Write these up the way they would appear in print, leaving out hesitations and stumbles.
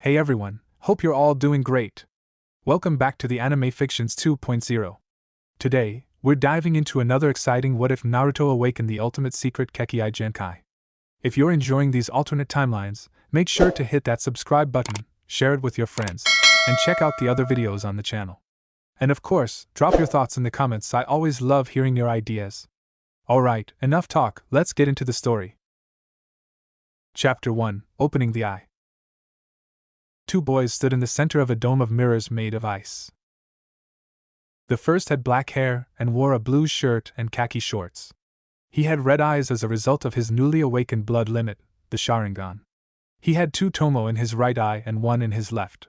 Hey everyone, hope you're all doing great. Welcome back to the Anime Fictions 2.0. Today, we're diving into another exciting What If Naruto Awakened the Ultimate Secret Kekkei Genkai. If you're enjoying these alternate timelines, make sure to hit that subscribe button, share it with your friends, and check out the other videos on the channel. And of course, drop your thoughts in the comments. I always love hearing your ideas. Alright, enough talk, let's get into the story. Chapter 1, Opening the Eye. Two boys stood in the center of a dome of mirrors made of ice. The first had black hair and wore a blue shirt and khaki shorts. He had red eyes as a result of his newly awakened blood limit, the Sharingan. He had two tomo in his right eye and one in his left.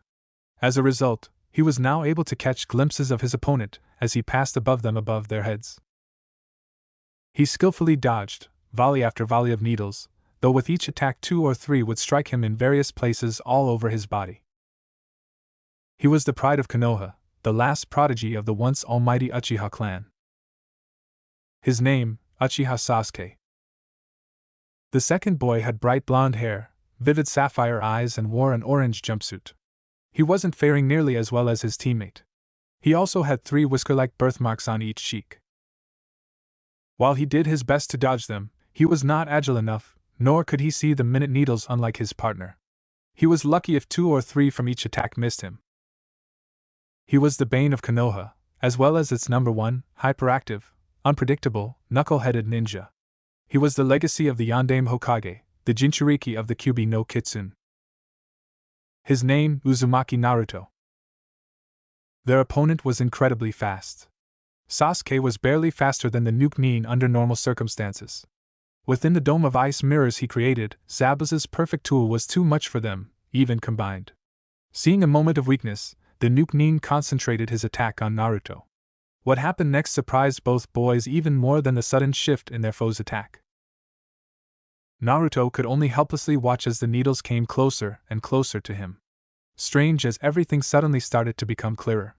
As a result, he was now able to catch glimpses of his opponent as he passed above them above their heads. He skillfully dodged, volley after volley of needles, though with each attack 2 or 3 would strike him in various places all over his body. He was the pride of Konoha, the last prodigy of the once almighty Uchiha clan. His name, Uchiha Sasuke. The second boy had bright blonde hair, vivid sapphire eyes and wore an orange jumpsuit. He wasn't faring nearly as well as his teammate. He also had 3 whisker-like birthmarks on each cheek. While he did his best to dodge them, he was not agile enough, nor could he see the minute needles unlike his partner. He was lucky if 2 or 3 from each attack missed him. He was the bane of Konoha, as well as its number 1, hyperactive, unpredictable, knuckle-headed ninja. He was the legacy of the Yondaime Hokage, the Jinchuriki of the Kyuubi no Kitsune. His name, Uzumaki Naruto. Their opponent was incredibly fast. Sasuke was barely faster than the Nuke Nin under normal circumstances. Within the dome of ice mirrors he created, Zabuza's perfect tool was too much for them, even combined. Seeing a moment of weakness, the Nuke Nin concentrated his attack on Naruto. What happened next surprised both boys even more than the sudden shift in their foe's attack. Naruto could only helplessly watch as the needles came closer and closer to him. Strange as everything suddenly started to become clearer.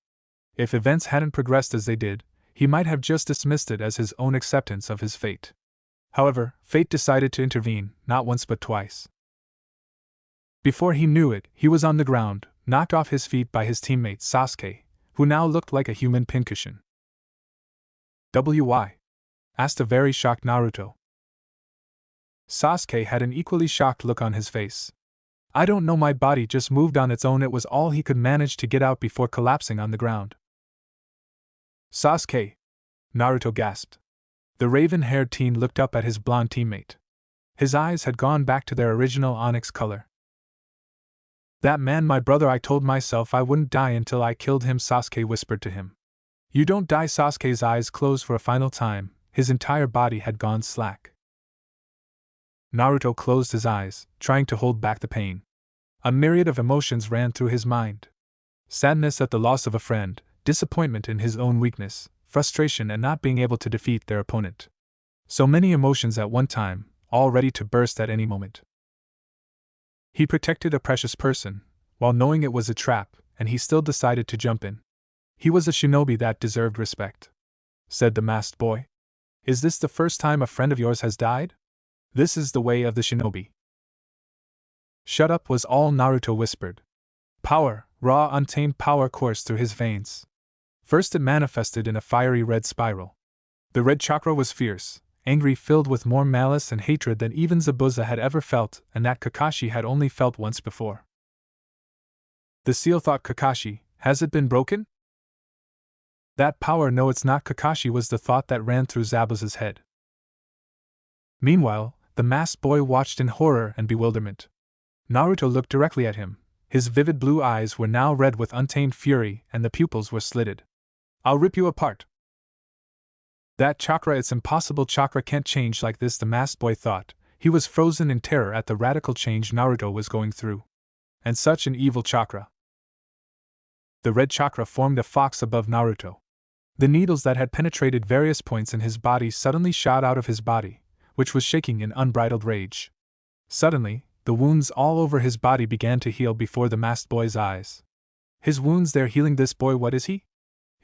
If events hadn't progressed as they did, he might have just dismissed it as his own acceptance of his fate. However, fate decided to intervene, not once but twice. Before he knew it, he was on the ground, knocked off his feet by his teammate Sasuke, who now looked like a human pincushion. "Why?" asked a very shocked Naruto. Sasuke had an equally shocked look on his face. "I don't know, my body just moved on its own," it was all he could manage to get out before collapsing on the ground. "Sasuke!" Naruto gasped. The raven-haired teen looked up at his blonde teammate. His eyes had gone back to their original onyx color. "That man, my brother, I told myself I wouldn't die until I killed him," Sasuke whispered to him. "You don't die." Sasuke's eyes closed for a final time, his entire body had gone slack. Naruto closed his eyes, trying to hold back the pain. A myriad of emotions ran through his mind. Sadness at the loss of a friend, disappointment in his own weakness, frustration at not being able to defeat their opponent. So many emotions at one time, all ready to burst at any moment. He protected a precious person, while knowing it was a trap, and he still decided to jump in. He was a shinobi that deserved respect. Said the masked boy. "Is this the first time a friend of yours has died? This is the way of the shinobi." "Shut up," was all Naruto whispered. Power, raw untamed power coursed through his veins. First it manifested in a fiery red spiral. The red chakra was fierce, angry, filled with more malice and hatred than even Zabuza had ever felt, and that Kakashi had only felt once before. The seal thought, "Kakashi, has it been broken?" That power, no, it's not, Kakashi, was the thought that ran through Zabuza's head. Meanwhile, the masked boy watched in horror and bewilderment. Naruto looked directly at him. His vivid blue eyes were now red with untamed fury, and the pupils were slitted. "I'll rip you apart." "That chakra, it's impossible. Chakra can't change like this," the masked boy thought. He was frozen in terror at the radical change Naruto was going through. And such an evil chakra. The red chakra formed a fox above Naruto. The needles that had penetrated various points in his body suddenly shot out of his body, which was shaking in unbridled rage. Suddenly, the wounds all over his body began to heal before the masked boy's eyes. His wounds, they're healing. This boy, what is he?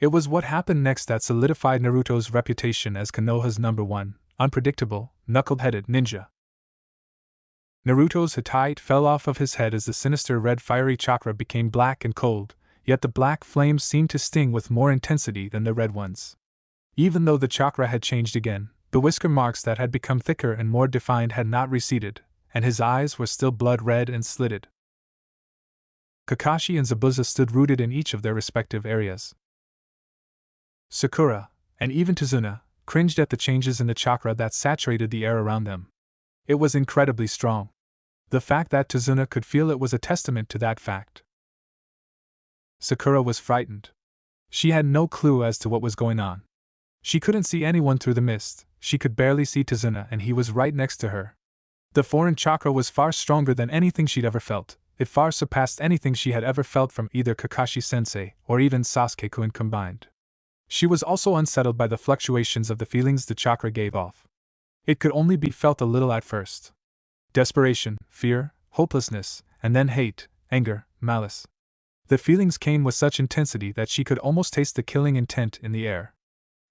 It was what happened next that solidified Naruto's reputation as Konoha's number 1, unpredictable, knuckle-headed ninja. Naruto's hatite fell off of his head as the sinister red fiery chakra became black and cold, yet the black flames seemed to sting with more intensity than the red ones. Even though the chakra had changed again, the whisker marks that had become thicker and more defined had not receded, and his eyes were still blood red and slitted. Kakashi and Zabuza stood rooted in each of their respective areas. Sakura, and even Tazuna, cringed at the changes in the chakra that saturated the air around them. It was incredibly strong. The fact that Tazuna could feel it was a testament to that fact. Sakura was frightened. She had no clue as to what was going on. She couldn't see anyone through the mist, she could barely see Tazuna, and he was right next to her. The foreign chakra was far stronger than anything she'd ever felt. It far surpassed anything she had ever felt from either Kakashi-sensei or even Sasuke-kun combined. She was also unsettled by the fluctuations of the feelings the chakra gave off. It could only be felt a little at first. Desperation, fear, hopelessness, and then hate, anger, malice. The feelings came with such intensity that she could almost taste the killing intent in the air.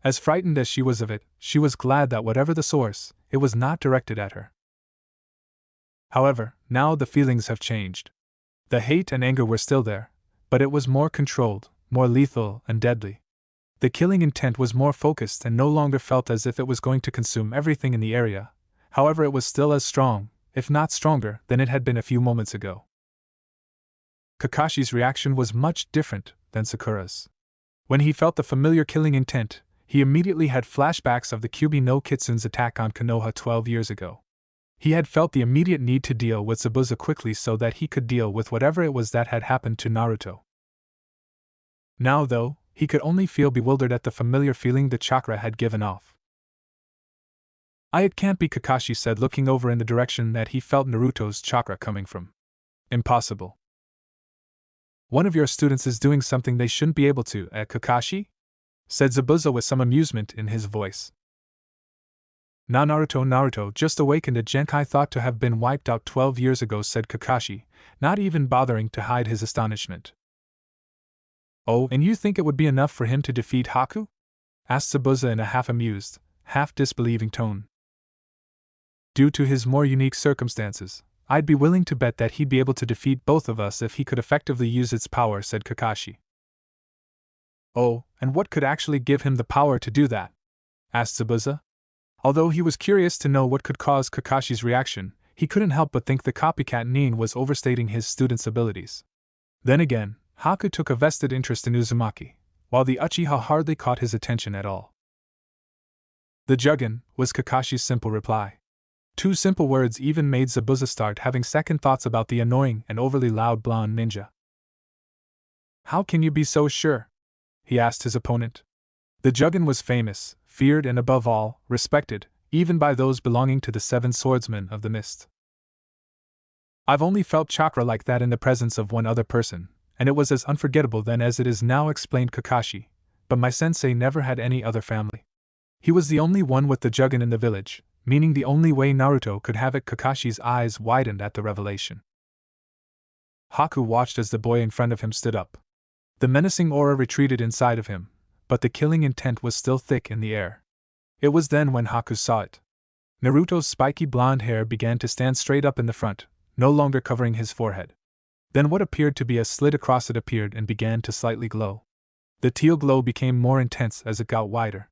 As frightened as she was of it, she was glad that whatever the source, it was not directed at her. However, now the feelings have changed. The hate and anger were still there, but it was more controlled, more lethal and deadly. The killing intent was more focused and no longer felt as if it was going to consume everything in the area. However, it was still as strong, if not stronger, than it had been a few moments ago. Kakashi's reaction was much different than Sakura's. When he felt the familiar killing intent, he immediately had flashbacks of the Kyuubi no Kitsun's attack on Konoha 12 years ago. He had felt the immediate need to deal with Zabuza quickly so that he could deal with whatever it was that had happened to Naruto. Now, though, he could only feel bewildered at the familiar feeling the chakra had given off. It can't be, Kakashi said, looking over in the direction that he felt Naruto's chakra coming from. Impossible. One of your students is doing something they shouldn't be able to, Kakashi? Said Zabuza with some amusement in his voice. Now Naruto just awakened a genkai thought to have been wiped out 12 years ago, said Kakashi, not even bothering to hide his astonishment. Oh, and you think it would be enough for him to defeat Haku? Asked Zabuza in a half-amused, half-disbelieving tone. Due to his more unique circumstances, I'd be willing to bet that he'd be able to defeat both of us if he could effectively use its power, said Kakashi. Oh, and what could actually give him the power to do that? Asked Zabuza. Although he was curious to know what could cause Kakashi's reaction, he couldn't help but think the copycat Nin was overstating his student's abilities. Then again, Haku took a vested interest in Uzumaki, while the Uchiha hardly caught his attention at all. The Juggin, was Kakashi's simple reply. Two simple words even made Zabuza start having second thoughts about the annoying and overly loud blonde ninja. How can you be so sure? He asked his opponent. The Juggin was famous, feared, and above all, respected, even by those belonging to the Seven Swordsmen of the Mist. I've only felt chakra like that in the presence of one other person, and it was as unforgettable then as it is now, explained Kakashi, but my sensei never had any other family. He was the only one with the Juggin in the village, meaning the only way Naruto could have it. Kakashi's eyes widened at the revelation. Haku watched as the boy in front of him stood up. The menacing aura retreated inside of him, but the killing intent was still thick in the air. It was then when Haku saw it. Naruto's spiky blonde hair began to stand straight up in the front, no longer covering his forehead. Then what appeared to be a slit across it appeared and began to slightly glow. The teal glow became more intense as it got wider.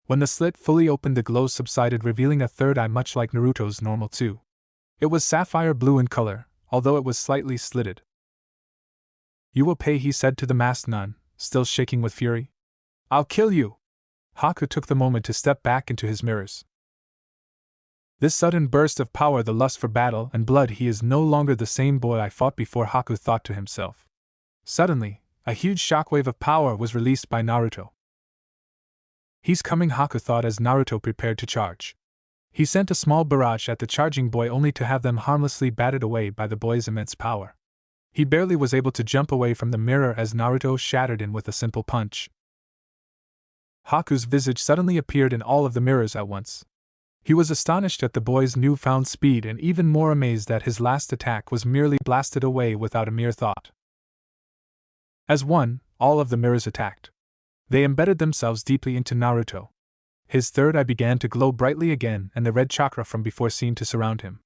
When the slit fully opened, the glow subsided, revealing a third eye much like Naruto's normal too. It was sapphire blue in color, although it was slightly slitted. You will pay, he said to the masked nun, still shaking with fury. I'll kill you! Haku took the moment to step back into his mirrors. This sudden burst of power, the lust for battle and blood, he is no longer the same boy I fought before, Haku thought to himself. Suddenly, a huge shockwave of power was released by Naruto. He's coming, Haku thought as Naruto prepared to charge. He sent a small barrage at the charging boy only to have them harmlessly batted away by the boy's immense power. He barely was able to jump away from the mirror as Naruto shattered in with a simple punch. Haku's visage suddenly appeared in all of the mirrors at once. He was astonished at the boy's newfound speed and even more amazed that his last attack was merely blasted away without a mere thought. As one, all of the mirrors attacked. They embedded themselves deeply into Naruto. His third eye began to glow brightly again, and the red chakra from before seemed to surround him.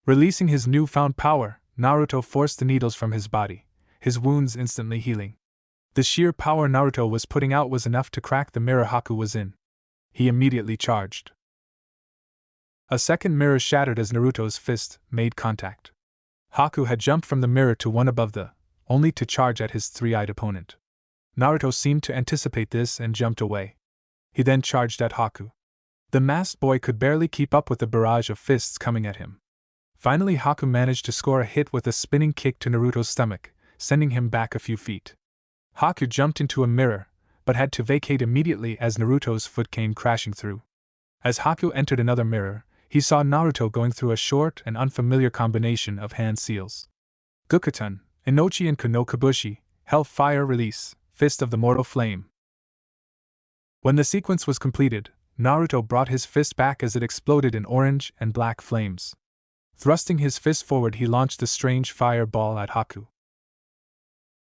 Releasing his newfound power, Naruto forced the needles from his body, his wounds instantly healing. The sheer power Naruto was putting out was enough to crack the mirror Haku was in. He immediately charged. A second mirror shattered as Naruto's fist made contact. Haku had jumped from the mirror to one above only to charge at his three-eyed opponent. Naruto seemed to anticipate this and jumped away. He then charged at Haku. The masked boy could barely keep up with the barrage of fists coming at him. Finally, Haku managed to score a hit with a spinning kick to Naruto's stomach, sending him back a few feet. Haku jumped into a mirror, but had to vacate immediately as Naruto's foot came crashing through. As Haku entered another mirror, he saw Naruto going through a short and unfamiliar combination of hand seals. Gukuten, Inochi and Kono Kabushi, Hellfire Release, Fist of the Mortal Flame. When the sequence was completed, Naruto brought his fist back as it exploded in orange and black flames. Thrusting his fist forward, he launched the strange fireball at Haku.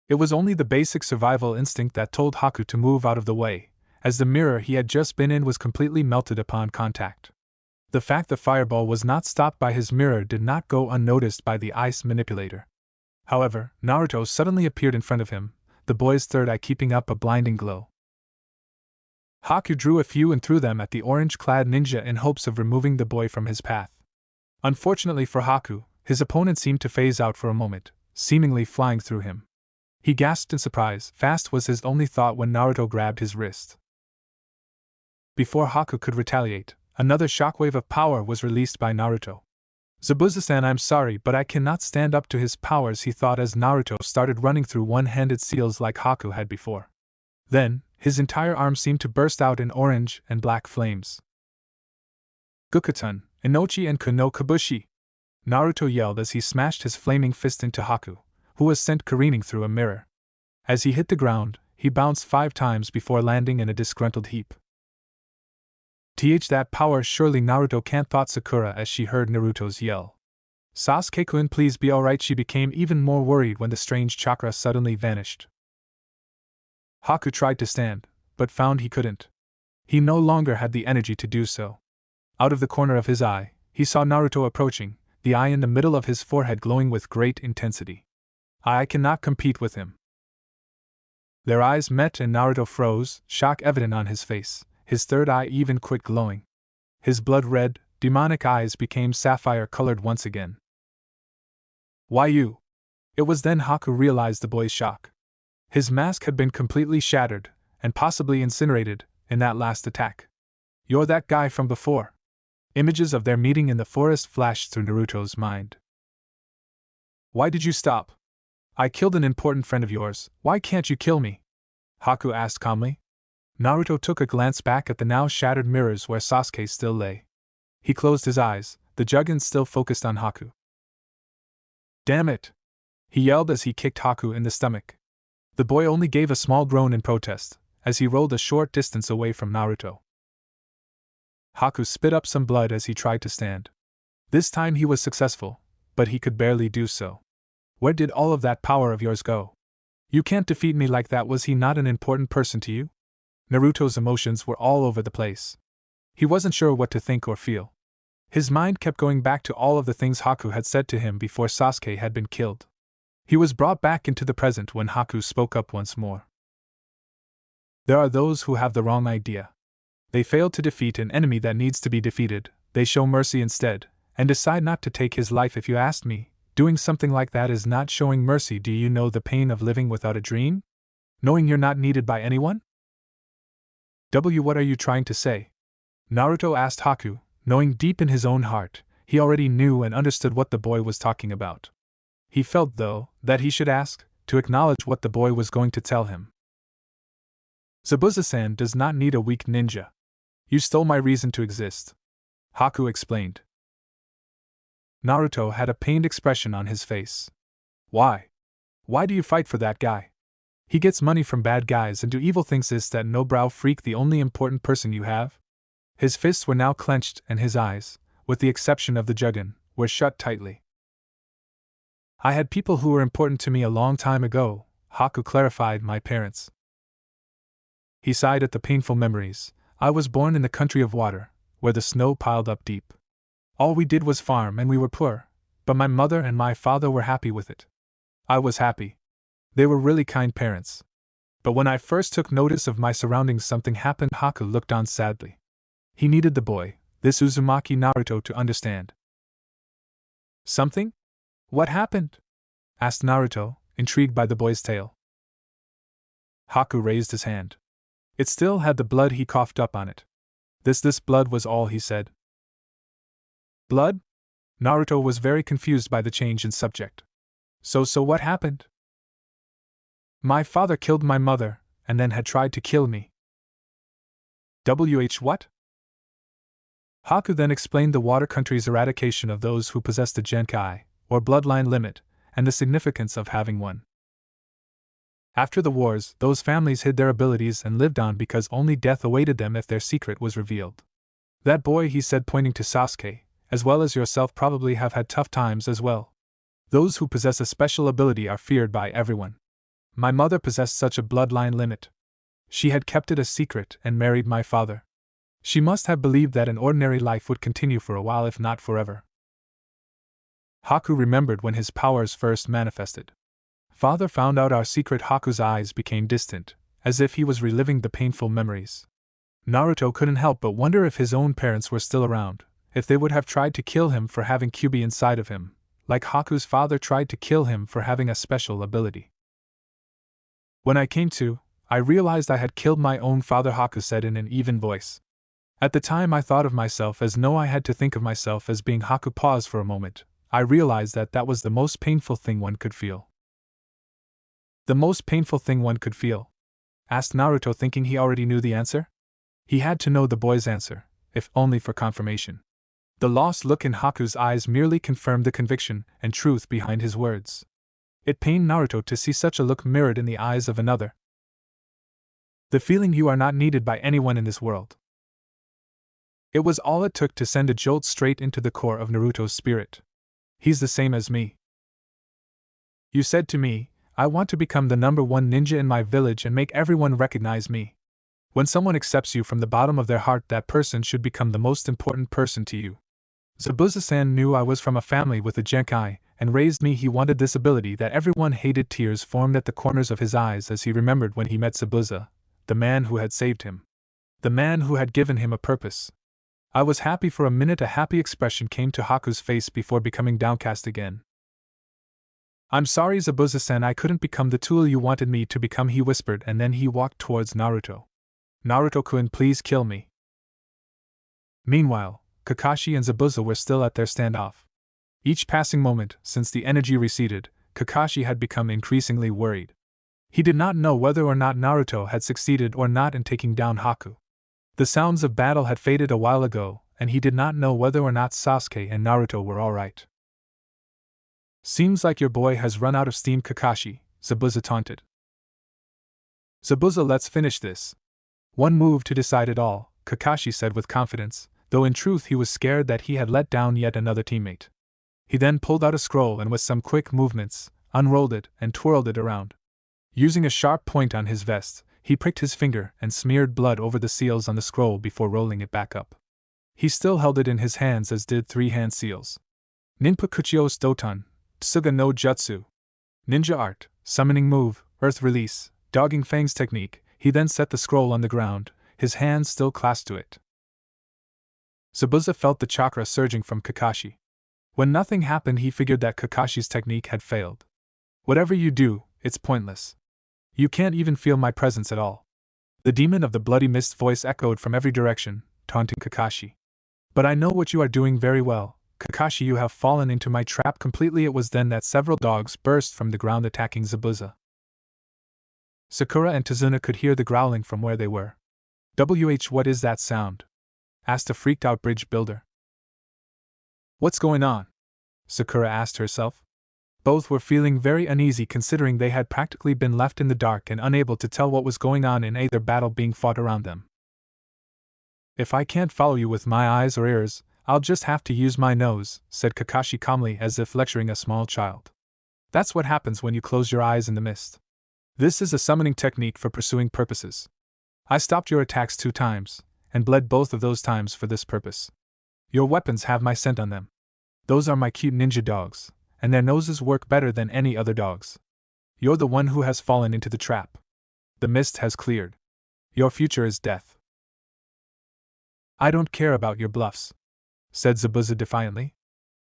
It was only the basic survival instinct that told Haku to move out of the way, as the mirror he had just been in was completely melted upon contact. The fact the fireball was not stopped by his mirror did not go unnoticed by the ice manipulator. However, Naruto suddenly appeared in front of him, the boy's third eye keeping up a blinding glow. Haku drew a few and threw them at the orange-clad ninja in hopes of removing the boy from his path. Unfortunately for Haku, his opponent seemed to phase out for a moment, seemingly flying through him. He gasped in surprise. Fast was his only thought when Naruto grabbed his wrist. Before Haku could retaliate, another shockwave of power was released by Naruto. Zabuza-san, I'm sorry, but I cannot stand up to his powers, he thought as Naruto started running through one-handed seals like Haku had before. Then, his entire arm seemed to burst out in orange and black flames. Gukuten, Inochi and Kono Kabushi! Naruto yelled as he smashed his flaming fist into Haku, who was sent careening through a mirror. As he hit the ground, he bounced 5 times before landing in a disgruntled heap. That power, surely Naruto can't, thought Sakura as she heard Naruto's yell. Sasuke-kun, please be alright. She became even more worried when the strange chakra suddenly vanished. Haku tried to stand, but found he couldn't. He no longer had the energy to do so. Out of the corner of his eye, he saw Naruto approaching, the eye in the middle of his forehead glowing with great intensity. I cannot compete with him. Their eyes met and Naruto froze, shock evident on his face, his third eye even quit glowing. His blood-red, demonic eyes became sapphire-colored once again. Why you? It was then Haku realized the boy's shock. His mask had been completely shattered, and possibly incinerated, in that last attack. You're that guy from before. Images of their meeting in the forest flashed through Naruto's mind. Why did you stop? I killed an important friend of yours, why can't you kill me? Haku asked calmly. Naruto took a glance back at the now shattered mirrors where Sasuke still lay. He closed his eyes, the Jugen still focused on Haku. Damn it! He yelled as he kicked Haku in the stomach. The boy only gave a small groan in protest, as he rolled a short distance away from Naruto. Haku spit up some blood as he tried to stand. This time he was successful, but he could barely do so. Where did all of that power of yours go? You can't defeat me like that. Was he not an important person to you? Naruto's emotions were all over the place. He wasn't sure what to think or feel. His mind kept going back to all of the things Haku had said to him before Sasuke had been killed. He was brought back into the present when Haku spoke up once more. There are those who have the wrong idea. They fail to defeat an enemy that needs to be defeated, they show mercy instead, and decide not to take his life. If you asked me, doing something like that is not showing mercy. Do you know the pain of living without a dream? Knowing you're not needed by anyone? What are you trying to say? Naruto asked Haku, knowing deep in his own heart, he already knew and understood what the boy was talking about. He felt, though, that he should ask, to acknowledge what the boy was going to tell him. Zabuza-san does not need a weak ninja. You stole my reason to exist. Haku explained. Naruto had a pained expression on his face. Why? Why do you fight for that guy? He gets money from bad guys and do evil things. Is that no-brow freak the only important person you have? His fists were now clenched and his eyes, with the exception of the Jugen, were shut tightly. I had people who were important to me a long time ago, Haku clarified. My parents. He sighed at the painful memories. I was born in the country of water, where the snow piled up deep. All we did was farm and we were poor, But my mother and my father were happy with it. I was happy. They were really kind parents. But when I first took notice of my surroundings, something happened. Haku looked on sadly. He needed the boy, this Uzumaki Naruto, to understand. Something? What happened? Asked Naruto, intrigued by the boy's tale. Haku raised his hand. It still had the blood he coughed up on it. This blood was all he said. Blood? Naruto was very confused by the change in subject. So what happened? My father killed my mother, and then had tried to kill me. What? Haku then explained the water country's eradication of those who possessed a genkai, or bloodline limit, and the significance of having one. After the wars, those families hid their abilities and lived on because only death awaited them if their secret was revealed. That boy, he said, pointing to Sasuke, as well as yourself, probably have had tough times as well. Those who possess a special ability are feared by everyone. My mother possessed such a bloodline limit. She had kept it a secret and married my father. She must have believed that an ordinary life would continue for a while, if not forever. Haku remembered when his powers first manifested. Father found out our secret. Haku's eyes became distant, as if he was reliving the painful memories. Naruto couldn't help but wonder if his own parents were still around, if they would have tried to kill him for having Kyuubi inside of him, like Haku's father tried to kill him for having a special ability. When I came to, I realized I had killed my own father, Haku said in an even voice. At the time I thought of myself as no, I had to think of myself as being. Haku paused for a moment. I realized that was the most painful thing one could feel. The most painful thing one could feel? Asked Naruto, thinking he already knew the answer. He had to know the boy's answer, if only for confirmation. The lost look in Haku's eyes merely confirmed the conviction and truth behind his words. It pained Naruto to see such a look mirrored in the eyes of another. The feeling you are not needed by anyone in this world. It was all it took to send a jolt straight into the core of Naruto's spirit. He's the same as me. You said to me, I want to become the #1 ninja in my village and make everyone recognize me. When someone accepts you from the bottom of their heart, that person should become the most important person to you. Zabuza-san knew I was from a family with a genkai, and raised me. He wanted this ability that everyone hated. Tears formed at the corners of his eyes as he remembered when he met Zabuza, the man who had saved him. The man who had given him a purpose. I was happy for a minute. A happy expression came to Haku's face before becoming downcast again. I'm sorry, Zabuza-san, I couldn't become the tool you wanted me to become, he whispered, and then he walked towards Naruto. Naruto-kun, please kill me. Meanwhile, Kakashi and Zabuza were still at their standoff. Each passing moment, since the energy receded, Kakashi had become increasingly worried. He did not know whether or not Naruto had succeeded or not in taking down Haku. The sounds of battle had faded a while ago, and he did not know whether or not Sasuke and Naruto were alright. Seems like your boy has run out of steam, Kakashi, Zabuza taunted. Zabuza, let's finish this. One move to decide it all, Kakashi said with confidence, though in truth he was scared that he had let down yet another teammate. He then pulled out a scroll and with some quick movements, unrolled it and twirled it around. Using a sharp point on his vest, he pricked his finger and smeared blood over the seals on the scroll before rolling it back up. He still held it in his hands, as did 3 hand seals. Ninpa Kuchios Doton, Tsuga no Jutsu. Ninja art, summoning move, earth release, dogging fangs technique. He then set the scroll on the ground, his hands still clasped to it. Zabuza felt the chakra surging from Kakashi. When nothing happened, he figured that Kakashi's technique had failed. Whatever you do, it's pointless. You can't even feel my presence at all. The demon of the bloody mist voice echoed from every direction, taunting Kakashi. But I know what you are doing very well, Kakashi. You have fallen into my trap completely. It was then that several dogs burst from the ground attacking Zabuza. Sakura and Tazuna could hear the growling from where they were. What is that sound? Asked a freaked out bridge builder. What's going on? Sakura asked herself. Both were feeling very uneasy, considering they had practically been left in the dark and unable to tell what was going on in either battle being fought around them. If I can't follow you with my eyes or ears, I'll just have to use my nose, said Kakashi calmly, as if lecturing a small child. That's what happens when you close your eyes in the mist. This is a summoning technique for pursuing purposes. I stopped your attacks 2 times, and bled both of those times for this purpose. Your weapons have my scent on them. Those are my cute ninja dogs, and their noses work better than any other dogs. You're the one who has fallen into the trap. The mist has cleared. Your future is death. I don't care about your bluffs, said Zabuza defiantly.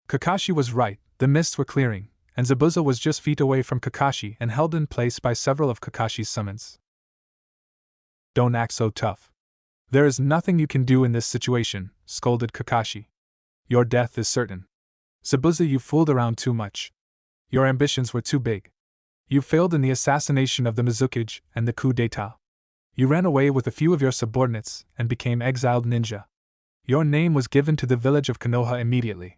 Kakashi was right, the mists were clearing, and Zabuza was just feet away from Kakashi and held in place by several of Kakashi's summons. Don't act so tough. There is nothing you can do in this situation, scolded Kakashi. Your death is certain. Zabuza, you fooled around too much. Your ambitions were too big. You failed in the assassination of the Mizukage and the coup d'etat. You ran away with a few of your subordinates and became exiled ninja. Your name was given to the village of Konoha immediately.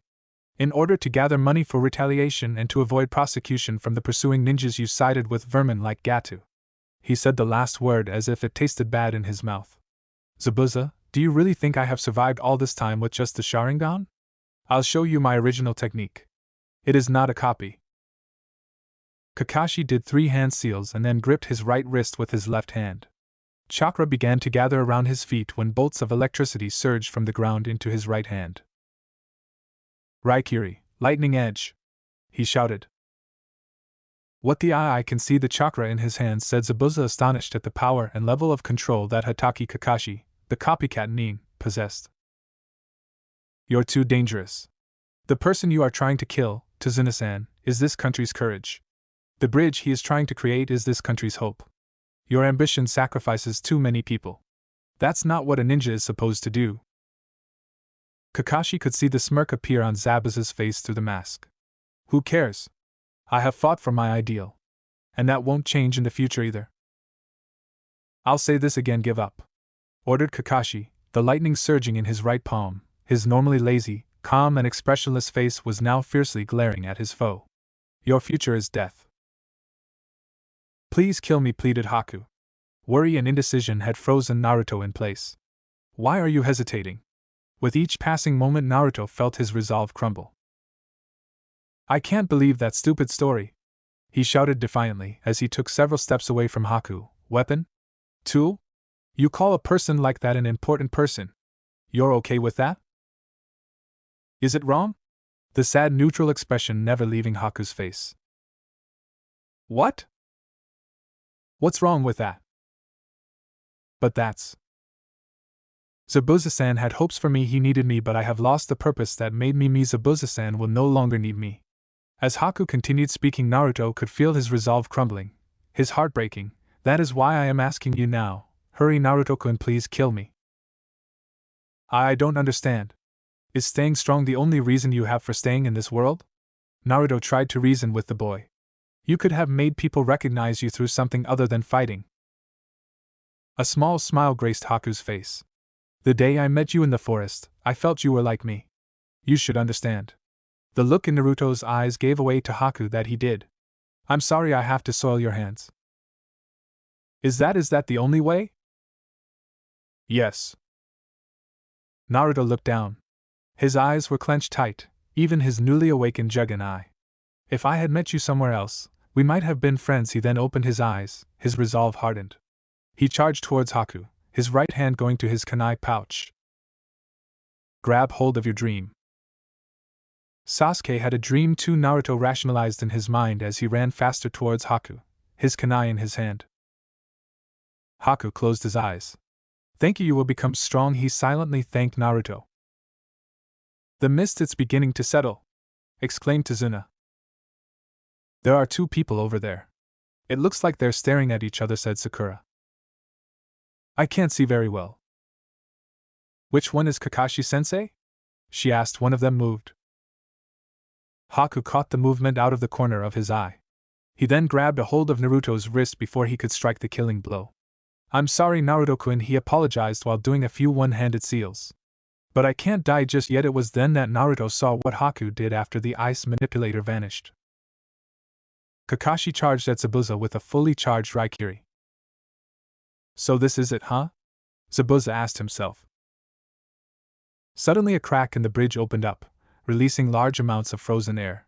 In order to gather money for retaliation and to avoid prosecution from the pursuing ninjas, you sided with vermin like Gatu. He said the last word as if it tasted bad in his mouth. Zabuza, do you really think I have survived all this time with just the Sharingan? I'll show you my original technique. It is not a copy. Kakashi did 3 hand seals and then gripped his right wrist with his left hand. Chakra began to gather around his feet when bolts of electricity surged from the ground into his right hand. Raikiri, lightning edge! He shouted. What the I can see the chakra in his hands, said Zabuza, astonished at the power and level of control that Hatake Kakashi, the copycat nin, possessed. You're too dangerous. The person you are trying to kill, Tazuna-san, is this country's courage. The bridge he is trying to create is this country's hope. Your ambition sacrifices too many people. That's not what a ninja is supposed to do. Kakashi could see the smirk appear on Zabuza's face through the mask. Who cares? I have fought for my ideal. And that won't change in the future either. I'll say this again, give up, ordered Kakashi, the lightning surging in his right palm. His normally lazy, calm and expressionless face was now fiercely glaring at his foe. Your future is death. Please kill me, pleaded Haku. Worry and indecision had frozen Naruto in place. Why are you hesitating? With each passing moment, Naruto felt his resolve crumble. I can't believe that stupid story, he shouted defiantly as he took several steps away from Haku. Weapon? Tool? You call a person like that an important person? You're okay with that? Is it wrong? The sad neutral expression never leaving Haku's face. What? What's wrong with that? But that's... Zabuza-san had hopes for me, he needed me, but I have lost the purpose that made me me. Zabuza-san will no longer need me. As Haku continued speaking, Naruto could feel his resolve crumbling, his heart breaking. That is why I am asking you now. Hurry, Naruto-kun, please kill me. I don't understand. Is staying strong the only reason you have for staying in this world? Naruto tried to reason with the boy. You could have made people recognize you through something other than fighting. A small smile graced Haku's face. The day I met you in the forest, I felt you were like me. You should understand. The look in Naruto's eyes gave away to Haku that he did. I'm sorry I have to soil your hands. Is that the only way? Yes. Naruto looked down. His eyes were clenched tight, even his newly awakened Jugen eye. If I had met you somewhere else, we might have been friends. He then opened his eyes, his resolve hardened. He charged towards Haku, his right hand going to his kunai pouch. Grab hold of your dream. Sasuke had a dream too, Naruto rationalized in his mind as he ran faster towards Haku, his kunai in his hand. Haku closed his eyes. Thank you, you will become strong, he silently thanked Naruto. The mist, it's beginning to settle, exclaimed Tazuna. There are 2 people over there. It looks like they're staring at each other, said Sakura. I can't see very well. Which one is Kakashi-sensei? She asked. One of them moved. Haku caught the movement out of the corner of his eye. He then grabbed a hold of Naruto's wrist before he could strike the killing blow. I'm sorry, Naruto-kun, he apologized while doing a few one-handed seals. But I can't die just yet. It was then that Naruto saw what Haku did after the ice manipulator vanished. Kakashi charged at Zabuza with a fully charged Raikiri. So this is it, huh? Zabuza asked himself. Suddenly a crack in the bridge opened up, releasing large amounts of frozen air.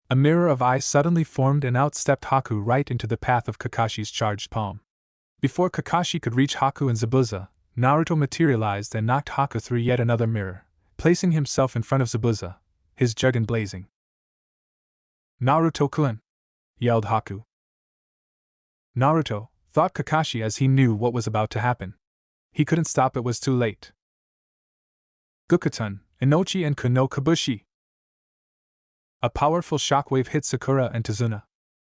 A mirror of ice suddenly formed and out stepped Haku right into the path of Kakashi's charged palm. Before Kakashi could reach Haku and Zabuza, Naruto materialized and knocked Haku through yet another mirror, placing himself in front of Zabuza, his jugun blazing. "Naruto-kun!" yelled Haku. Naruto, thought Kakashi as he knew what was about to happen. He couldn't stop, it was too late. Gukutun, Inochi and Kuno Kabushi! A powerful shockwave hit Sakura and Tazuna.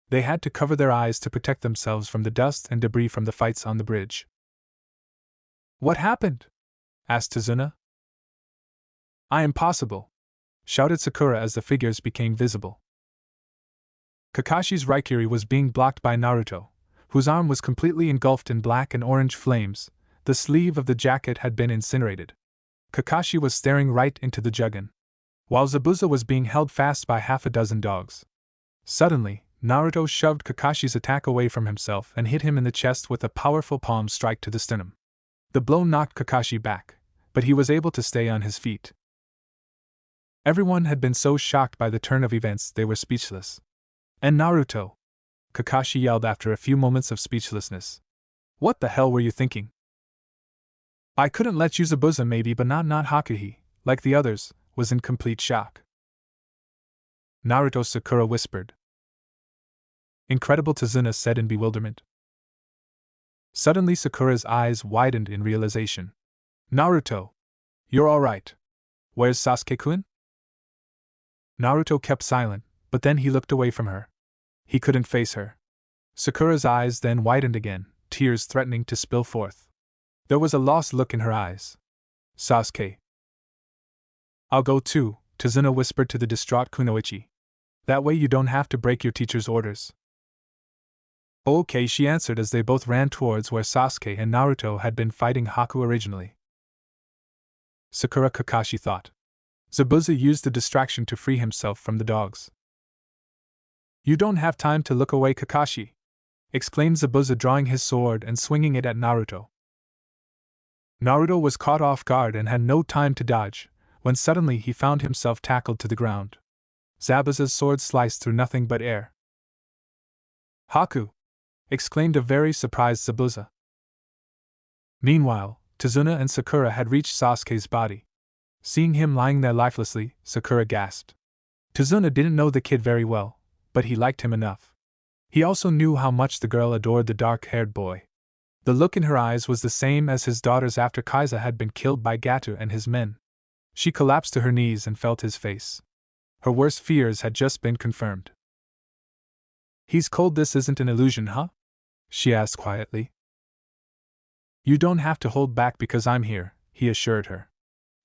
They had to cover their eyes to protect themselves from the dust and debris from the fights on the bridge. "What happened?" asked Tazuna. "I am possible!" shouted Sakura as the figures became visible. Kakashi's Raikiri was being blocked by Naruto, whose arm was completely engulfed in black and orange flames. The sleeve of the jacket had been incinerated. Kakashi was staring right into the jugun, while Zabuza was being held fast by half a dozen dogs. Suddenly, Naruto shoved Kakashi's attack away from himself and hit him in the chest with a powerful palm strike to the sternum. The blow knocked Kakashi back, but he was able to stay on his feet. Everyone had been so shocked by the turn of events they were speechless. "And Naruto!" Kakashi yelled after a few moments of speechlessness. "What the hell were you thinking?" "I couldn't let you Zabuza maybe, but not Hakuhi, like the others," was in complete shock. Naruto, Sakura whispered. "Incredible," Tazuna said in bewilderment. Suddenly Sakura's eyes widened in realization. "Naruto! You're alright. Where's Sasuke-kun?" Naruto kept silent, but then he looked away from her. He couldn't face her. Sakura's eyes then widened again, tears threatening to spill forth. There was a lost look in her eyes. "Sasuke." "I'll go too," Tazuna whispered to the distraught Kunoichi. "That way you don't have to break your teacher's orders." "Okay," she answered as they both ran towards where Sasuke and Naruto had been fighting Haku originally. Sakura, Kakashi thought. Zabuza used the distraction to free himself from the dogs. "You don't have time to look away, Kakashi!" exclaimed Zabuza, drawing his sword and swinging it at Naruto. Naruto was caught off guard and had no time to dodge, when suddenly he found himself tackled to the ground. Zabuza's sword sliced through nothing but air. "Haku!" exclaimed a very surprised Zabuza. Meanwhile, Tazuna and Sakura had reached Sasuke's body. Seeing him lying there lifelessly, Sakura gasped. Tazuna didn't know the kid very well, but he liked him enough. He also knew how much the girl adored the dark-haired boy. The look in her eyes was the same as his daughter's after Kaiza had been killed by Gato and his men. She collapsed to her knees and felt his face. Her worst fears had just been confirmed. "He's cold, this isn't an illusion, huh?" she asked quietly. "You don't have to hold back because I'm here," he assured her.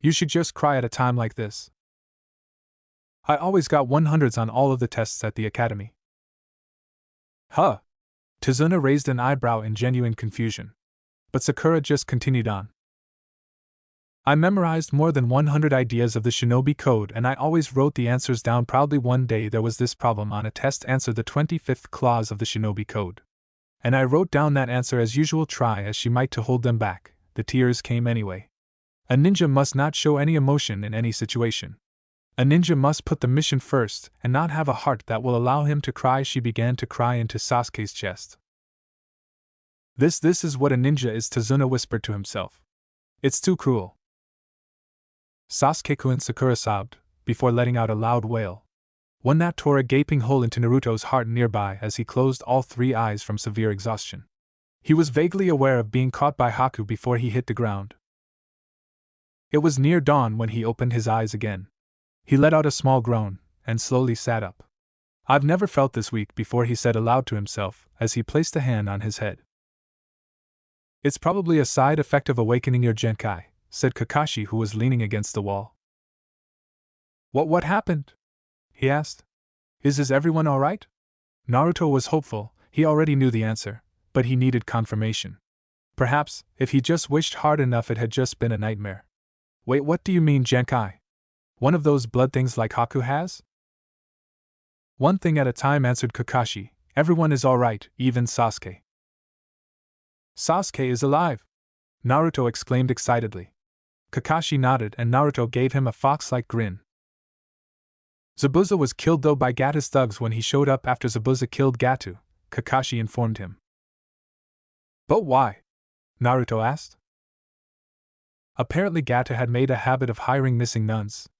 "You should just cry at a time like this. I always got 100s on all of the tests at the academy." "Huh?" Tazuna raised an eyebrow in genuine confusion. But Sakura just continued on. "I memorized more than 100 ideas of the shinobi code and I always wrote the answers down proudly. One day there was this problem on a test: answer the 25th clause of the shinobi code. And I wrote down that answer as usual, try as she might to hold them back, the tears came anyway. A ninja must not show any emotion in any situation. A ninja must put the mission first and not have a heart that will allow him to cry." She began to cry into Sasuke's chest. This is what a ninja is," Tazuna whispered to himself. "It's too cruel." "Sasuke-kun," Sakura sobbed, before letting out a loud wail. One that tore a gaping hole into Naruto's heart nearby as he closed all three eyes from severe exhaustion. He was vaguely aware of being caught by Haku before he hit the ground. It was near dawn when he opened his eyes again. He let out a small groan, and slowly sat up. "I've never felt this weak before," he said aloud to himself, as he placed a hand on his head. "It's probably a side effect of awakening your genkai," said Kakashi, who was leaning against the wall. What happened?" he asked. Is everyone alright?" Naruto was hopeful. He already knew the answer, but he needed confirmation. Perhaps, if he just wished hard enough, it had just been a nightmare. "Wait, what do you mean, genkai? One of those blood things like Haku has?" "One thing at a time," answered Kakashi. "Everyone is alright, even Sasuke." "Sasuke is alive!" Naruto exclaimed excitedly. Kakashi nodded and Naruto gave him a fox-like grin. "Zabuza was killed though by Gato's thugs when he showed up after Zabuza killed Gato," Kakashi informed him. "But why?" Naruto asked. Apparently Gato had made a habit of hiring missing nuns.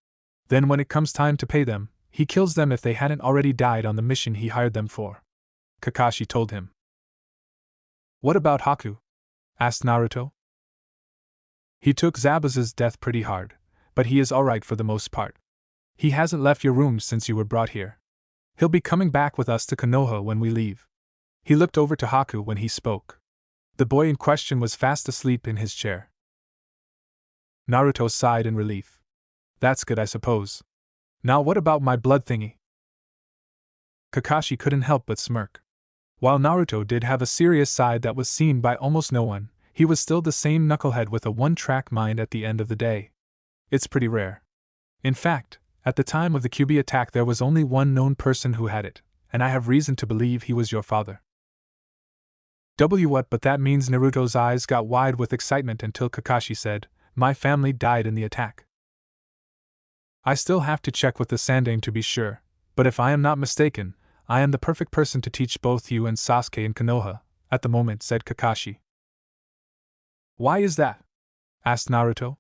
Then when it comes time to pay them, he kills them if they hadn't already died on the mission he hired them for. Kakashi told him. What about Haku? Asked Naruto. He took Zabuza's death pretty hard, but he is alright for the most part. He hasn't left your room since you were brought here. He'll be coming back with us to Konoha when we leave. He looked over to Haku when he spoke. The boy in question was fast asleep in his chair. Naruto sighed in relief. That's good, I suppose. Now what about my blood thingy? Kakashi couldn't help but smirk. While Naruto did have a serious side that was seen by almost no one, he was still the same knucklehead with a one-track mind at the end of the day. It's pretty rare. In fact, at the time of the Kyuubi attack there was only one known person who had it, and I have reason to believe he was your father. What? But that means Naruto's eyes got wide with excitement until Kakashi said, my family died in the attack. I still have to check with the Sandaime to be sure, but if I am not mistaken, I am the perfect person to teach both you and Sasuke in Konoha, at the moment, said Kakashi. Why is that? Asked Naruto.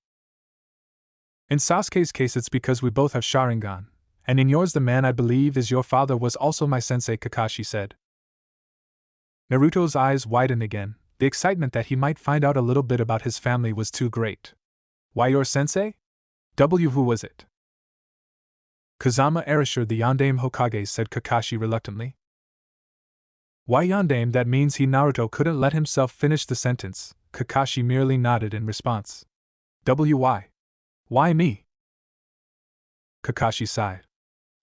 In Sasuke's case it's because we both have Sharingan, and in yours the man I believe is your father was also my sensei, Kakashi said. Naruto's eyes widened again. The excitement that he might find out a little bit about his family was too great. Why your sensei? Who was it? Kazama Erasure, the Yondaime Hokage, said Kakashi reluctantly. Why Yondaime? That means Naruto couldn't let himself finish the sentence. Kakashi merely nodded in response. Why? Why me? Kakashi sighed.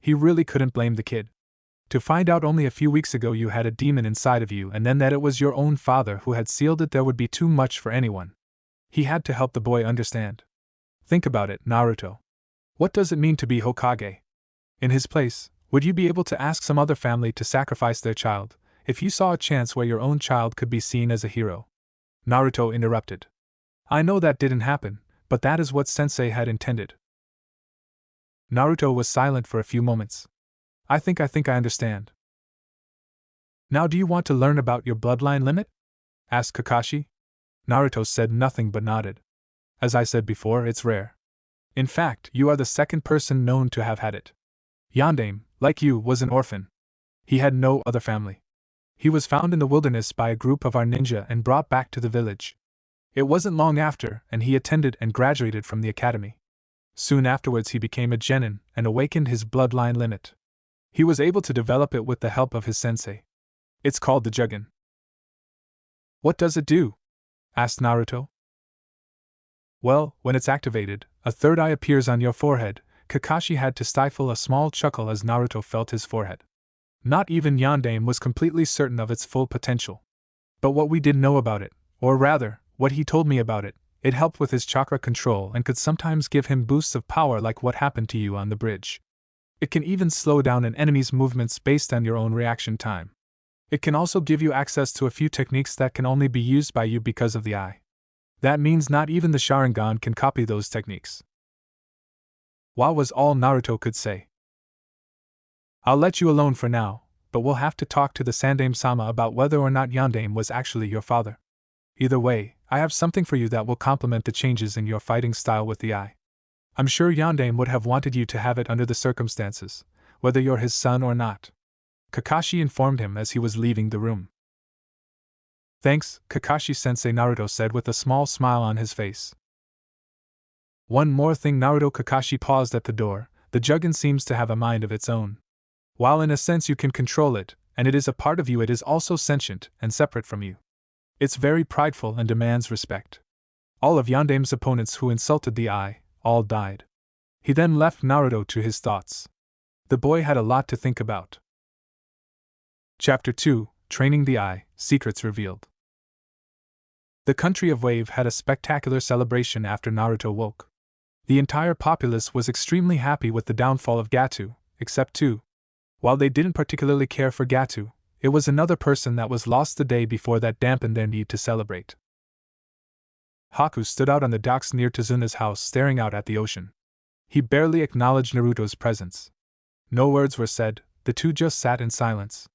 He really couldn't blame the kid. To find out only a few weeks ago you had a demon inside of you and then that it was your own father who had sealed it, there would be too much for anyone. He had to help the boy understand. Think about it, Naruto. What does it mean to be Hokage? In his place, would you be able to ask some other family to sacrifice their child, if you saw a chance where your own child could be seen as a hero? Naruto interrupted. I know that didn't happen, but that is what Sensei had intended. Naruto was silent for a few moments. I think I understand. Now do you want to learn about your bloodline limit? Asked Kakashi. Naruto said nothing but nodded. As I said before, it's rare. In fact, you are the second person known to have had it. Yondaime, like you, was an orphan. He had no other family. He was found in the wilderness by a group of our ninja and brought back to the village. It wasn't long after, and he attended and graduated from the academy. Soon afterwards he became a genin and awakened his bloodline limit. He was able to develop it with the help of his sensei. It's called the Jugen. What does it do? Asked Naruto. Well, when it's activated, a third eye appears on your forehead. Kakashi had to stifle a small chuckle as Naruto felt his forehead. Not even Yondaime was completely certain of its full potential. But what we did know about it, or rather, what he told me about it, it helped with his chakra control and could sometimes give him boosts of power like what happened to you on the bridge. It can even slow down an enemy's movements based on your own reaction time. It can also give you access to a few techniques that can only be used by you because of the eye. That means not even the Sharingan can copy those techniques. Wow was all Naruto could say. I'll let you alone for now, but we'll have to talk to the Sandaime-sama about whether or not Yondaime was actually your father. Either way, I have something for you that will complement the changes in your fighting style with the eye. I'm sure Yondaime would have wanted you to have it under the circumstances, whether you're his son or not. Kakashi informed him as he was leaving the room. Thanks, Kakashi-sensei, Naruto said with a small smile on his face. One more thing, Naruto. Kakashi paused at the door. The Jugen seems to have a mind of its own. While in a sense you can control it, and it is a part of you, it is also sentient and separate from you. It's very prideful and demands respect. All of Yondaime's opponents who insulted the eye, all died. He then left Naruto to his thoughts. The boy had a lot to think about. Chapter 2, Training the Eye, Secrets Revealed. The country of Wave had a spectacular celebration after Naruto woke. The entire populace was extremely happy with the downfall of Gato, except two. While they didn't particularly care for Gato, it was another person that was lost the day before that dampened their need to celebrate. Haku stood out on the docks near Tazuna's house staring out at the ocean. He barely acknowledged Naruto's presence. No words were said, the two just sat in silence.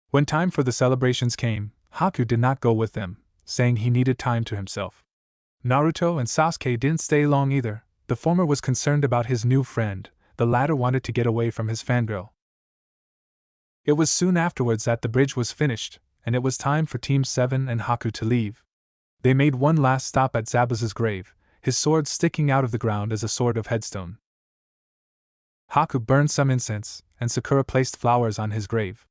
When time for the celebrations came, Haku did not go with them, saying he needed time to himself. Naruto and Sasuke didn't stay long either. The former was concerned about his new friend, the latter wanted to get away from his fangirl. It was soon afterwards that the bridge was finished, and it was time for Team 7 and Haku to leave. They made one last stop at Zabuza's grave, his sword sticking out of the ground as a sort of headstone. Haku burned some incense, and Sakura placed flowers on his grave.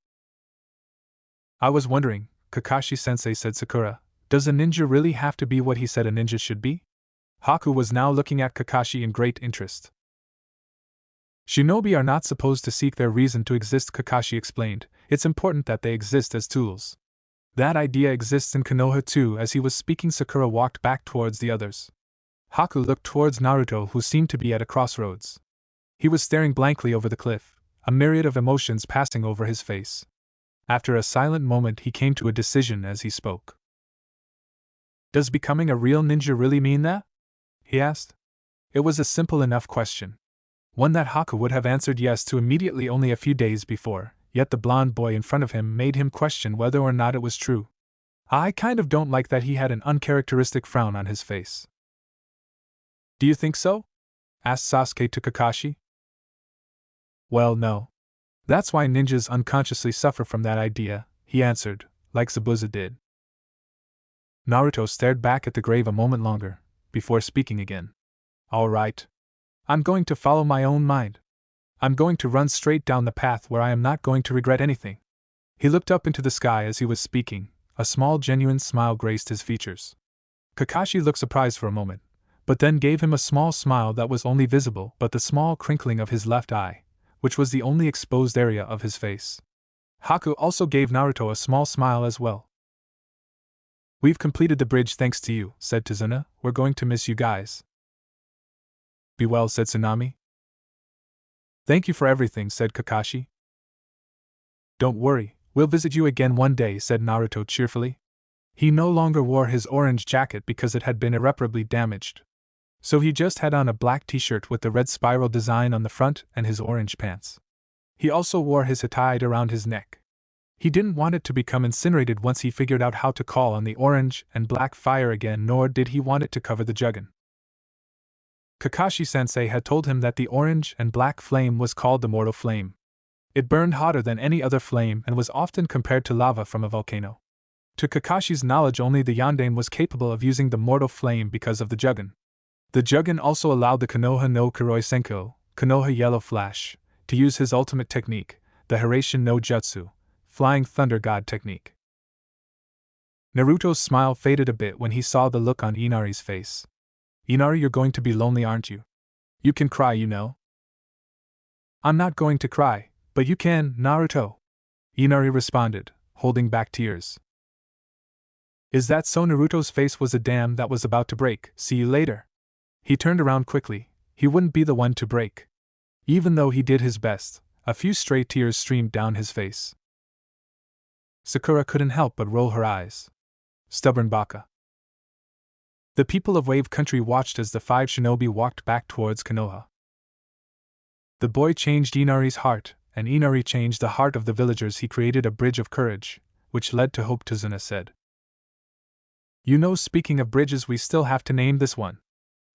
I was wondering, Kakashi-sensei, said Sakura, does a ninja really have to be what he said a ninja should be? Haku was now looking at Kakashi in great interest. Shinobi are not supposed to seek their reason to exist, Kakashi explained. It's important that they exist as tools. That idea exists in Konoha too. As he was speaking, Sakura walked back towards the others. Haku looked towards Naruto, who seemed to be at a crossroads. He was staring blankly over the cliff, a myriad of emotions passing over his face. After a silent moment, he came to a decision as he spoke. Does becoming a real ninja really mean that? He asked. It was a simple enough question. One that Haku would have answered yes to immediately only a few days before, yet the blonde boy in front of him made him question whether or not it was true. I kind of don't like that he had an uncharacteristic frown on his face. Do you think so? Asked Sasuke to Kakashi. Well, no. That's why ninjas unconsciously suffer from that idea, he answered, like Zabuza did. Naruto stared back at the grave a moment longer, before speaking again. All right. I'm going to follow my own mind. I'm going to run straight down the path where I am not going to regret anything. He looked up into the sky as he was speaking, a small genuine smile graced his features. Kakashi looked surprised for a moment, but then gave him a small smile that was only visible but the small crinkling of his left eye, which was the only exposed area of his face. Haku also gave Naruto a small smile as well. We've completed the bridge thanks to you, said Tazuna. We're going to miss you guys. Be well, said Tsunami. Thank you for everything, said Kakashi. Don't worry, we'll visit you again one day, said Naruto cheerfully. He no longer wore his orange jacket because it had been irreparably damaged. So he just had on a black t-shirt with the red spiral design on the front and his orange pants. He also wore his hat tied around his neck. He didn't want it to become incinerated once he figured out how to call on the orange and black fire again, nor did he want it to cover the Jugon. Kakashi-sensei had told him that the orange and black flame was called the mortal flame. It burned hotter than any other flame and was often compared to lava from a volcano. To Kakashi's knowledge, only the Yondaime was capable of using the mortal flame because of the Jugon. The Jugon also allowed the Konoha no Kuroi Senko, Konoha Yellow Flash, to use his ultimate technique, the Hiraishin no Jutsu, Flying Thunder God technique. Naruto's smile faded a bit when he saw the look on Inari's face. Inari, you're going to be lonely, aren't you? You can cry, you know. I'm not going to cry, but you can, Naruto. Inari responded, holding back tears. Is that so? Naruto's face was a dam that was about to break. See you later. He turned around quickly. He wouldn't be the one to break. Even though he did his best, a few stray tears streamed down his face. Sakura couldn't help but roll her eyes. Stubborn baka. The people of Wave Country watched as the 5 shinobi walked back towards Konoha. The boy changed Inari's heart, and Inari changed the heart of the villagers. He created a bridge of courage, which led to hope, Tazuna said. You know, speaking of bridges, we still have to name this one,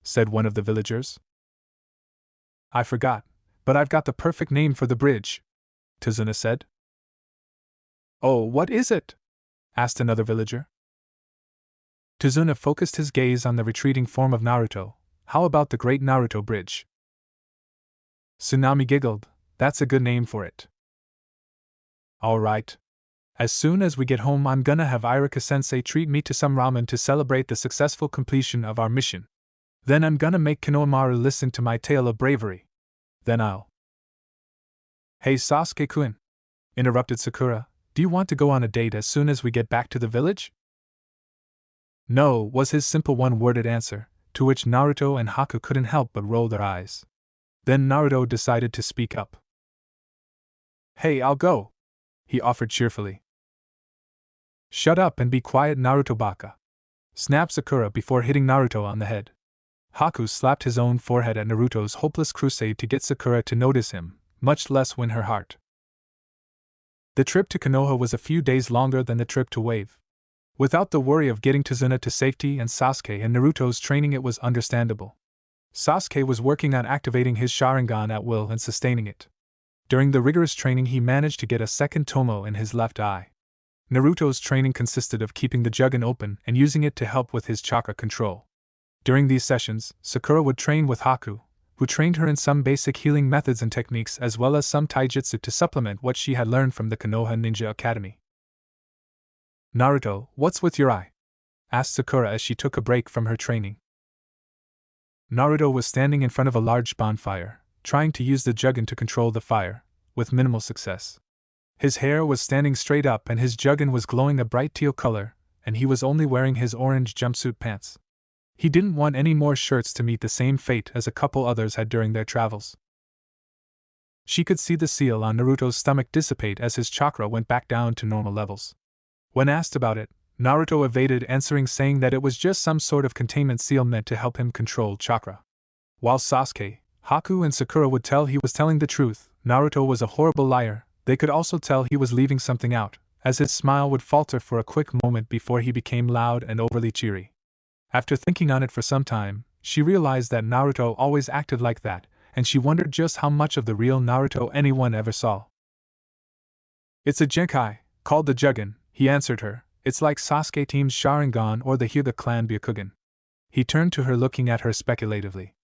said one of the villagers. I forgot, but I've got the perfect name for the bridge, Tazuna said. Oh, what is it? Asked another villager. Tazuna focused his gaze on the retreating form of Naruto. How about the Great Naruto Bridge? Tsunami giggled. That's a good name for it. All right. As soon as we get home, I'm gonna have Irika-sensei treat me to some ramen to celebrate the successful completion of our mission. Then I'm gonna make Konohamaru listen to my tale of bravery. Then I'll... Hey Sasuke-kun, interrupted Sakura, do you want to go on a date as soon as we get back to the village? No, was his simple one-worded answer, to which Naruto and Haku couldn't help but roll their eyes. Then Naruto decided to speak up. Hey, I'll go, he offered cheerfully. Shut up and be quiet, Naruto baka, snapped Sakura before hitting Naruto on the head. Haku slapped his own forehead at Naruto's hopeless crusade to get Sakura to notice him, much less win her heart. The trip to Konoha was a few days longer than the trip to Wave. Without the worry of getting Tazuna to safety and Sasuke and Naruto's training, it was understandable. Sasuke was working on activating his Sharingan at will and sustaining it. During the rigorous training, he managed to get a second tomo in his left eye. Naruto's training consisted of keeping the Jugen open and using it to help with his chakra control. During these sessions, Sakura would train with Haku, who trained her in some basic healing methods and techniques as well as some taijutsu to supplement what she had learned from the Konoha Ninja Academy. "Naruto, what's with your eye?" asked Sakura as she took a break from her training. Naruto was standing in front of a large bonfire, trying to use the Jugen to control the fire, with minimal success. His hair was standing straight up and his Jugen was glowing a bright teal color, and he was only wearing his orange jumpsuit pants. He didn't want any more shirts to meet the same fate as a couple others had during their travels. She could see the seal on Naruto's stomach dissipate as his chakra went back down to normal levels. When asked about it, Naruto evaded answering, saying that it was just some sort of containment seal meant to help him control chakra. While Sasuke, Haku and Sakura would tell he was telling the truth, Naruto was a horrible liar. They could also tell he was leaving something out, as his smile would falter for a quick moment before he became loud and overly cheery. After thinking on it for some time, she realized that Naruto always acted like that, and she wondered just how much of the real Naruto anyone ever saw. "It's a genkai, called the Jugen," he answered her. "It's like Sasuke team's Sharingan or the Hyuga clan Byakugan." He turned to her, looking at her speculatively.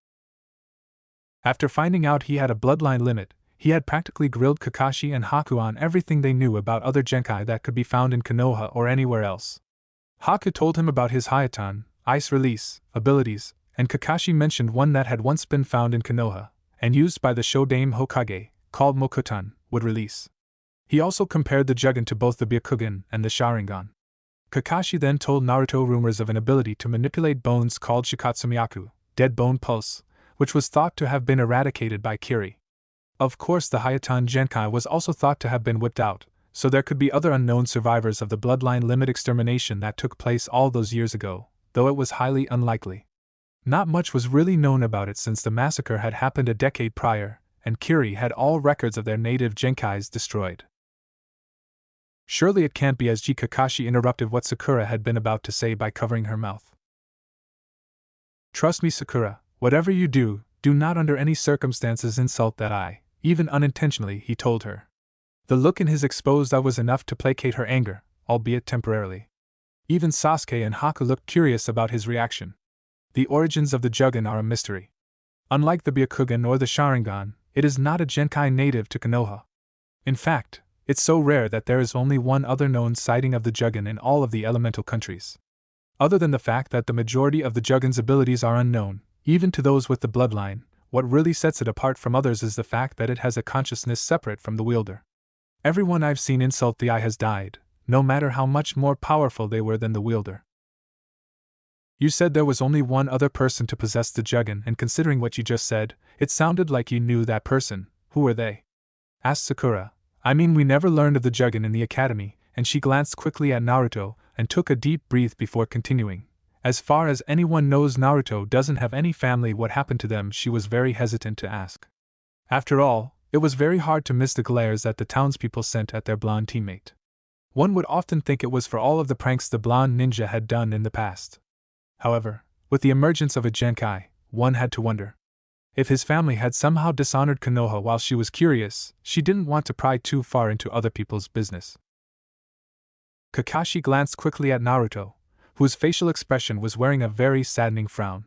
After finding out he had a bloodline limit, he had practically grilled Kakashi and Haku on everything they knew about other genkai that could be found in Konoha or anywhere else. Haku told him about his Hayatan, ice release, abilities, and Kakashi mentioned one that had once been found in Konoha, and used by the Shodaime Hokage, called Mokutan, would release. He also compared the Jugen to both the Byakugan and the Sharingan. Kakashi then told Naruto rumors of an ability to manipulate bones called Shikatsumiyaku, dead bone pulse, which was thought to have been eradicated by Kiri. Of course, the Hayatan Genkai was also thought to have been whipped out, so there could be other unknown survivors of the bloodline limit extermination that took place all those years ago, though it was highly unlikely. Not much was really known about it since the massacre had happened a decade prior, and Kiri had all records of their native Genkais destroyed. "Surely it can't be," as Kakashi interrupted what Sakura had been about to say by covering her mouth. "Trust me, Sakura, whatever you do, do not under any circumstances insult that eye, even unintentionally," he told her. The look in his exposed eye was enough to placate her anger, albeit temporarily. Even Sasuke and Haku looked curious about his reaction. The origins of the Jugen are a mystery. Unlike the Byakugan or the Sharingan, it is not a Genkai native to Konoha. In fact, it's so rare that there is only one other known sighting of the Jugen in all of the elemental countries. Other than the fact that the majority of the Jugen's abilities are unknown, even to those with the bloodline, what really sets it apart from others is the fact that it has a consciousness separate from the wielder. Everyone I've seen insult the eye has died, no matter how much more powerful they were than the wielder. "You said there was only one other person to possess the Jugen, and considering what you just said, it sounded like you knew that person. Who were they?" asked Sakura. "I mean, we never learned of the Jugen in the academy," and she glanced quickly at Naruto and took a deep breath before continuing. "As far as anyone knows, Naruto doesn't have any family. What happened to them?" She was very hesitant to ask. After all, it was very hard to miss the glares that the townspeople sent at their blonde teammate. One would often think it was for all of the pranks the blonde ninja had done in the past. However, with the emergence of a Genkai, one had to wonder. If his family had somehow dishonored Konoha while she was curious, she didn't want to pry too far into other people's business. Kakashi glanced quickly at Naruto, whose facial expression was wearing a very saddening frown.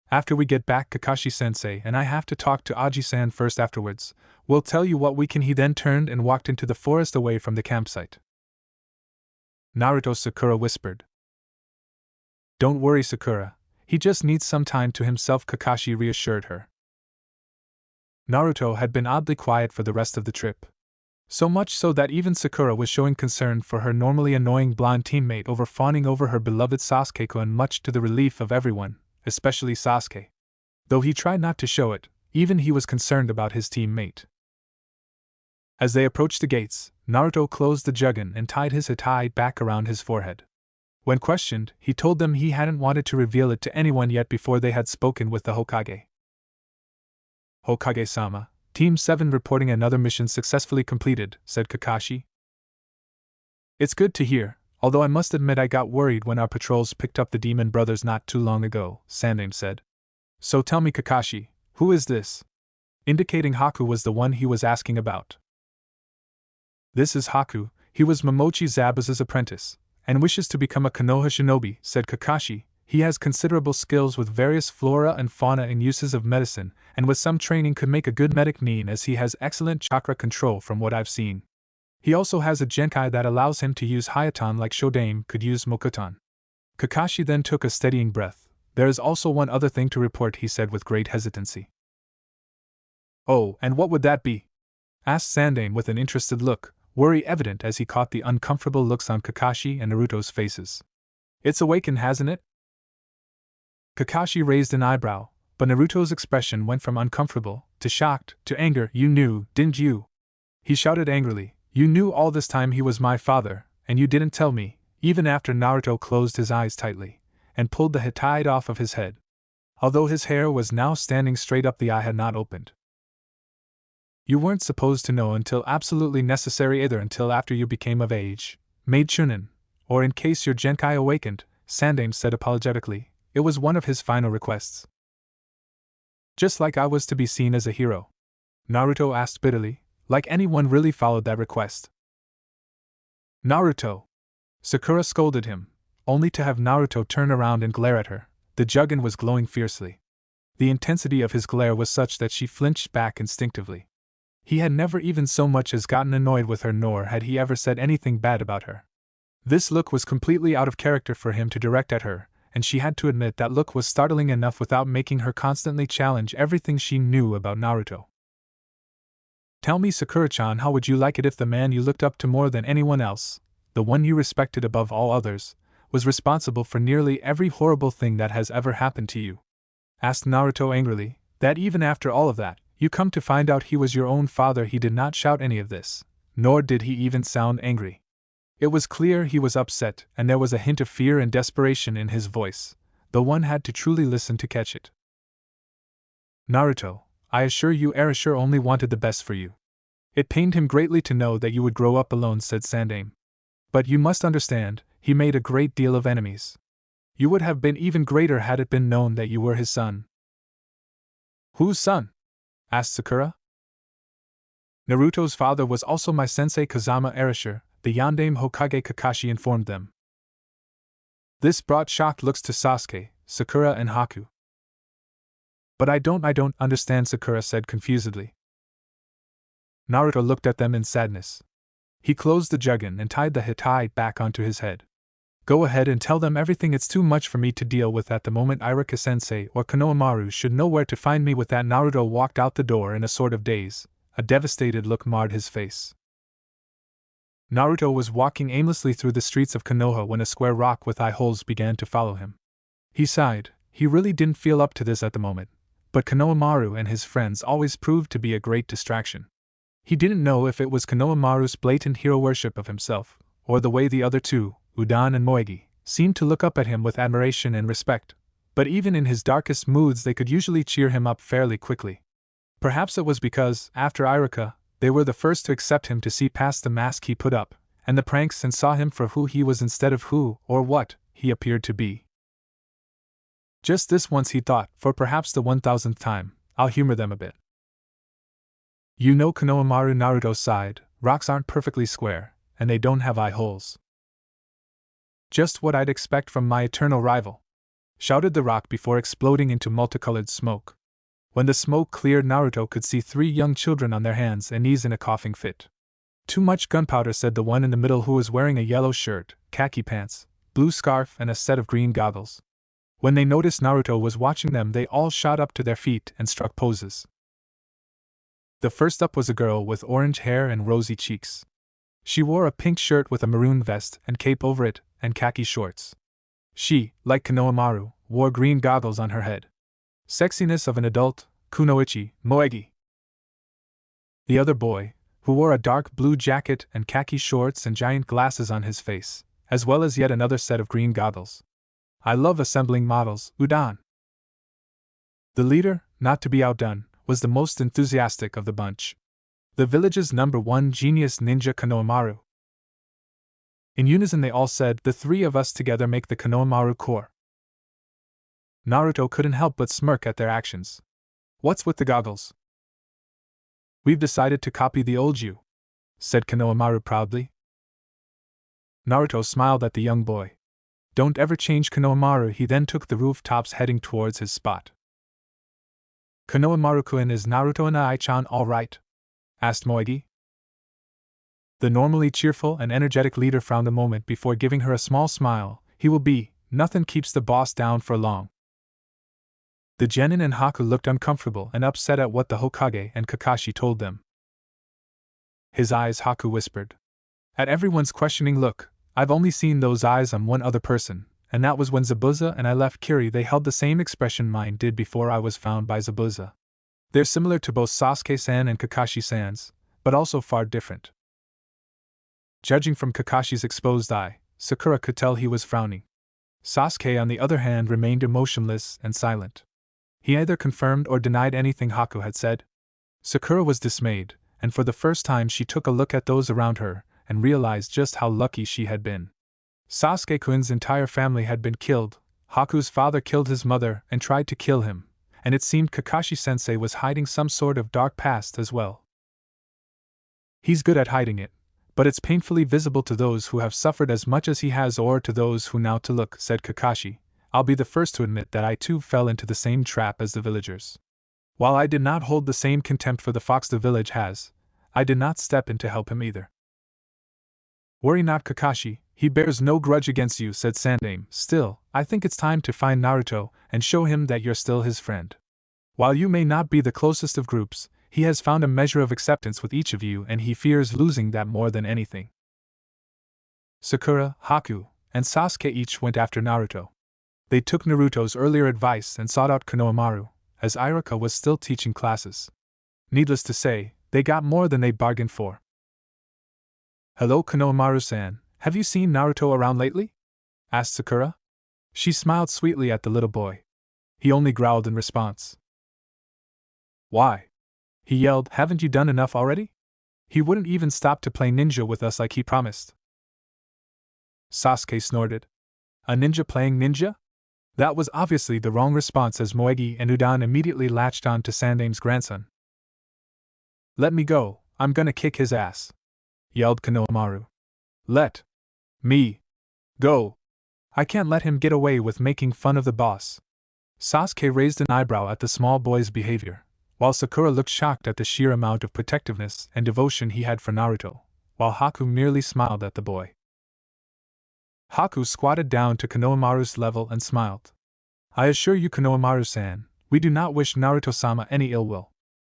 "After we get back, Kakashi-sensei and I have to talk to Aji-san first. Afterwards, we'll tell you what we can." He then turned and walked into the forest away from the campsite. "Naruto," Sakura whispered. "Don't worry, Sakura, he just needs some time to himself," Kakashi reassured her. Naruto had been oddly quiet for the rest of the trip. So much so that even Sakura was showing concern for her normally annoying blonde teammate over fawning over her beloved Sasuke-kun, much to the relief of everyone, especially Sasuke. Though he tried not to show it, even he was concerned about his teammate. As they approached the gates, Naruto closed the Jugen and tied his hatai back around his forehead. When questioned, he told them he hadn't wanted to reveal it to anyone yet before they had spoken with the Hokage. "Hokage-sama, Team 7 reporting another mission successfully completed," said Kakashi. "It's good to hear, although I must admit I got worried when our patrols picked up the Demon Brothers not too long ago," Sandaime said. So tell me, Kakashi, who is this? Indicating Haku was the one he was asking about. This is Haku, he was Momochi Zabuza's apprentice, and wishes to become a Konoha shinobi, said Kakashi. He has considerable skills with various flora and fauna and uses of medicine, and with some training could make a good medic nin as he has excellent chakra control from what I've seen. He also has a genkai that allows him to use Hayatan like Shodame could use Mokutan. Kakashi then took a steadying breath. There is also one other thing to report, he said with great hesitancy. Oh, and what would that be? Asked Sandane with an interested look, worry evident as he caught the uncomfortable looks on Kakashi and Naruto's faces. It's awakened, hasn't it? Kakashi raised an eyebrow, but Naruto's expression went from uncomfortable to shocked to anger. You knew, didn't you? He shouted angrily. You knew all this time he was my father, and you didn't tell me, even after Naruto closed his eyes tightly and pulled the hide off of his head. Although his hair was now standing straight up, the eye had not opened. You weren't supposed to know until absolutely necessary, either until after you became of age, made Chunin, or in case your genkai awakened, Sandane said apologetically. It was one of his final requests. Just like I was to be seen as a hero? Naruto asked bitterly, like anyone really followed that request. Naruto! Sakura scolded him, only to have Naruto turn around and glare at her. The Juggin was glowing fiercely. The intensity of his glare was such that she flinched back instinctively. He had never even so much as gotten annoyed with her, nor had he ever said anything bad about her. This look was completely out of character for him to direct at her, and she had to admit that look was startling enough without making her constantly challenge everything she knew about Naruto. Tell me, Sakura-chan, how would you like it if the man you looked up to more than anyone else, the one you respected above all others, was responsible for nearly every horrible thing that has ever happened to you? Asked Naruto angrily. That even after all of that, you come to find out he was your own father. He did not shout any of this, nor did he even sound angry. It was clear he was upset, and there was a hint of fear and desperation in his voice, though one had to truly listen to catch it. Naruto, I assure you Erasure only wanted the best for you. It pained him greatly to know that you would grow up alone, said Sandane. But you must understand, he made a great deal of enemies. You would have been even greater had it been known that you were his son. Whose son? Asked Sakura. Naruto's father was also my sensei Kazama Erasure, the Yandame Hokage, Kakashi informed them. This brought shocked looks to Sasuke, Sakura and Haku. But I don't understand, Sakura said confusedly. Naruto looked at them in sadness. He closed the Juggin and tied the hide back onto his head. Go ahead and tell them everything. It's too much for me to deal with at the moment. Irika-sensei or Konohamaru should know where to find me. With that, Naruto walked out the door in a sort of daze. A devastated look marred his face. Naruto was walking aimlessly through the streets of Konoha when a square rock with eye holes began to follow him. He sighed. He really didn't feel up to this at the moment, but Konohamaru and his friends always proved to be a great distraction. He didn't know if it was Konohamaru's blatant hero worship of himself, or the way the other two, Udan and Moegi, seemed to look up at him with admiration and respect, but even in his darkest moods they could usually cheer him up fairly quickly. Perhaps it was because, after Irika, they were the first to accept him, to see past the mask he put up, and the pranks, and saw him for who he was instead of who, or what, he appeared to be. Just this once, he thought, for perhaps the 1000th time, I'll humor them a bit. You know, Konohamaru, Naruto sighed, rocks aren't perfectly square, and they don't have eye holes. Just what I'd expect from my eternal rival, shouted the rock before exploding into multicolored smoke. When the smoke cleared, Naruto could see 3 young children on their hands and knees in a coughing fit. Too much gunpowder, said the one in the middle, who was wearing a yellow shirt, khaki pants, blue scarf, and a set of green goggles. When they noticed Naruto was watching them, they all shot up to their feet and struck poses. The first up was a girl with orange hair and rosy cheeks. She wore a pink shirt with a maroon vest and cape over it, and khaki shorts. She, like Konohamaru, wore green goggles on her head. Sexiness of an adult, kunoichi, moegi. The other boy, who wore a dark blue jacket and khaki shorts and giant glasses on his face, as well as yet another set of green goggles. I love assembling models, Udan. The leader, not to be outdone, was the most enthusiastic of the bunch. The village's #1 genius ninja, Konohamaru. In unison they all said, the 3 of us together make the Konohamaru Corps. Naruto couldn't help but smirk at their actions. What's with the goggles? We've decided to copy the old you, said Konohamaru proudly. Naruto smiled at the young boy. Don't ever change, Konohamaru. He then took the rooftops heading towards his spot. Konohamaru-kun, is Naruto and Ai-chan all right? Asked Moegi. The normally cheerful and energetic leader frowned a moment before giving her a small smile. He will be. Nothing keeps the boss down for long. The genin and Haku looked uncomfortable and upset at what the Hokage and Kakashi told them. His eyes, Haku whispered. At everyone's questioning look, I've only seen those eyes on one other person, and that was when Zabuza and I left Kiri. They held the same expression mine did before I was found by Zabuza. They're similar to both Sasuke-san and Kakashi-san's, but also far different. Judging from Kakashi's exposed eye, Sakura could tell he was frowning. Sasuke, on the other hand, remained emotionless and silent. He either confirmed or denied anything Haku had said. Sakura was dismayed, and for the first time she took a look at those around her and realized just how lucky she had been. Sasuke-kun's entire family had been killed. Haku's father killed his mother and tried to kill him, and it seemed Kakashi-sensei was hiding some sort of dark past as well. He's good at hiding it, but it's painfully visible to those who have suffered as much as he has, or to those who now to look, said Kakashi. I'll be the first to admit that I too fell into the same trap as the villagers. While I did not hold the same contempt for the fox the village has, I did not step in to help him either. Worry not, Kakashi, he bears no grudge against you, said Sandaime. Still, I think it's time to find Naruto and show him that you're still his friend. While you may not be the closest of groups, he has found a measure of acceptance with each of you, and he fears losing that more than anything. Sakura, Haku, and Sasuke each went after Naruto. They took Naruto's earlier advice and sought out Konohamaru, as Iruka was still teaching classes. Needless to say, they got more than they bargained for. Hello, Konohamaru-san, have you seen Naruto around lately? Asked Sakura. She smiled sweetly at the little boy. He only growled in response. Why? He yelled, haven't you done enough already? He wouldn't even stop to play ninja with us like he promised. Sasuke snorted. A ninja playing ninja? That was obviously the wrong response, as Moegi and Udan immediately latched on to Sandaime's grandson. Let me go, I'm gonna kick his ass, yelled Konohamaru. Let me go. I can't let him get away with making fun of the boss. Sasuke raised an eyebrow at the small boy's behavior, while Sakura looked shocked at the sheer amount of protectiveness and devotion he had for Naruto, while Haku merely smiled at the boy. Haku squatted down to Konohamaru's level and smiled. I assure you, Konohamaru-san, we do not wish Naruto-sama any ill will.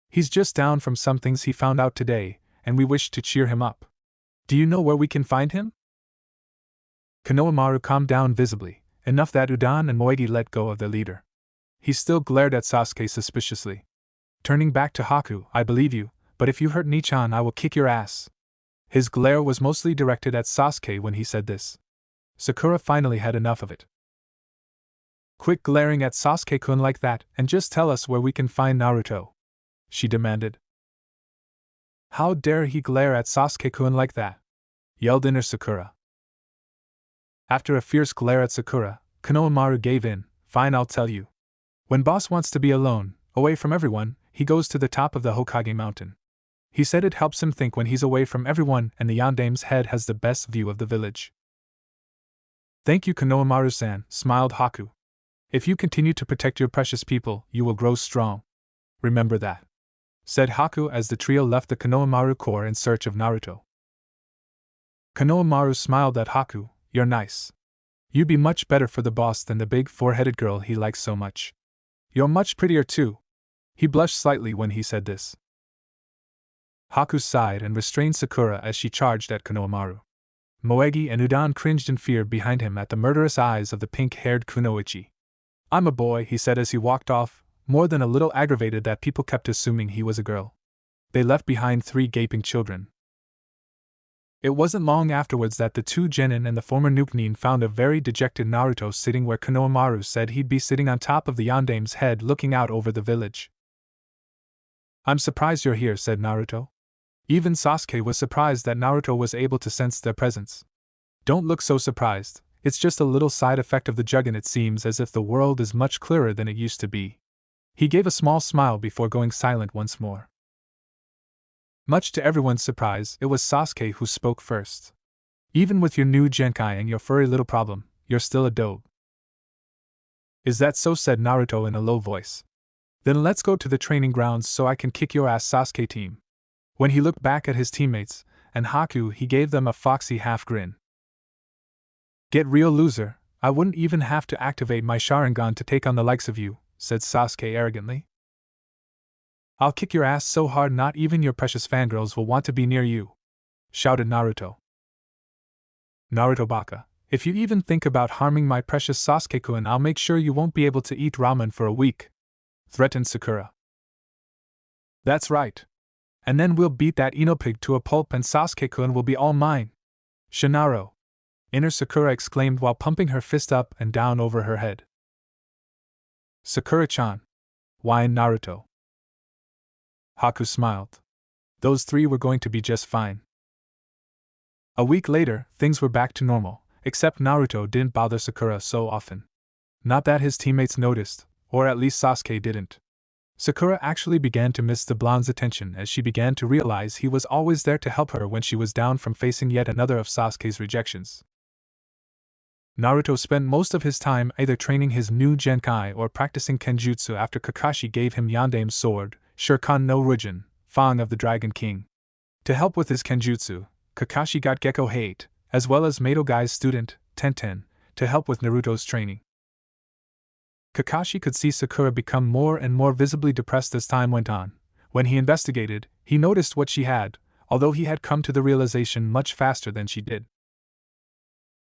He's just down from some things he found out today, and we wish to cheer him up. Do you know where we can find him? Konohamaru calmed down visibly, enough that Udan and Moegi let go of their leader. He still glared at Sasuke suspiciously. Turning back to Haku, I believe you, but if you hurt Nichan I will kick your ass. His glare was mostly directed at Sasuke when he said this. Sakura finally had enough of it. Quit glaring at Sasuke-kun like that, and just tell us where we can find Naruto, she demanded. How dare he glare at Sasuke-kun like that? Yelled inner Sakura. After a fierce glare at Sakura, Konohamaru gave in. Fine, I'll tell you. When boss wants to be alone, away from everyone, he goes to the top of the Hokage mountain. He said it helps him think when he's away from everyone, and the Yandaime's head has the best view of the village. Thank you, Konohamaru-san, smiled Haku. If you continue to protect your precious people, you will grow strong. Remember that, said Haku as the trio left the Konohamaru Corps in search of Naruto. Konohamaru smiled at Haku. You're nice. You'd be much better for the boss than the big four-headed girl he likes so much. You're much prettier too. He blushed slightly when he said this. Haku sighed and restrained Sakura as she charged at Konohamaru. Moegi and Udan cringed in fear behind him at the murderous eyes of the pink-haired Kunoichi. I'm a boy, he said as he walked off, more than a little aggravated that people kept assuming he was a girl. They left behind 3 gaping children. It wasn't long afterwards that the 2 genin and the former Nukenin found a very dejected Naruto sitting where Konohamaru said he'd be sitting, on top of the Yandaime's head looking out over the village. I'm surprised you're here, said Naruto. Even Sasuke was surprised that Naruto was able to sense their presence. Don't look so surprised, It's just a little side effect of the Juggin. It seems as if the world is much clearer than it used to be. He gave a small smile before going silent once more. Much to everyone's surprise, it was Sasuke who spoke first. Even with your new genkai and your furry little problem, you're still a dope. Is that so? Said Naruto in a low voice. Then let's go to the training grounds so I can kick your ass, Sasuke team. When he looked back at his teammates, and Haku, he gave them a foxy half grin. Get real, loser, I wouldn't even have to activate my Sharingan to take on the likes of you, said Sasuke arrogantly. I'll kick your ass so hard not even your precious fangirls will want to be near you, shouted Naruto. Naruto Baka, if you even think about harming my precious Sasuke-kun, I'll make sure you won't be able to eat ramen for a week, threatened Sakura. That's right. And then we'll beat that Ino pig to a pulp and Sasuke-kun will be all mine. Shinaro, Inner Sakura exclaimed while pumping her fist up and down over her head. Sakura-chan, whined Naruto. Haku smiled. Those three were going to be just fine. A week later, things were back to normal, except Naruto didn't bother Sakura so often. Not that his teammates noticed, or at least Sasuke didn't. Sakura actually began to miss the blonde's attention as she began to realize he was always there to help her when she was down from facing yet another of Sasuke's rejections. Naruto spent most of his time either training his new genkai or practicing kenjutsu after Kakashi gave him Yandame's sword, Shuriken no Rujin, Fang of the Dragon King. To help with his kenjutsu, Kakashi got Gekko Hate, as well as Mato-Gai's student, Tenten, to help with Naruto's training. Kakashi could see Sakura become more and more visibly depressed as time went on. When he investigated, he noticed what she had, although he had come to the realization much faster than she did.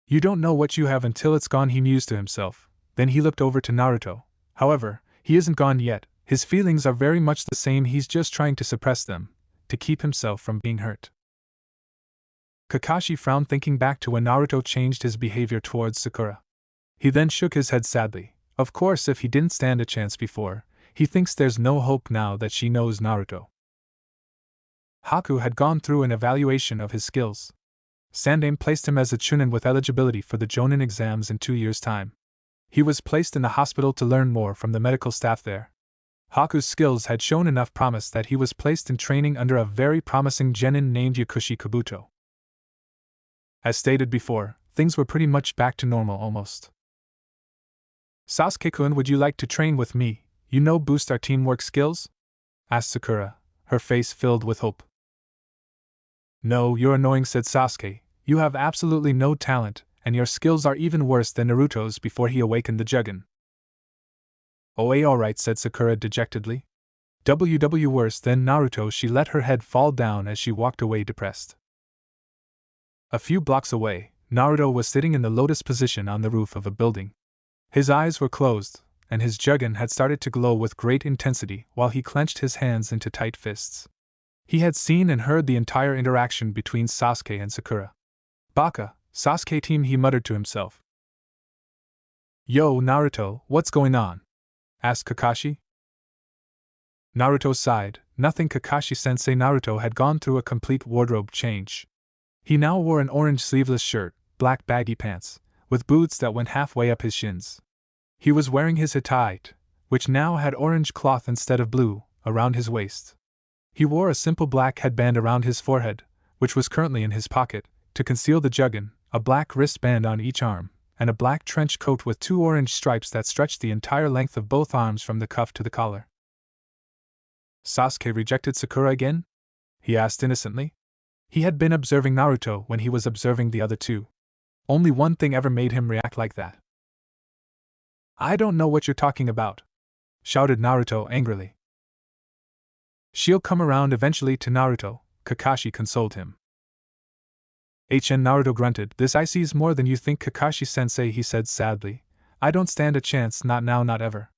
You don't know what you have until it's gone, he mused to himself. Then he looked over to Naruto. However, he isn't gone yet, his feelings are very much the same, he's just trying to suppress them, to keep himself from being hurt. Kakashi frowned thinking back to when Naruto changed his behavior towards Sakura. He then shook his head sadly. Of course, if he didn't stand a chance before, he thinks there's no hope now that she knows Naruto. Haku had gone through an evaluation of his skills. Sandaime placed him as a chunin with eligibility for the Jonin exams in 2 years' time. He was placed in the hospital to learn more from the medical staff there. Haku's skills had shown enough promise that he was placed in training under a very promising genin named Yakushi Kabuto. As stated before, things were pretty much back to normal almost. Sasuke-kun, would you like to train with me, boost our teamwork skills? Asked Sakura, her face filled with hope. No, you're annoying, said Sasuke. You have absolutely no talent, and your skills are even worse than Naruto's before he awakened the Juggin. Oh, alright, said Sakura dejectedly. WW worse than Naruto. She let her head fall down as she walked away depressed. A few blocks away, Naruto was sitting in the lotus position on the roof of a building. His eyes were closed, and his Juggin had started to glow with great intensity while he clenched his hands into tight fists. He had seen and heard the entire interaction between Sasuke and Sakura. Baka, Sasuke team, he muttered to himself. Yo, Naruto, what's going on? Asked Kakashi. Naruto sighed. Nothing, Kakashi-sensei. Naruto had gone through a complete wardrobe change. He now wore an orange sleeveless shirt, black baggy pants, with boots that went halfway up his shins. He was wearing his hitite, which now had orange cloth instead of blue, around his waist. He wore a simple black headband around his forehead, which was currently in his pocket, to conceal the Juggin, a black wristband on each arm, and a black trench coat with 2 orange stripes that stretched the entire length of both arms from the cuff to the collar. Sasuke rejected Sakura again? He asked innocently. He had been observing Naruto when he was observing the other two. Only one thing ever made him react like that. I don't know what you're talking about, shouted Naruto angrily. She'll come around eventually to Naruto, Kakashi consoled him. Naruto grunted. This I sees more than you think, Kakashi-sensei, he said sadly. I don't stand a chance, not now, not ever.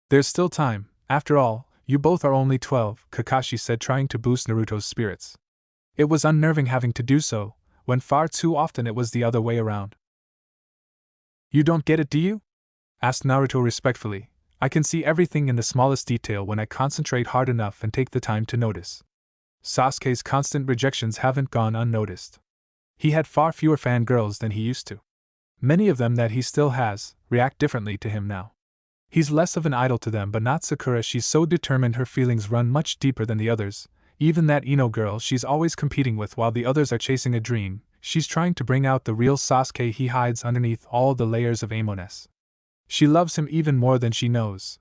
There's still time, after all, you both are only 12, Kakashi said, trying to boost Naruto's spirits. It was unnerving having to do so, when far too often it was the other way around. You don't get it, do you? Asked Naruto respectfully. I can see everything in the smallest detail when I concentrate hard enough and take the time to notice. Sasuke's constant rejections haven't gone unnoticed. He had far fewer fangirls than he used to. Many of them that he still has react differently to him now. He's less of an idol to them, but not Sakura. She's so determined, her feelings run much deeper than the others. Even that Ino girl she's always competing with while the others are chasing a dream, she's trying to bring out the real Sasuke. He hides underneath all the layers of aimness. She loves him even more than she knows.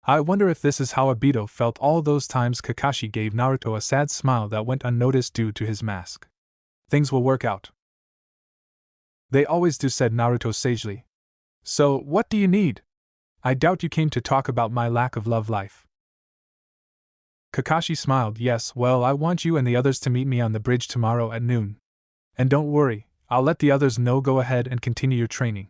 I wonder if this is how Obito felt all those times. Kakashi gave Naruto a sad smile that went unnoticed due to his mask. Things will work out. They always do, said Naruto sagely. So, what do you need? I doubt you came to talk about my lack of love life. Kakashi smiled. Yes, well, I want you and the others to meet me on the bridge tomorrow at noon. And don't worry, I'll let the others know. Go ahead and continue your training.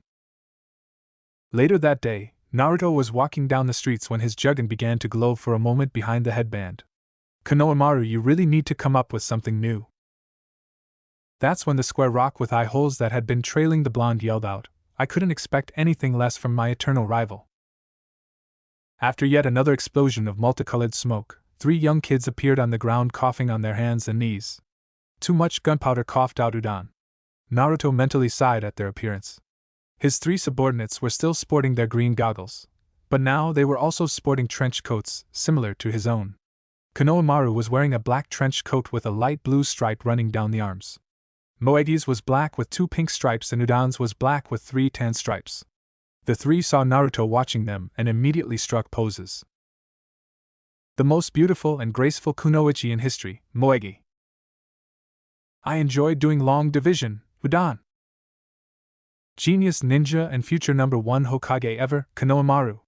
Later that day, Naruto was walking down the streets when his Jugen began to glow for a moment behind the headband. Konohamaru, you really need to come up with something new. That's when the square rock with eye holes that had been trailing the blonde yelled out, I couldn't expect anything less from my eternal rival. After yet another explosion of multicolored smoke, 3 young kids appeared on the ground coughing on their hands and knees. Too much gunpowder, coughed out Udan. Naruto mentally sighed at their appearance. His 3 subordinates were still sporting their green goggles, but now they were also sporting trench coats, similar to his own. Konohamaru was wearing a black trench coat with a light blue stripe running down the arms. Moegi's was black with 2 pink stripes and Udan's was black with 3 tan stripes. The 3 saw Naruto watching them and immediately struck poses. The most beautiful and graceful kunoichi in history, Moegi. I enjoyed doing long division, Udan. Genius ninja and future #1 Hokage ever, Konohamaru.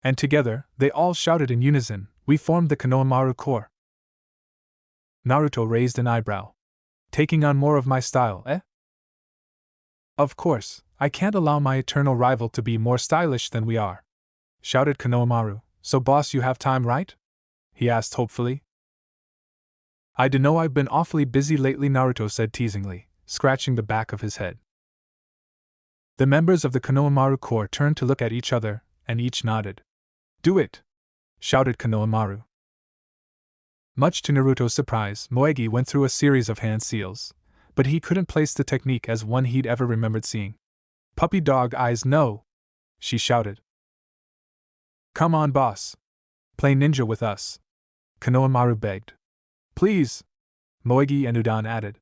And together, they all shouted in unison, we formed the Konohamaru Corps. Naruto raised an eyebrow. Taking on more of my style, eh? Of course, I can't allow my eternal rival to be more stylish than we are, shouted Konohamaru. So boss, you have time, right? He asked hopefully. I dunno, I've been awfully busy lately, Naruto said teasingly, scratching the back of his head. The members of the Konohamaru Corps turned to look at each other, and each nodded. Do it! Shouted Konohamaru. Much to Naruto's surprise, Moegi went through a series of hand seals, but he couldn't place the technique as one he'd ever remembered seeing. Puppy dog eyes, no! She shouted. Come on, boss. Play ninja with us. Konohamaru begged. Please! Moegi and Udan added.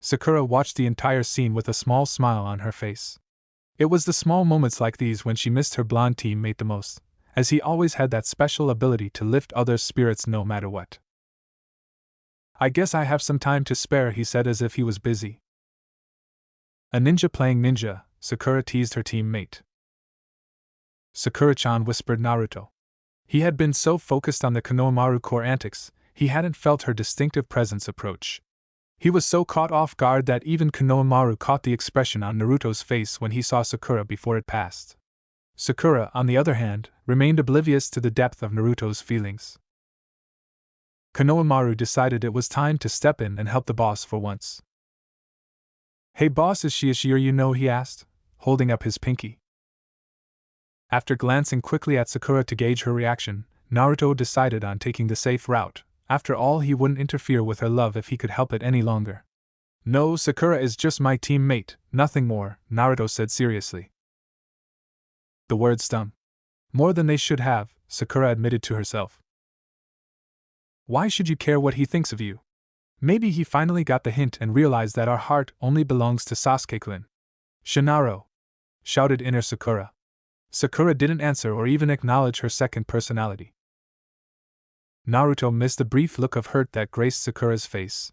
Sakura watched the entire scene with a small smile on her face. It was the small moments like these when she missed her blonde teammate the most, as he always had that special ability to lift others' spirits no matter what. I guess I have some time to spare, he said as if he was busy. A ninja playing ninja, Sakura teased her teammate. Sakura-chan, whispered Naruto. He had been so focused on the Konohamaru Corps antics, he hadn't felt her distinctive presence approach. He was so caught off guard that even Konohamaru caught the expression on Naruto's face when he saw Sakura before it passed. Sakura, on the other hand, remained oblivious to the depth of Naruto's feelings. Konohamaru decided it was time to step in and help the boss for once. Hey boss, is she or you know, he asked, holding up his pinky. After glancing quickly at Sakura to gauge her reaction, Naruto decided on taking the safe route. After all, he wouldn't interfere with her love if he could help it any longer. No, Sakura is just my teammate, nothing more, Naruto said seriously. The words stung. More than they should have, Sakura admitted to herself. Why should you care what he thinks of you? Maybe he finally got the hint and realized that our heart only belongs to Sasuke-kun. Shinaro! Shouted inner Sakura. Sakura didn't answer or even acknowledge her second personality. Naruto missed the brief look of hurt that graced Sakura's face.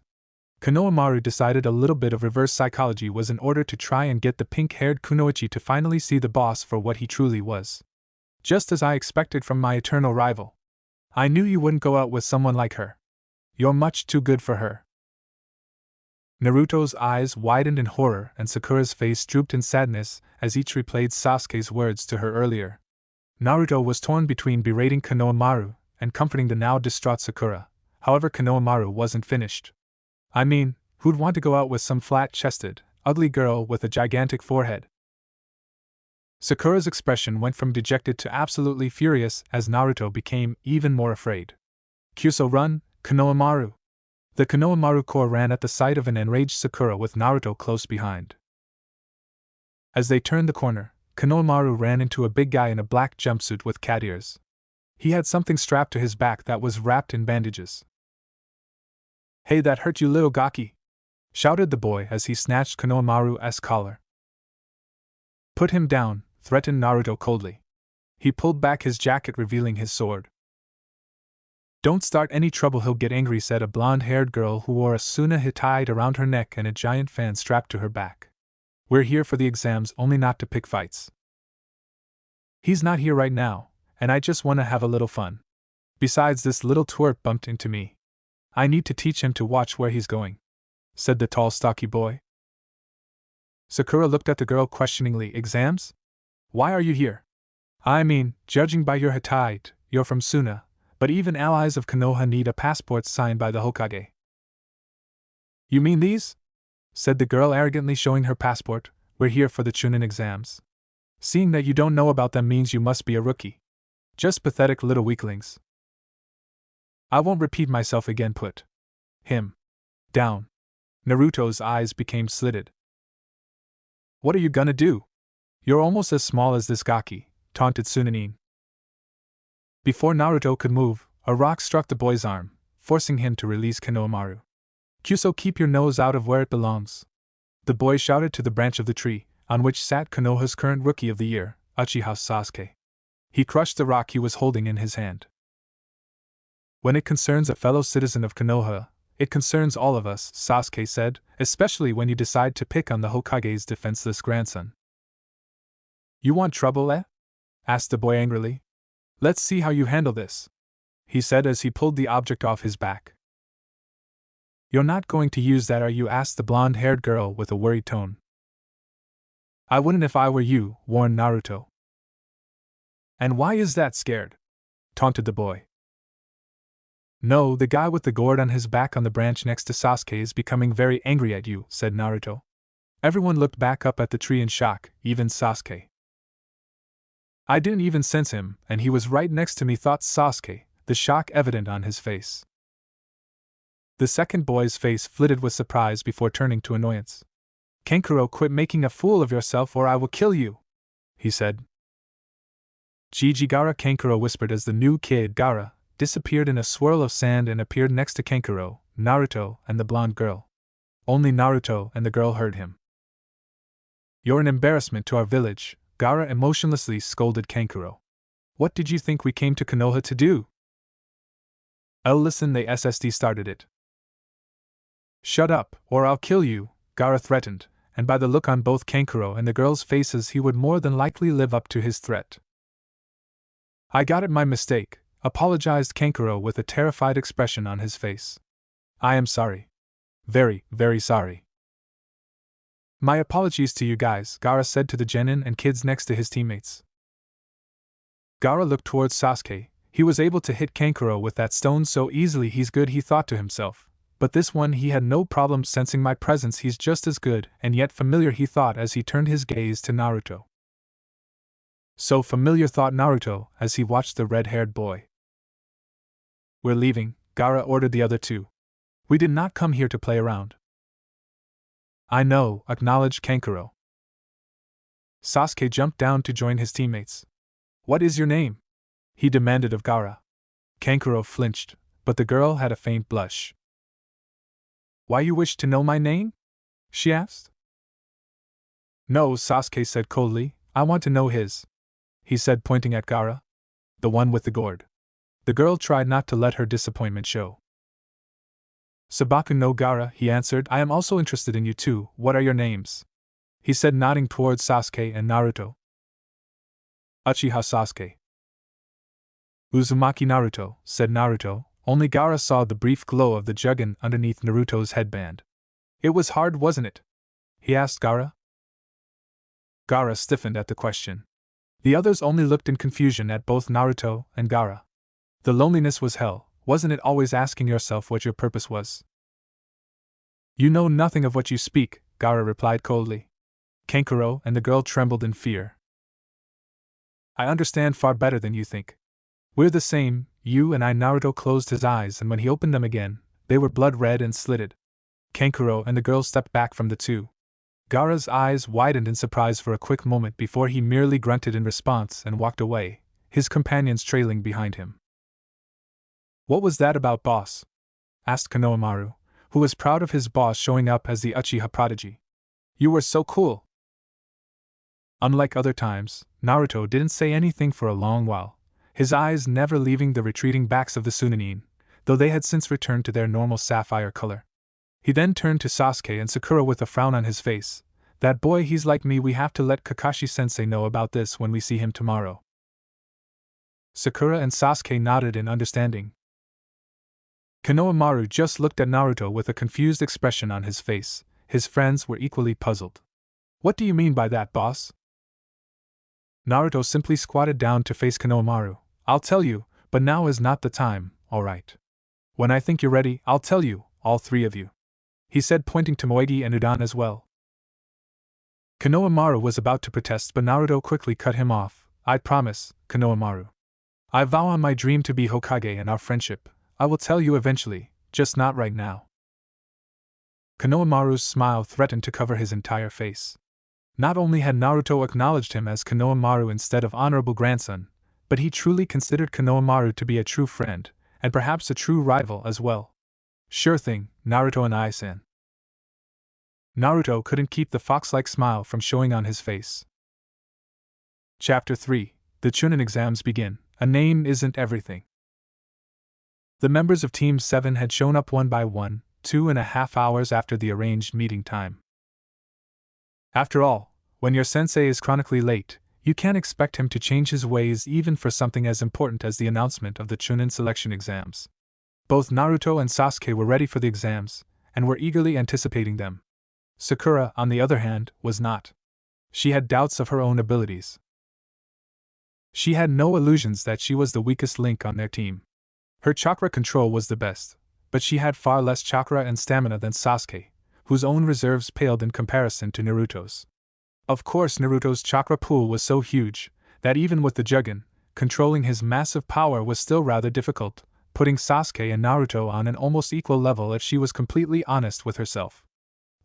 Konohamaru decided a little bit of reverse psychology was in order to try and get the pink-haired kunoichi to finally see the boss for what he truly was. Just as I expected from my eternal rival. I knew you wouldn't go out with someone like her. You're much too good for her. Naruto's eyes widened in horror and Sakura's face drooped in sadness as each replayed Sasuke's words to her earlier. Naruto was torn between berating Konohamaru and comforting the now distraught Sakura. However, Konohamaru wasn't finished. I mean, who'd want to go out with some flat-chested, ugly girl with a gigantic forehead? Sakura's expression went from dejected to absolutely furious as Naruto became even more afraid. Kyuso, run, Konohamaru! The Konohamaru Corps ran at the sight of an enraged Sakura with Naruto close behind. As they turned the corner, Konohamaru ran into a big guy in a black jumpsuit with cat ears. He had something strapped to his back that was wrapped in bandages. "Hey, that hurt you, little Gaki!" shouted the boy as he snatched Konohamaru's collar. "Put him down," threatened Naruto coldly. He pulled back his jacket, revealing his sword. "Don't start any trouble, he'll get angry," said a blonde-haired girl who wore a tsunahe tied around her neck and a giant fan strapped to her back. "We're here for the exams, only not to pick fights." "He's not here right now, and I just want to have a little fun. Besides, this little twerp bumped into me. I need to teach him to watch where he's going," said the tall, stocky boy. Sakura looked at the girl questioningly. "Exams? Why are you here? I mean, judging by your height, you're from Suna, but even allies of Konoha need a passport signed by the Hokage." "You mean these?" said the girl arrogantly, showing her passport. "We're here for the Chunin exams. Seeing that you don't know about them means you must be a rookie. Just pathetic little weaklings." "I won't repeat myself again. Put him down." Naruto's eyes became slitted. "What are you gonna do? You're almost as small as this Gaki," taunted Sunanin. Before Naruto could move, a rock struck the boy's arm, forcing him to release Konohamaru. "Kyuso, keep your nose out of where it belongs," the boy shouted to the branch of the tree, on which sat Konoha's current Rookie of the Year, Uchiha Sasuke. He crushed the rock he was holding in his hand. "When it concerns a fellow citizen of Konoha, it concerns all of us," Sasuke said, "especially when you decide to pick on the Hokage's defenseless grandson." "You want trouble, eh?" asked the boy angrily. "Let's see how you handle this," he said as he pulled the object off his back. "You're not going to use that, are you?" asked the blonde-haired girl with a worried tone. "I wouldn't if I were you," warned Naruto. "And why is that, scared?" taunted the boy. "No, the guy with the gourd on his back on the branch next to Sasuke is becoming very angry at you," said Naruto. Everyone looked back up at the tree in shock, even Sasuke. "I didn't even sense him, and he was right next to me," thought Sasuke, the shock evident on his face. The second boy's face flitted with surprise before turning to annoyance. "Kankuro, quit making a fool of yourself or I will kill you," he said. "Gigi Gaara," Kankuro whispered as the new kid, Gaara, disappeared in a swirl of sand and appeared next to Kankuro, Naruto, and the blonde girl. Only Naruto and the girl heard him. "You're an embarrassment to our village," Gaara emotionlessly scolded Kankuro. "What did you think we came to Konoha to do?" "Oh, listen, the SSD started it." "Shut up, or I'll kill you," Gaara threatened, and by the look on both Kankuro and the girls' faces he would more than likely live up to his threat. "I got it, my mistake," apologized Kankuro with a terrified expression on his face. "I am sorry. Very, very sorry." "My apologies to you guys," Gaara said to the genin and kids next to his teammates. Gaara looked towards Sasuke. He was able to hit Kankuro with that stone so easily, he's good, he thought to himself. But this one he had no problem sensing my presence, he's just as good and yet familiar, he thought as he turned his gaze to Naruto. So familiar, thought Naruto as he watched the red-haired boy. "We're leaving," Gaara ordered the other two. "We did not come here to play around." "I know," acknowledged Kankuro. Sasuke jumped down to join his teammates. "What is your name?" he demanded of Gaara. Kankuro flinched, but the girl had a faint blush. "Why, you wish to know my name?" she asked. "No," Sasuke said coldly, "I want to know his," he said, pointing at Gaara. "The one with the gourd." The girl tried not to let her disappointment show. "Sabaku no Gaara," he answered, "I am also interested in you too. What are your names?" he said, nodding towards Sasuke and Naruto. "Uchiha Sasuke." "Uzumaki Naruto," said Naruto. Only Gaara saw the brief glow of the Jugen underneath Naruto's headband. "It was hard, wasn't it?" he asked Gaara. Gaara stiffened at the question. The others only looked in confusion at both Naruto and Gaara. The loneliness was hell, wasn't it, always asking yourself what your purpose was? "You know nothing of what you speak," Gaara replied coldly. Kankuro and the girl trembled in fear. "I understand far better than you think. We're the same, you and I." Naruto closed his eyes, and when he opened them again, They were blood red and slitted. Kankuro and the girl stepped back from the two. Gaara's eyes widened in surprise for a quick moment before he merely grunted in response and walked away, his companions trailing behind him. "What was that about, boss?" asked Konohamaru, who was proud of his boss showing up as the Uchiha prodigy. "You were so cool." Unlike other times, Naruto didn't say anything for a long while, his eyes never leaving the retreating backs of the Sunanin, though they had since returned to their normal sapphire color. He then turned to Sasuke and Sakura with a frown on his face. "That boy, he's like me, we have to let Kakashi-sensei know about this when we see him tomorrow." Sakura and Sasuke nodded in understanding. Konohamaru just looked at Naruto with a confused expression on his face. His friends were equally puzzled. "What do you mean by that, boss?" Naruto simply squatted down to face Konohamaru. "I'll tell you, but now is not the time, alright? When I think you're ready, I'll tell you, all three of you," he said, pointing to Moegi and Udon as well. Konohamaru was about to protest, but Naruto quickly cut him off. "I promise, Konohamaru. I vow on my dream to be Hokage and our friendship, I will tell you eventually, just not right now." Konohamaru's smile threatened to cover his entire face. Not only had Naruto acknowledged him as Konohamaru instead of honorable grandson, but he truly considered Konohamaru to be a true friend, and perhaps a true rival as well. "Sure thing, Naruto and I-san." Naruto couldn't keep the fox-like smile from showing on his face. Chapter 3: The Chunin exams begin. A name isn't everything. The members of Team 7 had shown up one by one, 2.5 hours after the arranged meeting time. After all, when your sensei is chronically late, you can't expect him to change his ways even for something as important as the announcement of the Chunin selection exams. Both Naruto and Sasuke were ready for the exams, and were eagerly anticipating them. Sakura, on the other hand, was not. She had doubts of her own abilities. She had no illusions that she was the weakest link on their team. Her chakra control was the best, but she had far less chakra and stamina than Sasuke, whose own reserves paled in comparison to Naruto's. Of course, Naruto's chakra pool was so huge that even with the Jugen, controlling his massive power was still rather difficult, putting Sasuke and Naruto on an almost equal level if she was completely honest with herself.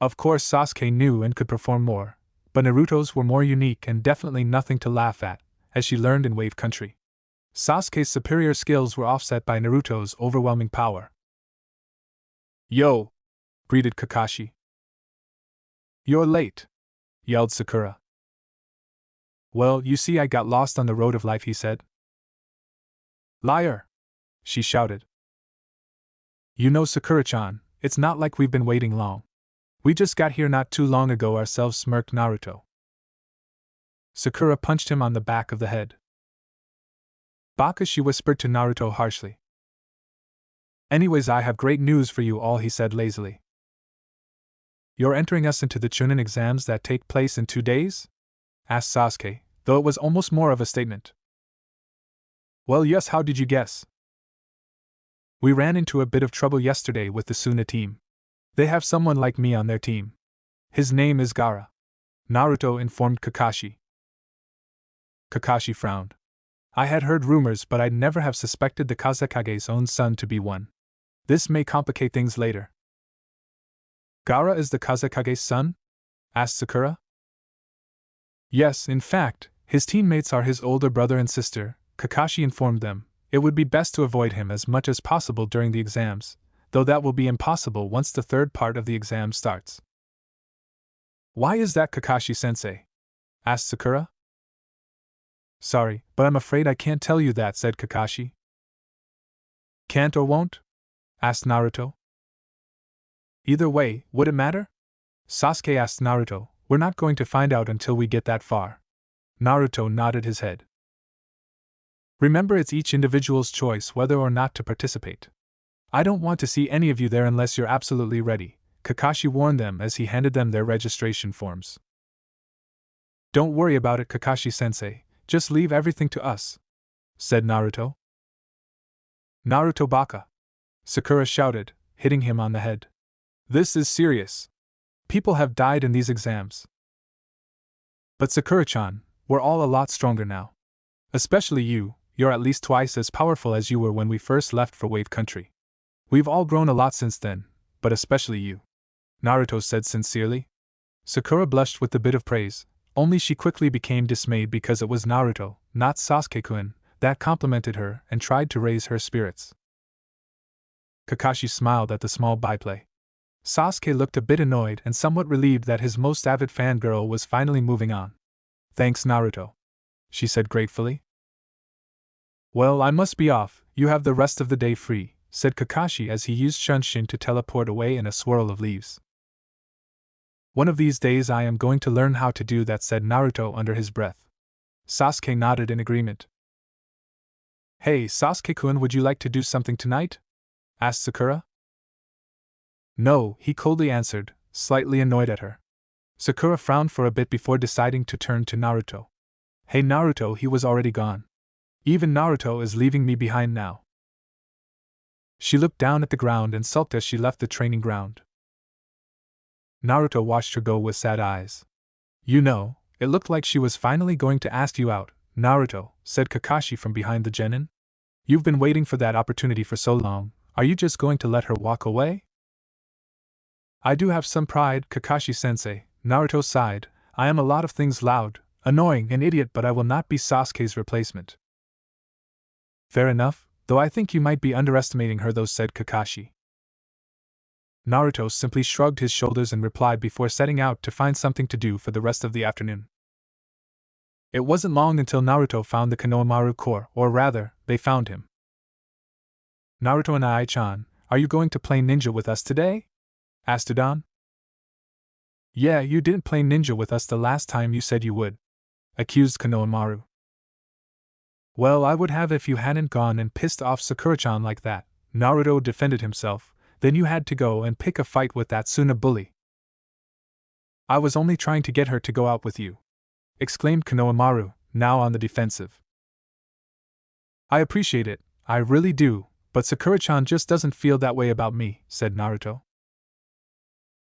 Of course, Sasuke knew and could perform more, but Naruto's were more unique and definitely nothing to laugh at, as she learned in Wave Country. Sasuke's superior skills were offset by Naruto's overwhelming power. "Yo!" greeted Kakashi. "You're late," yelled Sakura. "Well, you see, I got lost on the road of life," he said. "Liar!" she shouted. "You know, Sakura-chan, it's not like we've been waiting long. We just got here not too long ago ourselves," smirked Naruto. Sakura punched him on the back of the head. "Baka," she whispered to Naruto harshly. "Anyways, I have great news for you all," he said lazily. "You're entering us into the Chunin exams that take place in 2 days?" asked Sasuke, though it was almost more of a statement. "Well, yes, how did you guess?" "We ran into a bit of trouble yesterday with the Suna team. They have someone like me on their team. His name is Gaara," Naruto informed Kakashi. Kakashi frowned. "I had heard rumors, but I'd never have suspected the Kazekage's own son to be one. This may complicate things later." "Gaara is the Kazekage's son?" asked Sakura. "Yes, in fact, his teammates are his older brother and sister," Kakashi informed them. "It would be best to avoid him as much as possible during the exams, though that will be impossible once the third part of the exam starts." "Why is that, Kakashi-sensei?" asked Sakura. "Sorry, but I'm afraid I can't tell you that," said Kakashi. "Can't or won't?" asked Naruto. "Either way, would it matter?" Sasuke asked Naruto. "We're not going to find out until we get that far." Naruto nodded his head. "Remember, it's each individual's choice whether or not to participate. I don't want to see any of you there unless you're absolutely ready," Kakashi warned them as he handed them their registration forms. "Don't worry about it, Kakashi-sensei, just leave everything to us," said Naruto. "Naruto Baka!" Sakura shouted, hitting him on the head. "This is serious. People have died in these exams." "But Sakura-chan, we're all a lot stronger now. Especially you, you're at least twice as powerful as you were when we first left for Wave Country. We've all grown a lot since then, but especially you, Naruto said sincerely. Sakura blushed with the bit of praise, only she quickly became dismayed because it was Naruto, not Sasuke-kun, that complimented her and tried to raise her spirits. Kakashi smiled at the small byplay. Sasuke looked a bit annoyed and somewhat relieved that his most avid fangirl was finally moving on. Thanks, Naruto, she said gratefully. Well, I must be off, you have the rest of the day free, said Kakashi as he used Shunshin to teleport away in a swirl of leaves. One of these days I am going to learn how to do that, said Naruto under his breath. Sasuke nodded in agreement. Hey, Sasuke-kun, would you like to do something tonight? Asked Sakura. No, he coldly answered, slightly annoyed at her. Sakura frowned for a bit before deciding to turn to Naruto. Hey Naruto, he was already gone. Even Naruto is leaving me behind now. She looked down at the ground and sulked as she left the training ground. Naruto watched her go with sad eyes. You know, it looked like she was finally going to ask you out, Naruto, said Kakashi from behind the genin. You've been waiting for that opportunity for so long, are you just going to let her walk away? I do have some pride, Kakashi-sensei, Naruto sighed. I am a lot of things, loud, annoying, and idiot, but I will not be Sasuke's replacement. Fair enough, though I think you might be underestimating her, though, said Kakashi. Naruto simply shrugged his shoulders and replied before setting out to find something to do for the rest of the afternoon. It wasn't long until Naruto found the Konohamaru core, or rather, they found him. Naruto and Ai-chan, are you going to play ninja with us today? Asked Udon. Yeah, you didn't play ninja with us the last time you said you would, accused Konohamaru. Well, I would have if you hadn't gone and pissed off Sakura-chan like that, Naruto defended himself. Then you had to go and pick a fight with that Suna bully. I was only trying to get her to go out with you, exclaimed Konohamaru, now on the defensive. I appreciate it, I really do, but Sakura-chan just doesn't feel that way about me, said Naruto.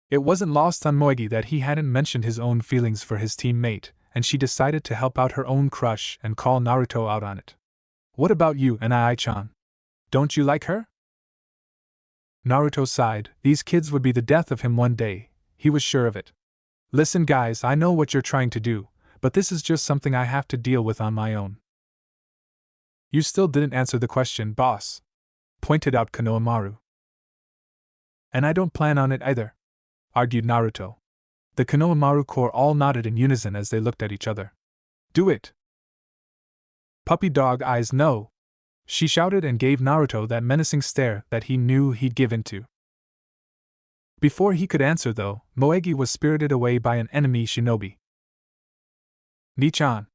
It wasn't lost on Moegi that he hadn't mentioned his own feelings for his teammate, and she decided to help out her own crush and call Naruto out on it. What about you and Ai-chan? Don't you like her? Naruto sighed. These kids would be the death of him one day, he was sure of it. Listen guys, I know what you're trying to do, but this is just something I have to deal with on my own. You still didn't answer the question, boss, pointed out Konohamaru. And I don't plan on it either, argued Naruto. The Konohamaru core all nodded in unison as they looked at each other. Do it! Puppy dog eyes, no! She shouted and gave Naruto that menacing stare that he knew he'd give into. Before he could answer, though, Moegi was spirited away by an enemy shinobi. Ni-chan!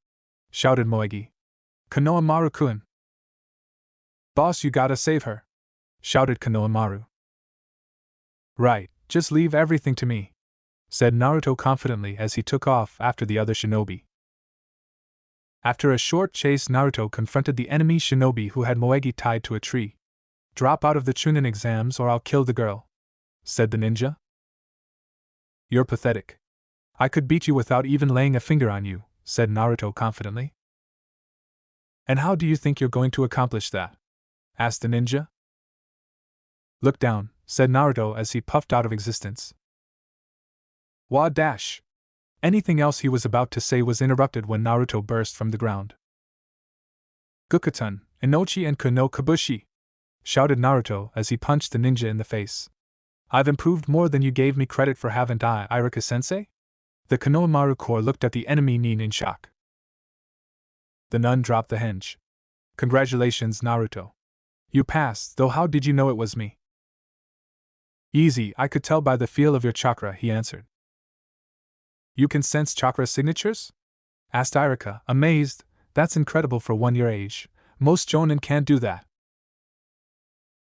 Shouted Moegi. Konohamaru-kun! Boss, you gotta save her! Shouted Konohamaru. Right, just leave everything to me, said Naruto confidently as he took off after the other shinobi. After a short chase, Naruto confronted the enemy shinobi who had Moegi tied to a tree. Drop out of the Chunin exams or I'll kill the girl, said the ninja. You're pathetic. I could beat you without even laying a finger on you, said Naruto confidently. And how do you think you're going to accomplish that? Asked the ninja. Look down, said Naruto as he puffed out of existence. Wah dash! Anything else he was about to say was interrupted when Naruto burst from the ground. Gukuten, Inochi and Kuno Kabushi! Shouted Naruto as he punched the ninja in the face. I've improved more than you gave me credit for, haven't I, Irika-sensei? The Konohamaru core looked at the enemy Nin in shock. The nun dropped the henge. Congratulations, Naruto. You passed, though how did you know it was me? Easy, I could tell by the feel of your chakra, he answered. You can sense chakra signatures? Asked Irika, amazed. That's incredible for one your age. Most jonin can't do that.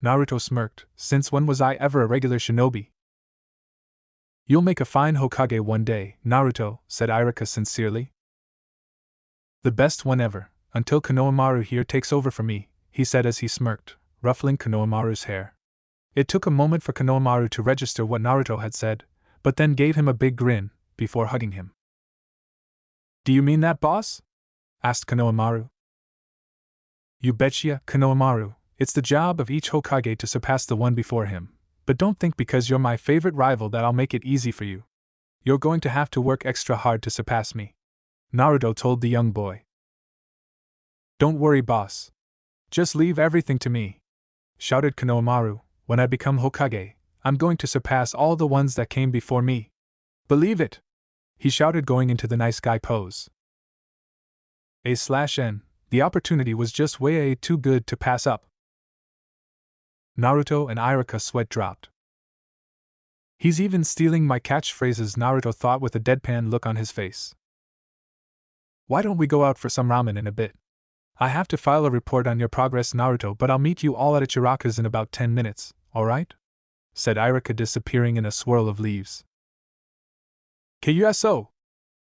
Naruto smirked. Since when was I ever a regular shinobi? You'll make a fine Hokage one day, Naruto, said Irika sincerely. The best one ever, until Konohamaru here takes over for me, he said as he smirked, ruffling Konohamaru's hair. It took a moment for Konohamaru to register what Naruto had said, but then gave him a big grin, before hugging him. Do you mean that, boss? Asked Konohamaru. You betcha, Konohamaru, It's the job of each Hokage to surpass the one before him, but don't think because you're my favorite rival that I'll make it easy for you. You're going to have to work extra hard to surpass me," Naruto told the young boy. "Don't worry, boss. Just leave everything to me," shouted Konohamaru. "When I become Hokage, I'm going to surpass all the ones that came before me. Believe it!" he shouted, going into the nice guy pose. A/N. The opportunity was just way too good to pass up. Naruto and Iruka sweat dropped. "He's even stealing my catchphrases," Naruto thought with a deadpan look on his face. "Why don't we go out for some ramen in a bit? I have to file a report on your progress, Naruto, but I'll meet you all at Ichiraka's in about 10 minutes, alright?" said Iruka, disappearing in a swirl of leaves. "KUSO!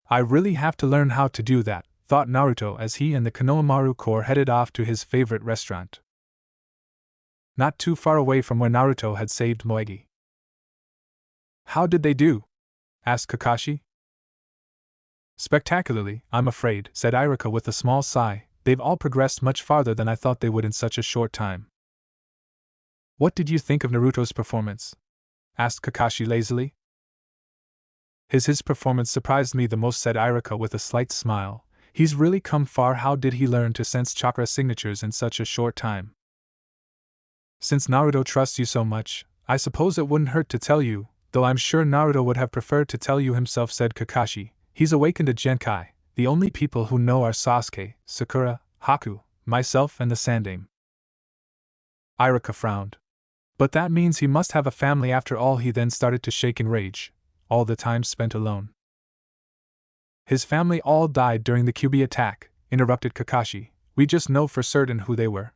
I really have to learn how to do that," thought Naruto as he and the Konohamaru Corps headed off to his favorite restaurant. Not too far away from where Naruto had saved Moegi. "How did they do?" asked Kakashi. "Spectacularly, I'm afraid," said Iruka with a small sigh. "They've all progressed much farther than I thought they would in such a short time." "What did you think of Naruto's performance?" asked Kakashi lazily. His performance surprised me the most," said Iruka with a slight smile. "He's really come far. How did he learn to sense chakra signatures in such a short time?" "Since Naruto trusts you so much, I suppose it wouldn't hurt to tell you, though I'm sure Naruto would have preferred to tell you himself," said Kakashi. "He's awakened a genkai. The only people who know are Sasuke, Sakura, Haku, myself, and the Sandaime." Iruka frowned. "But that means he must have a family after all." He then started to shake in rage. All the time spent alone. "His family all died during the Kyuubi attack," interrupted Kakashi. "We just know for certain who they were."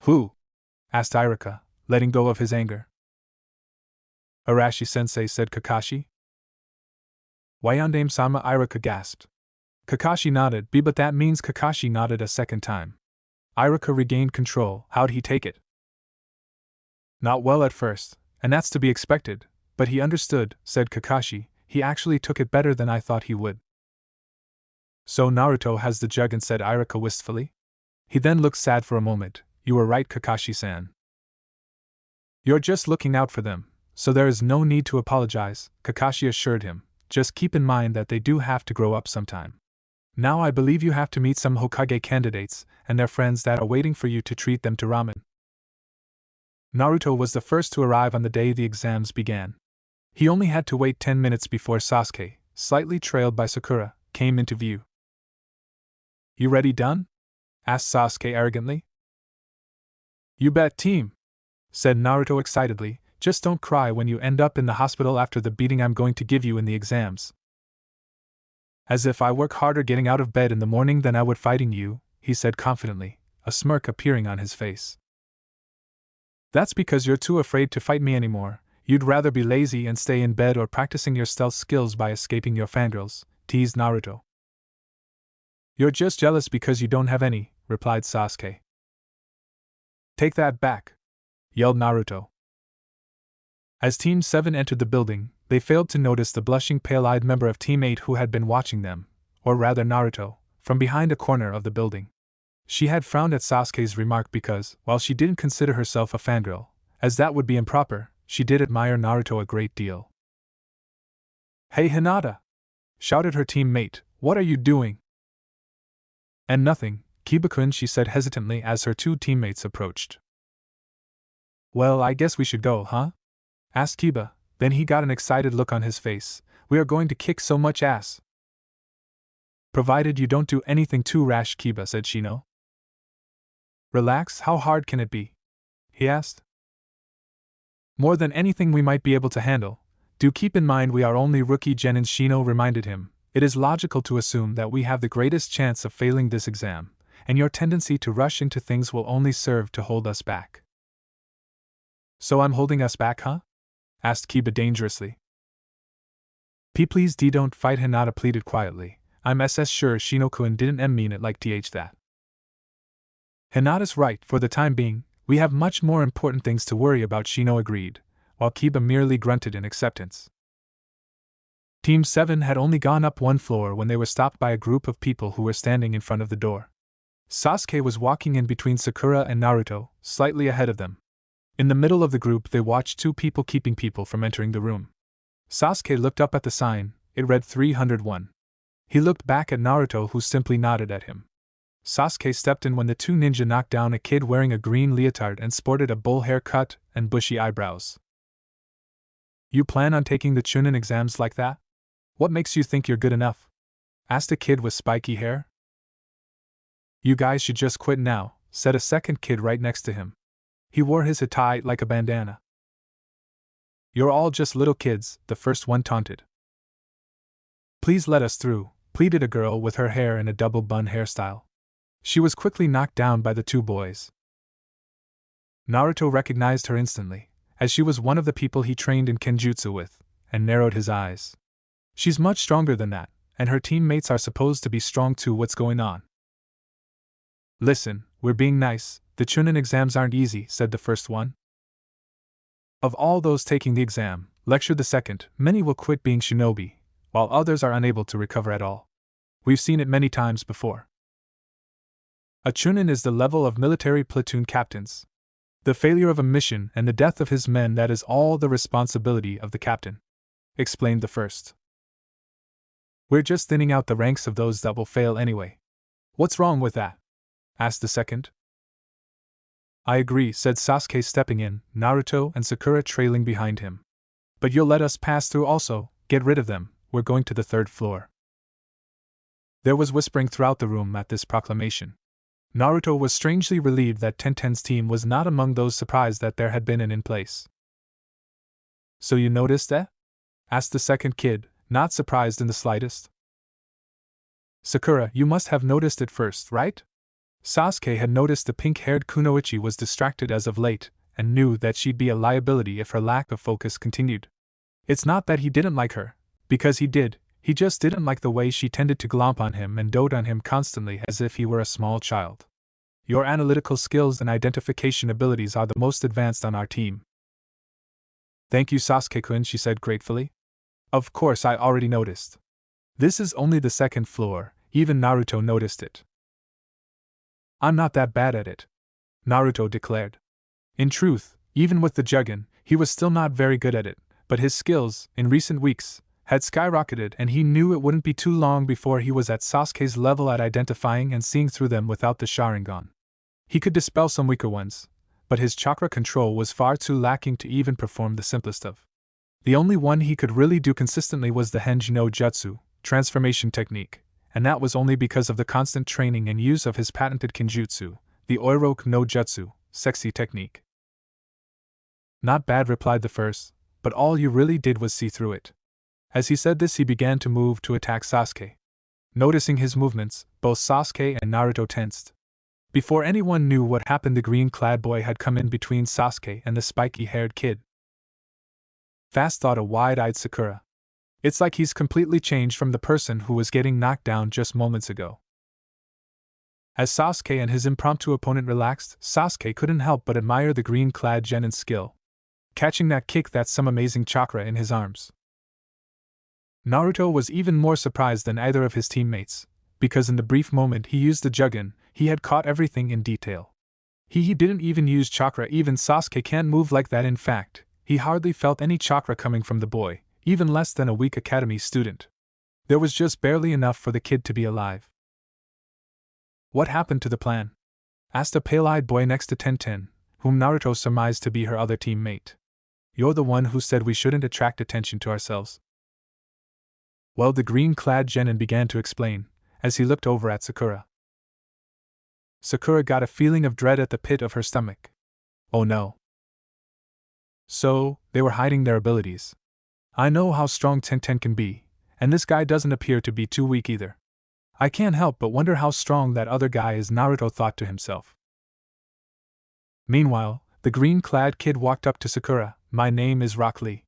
"Who?" asked Iruka, letting go of his anger. "Arashi-sensei," said Kakashi. "Wayandame-sama," Iruka gasped. Kakashi nodded. But that means Kakashi nodded a second time. Iruka regained control. How'd he take it? "Not well at first, and that's to be expected, but he understood," said Kakashi. "He actually took it better than I thought he would." "So Naruto has the Jugen," said Iruka wistfully. He then looked sad for a moment. "You were right, Kakashi-san. You're just looking out for them, so there is no need to apologize," Kakashi assured him. "Just keep in mind that they do have to grow up sometime. Now I believe you have to meet some Hokage candidates and their friends that are waiting for you to treat them to ramen." Naruto was the first to arrive on the day the exams began. He only had to wait 10 minutes before Sasuke, slightly trailed by Sakura, came into view. "You ready, done?" asked Sasuke arrogantly. "You bet, team," said Naruto excitedly. "Just don't cry when you end up in the hospital after the beating I'm going to give you in the exams." "As if I work harder getting out of bed in the morning than I would fighting you," he said confidently, a smirk appearing on his face. "That's because you're too afraid to fight me anymore. You'd rather be lazy and stay in bed or practicing your stealth skills by escaping your fangirls," teased Naruto. "You're just jealous because you don't have any," replied Sasuke. "Take that back!" yelled Naruto. As Team 7 entered the building, they failed to notice the blushing pale-eyed member of Team 8 who had been watching them, or rather Naruto, from behind a corner of the building. She had frowned at Sasuke's remark because, while she didn't consider herself a fangirl, as that would be improper, she did admire Naruto a great deal. "Hey Hinata!" shouted her teammate, "what are you doing?" "And nothing, Kiba-kun," she said hesitantly as her two teammates approached. "Well, I guess we should go, huh?" asked Kiba, then he got an excited look on his face. "We are going to kick so much ass." "Provided you don't do anything too rash, Kiba," said Shino. "Relax, how hard can it be?" he asked. "More than anything we might be able to handle. Do keep in mind we are only rookie genin," Shino reminded him. "It is logical to assume that we have the greatest chance of failing this exam, and your tendency to rush into things will only serve to hold us back." "So I'm holding us back, huh?" asked Kiba dangerously. Please don't fight," Hinata pleaded quietly. "I'm sure Shino-kun didn't mean it like that." "Hinata's right, for the time being, we have much more important things to worry about," Shino agreed, while Kiba merely grunted in acceptance. Team 7 had only gone up one floor when they were stopped by a group of people who were standing in front of the door. Sasuke was walking in between Sakura and Naruto, slightly ahead of them. In the middle of the group, they watched two people keeping people from entering the room. Sasuke looked up at the sign, it read 301. He looked back at Naruto, who simply nodded at him. Sasuke stepped in when the two ninja knocked down a kid wearing a green leotard and sported a bowl haircut and bushy eyebrows. "You plan on taking the Chunin exams like that? What makes you think you're good enough?" asked a kid with spiky hair. "You guys should just quit now," said a second kid right next to him. He wore his hat tied like a bandana. "You're all just little kids," the first one taunted. "Please let us through," pleaded a girl with her hair in a double bun hairstyle. She was quickly knocked down by the two boys. Naruto recognized her instantly, as she was one of the people he trained in kenjutsu with, and narrowed his eyes. "She's much stronger than that, and her teammates are supposed to be strong too. What's going on?" "Listen, we're being nice, the Chunin exams aren't easy," said the first one. "Of all those taking the exam," lectured the second, "many will quit being shinobi, while others are unable to recover at all. We've seen it many times before. A Chunin is the level of military platoon captains. The failure of a mission and the death of his men, that is all the responsibility of the captain," explained the first. "We're just thinning out the ranks of those that will fail anyway." "What's wrong with that?" asked the second. "I agree," said Sasuke, stepping in, Naruto and Sakura trailing behind him. "But you'll let us pass through also. Get rid of them, we're going to the third floor." There was whispering throughout the room at this proclamation. Naruto was strangely relieved that Tenten's team was not among those surprised that there had been an in place. "So you noticed that?" asked the second kid, not surprised in the slightest. "Sakura, you must have noticed it first, right?" Sasuke had noticed the pink-haired kunoichi was distracted as of late, and knew that she'd be a liability if her lack of focus continued. It's not that he didn't like her, because he did, he just didn't like the way she tended to glomp on him and dote on him constantly as if he were a small child. "Your analytical skills and identification abilities are the most advanced on our team." "Thank you, Sasuke-kun," she said gratefully. "Of course, I already noticed. This is only the second floor, even Naruto noticed it." "I'm not that bad at it," Naruto declared. In truth, even with the Jugen, he was still not very good at it, but his skills, in recent weeks, had skyrocketed, and he knew it wouldn't be too long before he was at Sasuke's level at identifying and seeing through them without the Sharingan. He could dispel some weaker ones, but his chakra control was far too lacking to even perform the simplest of. The only one he could really do consistently was the Henji no Jutsu, transformation technique, and that was only because of the constant training and use of his patented kenjutsu, the Oiroku no Jutsu, sexy technique. "Not bad," replied the first, "but all you really did was see through it." As he said this, he began to move to attack Sasuke. Noticing his movements, both Sasuke and Naruto tensed. Before anyone knew what happened, the green-clad boy had come in between Sasuke and the spiky-haired kid. Fast, thought a wide-eyed Sakura. It's like he's completely changed from the person who was getting knocked down just moments ago. As Sasuke and his impromptu opponent relaxed, Sasuke couldn't help but admire the green-clad genin's skill. Catching that kick, that's some amazing chakra in his arms. Naruto was even more surprised than either of his teammates, because in the brief moment he used the Jugen, he had caught everything in detail. He didn't even use chakra. Even Sasuke can't move like that. In fact, he hardly felt any chakra coming from the boy, even less than a weak academy student. There was just barely enough for the kid to be alive. "What happened to the plan?" asked a pale-eyed boy next to Tenten, whom Naruto surmised to be her other teammate. "You're the one who said we shouldn't attract attention to ourselves." Well, the green-clad genin began to explain, as he looked over at Sakura. Sakura got a feeling of dread at the pit of her stomach. Oh no. So, they were hiding their abilities. I know how strong Tenten can be, and this guy doesn't appear to be too weak either. I can't help but wonder how strong that other guy is, Naruto thought to himself. Meanwhile, the green-clad kid walked up to Sakura. "My name is Rock Lee."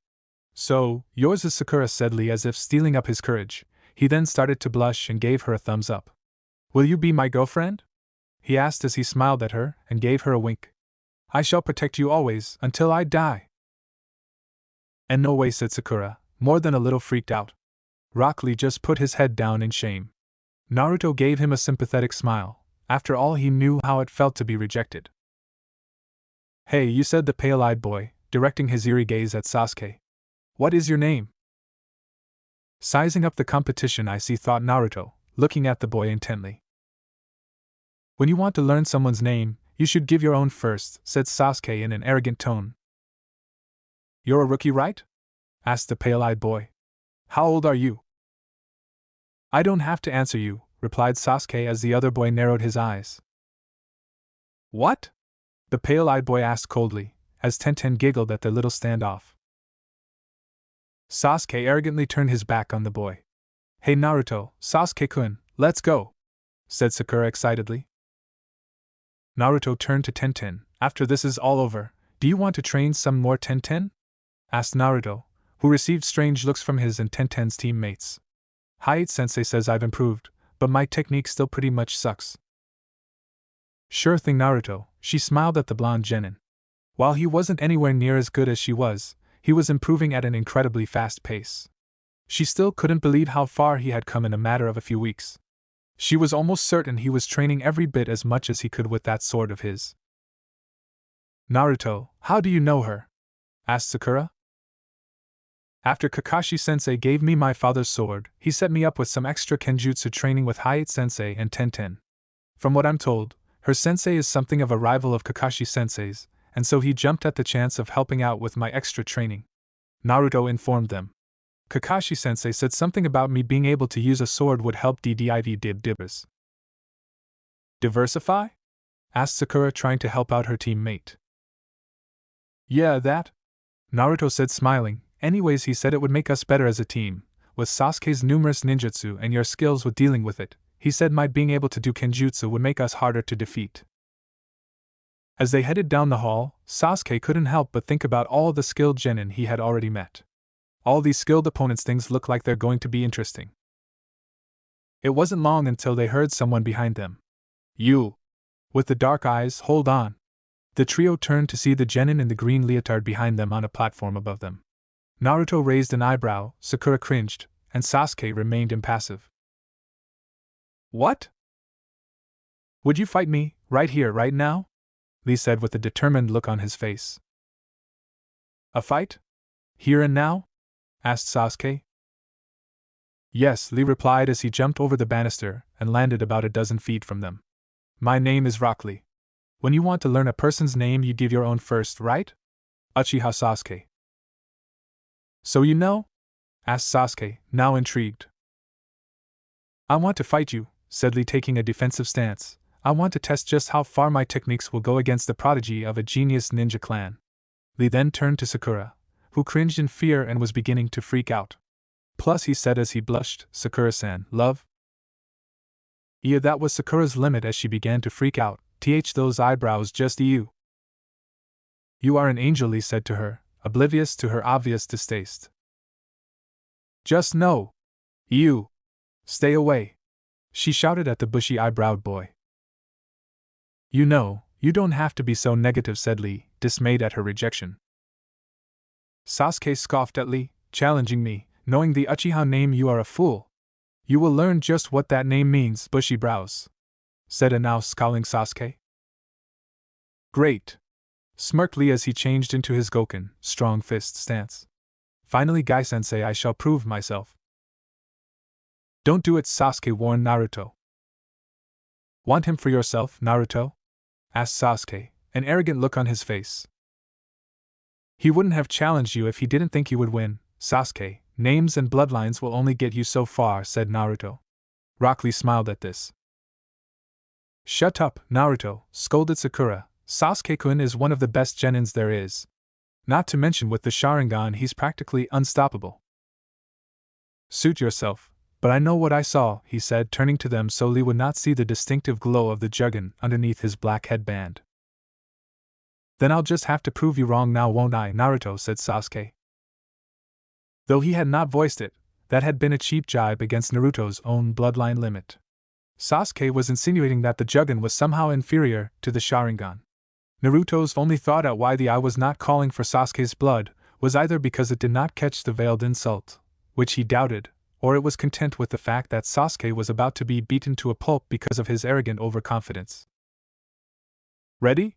"So, yours is," Sakura said, Lee, as if stealing up his courage. He then started to blush and gave her a thumbs up. "Will you be my girlfriend?" he asked as he smiled at her and gave her a wink. "I shall protect you always, until I die." "And no way," said Sakura, more than a little freaked out. Rock Lee just put his head down in shame. Naruto gave him a sympathetic smile, After all, he knew how it felt to be rejected. Hey, you, said the pale-eyed boy, directing his eerie gaze at Sasuke. What is your name? Sizing up the competition, I see, thought Naruto, looking at the boy intently. When you want to learn someone's name, you should give your own first, said Sasuke in an arrogant tone. You're a rookie, right? Asked the pale-eyed boy. How old are you? I don't have to answer you, replied Sasuke as the other boy narrowed his eyes. What? The pale-eyed boy asked coldly, as Tenten giggled at their little standoff. Sasuke arrogantly turned his back on the boy. Hey Naruto, Sasuke-kun, let's go, said Sakura excitedly. Naruto turned to Tenten. After this is all over, do you want to train some more, Tenten? Asked Naruto, who received strange looks from his and Tenten's teammates. Hayate-sensei says I've improved, but my technique still pretty much sucks. Sure thing, Naruto, she smiled at the blonde genin. While he wasn't anywhere near as good as she was, he was improving at an incredibly fast pace. She still couldn't believe how far he had come in a matter of a few weeks. She was almost certain he was training every bit as much as he could with that sword of his. Naruto, how do you know her? Asked Sakura. After Kakashi-sensei gave me my father's sword, he set me up with some extra kenjutsu training with Hayate-sensei and Tenten. From what I'm told, her sensei is something of a rival of Kakashi-sensei's, and so he jumped at the chance of helping out with my extra training. Naruto informed them. Kakashi-sensei said something about me being able to use a sword would help div-dibbers. Diversify? Asked Sakura, trying to help out her teammate. Yeah, that? Naruto said, smiling. Anyways, he said it would make us better as a team. With Sasuke's numerous ninjutsu and your skills with dealing with it, he said my being able to do kenjutsu would make us harder to defeat. As they headed down the hall, Sasuke couldn't help but think about all the skilled genin he had already met. All these skilled opponents, things look like they're going to be interesting. It wasn't long until they heard someone behind them. You! With the dark eyes, hold on! The trio turned to see the genin in the green leotard behind them on a platform above them. Naruto raised an eyebrow, Sakura cringed, and Sasuke remained impassive. What? Would you fight me, right here, right now? Lee said with a determined look on his face. A fight? Here and now? Asked Sasuke. Yes, Lee replied as he jumped over the banister and landed about a dozen feet from them. My name is Rock Lee. When you want to learn a person's name, you give your own first, right? Uchiha Sasuke. So you know? Asked Sasuke, now intrigued. I want to fight you, said Lee, taking a defensive stance. I want to test just how far my techniques will go against the prodigy of a genius ninja clan. Lee then turned to Sakura, who cringed in fear and was beginning to freak out. Plus, he said as he blushed, Sakura-san, love? Yeah, that was Sakura's limit as she began to freak out. Those eyebrows, just you. You are an angel, Lee said to her, oblivious to her obvious distaste. Just no. You. Stay away. She shouted at the bushy-eyebrowed boy. You know, you don't have to be so negative, said Lee, dismayed at her rejection. Sasuke scoffed at Lee, challenging me, knowing the Uchiha name. You are a fool. You will learn just what that name means, bushy brows, said a now scowling Sasuke. Great, smirked Lee as he changed into his Goken, strong fist stance. Finally, Gai-sensei, I shall prove myself. Don't do it, Sasuke warned Naruto. Want him for yourself, Naruto? Asked Sasuke, an arrogant look on his face. He wouldn't have challenged you if he didn't think you would win, Sasuke. Names and bloodlines will only get you so far, said Naruto. Rock Lee smiled at this. Shut up, Naruto, scolded Sakura. Sasuke-kun is one of the best genins there is. Not to mention with the Sharingan he's practically unstoppable. Suit yourself, but I know what I saw, he said, turning to them so Lee would not see the distinctive glow of the Jugen underneath his black headband. Then I'll just have to prove you wrong now, won't I, Naruto, said Sasuke. Though he had not voiced it, that had been a cheap jibe against Naruto's own bloodline limit. Sasuke was insinuating that the Jugen was somehow inferior to the Sharingan. Naruto's only thought at why the eye was not calling for Sasuke's blood was either because it did not catch the veiled insult, which he doubted, or it was content with the fact that Sasuke was about to be beaten to a pulp because of his arrogant overconfidence. "Ready?"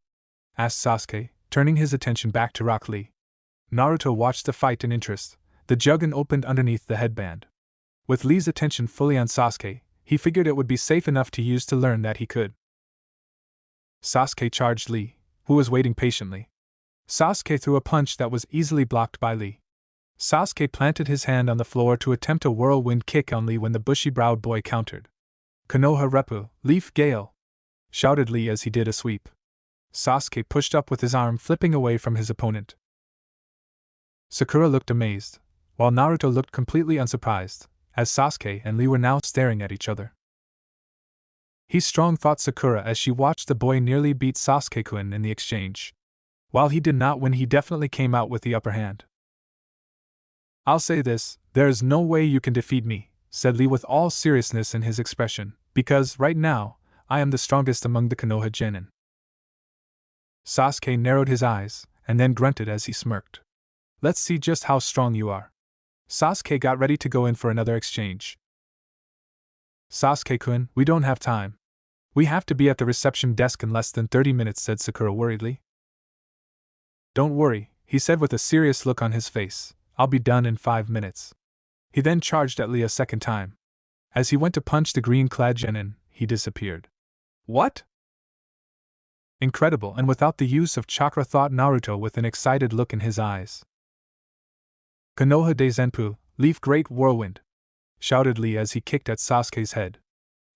asked Sasuke, turning his attention back to Rock Lee. Naruto watched the fight in interest, the juggin opened underneath the headband. With Lee's attention fully on Sasuke, he figured it would be safe enough to use to learn that he could. Sasuke charged Lee, who was waiting patiently. Sasuke threw a punch that was easily blocked by Lee. Sasuke planted his hand on the floor to attempt a whirlwind kick on Lee when the bushy-browed boy countered. "Konoha Reppu, Leaf Gale!" shouted Lee as he did a sweep. Sasuke pushed up with his arm flipping away from his opponent. Sakura looked amazed, while Naruto looked completely unsurprised, as Sasuke and Lee were now staring at each other. "He's strong," thought Sakura as she watched the boy nearly beat Sasuke-kun in the exchange. While he did not win, he definitely came out with the upper hand. "I'll say this, there is no way you can defeat me," said Lee with all seriousness in his expression, "because, right now, I am the strongest among the Konoha genin." Sasuke narrowed his eyes, and then grunted as he smirked. "Let's see just how strong you are." Sasuke got ready to go in for another exchange. "Sasuke-kun, we don't have time. We have to be at the reception desk in less than 30 minutes, said Sakura worriedly. "Don't worry," he said with a serious look on his face. "I'll be done in 5 minutes. He then charged at Lee a second time. As he went to punch the green-clad genin, he disappeared. "What?" Incredible, and without the use of chakra, thought Naruto with an excited look in his eyes. "Konoha de Zenpu, Leaf Great Whirlwind!" shouted Lee as he kicked at Sasuke's head.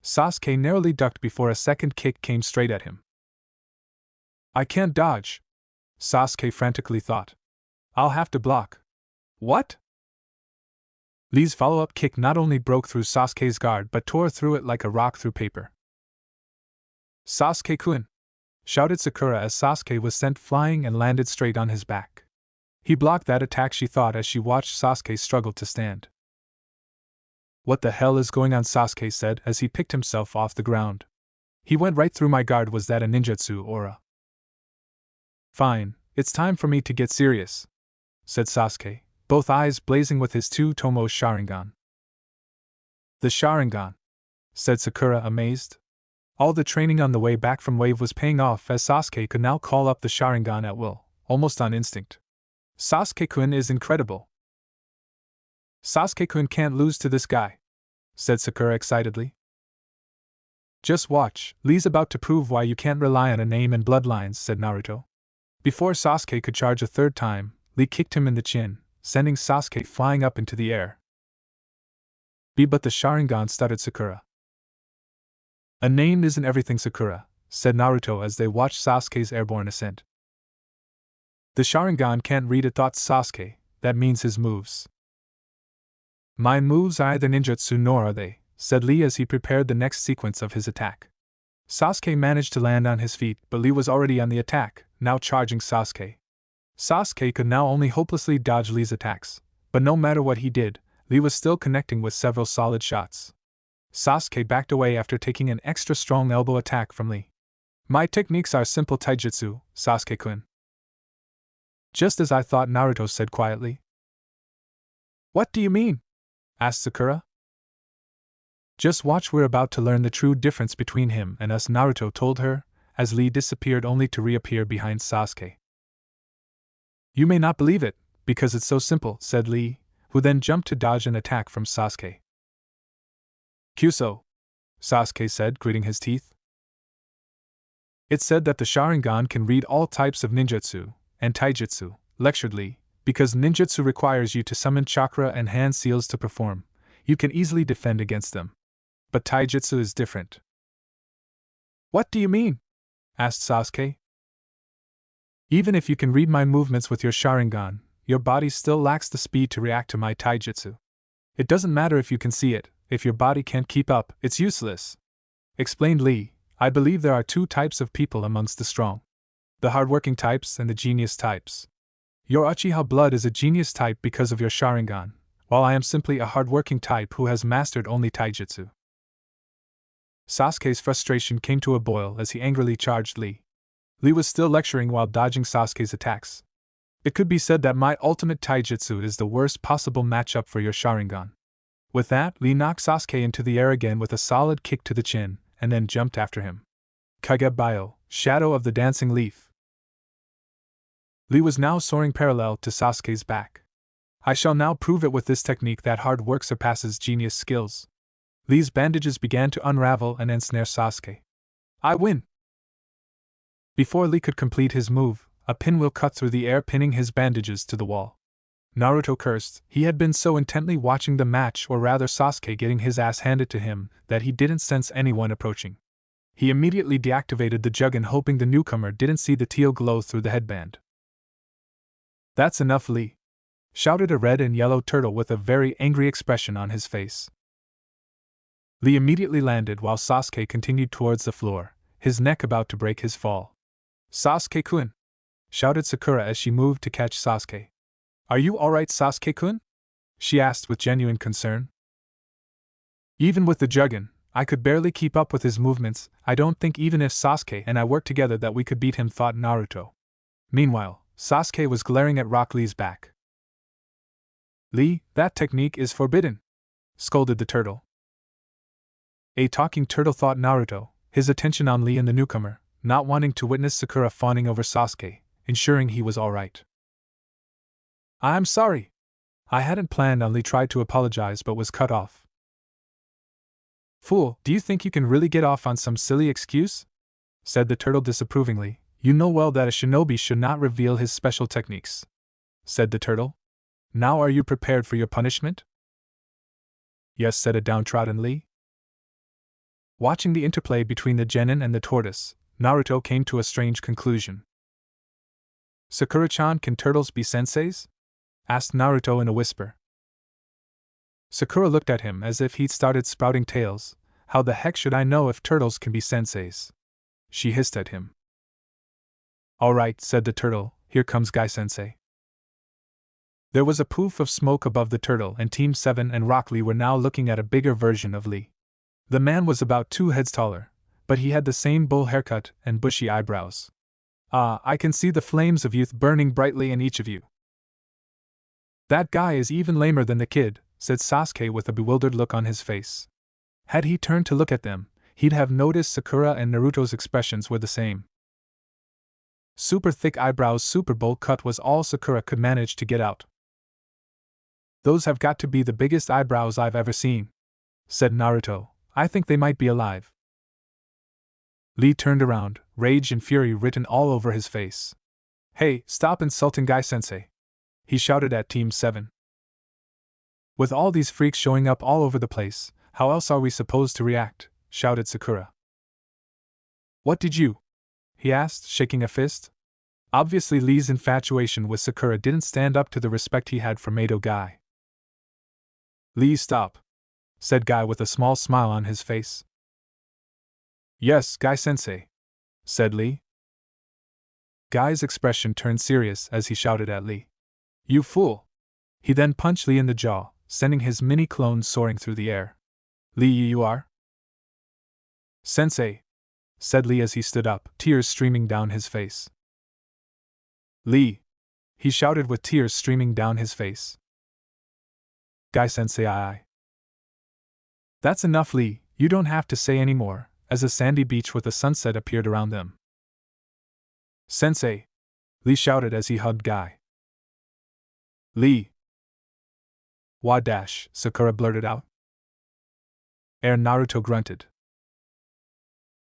Sasuke narrowly ducked before a second kick came straight at him. "I can't dodge," Sasuke frantically thought. "I'll have to block." "What?" Lee's follow-up kick not only broke through Sasuke's guard but tore through it like a rock through paper. "Sasuke-kun!" shouted Sakura as Sasuke was sent flying and landed straight on his back. He blocked that attack, she thought as she watched Sasuke struggle to stand. "What the hell is going on?" Sasuke said as he picked himself off the ground. "He went right through my guard. Was that a ninjutsu or a—" "Fine, it's time for me to get serious," said Sasuke, both eyes blazing with his two-tomo Sharingan. "The Sharingan?" said Sakura, amazed. All the training on the way back from Wave was paying off as Sasuke could now call up the Sharingan at will, almost on instinct. "Sasuke-kun is incredible." "Sasuke-kun can't lose to this guy," said Sakura excitedly. "Just watch, Lee's about to prove why you can't rely on a name and bloodlines," said Naruto. Before Sasuke could charge a third time, Lee kicked him in the chin, sending Sasuke flying up into the air. "But the Sharingan," stuttered Sakura. "A name isn't everything, Sakura," said Naruto as they watched Sasuke's airborne ascent. "The Sharingan can't read it," thought Sasuke, "that means his moves." "My moves are either ninjutsu nor are they," said Lee as he prepared the next sequence of his attack. Sasuke managed to land on his feet, but Lee was already on the attack, now charging Sasuke. Sasuke could now only hopelessly dodge Lee's attacks, but no matter what he did, Lee was still connecting with several solid shots. Sasuke backed away after taking an extra strong elbow attack from Lee. "My techniques are simple taijutsu, Sasuke-kun." "Just as I thought," Naruto said quietly. "What do you mean?" asked Sakura. "Just watch, we're about to learn the true difference between him and us," Naruto told her, as Lee disappeared only to reappear behind Sasuke. "You may not believe it, because it's so simple," said Lee, who then jumped to dodge an attack from Sasuke. "Kyuso," Sasuke said, gritting his teeth. "It's said that the Sharingan can read all types of ninjutsu and taijutsu," lectured Lee, "because ninjutsu requires you to summon chakra and hand seals to perform. You can easily defend against them. But taijutsu is different." "What do you mean?" asked Sasuke. "Even if you can read my movements with your Sharingan, your body still lacks the speed to react to my taijutsu. It doesn't matter if you can see it, if your body can't keep up, it's useless," explained Lee. "I believe there are 2 types of people amongst the strong. The hardworking types and the genius types. Your Uchiha blood is a genius type because of your Sharingan, while I am simply a hardworking type who has mastered only taijutsu." Sasuke's frustration came to a boil as he angrily charged Lee. Lee was still lecturing while dodging Sasuke's attacks. "It could be said that my ultimate taijutsu is the worst possible matchup for your Sharingan. With that, Lee knocked Sasuke into the air again with a solid kick to the chin, and then jumped after him. Kagebayo, Shadow of the Dancing Leaf. Lee was now soaring parallel to Sasuke's back. I shall now prove it with this technique that hard work surpasses genius skills. Lee's bandages began to unravel and ensnare Sasuke. I win! Before Lee could complete his move, a pinwheel cut through the air, pinning his bandages to the wall. Naruto cursed. He had been so intently watching the match, or rather Sasuke getting his ass handed to him, that he didn't sense anyone approaching. He immediately deactivated the Juggin, hoping the newcomer didn't see the teal glow through the headband. That's enough, Lee! Shouted a red and yellow turtle with a very angry expression on his face. Lee immediately landed while Sasuke continued towards the floor, his neck about to break his fall. Sasuke-kun! Shouted Sakura as she moved to catch Sasuke. Are you alright, Sasuke-kun? She asked with genuine concern. Even with the Juggin, I could barely keep up with his movements. I don't think even if Sasuke and I worked together that we could beat him, thought Naruto. Meanwhile, Sasuke was glaring at Rock Lee's back. Lee, that technique is forbidden! Scolded the turtle. A talking turtle, thought Naruto, his attention on Lee and the newcomer, not wanting to witness Sakura fawning over Sasuke, ensuring he was alright. I'm sorry! I hadn't planned on. Lee tried to apologize but was cut off. Fool, do you think you can really get off on some silly excuse? Said the turtle disapprovingly. You know well that a shinobi should not reveal his special techniques. Said the turtle. Now are you prepared for your punishment? Yes, said a downtrodden Lee. Watching the interplay between the genin and the tortoise, Naruto came to a strange conclusion. Sakura-chan, can turtles be senseis? Asked Naruto in a whisper. Sakura looked at him as if he'd started sprouting tails. How the heck should I know if turtles can be senseis? She hissed at him. Alright, said the turtle, here comes Guy-sensei. There was a poof of smoke above the turtle, and Team 7 and Rock Lee were now looking at a bigger version of Lee. The man was about 2 heads taller, but he had the same bull haircut and bushy eyebrows. Ah, I can see the flames of youth burning brightly in each of you. That guy is even lamer than the kid, said Sasuke with a bewildered look on his face. Had he turned to look at them, he'd have noticed Sakura and Naruto's expressions were the same. Super thick eyebrows, super bowl cut was all Sakura could manage to get out. Those have got to be the biggest eyebrows I've ever seen, said Naruto. I think they might be alive. Lee turned around, rage and fury written all over his face. Hey, stop insulting Guy-sensei! He shouted at Team 7. With all these freaks showing up all over the place, how else are we supposed to react? Shouted Sakura. What did you? He asked, shaking a fist. Obviously Lee's infatuation with Sakura didn't stand up to the respect he had for Mato Guy. Lee, stop, said Guy with a small smile on his face. Yes, Guy-sensei, said Lee. Guy's expression turned serious as he shouted at Lee. You fool! He then punched Lee in the jaw, sending his mini-clone soaring through the air. Lee, you are? Sensei, said Lee as he stood up, tears streaming down his face. Lee, he shouted with tears streaming down his face. Guy-sensei, aye. That's enough, Lee, you don't have to say any more, as a sandy beach with a sunset appeared around them. Sensei, Lee shouted as he hugged Guy. Lee. Wadash, Sakura blurted out. Naruto grunted.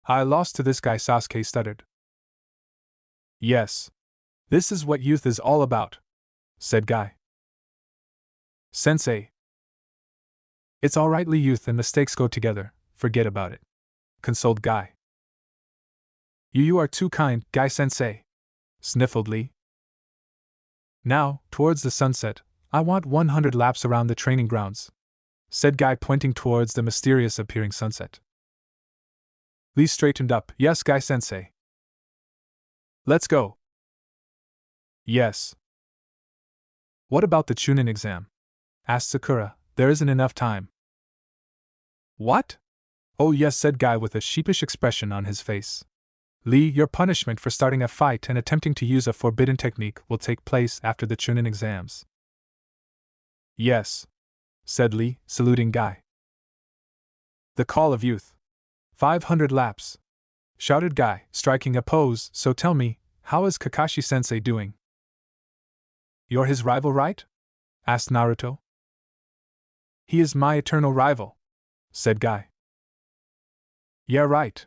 I lost to this guy, Sasuke stuttered. Yes. This is what youth is all about, said Guy. Sensei. It's alright, Lee, youth and mistakes go together, forget about it, consoled Guy. You are too kind, Guy-sensei, sniffled Lee. Now, towards the sunset, I want 100 laps around the training grounds, said Guy, pointing towards the mysterious appearing sunset. Lee straightened up. Yes, Guy-sensei. Let's go. Yes. What about the Chunin exam? Asked Sakura. There isn't enough time. What? Oh yes, said Guy with a sheepish expression on his face. Lee, your punishment for starting a fight and attempting to use a forbidden technique will take place after the Chunin exams. Yes, said Lee, saluting Guy. The call of youth. 500 laps, shouted Guy, striking a pose. So tell me, how is Kakashi-sensei doing? You're his rival, right? Asked Naruto. He is my eternal rival, said Guy. Yeah, right,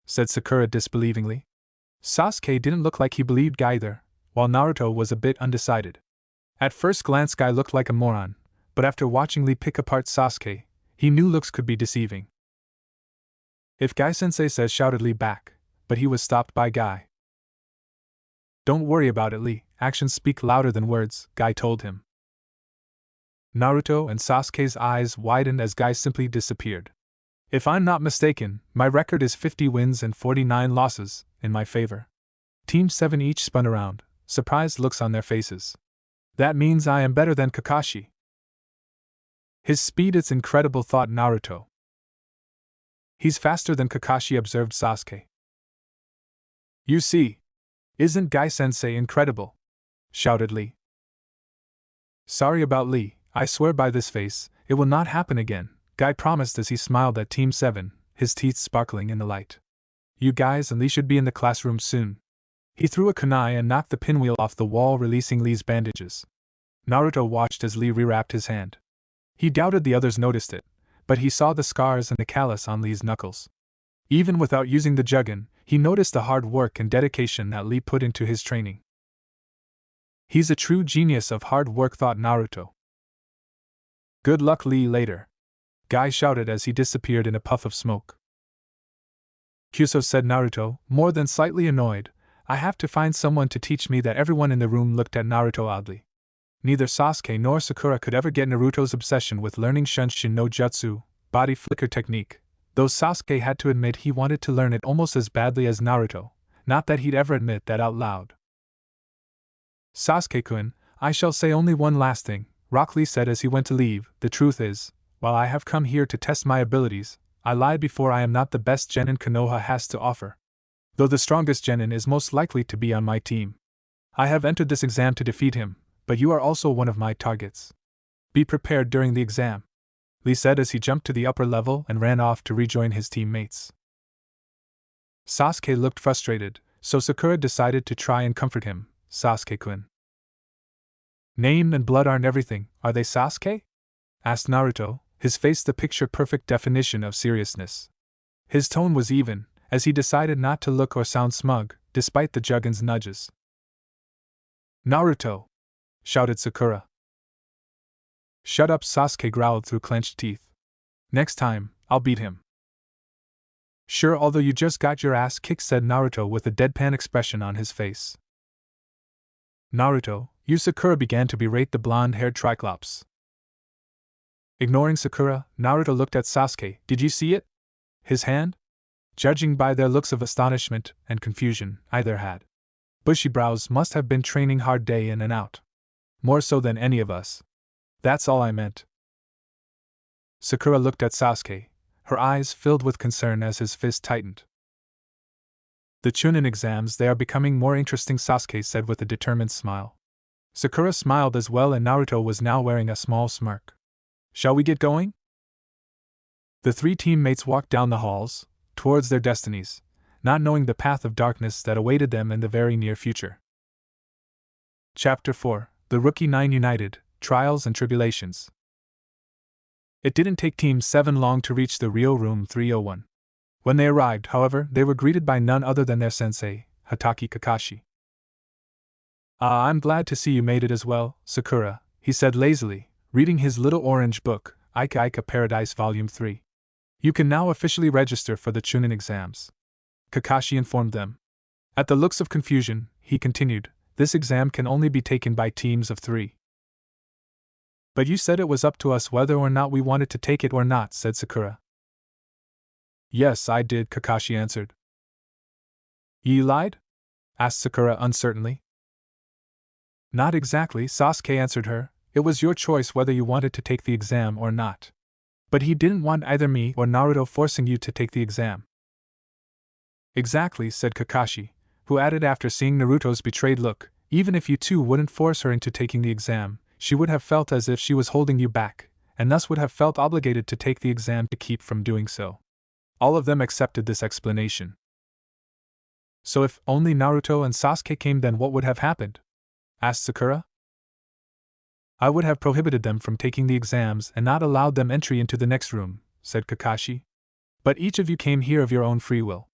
said Sakura disbelievingly. Sasuke didn't look like he believed Guy either, while Naruto was a bit undecided. At first glance, Guy looked like a moron, but after watching Lee pick apart Sasuke, he knew looks could be deceiving. If Guy-sensei says, shouted Lee back, but he was stopped by Guy. Don't worry about it, Lee, actions speak louder than words, Guy told him. Naruto and Sasuke's eyes widened as Guy simply disappeared. If I'm not mistaken, my record is 50 wins and 49 losses, in my favor. Team 7 each spun around, surprised looks on their faces. That means I am better than Kakashi. His speed is incredible, thought Naruto. He's faster than Kakashi, observed Sasuke. You see, isn't Guy-sensei incredible? Shouted Lee. Sorry about Lee, I swear by this face, it will not happen again, Guy promised as he smiled at Team 7, his teeth sparkling in the light. You guys and Lee should be in the classroom soon. He threw a kunai and knocked the pinwheel off the wall, releasing Lee's bandages. Naruto watched as Lee rewrapped his hand. He doubted the others noticed it, but he saw the scars and the callus on Lee's knuckles. Even without using the Jugen, he noticed the hard work and dedication that Lee put into his training. He's a true genius of hard work, thought Naruto. Good luck, Lee, later, Guy shouted as he disappeared in a puff of smoke. Kyuso, said Naruto, more than slightly annoyed, I have to find someone to teach me that. Everyone in the room looked at Naruto oddly. Neither Sasuke nor Sakura could ever get Naruto's obsession with learning Shunshin no Jutsu, body flicker technique, though Sasuke had to admit he wanted to learn it almost as badly as Naruto, not that he'd ever admit that out loud. Sasuke-kun, I shall say only one last thing, Rock Lee said as he went to leave. The truth is, while I have come here to test my abilities, I lied before. I am not the best genin Konoha has to offer. Though the strongest genin is most likely to be on my team. I have entered this exam to defeat him, but you are also one of my targets. Be prepared during the exam, Lee said as he jumped to the upper level and ran off to rejoin his teammates. Sasuke looked frustrated, so Sakura decided to try and comfort him. Sasuke-kun. Name and blood aren't everything, are they, Sasuke? Asked Naruto, his face the picture-perfect definition of seriousness. His tone was even, as he decided not to look or sound smug, despite the Jugen's nudges. Naruto! Shouted Sakura. Shut up, Sasuke growled through clenched teeth. Next time, I'll beat him. Sure, although you just got your ass kicked, said Naruto with a deadpan expression on his face. Naruto, you, Sakura began to berate the blonde-haired Triclops. Ignoring Sakura, Naruto looked at Sasuke. Did you see it? His hand? Judging by their looks of astonishment and confusion, either had. Bushy brows, must have been training hard day in and out. More so than any of us. That's all I meant. Sakura looked at Sasuke, her eyes filled with concern as his fist tightened. The Chunin exams, they are becoming more interesting, Sasuke said with a determined smile. Sakura smiled as well, and Naruto was now wearing a small smirk. Shall we get going? The three teammates walked down the halls, towards their destinies, not knowing the path of darkness that awaited them in the very near future. Chapter 4, The Rookie 9 United, Trials and Tribulations. It didn't take Team 7 long to reach the Rio Room 301. When they arrived, however, they were greeted by none other than their sensei, Hatake Kakashi. I'm glad to see you made it as well, Sakura, he said lazily, reading his little orange book, Ika Ika Paradise Volume 3. You can now officially register for the Chunin exams. Kakashi informed them. At the looks of confusion, he continued, this exam can only be taken by teams of 3. But you said it was up to us whether or not we wanted to take it or not, said Sakura. Yes, I did, Kakashi answered. You lied? Asked Sakura uncertainly. Not exactly, Sasuke answered her. It was your choice whether you wanted to take the exam or not. But he didn't want either me or Naruto forcing you to take the exam. Exactly, said Kakashi, who added after seeing Naruto's betrayed look, even if you two wouldn't force her into taking the exam, she would have felt as if she was holding you back, and thus would have felt obligated to take the exam to keep from doing so. All of them accepted this explanation. So if only Naruto and Sasuke came, then what would have happened? Asked Sakura. I would have prohibited them from taking the exams and not allowed them entry into the next room, said Kakashi. But each of you came here of your own free will.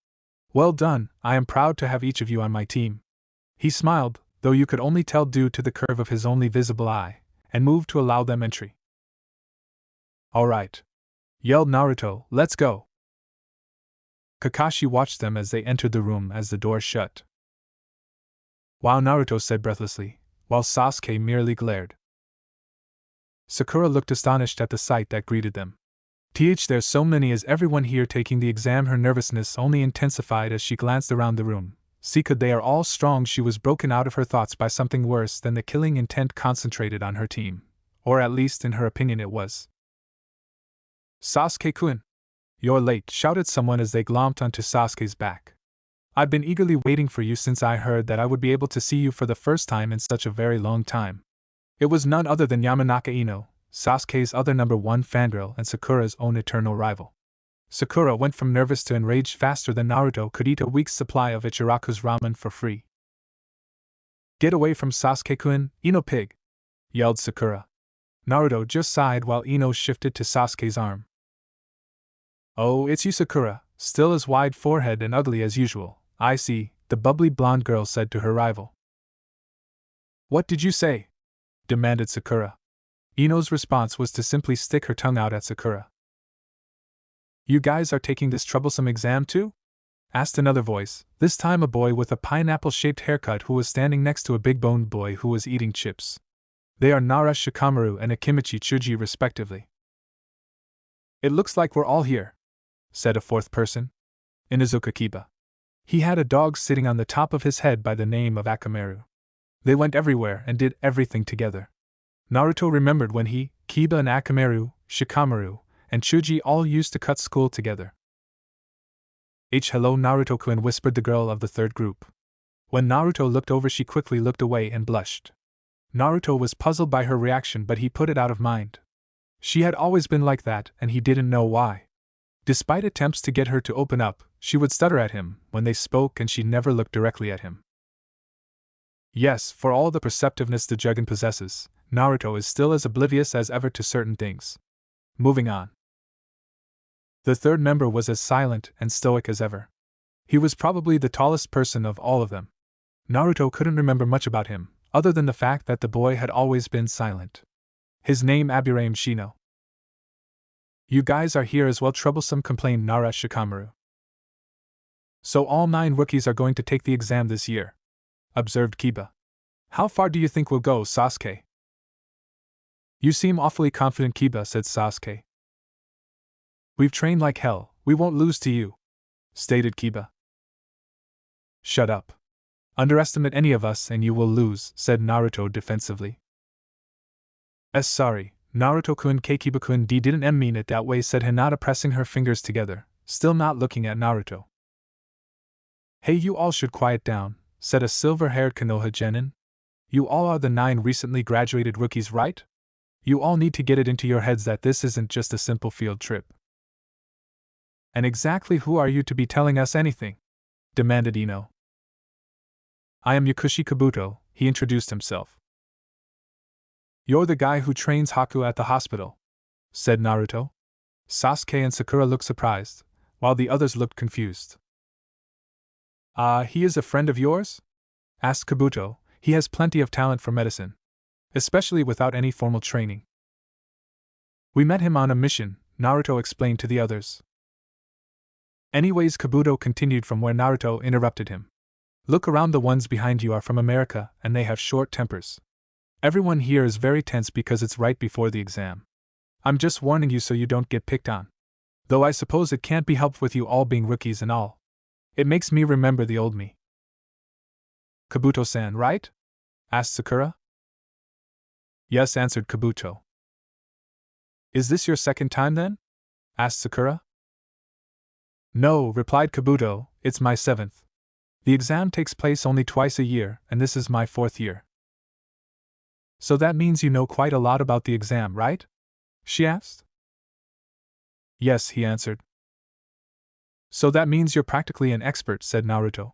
Well done, I am proud to have each of you on my team. He smiled, though you could only tell due to the curve of his only visible eye, and moved to allow them entry. All right, yelled Naruto, let's go. Kakashi watched them as they entered the room as the door shut. Wow, Naruto said breathlessly, while Sasuke merely glared. Sakura looked astonished at the sight that greeted them. There's so many, is everyone here taking the exam? Her nervousness only intensified as she glanced around the room. See, could they are all strong. She was broken out of her thoughts by something worse than the killing intent concentrated on her team. Or at least in her opinion it was. Sasuke-kun! You're late, shouted someone as they glomped onto Sasuke's back. I've been eagerly waiting for you since I heard that I would be able to see you for the first time in such a very long time. It was none other than Yamanaka Ino, Sasuke's other #1 fangirl and Sakura's own eternal rival. Sakura went from nervous to enraged faster than Naruto could eat a week's supply of Ichiraku's ramen for free. Get away from Sasuke-kun, Ino pig! Yelled Sakura. Naruto just sighed while Ino shifted to Sasuke's arm. Oh, it's you, Sakura, still as wide forehead and ugly as usual, I see, the bubbly blonde girl said to her rival. What did you say? Demanded Sakura. Ino's response was to simply stick her tongue out at Sakura. You guys are taking this troublesome exam too? Asked another voice, this time a boy with a pineapple-shaped haircut who was standing next to a big-boned boy who was eating chips. They are Nara Shikamaru and Akimichi Tsuji respectively. It looks like we're all here, said a fourth person. Inuzuka Kiba. He had a dog sitting on the top of his head by the name of Akamaru. They went everywhere and did everything together. Naruto remembered when he, Kiba and Akamaru, Shikamaru, and Tsuji all used to cut school together. Hello Naruto-kun, whispered the girl of the third group. When Naruto looked over, she quickly looked away and blushed. Naruto was puzzled by her reaction, but he put it out of mind. She had always been like that, and he didn't know why. Despite attempts to get her to open up, she would stutter at him when they spoke and she never looked directly at him. Yes, for all the perceptiveness the Jugon possesses, Naruto is still as oblivious as ever to certain things. Moving on. The third member was as silent and stoic as ever. He was probably the tallest person of all of them. Naruto couldn't remember much about him, other than the fact that the boy had always been silent. His name Aburame Shino. You guys are here as well, troublesome, complained Nara Shikamaru. So all 9 rookies are going to take the exam this year, observed Kiba. How far do you think we'll go, Sasuke? You seem awfully confident, Kiba, said Sasuke. We've trained like hell, we won't lose to you, stated Kiba. Shut up. Underestimate any of us and you will lose, said Naruto defensively. Sorry, Naruto-kun, Kiba-kun didn't mean it that way, said Hinata, pressing her fingers together, still not looking at Naruto. Hey, you all should quiet down, said a silver-haired Konoha genin. You all are the 9 recently graduated rookies, right? You all need to get it into your heads that this isn't just a simple field trip. And exactly who are you to be telling us anything? Demanded Ino. I am Yakushi Kabuto, he introduced himself. You're the guy who trains Haku at the hospital, said Naruto. Sasuke and Sakura looked surprised, while the others looked confused. He is a friend of yours? Asked Kabuto. He has plenty of talent for medicine, especially without any formal training. We met him on a mission, Naruto explained to the others. Anyways, Kabuto continued from where Naruto interrupted him. Look around, the ones behind you are from America, and they have short tempers. Everyone here is very tense because it's right before the exam. I'm just warning you so you don't get picked on. Though I suppose it can't be helped with you all being rookies and all. It makes me remember the old me. Kabuto-san, right? Asked Sakura. Yes, answered Kabuto. Is this your second time then? Asked Sakura. No, replied Kabuto, it's my 7th. The exam takes place only twice a year, and this is my 4th year. So that means you know quite a lot about the exam, right? she asked. Yes, he answered. So that means you're practically an expert, said Naruto.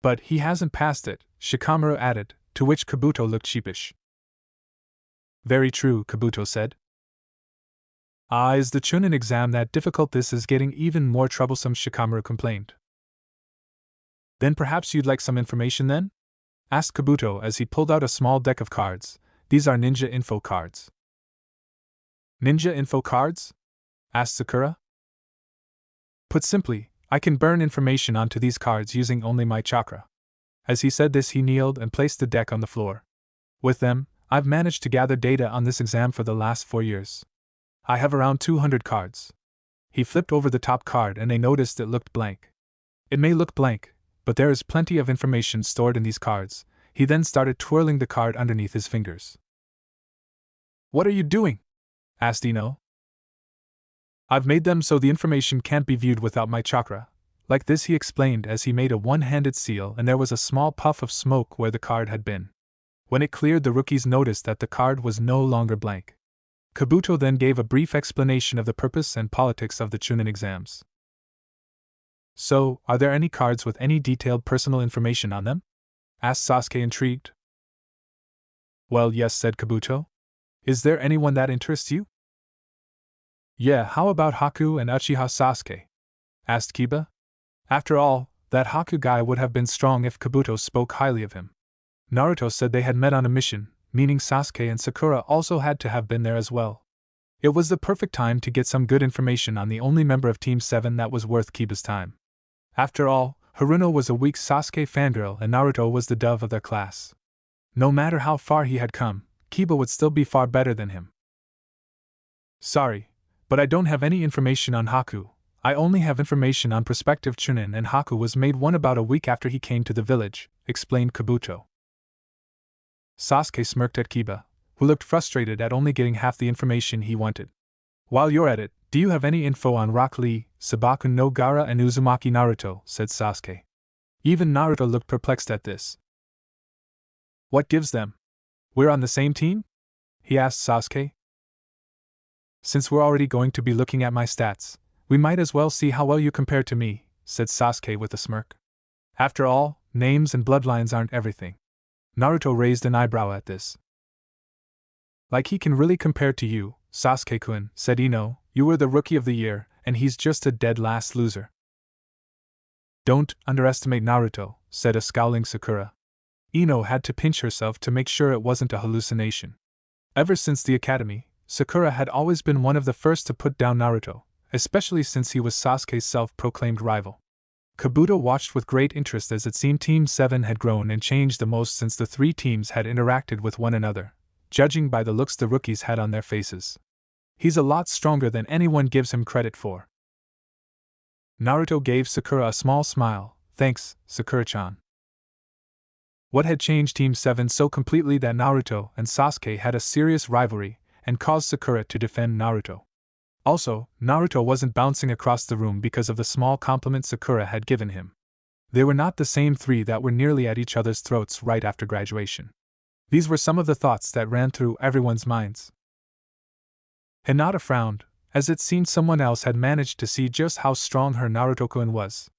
But he hasn't passed it, Shikamaru added, to which Kabuto looked sheepish. Very true, Kabuto said. Ah, is the Chunin exam that difficult? This is getting even more troublesome, Shikamaru complained. Then perhaps you'd like some information then? Asked Kabuto as he pulled out a small deck of cards. These are ninja info cards. Ninja info cards? Asked Sakura. Put simply, I can burn information onto these cards using only my chakra. As he said this, he kneeled and placed the deck on the floor. With them, I've managed to gather data on this exam for the last 4 years. I have around 200 cards. He flipped over the top card and they noticed it looked blank. It may look blank, but there is plenty of information stored in these cards. He then started twirling the card underneath his fingers. What are you doing? Asked Ino. I've made them so the information can't be viewed without my chakra. Like this, he explained as he made a one-handed seal, and there was a small puff of smoke where the card had been. When it cleared, the rookies noticed that the card was no longer blank. Kabuto then gave a brief explanation of the purpose and politics of the Chunin exams. So, are there any cards with any detailed personal information on them? Asked Sasuke, intrigued. Well, yes, said Kabuto. Is there anyone that interests you? Yeah, how about Haku and Uchiha Sasuke? Asked Kiba. After all, that Haku guy would have been strong if Kabuto spoke highly of him. Naruto said they had met on a mission, meaning Sasuke and Sakura also had to have been there as well. It was the perfect time to get some good information on the only member of Team 7 that was worth Kiba's time. After all, Haruno was a weak Sasuke fangirl and Naruto was the dove of their class. No matter how far he had come, Kiba would still be far better than him. Sorry, but I don't have any information on Haku. I only have information on prospective Chunin, and Haku was made one about a week after he came to the village, explained Kabuto. Sasuke smirked at Kiba, who looked frustrated at only getting half the information he wanted. While you're at it, do you have any info on Rock Lee, Sabaku no Gaara and Uzumaki Naruto? Said Sasuke. Even Naruto looked perplexed at this. What gives them? We're on the same team? He asked Sasuke. Since we're already going to be looking at my stats, we might as well see how well you compare to me, said Sasuke with a smirk. After all, names and bloodlines aren't everything. Naruto raised an eyebrow at this. Like he can really compare to you, Sasuke-kun, said Ino. You were the Rookie of the Year, and he's just a dead last loser. Don't underestimate Naruto, said a scowling Sakura. Ino had to pinch herself to make sure it wasn't a hallucination. Ever since the academy, Sakura had always been one of the first to put down Naruto, especially since he was Sasuke's self-proclaimed rival. Kabuto watched with great interest as it seemed Team 7 had grown and changed the most since the three teams had interacted with one another, judging by the looks the rookies had on their faces. He's a lot stronger than anyone gives him credit for. Naruto gave Sakura a small smile. Thanks, Sakura-chan. What had changed Team 7 so completely that Naruto and Sasuke had a serious rivalry and caused Sakura to defend Naruto? Also, Naruto wasn't bouncing across the room because of the small compliment Sakura had given him. They were not the same three that were nearly at each other's throats right after graduation. These were some of the thoughts that ran through everyone's minds. Hinata frowned, as it seemed someone else had managed to see just how strong her Naruto-kun was.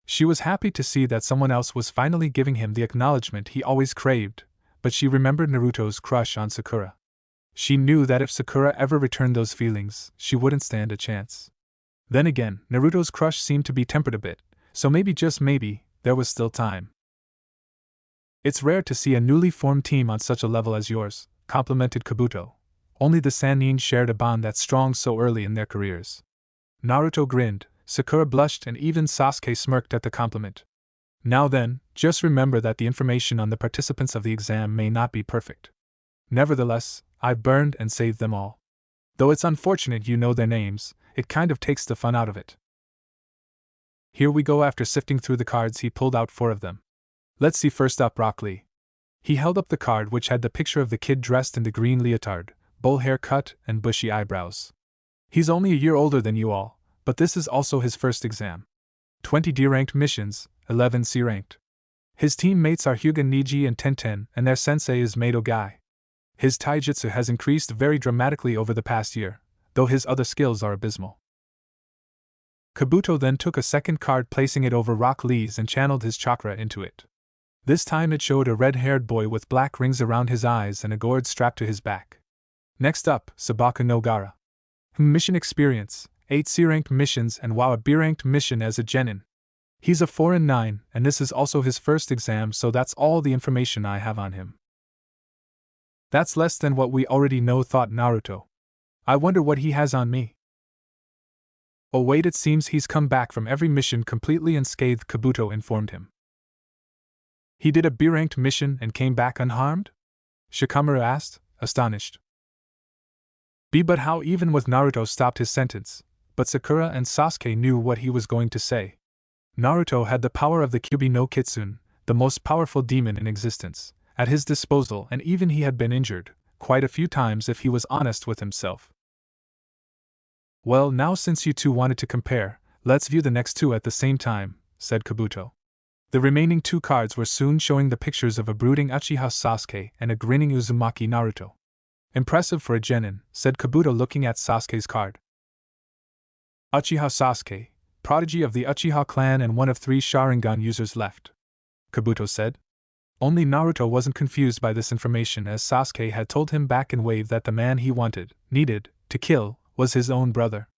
She was happy to see that someone else was finally giving him the acknowledgement he always craved, but she remembered Naruto's crush on Sakura. She knew that if Sakura ever returned those feelings, she wouldn't stand a chance. Then again, Naruto's crush seemed to be tempered a bit, so maybe, just maybe, there was still time. It's rare to see a newly formed team on such a level as yours, complimented Kabuto. Only the Sannin shared a bond that strong so early in their careers. Naruto grinned, Sakura blushed, and even Sasuke smirked at the compliment. Now then, just remember that the information on the participants of the exam may not be perfect. Nevertheless, I burned and saved them all. Though it's unfortunate you know their names, it kind of takes the fun out of it. Here we go. After sifting through the cards, he pulled out 4 of them. Let's see, first up, Rock Lee. He held up the card which had the picture of the kid dressed in the green leotard, bowl haircut, and bushy eyebrows. He's only a year older than you all, but this is also his first exam. 20 D-ranked missions, 11 C-ranked. His teammates are Hyuga Niji and Tenten, and their sensei is Mado Gai. His taijutsu has increased very dramatically over the past year, though his other skills are abysmal. Kabuto then took a second card, placing it over Rock Lee's, and channeled his chakra into it. This time it showed a red-haired boy with black rings around his eyes and a gourd strapped to his back. Next up, Sabaka no Gara. Mission experience, 8 C-ranked missions and a B-ranked mission as a genin. He's a 4 and 9, and this is also his first exam, so that's all the information I have on him. That's less than what we already know, thought Naruto. I wonder what he has on me. Oh wait, it seems he's come back from every mission completely unscathed, Kabuto informed him. He did a B-ranked mission and came back unharmed? Shikamaru asked, astonished. But how? Even with Naruto stopped his sentence, but Sakura and Sasuke knew what he was going to say. Naruto had the power of the Kyuubi no Kitsune, the most powerful demon in existence, at his disposal, and even he had been injured quite a few times if he was honest with himself. Well, now since you two wanted to compare, let's view the next two at the same time, said Kabuto. The remaining 2 cards were soon showing the pictures of a brooding Uchiha Sasuke and a grinning Uzumaki Naruto. Impressive for a genin, said Kabuto looking at Sasuke's card. Uchiha Sasuke, prodigy of the Uchiha clan and one of 3 Sharingan users left, Kabuto said. Only Naruto wasn't confused by this information, as Sasuke had told him back in Wave that the man he needed, to kill, was his own brother.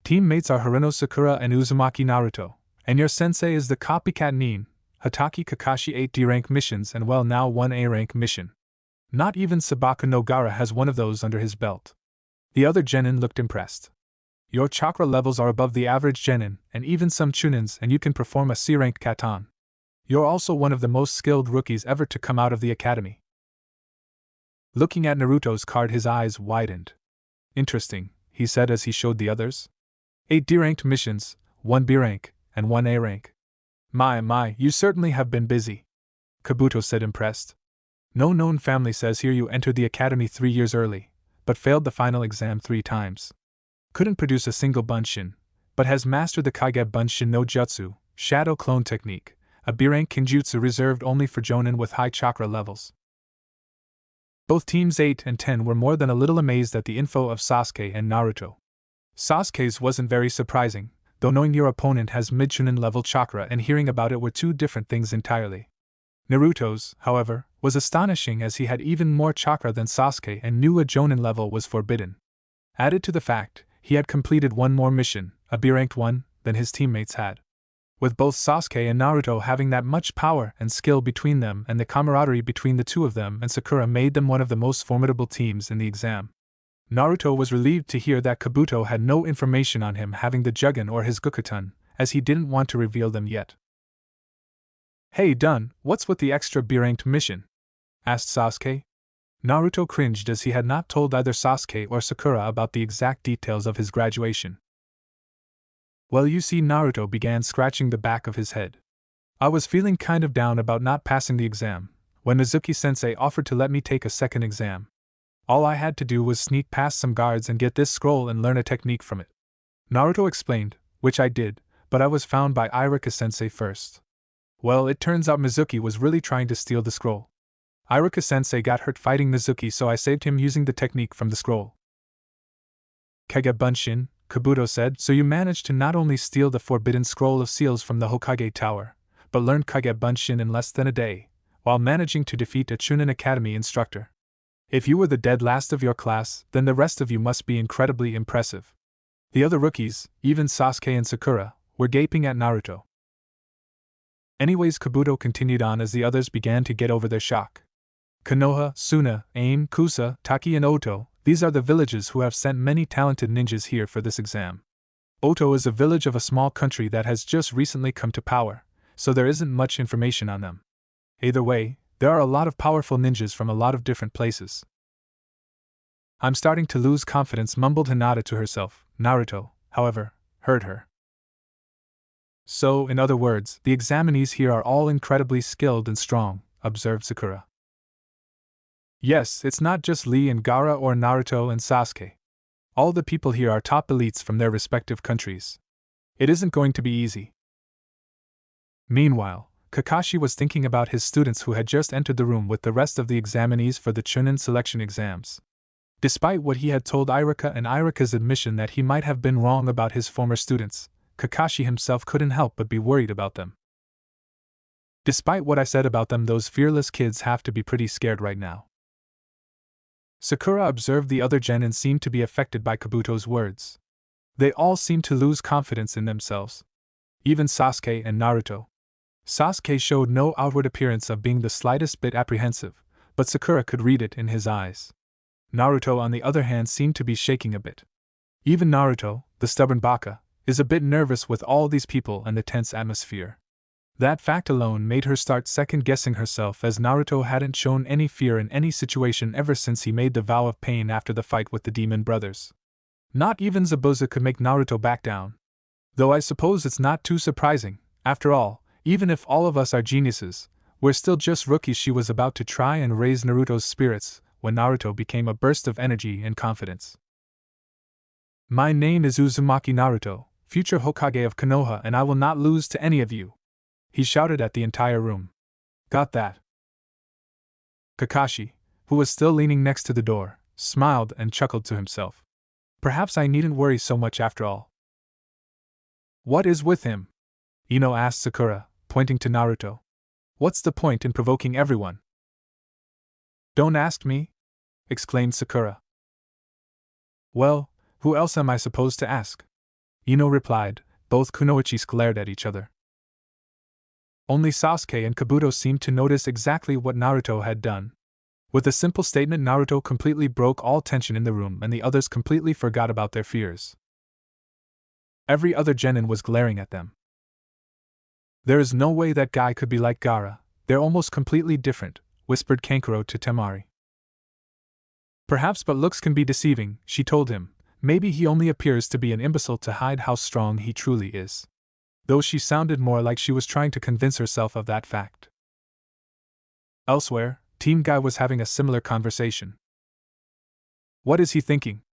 Teammates are Haruno Sakura and Uzumaki Naruto, and your sensei is the copycat Nin, Hatake Kakashi. 8 D-rank missions and now 1 A-rank mission. Not even Sabaka no Gara has one of those under his belt. The other genin looked impressed. Your chakra levels are above the average genin, and even some chunins, and you can perform a C-rank katan. You're also one of the most skilled rookies ever to come out of the academy. Looking at Naruto's card, his eyes widened. Interesting, he said as he showed the others. 8 D-ranked missions, 1 B-rank, and 1 A-rank. My, you certainly have been busy, Kabuto said, impressed. No known family says here you entered the academy 3 years early, but failed the final exam 3 times. Couldn't produce a single bunshin, but has mastered the Kage Bunshin no Jutsu, shadow clone technique, a B-rank kinjutsu reserved only for jonin with high chakra levels. Both teams 8 and 10 were more than a little amazed at the info of Sasuke and Naruto. Sasuke's wasn't very surprising, though knowing your opponent has mid-chunin level chakra and hearing about it were 2 different things entirely. Naruto's, however, was astonishing, as he had even more chakra than Sasuke and knew a jonin level was forbidden. Added to the fact, he had completed 1 more mission, a B-ranked one, than his teammates had. With both Sasuke and Naruto having that much power and skill between them, and the camaraderie between the 2 of them and Sakura made them one of the most formidable teams in the exam. Naruto was relieved to hear that Kabuto had no information on him having the Jugen or his Gukatan, as he didn't want to reveal them yet. Hey Dun, what's with the extra B-ranked mission? Asked Sasuke. Naruto cringed, as he had not told either Sasuke or Sakura about the exact details of his graduation. Well, you see, Naruto began scratching the back of his head. I was feeling kind of down about not passing the exam, when Mizuki-sensei offered to let me take a second exam. All I had to do was sneak past some guards and get this scroll and learn a technique from it. Naruto explained, which I did, but I was found by Iruka-sensei first. Well, it turns out Mizuki was really trying to steal the scroll. Iruka-sensei got hurt fighting Mizuki, so I saved him using the technique from the scroll. Kage Bunshin, Kabuto said, so you managed to not only steal the forbidden scroll of seals from the Hokage Tower, but learned Kage Bunshin in less than a day, while managing to defeat a Chunin Academy instructor. If you were the dead last of your class, then the rest of you must be incredibly impressive. The other rookies, even Sasuke and Sakura, were gaping at Naruto. Anyways, Kabuto continued on as the others began to get over their shock. Konoha, Suna, Ain, Kusa, Taki and Oto, these are the villages who have sent many talented ninjas here for this exam. Oto is a village of a small country that has just recently come to power, so there isn't much information on them. Either way, there are a lot of powerful ninjas from a lot of different places. I'm starting to lose confidence, mumbled Hinata to herself. Naruto, however, heard her. So, in other words, the examinees here are all incredibly skilled and strong, observed Sakura. Yes, it's not just Lee and Gaara or Naruto and Sasuke. All the people here are top elites from their respective countries. It isn't going to be easy. Meanwhile, Kakashi was thinking about his students who had just entered the room with the rest of the examinees for the Chunin selection exams. Despite what he had told Irika and Irika's admission that he might have been wrong about his former students, Kakashi himself couldn't help but be worried about them. Despite what I said about them, those fearless kids have to be pretty scared right now. Sakura observed the other genin and seemed to be affected by Kabuto's words. They all seemed to lose confidence in themselves. Even Sasuke and Naruto. Sasuke showed no outward appearance of being the slightest bit apprehensive, but Sakura could read it in his eyes. Naruto, on the other hand, seemed to be shaking a bit. Even Naruto, the stubborn baka, is a bit nervous with all these people and the tense atmosphere. That fact alone made her start second-guessing herself, as Naruto hadn't shown any fear in any situation ever since he made the vow of pain after the fight with the demon brothers. Not even Zabuza could make Naruto back down. Though I suppose it's not too surprising, after all, even if all of us are geniuses, we're still just rookies. She was about to try and raise Naruto's spirits when Naruto became a burst of energy and confidence. My name is Uzumaki Naruto, future Hokage of Konoha, and I will not lose to any of you, he shouted at the entire room. Got that? Kakashi, who was still leaning next to the door, smiled and chuckled to himself. Perhaps I needn't worry so much after all. What is with him? Ino asked Sakura, pointing to Naruto. What's the point in provoking everyone? Don't ask me, exclaimed Sakura. Well, who else am I supposed to ask? Ino replied. Both kunoichis glared at each other. Only Sasuke and Kabuto seemed to notice exactly what Naruto had done. With a simple statement, Naruto completely broke all tension in the room, and the others completely forgot about their fears. Every other genin was glaring at them. There is no way that guy could be like Gaara, they're almost completely different, whispered Kankuro to Temari. Perhaps, but looks can be deceiving, she told him. Maybe he only appears to be an imbecile to hide how strong he truly is. Though she sounded more like she was trying to convince herself of that fact. Elsewhere, Team Guy was having a similar conversation. What is he thinking?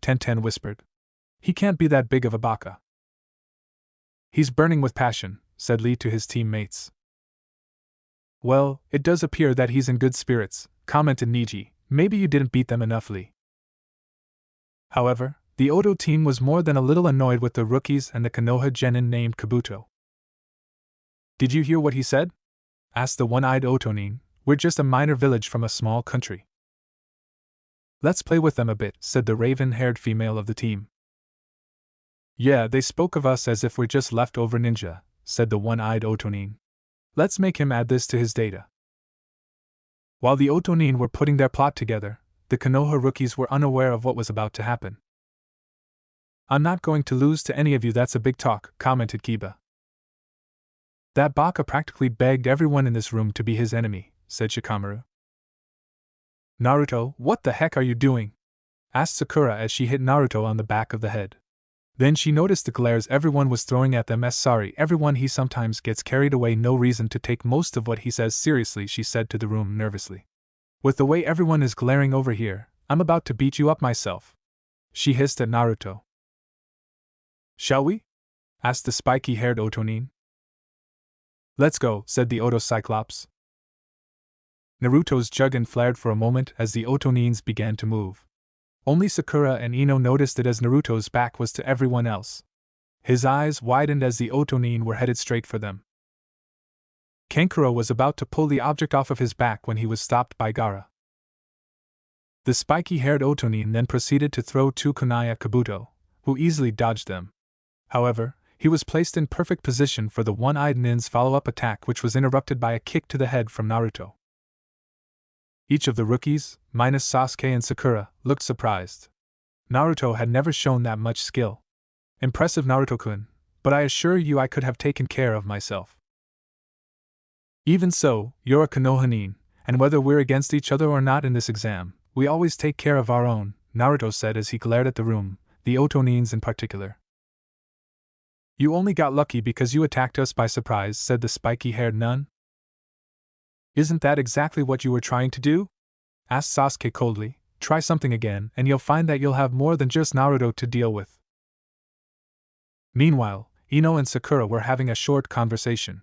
Tenten whispered. He can't be that big of a baka. He's burning with passion, said Lee to his teammates. Well, it does appear that he's in good spirits, commented Niji. Maybe you didn't beat them enough, Lee. However, the Oto team was more than a little annoyed with the rookies and the Konoha genin named Kabuto. Did you hear what he said? Asked the one-eyed Otonin. We're just a minor village from a small country. Let's play with them a bit, said the raven-haired female of the team. Yeah, they spoke of us as if we're just leftover ninja, said the one-eyed Otonin. Let's make him add this to his data. While the Otonin were putting their plot together, the Konoha rookies were unaware of what was about to happen. I'm not going to lose to any of you, that's a big talk, commented Kiba. That baka practically begged everyone in this room to be his enemy, said Shikamaru. Naruto, what the heck are you doing? Asked Sakura as she hit Naruto on the back of the head. Then she noticed the glares everyone was throwing at them. Sorry everyone, he sometimes gets carried away, no reason to take most of what he says seriously, she said to the room nervously. With the way everyone is glaring over here, I'm about to beat you up myself. She hissed at Naruto. Shall we? Asked the spiky-haired Otonin. Let's go, said the Oto Cyclops. Naruto's juggin flared for a moment as the Otonins began to move. Only Sakura and Ino noticed it, as Naruto's back was to everyone else. His eyes widened as the Otonin were headed straight for them. Kankuro was about to pull the object off of his back when he was stopped by Gaara. The spiky-haired Otonin then proceeded to throw two kunai at Kabuto, who easily dodged them. However, he was placed in perfect position for the one-eyed nin's follow-up attack, which was interrupted by a kick to the head from Naruto. Each of the rookies, minus Sasuke and Sakura, looked surprised. Naruto had never shown that much skill. Impressive, Naruto-kun, but I assure you I could have taken care of myself. Even so, you're a Konoha-nin, and whether we're against each other or not in this exam, we always take care of our own, Naruto said as he glared at the room, the Otonins in particular. You only got lucky because you attacked us by surprise, said the spiky-haired nun. Isn't that exactly what you were trying to do? Asked Sasuke coldly. Try something again, and you'll find that you'll have more than just Naruto to deal with. Meanwhile, Ino and Sakura were having a short conversation.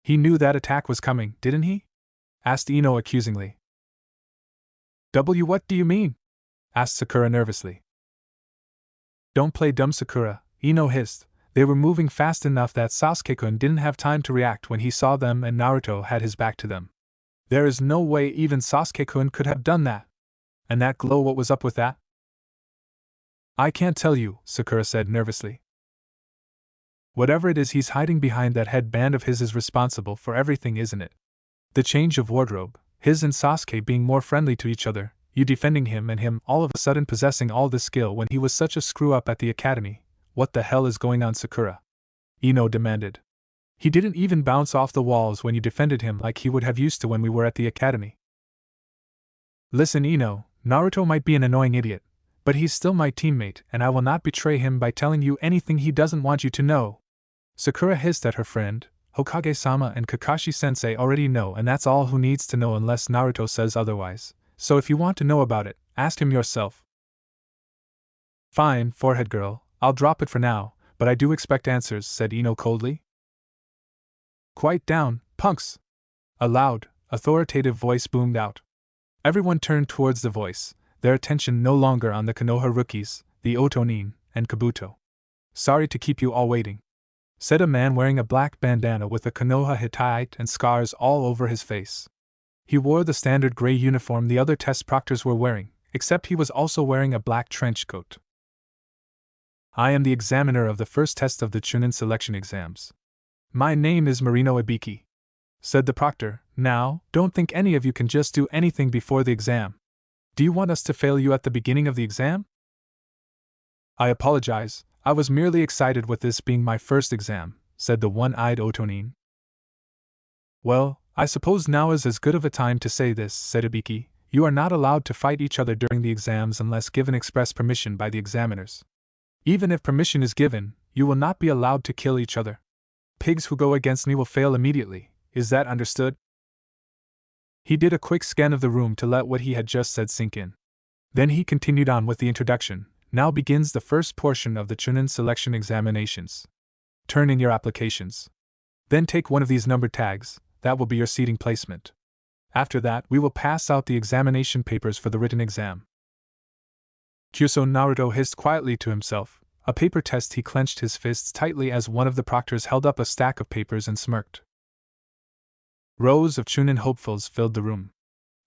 He knew that attack was coming, didn't he? Asked Ino accusingly. What do you mean? Asked Sakura nervously. Don't play dumb, Sakura, Ino hissed. They were moving fast enough that Sasuke-kun didn't have time to react when he saw them and Naruto had his back to them. There is no way even Sasuke-kun could have done that. And that glow, what was up with that? I can't tell you, Sakura said nervously. Whatever it is he's hiding behind that headband of his is responsible for everything, isn't it? The change of wardrobe, his and Sasuke being more friendly to each other, you defending him and him all of a sudden possessing all this skill when he was such a screw-up at the academy. What the hell is going on, Sakura? Ino demanded. He didn't even bounce off the walls when you defended him like he would have used to when we were at the academy. Listen, Ino, Naruto might be an annoying idiot, but he's still my teammate and I will not betray him by telling you anything he doesn't want you to know. Sakura hissed at her friend. Hokage-sama and Kakashi-sensei already know, and that's all who needs to know unless Naruto says otherwise, so if you want to know about it, ask him yourself. Fine, forehead girl, I'll drop it for now, but I do expect answers, said Ino coldly. Quiet down, punks! A loud, authoritative voice boomed out. Everyone turned towards the voice, their attention no longer on the Konoha rookies, the Otonin, and Kabuto. Sorry to keep you all waiting, said a man wearing a black bandana with a Konoha Hittite and scars all over his face. He wore the standard gray uniform the other test proctors were wearing, except he was also wearing a black trench coat. I am the examiner of the first test of the Chunin selection exams. My name is Marino Ibiki, said the proctor. Now, don't think any of you can just do anything before the exam. Do you want us to fail you at the beginning of the exam? I apologize, I was merely excited with this being my first exam, said the one-eyed Otonin. Well, I suppose now is as good of a time to say this, said Ibiki. You are not allowed to fight each other during the exams unless given express permission by the examiners. Even if permission is given, you will not be allowed to kill each other. Pigs who go against me will fail immediately, is that understood? He did a quick scan of the room to let what he had just said sink in. Then he continued on with the introduction. Now begins the first portion of the Chunin selection examinations. Turn in your applications. Then take one of these numbered tags, that will be your seating placement. After that, we will pass out the examination papers for the written exam. Kyuso Naruto hissed quietly to himself. A paper test. He clenched his fists tightly as one of the proctors held up a stack of papers and smirked. Rows of Chunin hopefuls filled the room.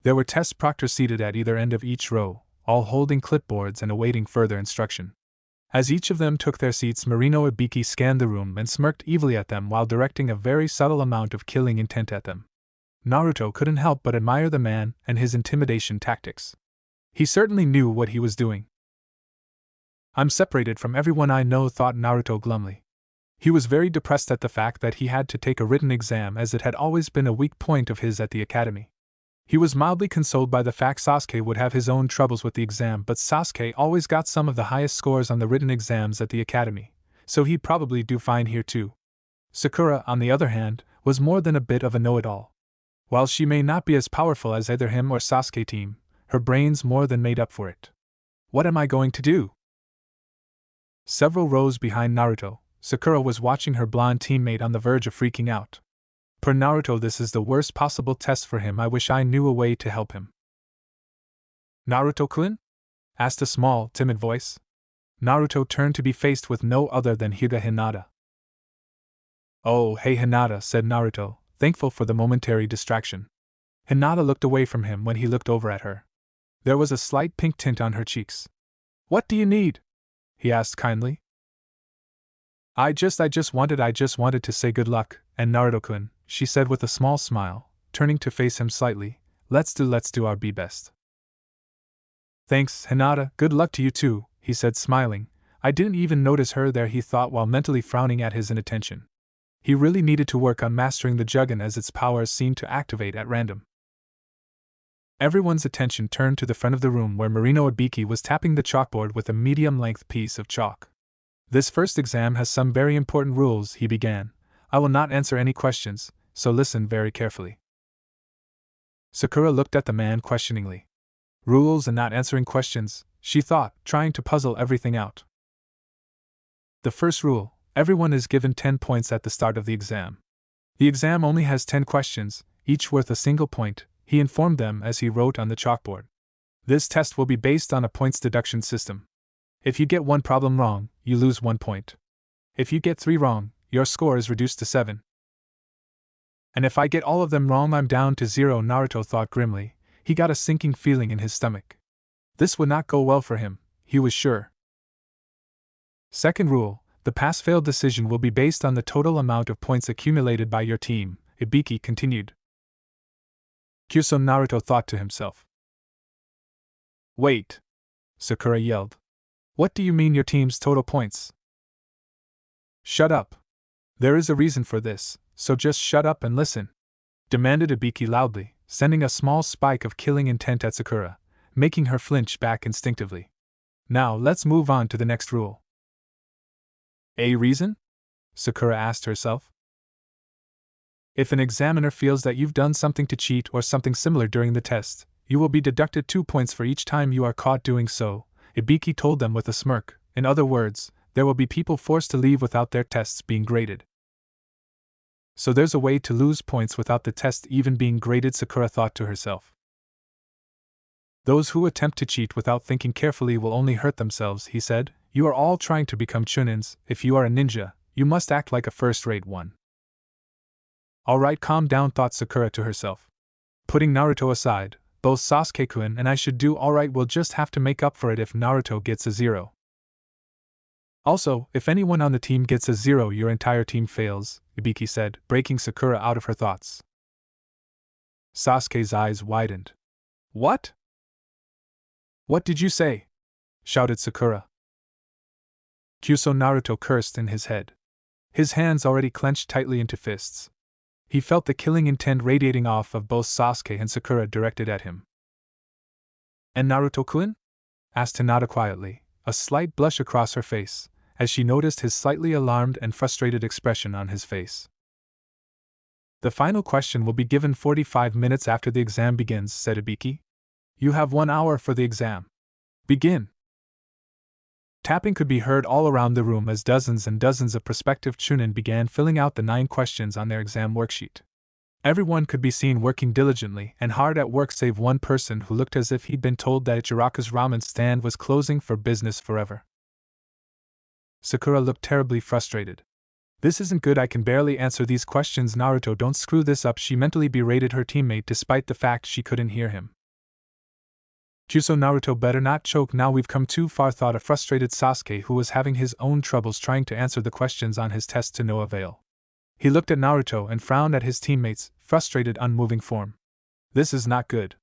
There were test proctors seated at either end of each row, all holding clipboards and awaiting further instruction. As each of them took their seats, Marino Ibiki scanned the room and smirked evilly at them while directing a very subtle amount of killing intent at them. Naruto couldn't help but admire the man and his intimidation tactics. He certainly knew what he was doing. I'm separated from everyone I know, thought Naruto glumly. He was very depressed at the fact that he had to take a written exam, as it had always been a weak point of his at the academy. He was mildly consoled by the fact Sasuke would have his own troubles with the exam, but Sasuke always got some of the highest scores on the written exams at the academy, so he'd probably do fine here too. Sakura, on the other hand, was more than a bit of a know-it-all. While she may not be as powerful as either him or Sasuke team, her brains more than made up for it. What am I going to do? Several rows behind Naruto, Sakura was watching her blonde teammate on the verge of freaking out. Per Naruto, this is the worst possible test for him. I wish I knew a way to help him. Naruto-kun? Asked a small, timid voice. Naruto turned to be faced with no other than Hyuga Hinata. Oh, hey Hinata, said Naruto, thankful for the momentary distraction. Hinata looked away from him when he looked over at her. There was a slight pink tint on her cheeks. What do you need? He asked kindly. I just wanted to say good luck, and Naruto-kun, she said with a small smile, turning to face him slightly, let's do our best. Thanks, Hinata, good luck to you too, he said smiling. I didn't even notice her there, he thought while mentally frowning at his inattention. He really needed to work on mastering the Jugen, as its powers seemed to activate at random. Everyone's attention turned to the front of the room where Marino Ibiki was tapping the chalkboard with a medium-length piece of chalk. This first exam has some very important rules, he began. I will not answer any questions, so listen very carefully. Sakura looked at the man questioningly. Rules and not answering questions, she thought, trying to puzzle everything out. The first rule, everyone is given 10 points at the start of the exam. The exam only has 10 questions, each worth a single point, he informed them as he wrote on the chalkboard. This test will be based on a points deduction system. If you get one problem wrong, you lose 1 point. If you get 3 wrong, your score is reduced to 7. And if I get all of them wrong, I'm down to 0, Naruto thought grimly. He got a sinking feeling in his stomach. This would not go well for him, he was sure. Second rule, the pass-fail decision will be based on the total amount of points accumulated by your team, Ibiki continued. Kyuso, Naruto thought to himself. Wait! Sakura yelled. What do you mean your team's total points? Shut up. There is a reason for this, so just shut up and listen, demanded Ibiki loudly, sending a small spike of killing intent at Sakura, making her flinch back instinctively. Now let's move on to the next rule. A reason? Sakura asked herself. If an examiner feels that you've done something to cheat or something similar during the test, you will be deducted 2 points for each time you are caught doing so, Ibiki told them with a smirk. In other words, there will be people forced to leave without their tests being graded. So there's a way to lose points without the test even being graded, Sakura thought to herself. Those who attempt to cheat without thinking carefully will only hurt themselves, he said. You are all trying to become chunins. If you are a ninja, you must act like a first-rate one. Alright, calm down, thought Sakura to herself. Putting Naruto aside, both Sasuke-kun and I should do alright. We'll just have to make up for it if Naruto gets a 0. Also, if anyone on the team gets a 0, your entire team fails, Ibiki said, breaking Sakura out of her thoughts. Sasuke's eyes widened. What? What did you say? Shouted Sakura. Kyuso, Naruto cursed in his head. His hands already clenched tightly into fists. He felt the killing intent radiating off of both Sasuke and Sakura directed at him. And Naruto-kun? Asked Hinata quietly, a slight blush across her face, as she noticed his slightly alarmed and frustrated expression on his face. The final question will be given 45 minutes after the exam begins, said Ibiki. You have 1 hour for the exam. Begin! Tapping could be heard all around the room as dozens and dozens of prospective chunin began filling out the 9 questions on their exam worksheet. Everyone could be seen working diligently and hard at work save one person who looked as if he'd been told that Ichiraka's ramen stand was closing for business forever. Sakura looked terribly frustrated. This isn't good, I can barely answer these questions, Naruto, don't screw this up, she mentally berated her teammate despite the fact she couldn't hear him. Kyuso, Naruto better not choke now, we've come too far, thought a frustrated Sasuke who was having his own troubles trying to answer the questions on his test to no avail. He looked at Naruto and frowned at his teammate's frustrated, unmoving form. This is not good.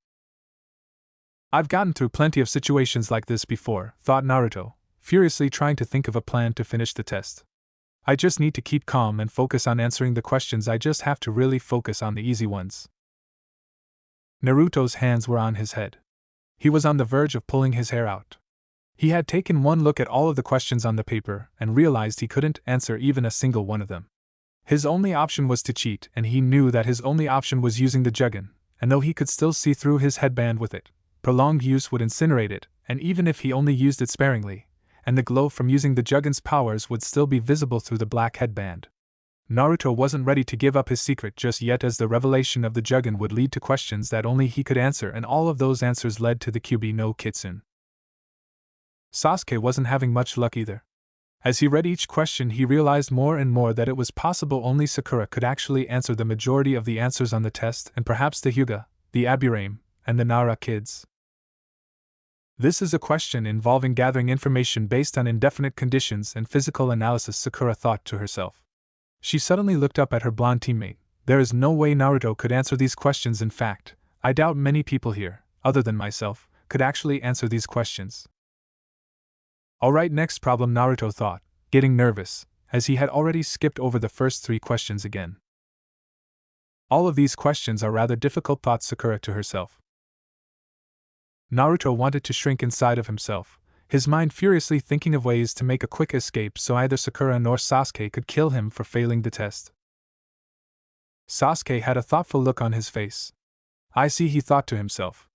I've gotten through plenty of situations like this before, thought Naruto, furiously trying to think of a plan to finish the test. I just need to keep calm and focus on answering the questions, I just have to really focus on the easy ones. Naruto's hands were on his head. He was on the verge of pulling his hair out. He had taken one look at all of the questions on the paper and realized he couldn't answer even a single one of them. His only option was to cheat, and he knew that his only option was using the juggin, and though he could still see through his headband with it, prolonged use would incinerate it, and even if he only used it sparingly, and the glow from using the juggin's powers would still be visible through the black headband. Naruto wasn't ready to give up his secret just yet, as the revelation of the juggin would lead to questions that only he could answer, and all of those answers led to the Kyubi no Kitsune. Sasuke wasn't having much luck either. As he read each question, he realized more and more that it was possible only Sakura could actually answer the majority of the answers on the test, and perhaps the Hyuga, the Aburame, and the Nara kids. This is a question involving gathering information based on indefinite conditions and physical analysis, Sakura thought to herself. She suddenly looked up at her blonde teammate. There is no way Naruto could answer these questions. In fact, I doubt many people here, other than myself, could actually answer these questions. Alright, next problem, Naruto thought, getting nervous, as he had already skipped over the first 3 questions again. All of these questions are rather difficult, thought Sakura to herself. Naruto wanted to shrink inside of himself, his mind furiously thinking of ways to make a quick escape so either Sakura nor Sasuke could kill him for failing the test. Sasuke had a thoughtful look on his face. I see, he thought to himself.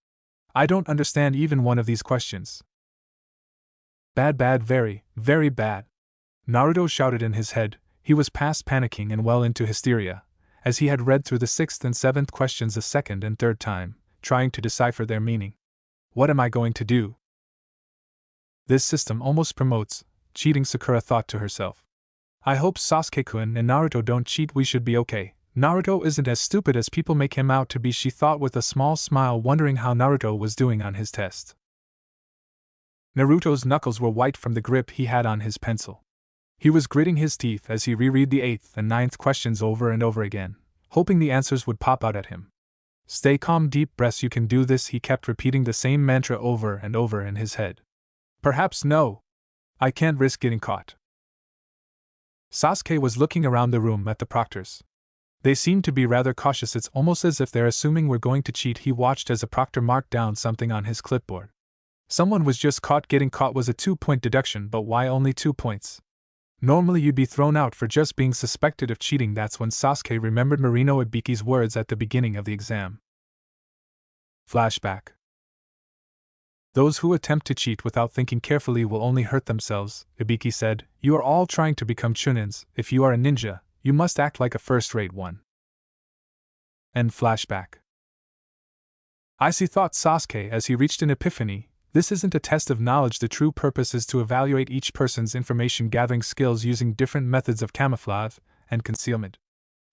I don't understand even one of these questions. Bad, very, very bad. Naruto shouted in his head. He was past panicking and well into hysteria, as he had read through the 6th and 7th questions a second and third time, trying to decipher their meaning. What am I going to do? This system almost promotes cheating, Sakura thought to herself. I hope Sasuke-kun and Naruto don't cheat, we should be okay. Naruto isn't as stupid as people make him out to be, she thought with a small smile, wondering how Naruto was doing on his test. Naruto's knuckles were white from the grip he had on his pencil. He was gritting his teeth as he reread the 8th and 9th questions over and over again, hoping the answers would pop out at him. Stay calm, deep breaths, you can do this, he kept repeating the same mantra over and over in his head. Perhaps no. I can't risk getting caught. Sasuke was looking around the room at the proctors. They seemed to be rather cautious, it's almost as if they're assuming we're going to cheat. He watched as a proctor marked down something on his clipboard. Someone was just caught. Getting caught was a 2-point deduction, but why only 2 points? Normally you'd be thrown out for just being suspected of cheating. That's when Sasuke remembered Marino Ibiki's words at the beginning of the exam. Flashback. Those who attempt to cheat without thinking carefully will only hurt themselves, Ibiki said. You are all trying to become chunins. If you are a ninja, you must act like a first-rate one. End flashback. I see, thought Sasuke as he reached an epiphany. This isn't a test of knowledge. The true purpose is to evaluate each person's information-gathering skills using different methods of camouflage and concealment.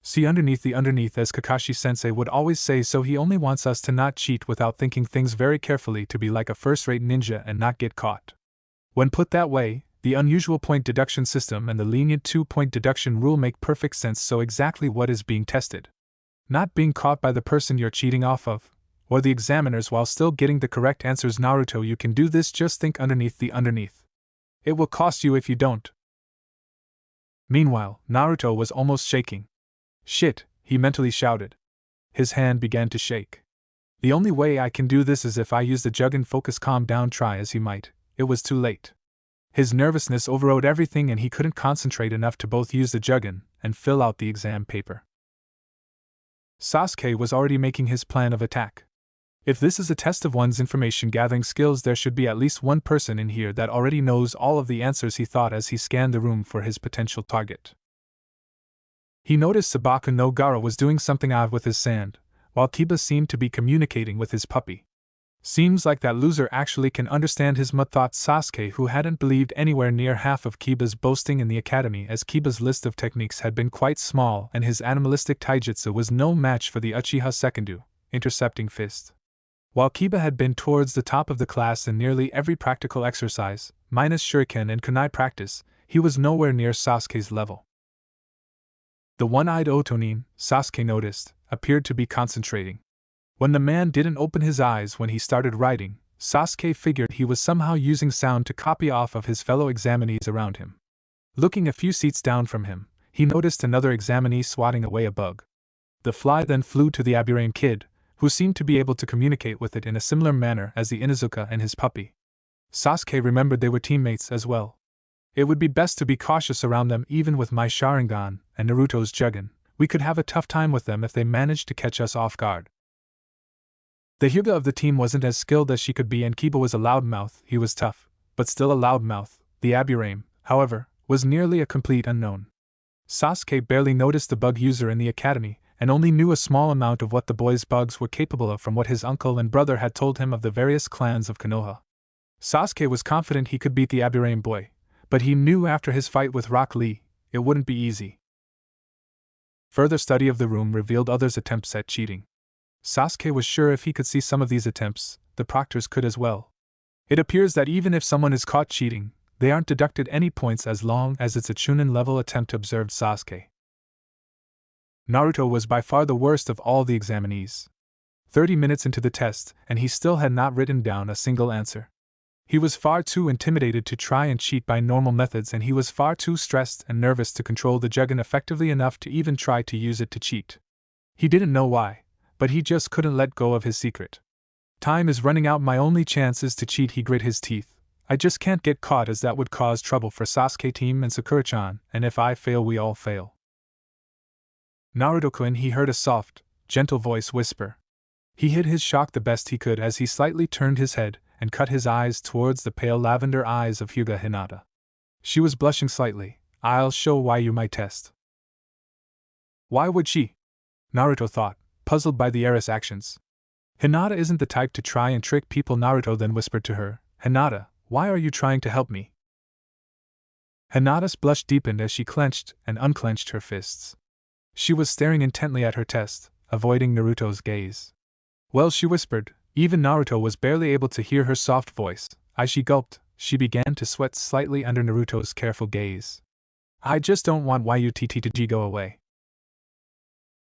See underneath the underneath, as Kakashi-sensei would always say, so he only wants us to not cheat without thinking things very carefully, to be like a first-rate ninja and not get caught. When put that way, the unusual point deduction system and the lenient 2-point deduction rule make perfect sense. So exactly what is being tested? Not being caught by the person you're cheating off of, or the examiners, while still getting the correct answers. Naruto, you can do this, just think underneath the underneath. It will cost you if you don't. Meanwhile, Naruto was almost shaking. Shit, he mentally shouted. His hand began to shake. The only way I can do this is if I use the Jugen focus. Calm down. Try as he might, it was too late. His nervousness overrode everything and he couldn't concentrate enough to both use the Jugen and fill out the exam paper. Sasuke was already making his plan of attack. If this is a test of one's information-gathering skills, there should be at least one person in here that already knows all of the answers, he thought as he scanned the room for his potential target. He noticed Sabaku no Gara was doing something odd with his sand, while Kiba seemed to be communicating with his puppy. Seems like that loser actually can understand his mood, thought Sasuke, who hadn't believed anywhere near half of Kiba's boasting in the academy, as Kiba's list of techniques had been quite small and his animalistic taijutsu was no match for the Uchiha Sekendu, intercepting fist. While Kiba had been towards the top of the class in nearly every practical exercise, minus shuriken and kunai practice, he was nowhere near Sasuke's level. The one-eyed Otonin, Sasuke noticed, appeared to be concentrating. When the man didn't open his eyes when he started writing, Sasuke figured he was somehow using sound to copy off of his fellow examinees around him. Looking a few seats down from him, he noticed another examinee swatting away a bug. The fly then flew to the Aburame kid, who seemed to be able to communicate with it in a similar manner as the Inuzuka and his puppy. Sasuke remembered they were teammates as well. It would be best to be cautious around them. Even with my Sharingan and Naruto's Jugen, we could have a tough time with them if they managed to catch us off guard. The Hyuga of the team wasn't as skilled as she could be, and Kiba was a loudmouth. He was tough, but still a loudmouth. The Aburame, however, was nearly a complete unknown. Sasuke barely noticed the bug user in the academy, and only knew a small amount of what the boy's bugs were capable of from what his uncle and brother had told him of the various clans of Konoha. Sasuke was confident he could beat the Aburame boy, but he knew after his fight with Rock Lee, it wouldn't be easy. Further study of the room revealed others' attempts at cheating. Sasuke was sure if he could see some of these attempts, the proctors could as well. It appears that even if someone is caught cheating, they aren't deducted any points as long as it's a Chunin-level attempt, observed Sasuke. Naruto was by far the worst of all the examinees. 30 minutes into the test, and he still had not written down a single answer. He was far too intimidated to try and cheat by normal methods, and he was far too stressed and nervous to control the Jugen effectively enough to even try to use it to cheat. He didn't know why, but he just couldn't let go of his secret. Time is running out, my only chance is to cheat, he grit his teeth. I just can't get caught, as that would cause trouble for Sasuke team and Sakura-chan, and if I fail we all fail. Naruto-kun, he heard a soft, gentle voice whisper. He hid his shock the best he could as he slightly turned his head and cut his eyes towards the pale lavender eyes of Hyuga Hinata. She was blushing slightly. I'll show why you my test. Why would she? Naruto thought, puzzled by the heiress' actions. Hinata isn't the type to try and trick people. Naruto then whispered to her, Hinata, why are you trying to help me? Hinata's blush deepened as she clenched and unclenched her fists. She was staring intently at her test, avoiding Naruto's gaze. Well, she whispered, even Naruto was barely able to hear her soft voice. As she gulped, she began to sweat slightly under Naruto's careful gaze. I just don't want YUTT to go away.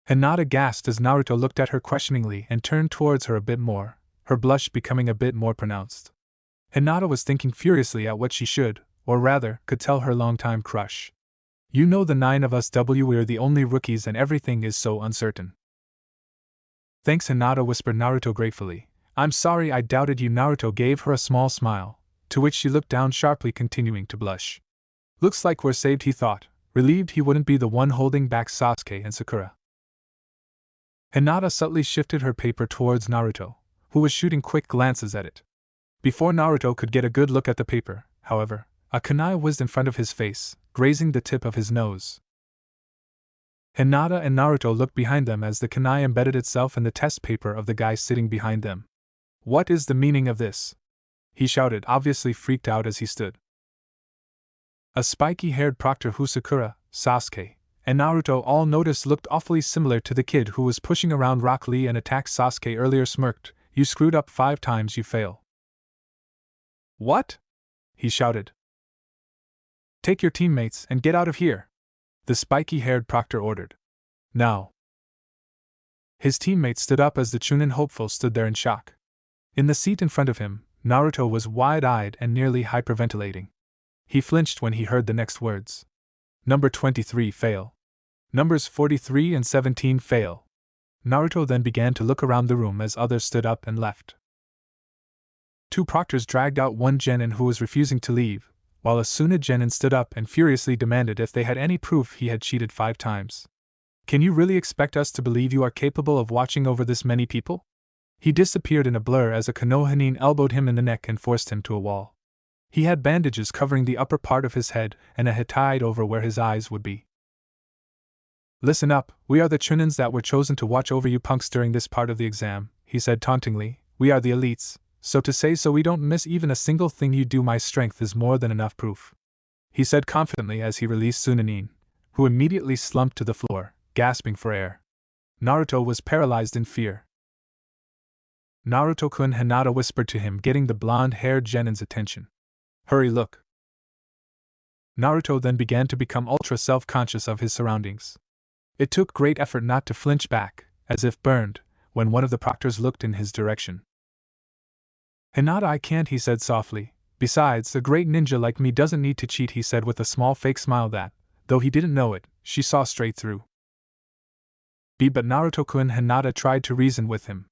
Hinata gasped as Naruto looked at her questioningly and turned towards her a bit more, her blush becoming a bit more pronounced. Hinata was thinking furiously at what she should, or rather, could tell her longtime crush. You know the 9 of us we're the only rookies and everything is so uncertain. Thanks, Hinata whispered Naruto gratefully. I'm sorry I doubted you. Naruto gave her a small smile, to which she looked down sharply, continuing to blush. Looks like we're saved, he thought, relieved he wouldn't be the one holding back Sasuke and Sakura. Hinata subtly shifted her paper towards Naruto, who was shooting quick glances at it. Before Naruto could get a good look at the paper, however, a kunai whizzed in front of his face, grazing the tip of his nose. Hinata and Naruto looked behind them as the kunai embedded itself in the test paper of the guy sitting behind them. What is the meaning of this? He shouted, obviously freaked out as he stood. A spiky-haired proctor who Sakura, Sasuke, and Naruto all noticed looked awfully similar to the kid who was pushing around Rock Lee and attacked Sasuke earlier, smirked. You screwed up 5 times, you fail. What? He shouted. Take your teammates and get out of here, the spiky-haired proctor ordered. Now. His teammates stood up as the Chunin hopeful stood there in shock. In the seat in front of him, Naruto was wide-eyed and nearly hyperventilating. He flinched when he heard the next words. Number 23 fail. Numbers 43 and 17 fail. Naruto then began to look around the room as others stood up and left. 2 proctors dragged out one genin who was refusing to leave, while a Suna genin stood up and furiously demanded if they had any proof he had cheated 5 times. Can you really expect us to believe you are capable of watching over this many people? He disappeared in a blur as a Konohanin elbowed him in the neck and forced him to a wall. He had bandages covering the upper part of his head and a hat tied over where his eyes would be. Listen up, we are the Chunins that were chosen to watch over you punks during this part of the exam, he said tauntingly. We are the elites, so to say so we don't miss even a single thing you do. My strength is more than enough proof, he said confidently as he released Sunanin, who immediately slumped to the floor, gasping for air. Naruto was paralyzed in fear. Naruto-kun, Hinata whispered to him, getting the blonde-haired genin's attention. Hurry, look. Naruto then began to become ultra self-conscious of his surroundings. It took great effort not to flinch back, as if burned, when one of the proctors looked in his direction. Hinata, I can't, he said softly. Besides, a great ninja like me doesn't need to cheat, he said with a small fake smile that, though he didn't know it, she saw straight through. But Naruto-kun, Hinata tried to reason with him.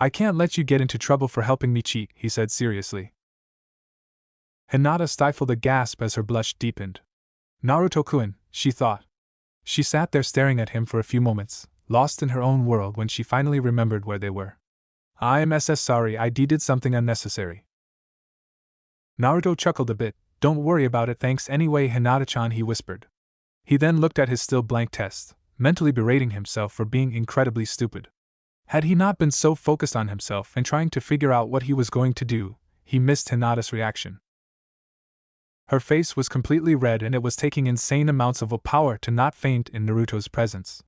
I can't let you get into trouble for helping me cheat, he said seriously. Hinata stifled a gasp as her blush deepened. Naruto-kun, she thought. She sat there staring at him for a few moments, lost in her own world when she finally remembered where they were. I'm sorry, I did something unnecessary. Naruto chuckled a bit. Don't worry about it, thanks anyway, Hinata-chan, he whispered. He then looked at his still blank test, mentally berating himself for being incredibly stupid. Had he not been so focused on himself and trying to figure out what he was going to do, he missed Hinata's reaction. Her face was completely red and it was taking insane amounts of willpower to not faint in Naruto's presence.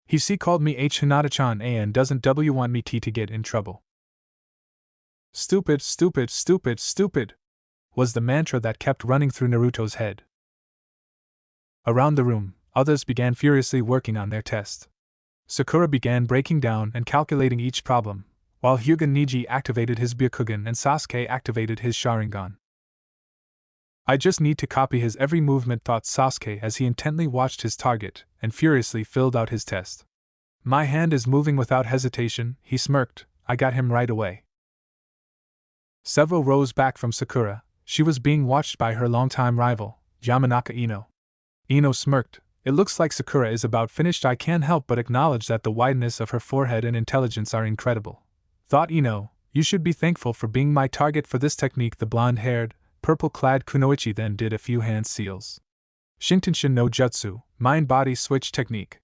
He called me Hinata-chan and doesn't want me to get in trouble. Stupid, stupid, stupid, stupid, was the mantra that kept running through Naruto's head. Around the room, others began furiously working on their test. Sakura began breaking down and calculating each problem, while Hyuga Niji activated his Byakugan and Sasuke activated his Sharingan. I just need to copy his every movement, thought Sasuke as he intently watched his target and furiously filled out his test. My hand is moving without hesitation, he smirked. I got him right away. Several rows back from Sakura, she was being watched by her longtime rival, Yamanaka Ino. Ino smirked. It looks like Sakura is about finished. I can't help but acknowledge that the wideness of her forehead and intelligence are incredible. Thought Ino, you should be thankful for being my target for this technique. The blonde-haired, purple-clad Kunoichi then did a few hand seals. Shintenshin no Jutsu, mind-body switch technique.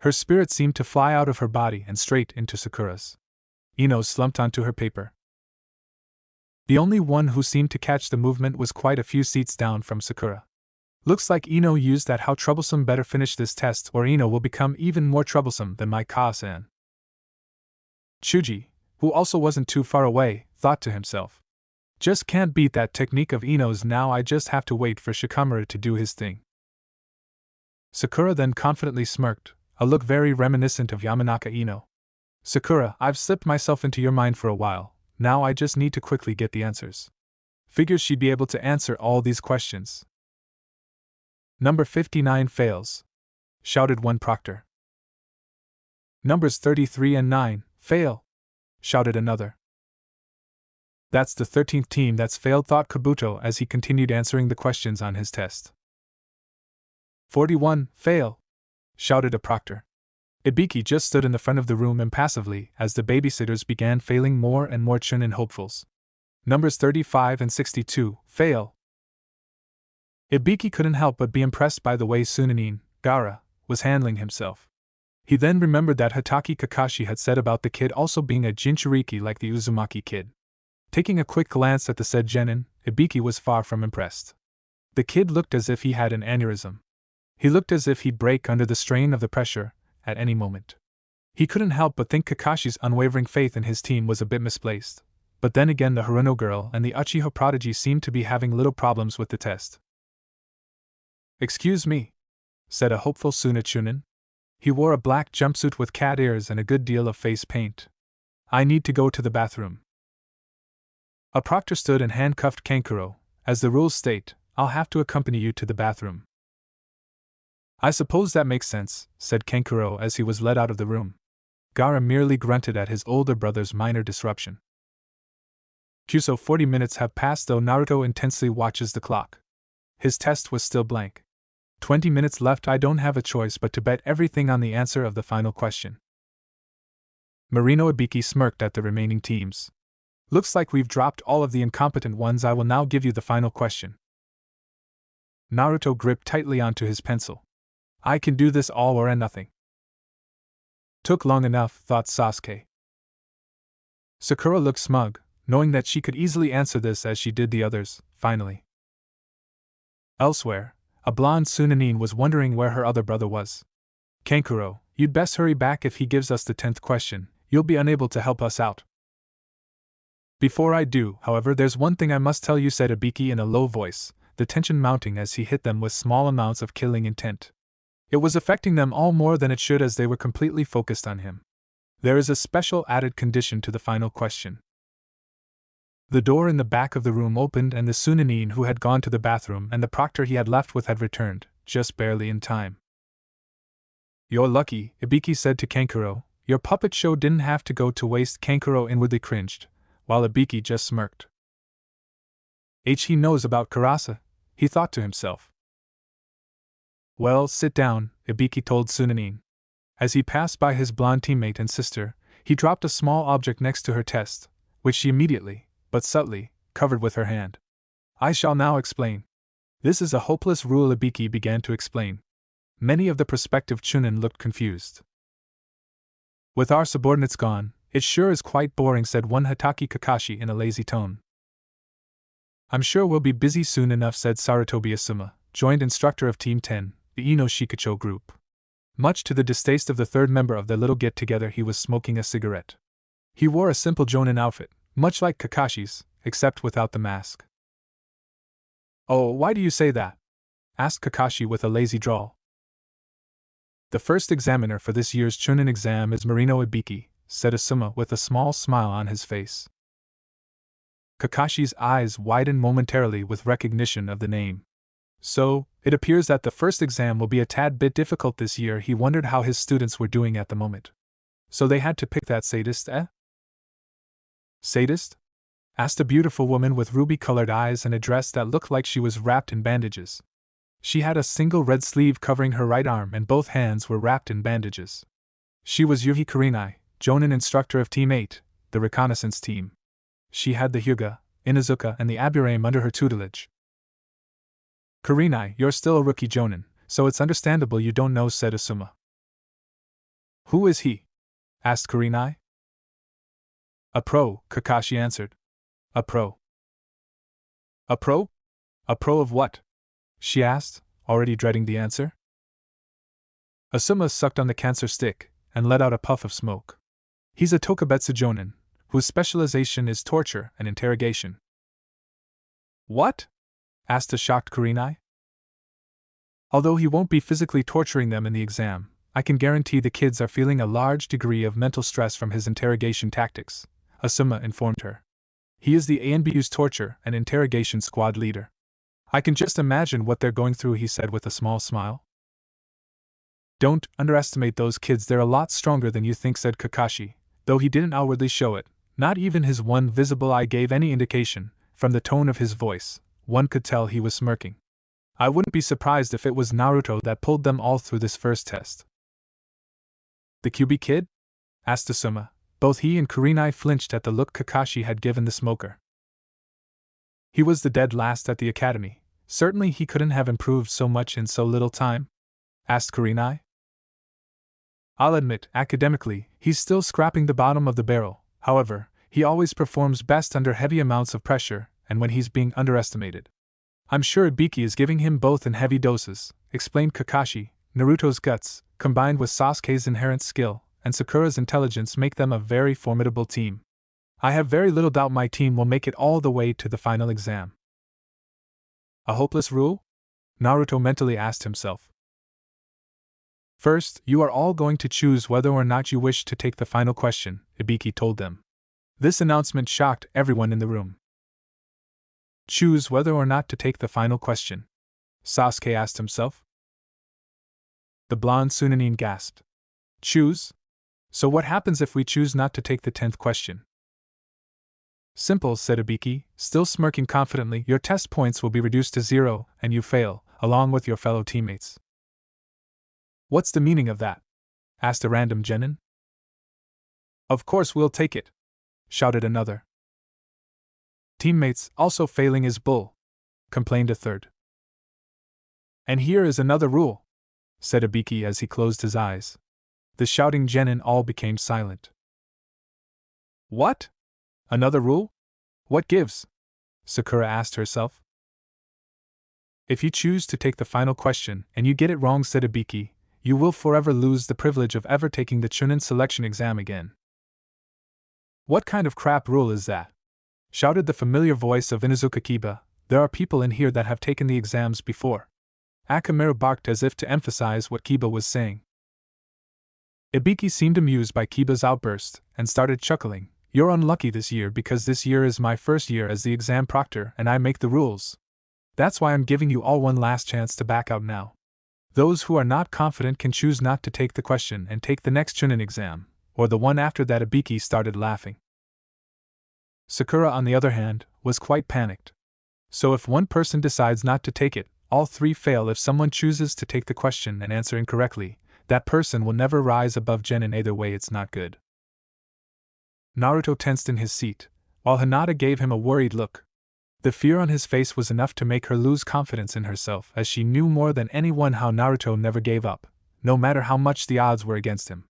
Her spirit seemed to fly out of her body and straight into Sakura's. Ino slumped onto her paper. The only one who seemed to catch the movement was quite a few seats down from Sakura. Looks like Ino used that how troublesome better finish this test or Ino will become even more troublesome than my Ka-san. Chuji, who also wasn't too far away, thought to himself. Just can't beat that technique of Ino's, now I just have to wait for Shikamura to do his thing. Sakura then confidently smirked, a look very reminiscent of Yamanaka Ino. Sakura, I've slipped myself into your mind for a while, now I just need to quickly get the answers. Figures she'd be able to answer all these questions. Number 59 fails, shouted one proctor. Numbers 33 and 9, fail, shouted another. That's the 13th team that's failed, thought Kabuto as he continued answering the questions on his test. 41, fail, shouted a proctor. Ibiki just stood in the front of the room impassively as the babysitters began failing more and more Chunin hopefuls. Numbers 35 and 62, fail. Ibiki couldn't help but be impressed by the way Sunanin, Gaara, was handling himself. He then remembered that Hatake Kakashi had said about the kid also being a Jinchuriki like the Uzumaki kid. Taking a quick glance at the said genin, Ibiki was far from impressed. The kid looked as if he had an aneurysm. He looked as if he'd break under the strain of the pressure at any moment. He couldn't help but think Kakashi's unwavering faith in his team was a bit misplaced, but then again the Haruno girl and the Uchiha prodigy seemed to be having little problems with the test. "Excuse me," said a hopeful Suna Chunin. He wore a black jumpsuit with cat ears and a good deal of face paint. "I need to go to the bathroom." A proctor stood and handcuffed Kankuro. "As the rules state, I'll have to accompany you to the bathroom." "I suppose that makes sense," said Kankuro as he was led out of the room. Gaara merely grunted at his older brother's minor disruption. So 40 minutes have passed, though Naruto intensely watches the clock. His test was still blank. 20 minutes left. I don't have a choice but to bet everything on the answer of the final question. Marino Ibiki smirked at the remaining teams. "Looks like we've dropped all of the incompetent ones. I will now give you the final question." Naruto gripped tightly onto his pencil. "I can do this all or nothing." Took long enough, thought Sasuke. Sakura looked smug, knowing that she could easily answer this as she did the others, finally. Elsewhere, a blonde Sunanin was wondering where her other brother was. "Kankuro, you'd best hurry back. If he gives us the 10th question, you'll be unable to help us out." "Before I do, however, there's one thing I must tell you," said Ibiki in a low voice, the tension mounting as he hit them with small amounts of killing intent. It was affecting them all more than it should as they were completely focused on him. "There is a special added condition to the final question." The door in the back of the room opened and the Sunanin who had gone to the bathroom and the proctor he had left with had returned, just barely in time. "You're lucky," Ibiki said to Kankuro. "Your puppet show didn't have to go to waste." Kankuro inwardly cringed, while Ibiki just smirked. He knows about Karasa, he thought to himself. "Well, sit down," Ibiki told Sunanin. As he passed by his blonde teammate and sister, he dropped a small object next to her test, which she immediately, but subtly, covered with her hand. "I shall now explain. This is a hopeless rule," Ibiki began to explain. Many of the prospective Chunin looked confused. "With our subordinates gone, it sure is quite boring," said one Hatake Kakashi in a lazy tone. "I'm sure we'll be busy soon enough," said Sarutobi Asuma, joint instructor of Team 10, the Ino Shikacho group. Much to the distaste of the third member of the little get-together, he was smoking a cigarette. He wore a simple Jonin outfit, much like Kakashi's, except without the mask. "Oh, why do you say that?" asked Kakashi with a lazy drawl. "The first examiner for this year's Chunin exam is Marino Ibiki," said Asuma with a small smile on his face. Kakashi's eyes widened momentarily with recognition of the name. "So, it appears that the first exam will be a tad bit difficult this year." He wondered how his students were doing at the moment. "So they had to pick that sadist, eh?" "Sadist?" asked a beautiful woman with ruby-colored eyes and a dress that looked like she was wrapped in bandages. She had a single red sleeve covering her right arm and both hands were wrapped in bandages. She was Yuhi Kurenai, Jonin instructor of Team 8, the reconnaissance team. She had the Hyuga, Inazuka and the Aburame under her tutelage. "Kurenai, you're still a rookie Jonin, so it's understandable you don't know," said Asuma. Who is he? Asked Kurenai. A pro, Kakashi answered. A pro. A pro? A pro of what? She asked, already dreading the answer. Asuma sucked on the cancer stick and let out a puff of smoke. He's a Tokubetsu Jonin, whose specialization is torture and interrogation. What? Asked the shocked Kurenai. Although he won't be physically torturing them in the exam, I can guarantee the kids are feeling a large degree of mental stress from his interrogation tactics, Asuma informed her. He is the ANBU's torture and interrogation squad leader. I can just imagine what they're going through, he said with a small smile. Don't underestimate those kids, they're a lot stronger than you think, said Kakashi, though he didn't outwardly show it. Not even his one visible eye gave any indication. From the tone of his voice, one could tell he was smirking. I wouldn't be surprised if it was Naruto that pulled them all through this first test. The QB kid? Asked Asuma. Both he and Kurenai flinched at the look Kakashi had given the smoker. He was the dead last at the academy. Certainly he couldn't have improved so much in so little time? Asked Kurenai. I'll admit, academically, he's still scraping the bottom of the barrel. However, he always performs best under heavy amounts of pressure and when he's being underestimated. I'm sure Ibiki is giving him both in heavy doses, explained Kakashi. Naruto's guts, combined with Sasuke's inherent skill, and Sakura's intelligence make them a very formidable team. I have very little doubt my team will make it all the way to the final exam. A hopeless rule? Naruto mentally asked himself. First, you are all going to choose whether or not you wish to take the final question, Ibiki told them. This announcement shocked everyone in the room. Choose whether or not to take the final question? Sasuke asked himself. The blonde Sunanin gasped. Choose? So what happens if we choose not to take the 10th question? Simple, said Ibiki, still smirking confidently. Your test points will be reduced to 0, and you fail, along with your fellow teammates. What's the meaning of that? Asked a random genin. Of course we'll take it, shouted another. Teammates, also failing is bull, complained a third. And here is another rule, said Ibiki as he closed his eyes. The shouting genin all became silent. What? Another rule? What gives? Sakura asked herself. If you choose to take the final question and you get it wrong, said Ibiki, you will forever lose the privilege of ever taking the Chunin selection exam again. What kind of crap rule is that? Shouted the familiar voice of Inuzuka Kiba. There are people in here that have taken the exams before. Akamaru barked as if to emphasize what Kiba was saying. Ibiki seemed amused by Kiba's outburst and started chuckling. You're unlucky this year because this year is my first year as the exam proctor and I make the rules. That's why I'm giving you all one last chance to back out now. Those who are not confident can choose not to take the question and take the next Chunin exam, or the one after that. Ibiki started laughing. Sakura, on the other hand, was quite panicked. So if one person decides not to take it, all three fail. If someone chooses to take the question and answer incorrectly, that person will never rise above genin. Either way, it's not good. Naruto tensed in his seat, while Hinata gave him a worried look. The fear on his face was enough to make her lose confidence in herself, as she knew more than anyone how Naruto never gave up, no matter how much the odds were against him.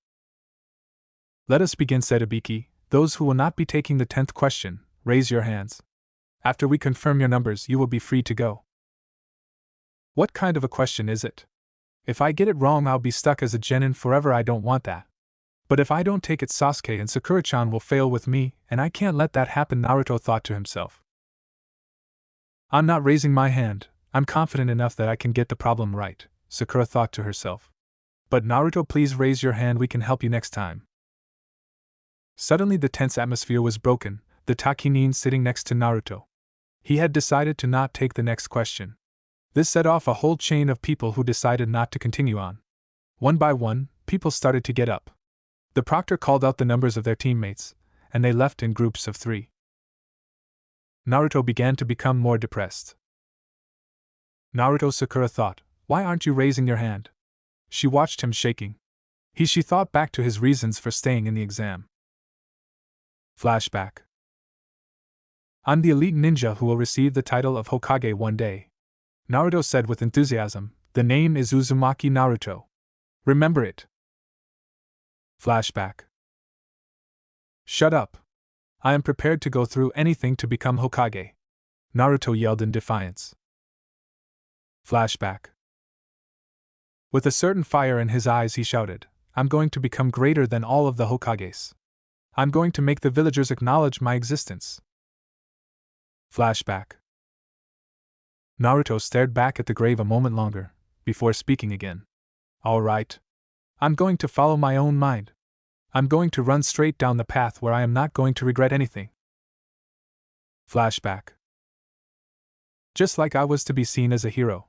Let us begin, said Ibiki. Those who will not be taking the 10th question, raise your hands. After we confirm your numbers, you will be free to go. What kind of a question is it? If I get it wrong, I'll be stuck as a genin forever. I don't want that. But if I don't take it, Sasuke and Sakura-chan will fail with me, and I can't let that happen, Naruto thought to himself. I'm not raising my hand. I'm confident enough that I can get the problem right, Sakura thought to herself. But Naruto, please raise your hand, we can help you next time. Suddenly the tense atmosphere was broken, the Takinin sitting next to Naruto. He had decided to not take the next question. This set off a whole chain of people who decided not to continue on. One by one, people started to get up. The proctor called out the numbers of their teammates, and they left in groups of 3. Naruto began to become more depressed. Naruto, Sakura thought, why aren't you raising your hand? She watched him shaking. She thought back to his reasons for staying in the exam. Flashback. I'm the elite ninja who will receive the title of Hokage one day. Naruto said with enthusiasm, the name is Uzumaki Naruto. Remember it. Flashback. Shut up. I am prepared to go through anything to become Hokage, Naruto yelled in defiance. Flashback. With a certain fire in his eyes, he shouted, I'm going to become greater than all of the Hokages. I'm going to make the villagers acknowledge my existence. Flashback. Naruto stared back at the grave a moment longer, before speaking again. All right. I'm going to follow my own mind. I'm going to run straight down the path where I am not going to regret anything. Flashback. Just like I was to be seen as a hero,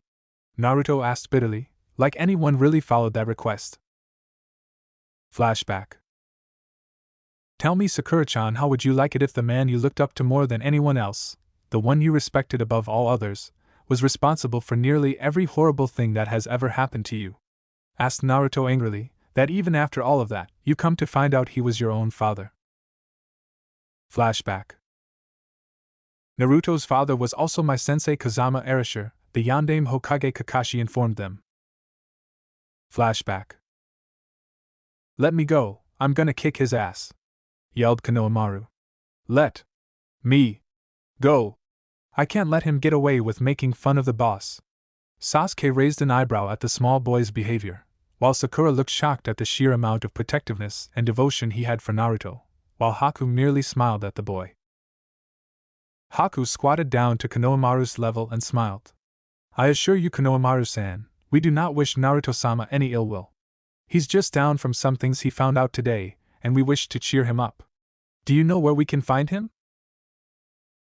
Naruto asked bitterly, like anyone really followed that request. Flashback. Tell me, Sakura-chan, how would you like it if the man you looked up to more than anyone else, the one you respected above all others, was responsible for nearly every horrible thing that has ever happened to you? Asked Naruto angrily, that even after all of that, you come to find out he was your own father. Flashback. Naruto's father was also my sensei Kazama Erasure, the Yondaime Hokage Kakashi informed them. Flashback. Let me go, I'm gonna kick his ass, yelled Konohamaru. Let me go. I can't let him get away with making fun of the boss. Sasuke raised an eyebrow at the small boy's behavior, while Sakura looked shocked at the sheer amount of protectiveness and devotion he had for Naruto, while Haku merely smiled at the boy. Haku squatted down to Konohamaru's level and smiled. I assure you, Konohamaru-san, we do not wish Naruto-sama any ill will. He's just down from some things he found out today, and we wish to cheer him up. Do you know where we can find him?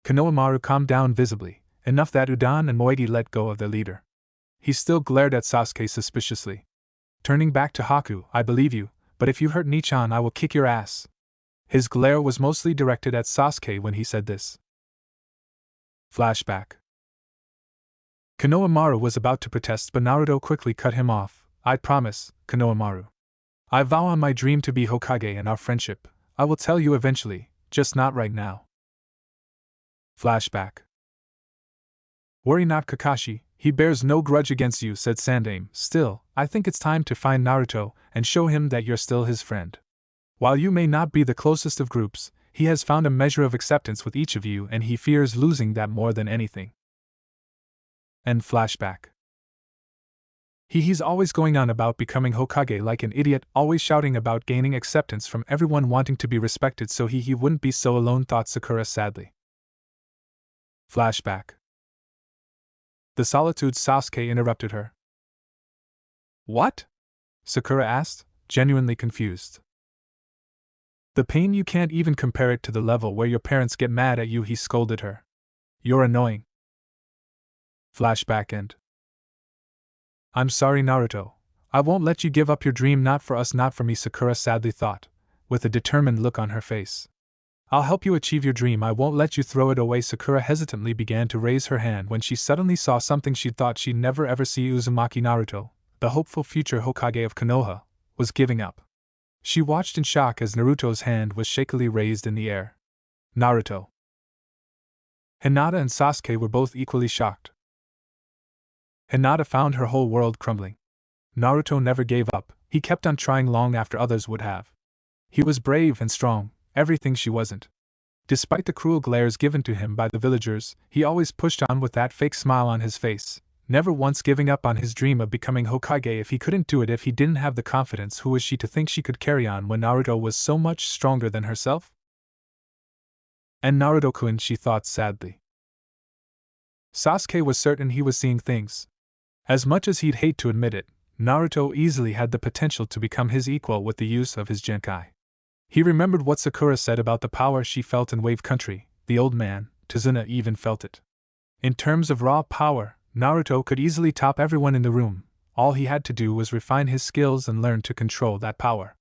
Konohamaru calmed down visibly, enough that Udan and Moegi let go of their leader. He still glared at Sasuke suspiciously. Turning back to Haku, I believe you, but if you hurt Nichan I will kick your ass. His glare was mostly directed at Sasuke when he said this. Flashback. Konohamaru was about to protest, but Naruto quickly cut him off. I promise, Konohamaru. I vow on my dream to be Hokage and our friendship. I will tell you eventually, just not right now. Flashback. Worry not, Kakashi, he bears no grudge against you, said Sandaime. Still, I think it's time to find Naruto and show him that you're still his friend. While you may not be the closest of groups, he has found a measure of acceptance with each of you and he fears losing that more than anything. End flashback. He's always going on about becoming Hokage like an idiot, always shouting about gaining acceptance from everyone, wanting to be respected so he wouldn't be so alone, thought Sakura sadly. Flashback. The Solitude. Sasuke interrupted her. What? Sakura asked, genuinely confused. The pain, you can't even compare it to the level where your parents get mad at you, he scolded her. You're annoying. Flashback end. I'm sorry, Naruto. I won't let you give up your dream, not for us, not for me, Sakura sadly thought, with a determined look on her face. I'll help you achieve your dream, I won't let you throw it away. Sakura hesitantly began to raise her hand when she suddenly saw something she'd thought she'd never ever see. Uzumaki Naruto, the hopeful future Hokage of Konoha, was giving up. She watched in shock as Naruto's hand was shakily raised in the air. Naruto. Hinata and Sasuke were both equally shocked. Hinata found her whole world crumbling. Naruto never gave up, he kept on trying long after others would have. He was brave and strong, everything she wasn't. Despite the cruel glares given to him by the villagers, he always pushed on with that fake smile on his face, never once giving up on his dream of becoming Hokage. If he couldn't do it, if he didn't have the confidence, who was she to think she could carry on when Naruto was so much stronger than herself? And Naruto-kun, she thought sadly. Sasuke was certain he was seeing things. As much as he'd hate to admit it, Naruto easily had the potential to become his equal with the use of his genkai. He remembered what Sakura said about the power she felt in Wave Country. The old man, Tazuna, even felt it. In terms of raw power, Naruto could easily top everyone in the room. All he had to do was refine his skills and learn to control that power.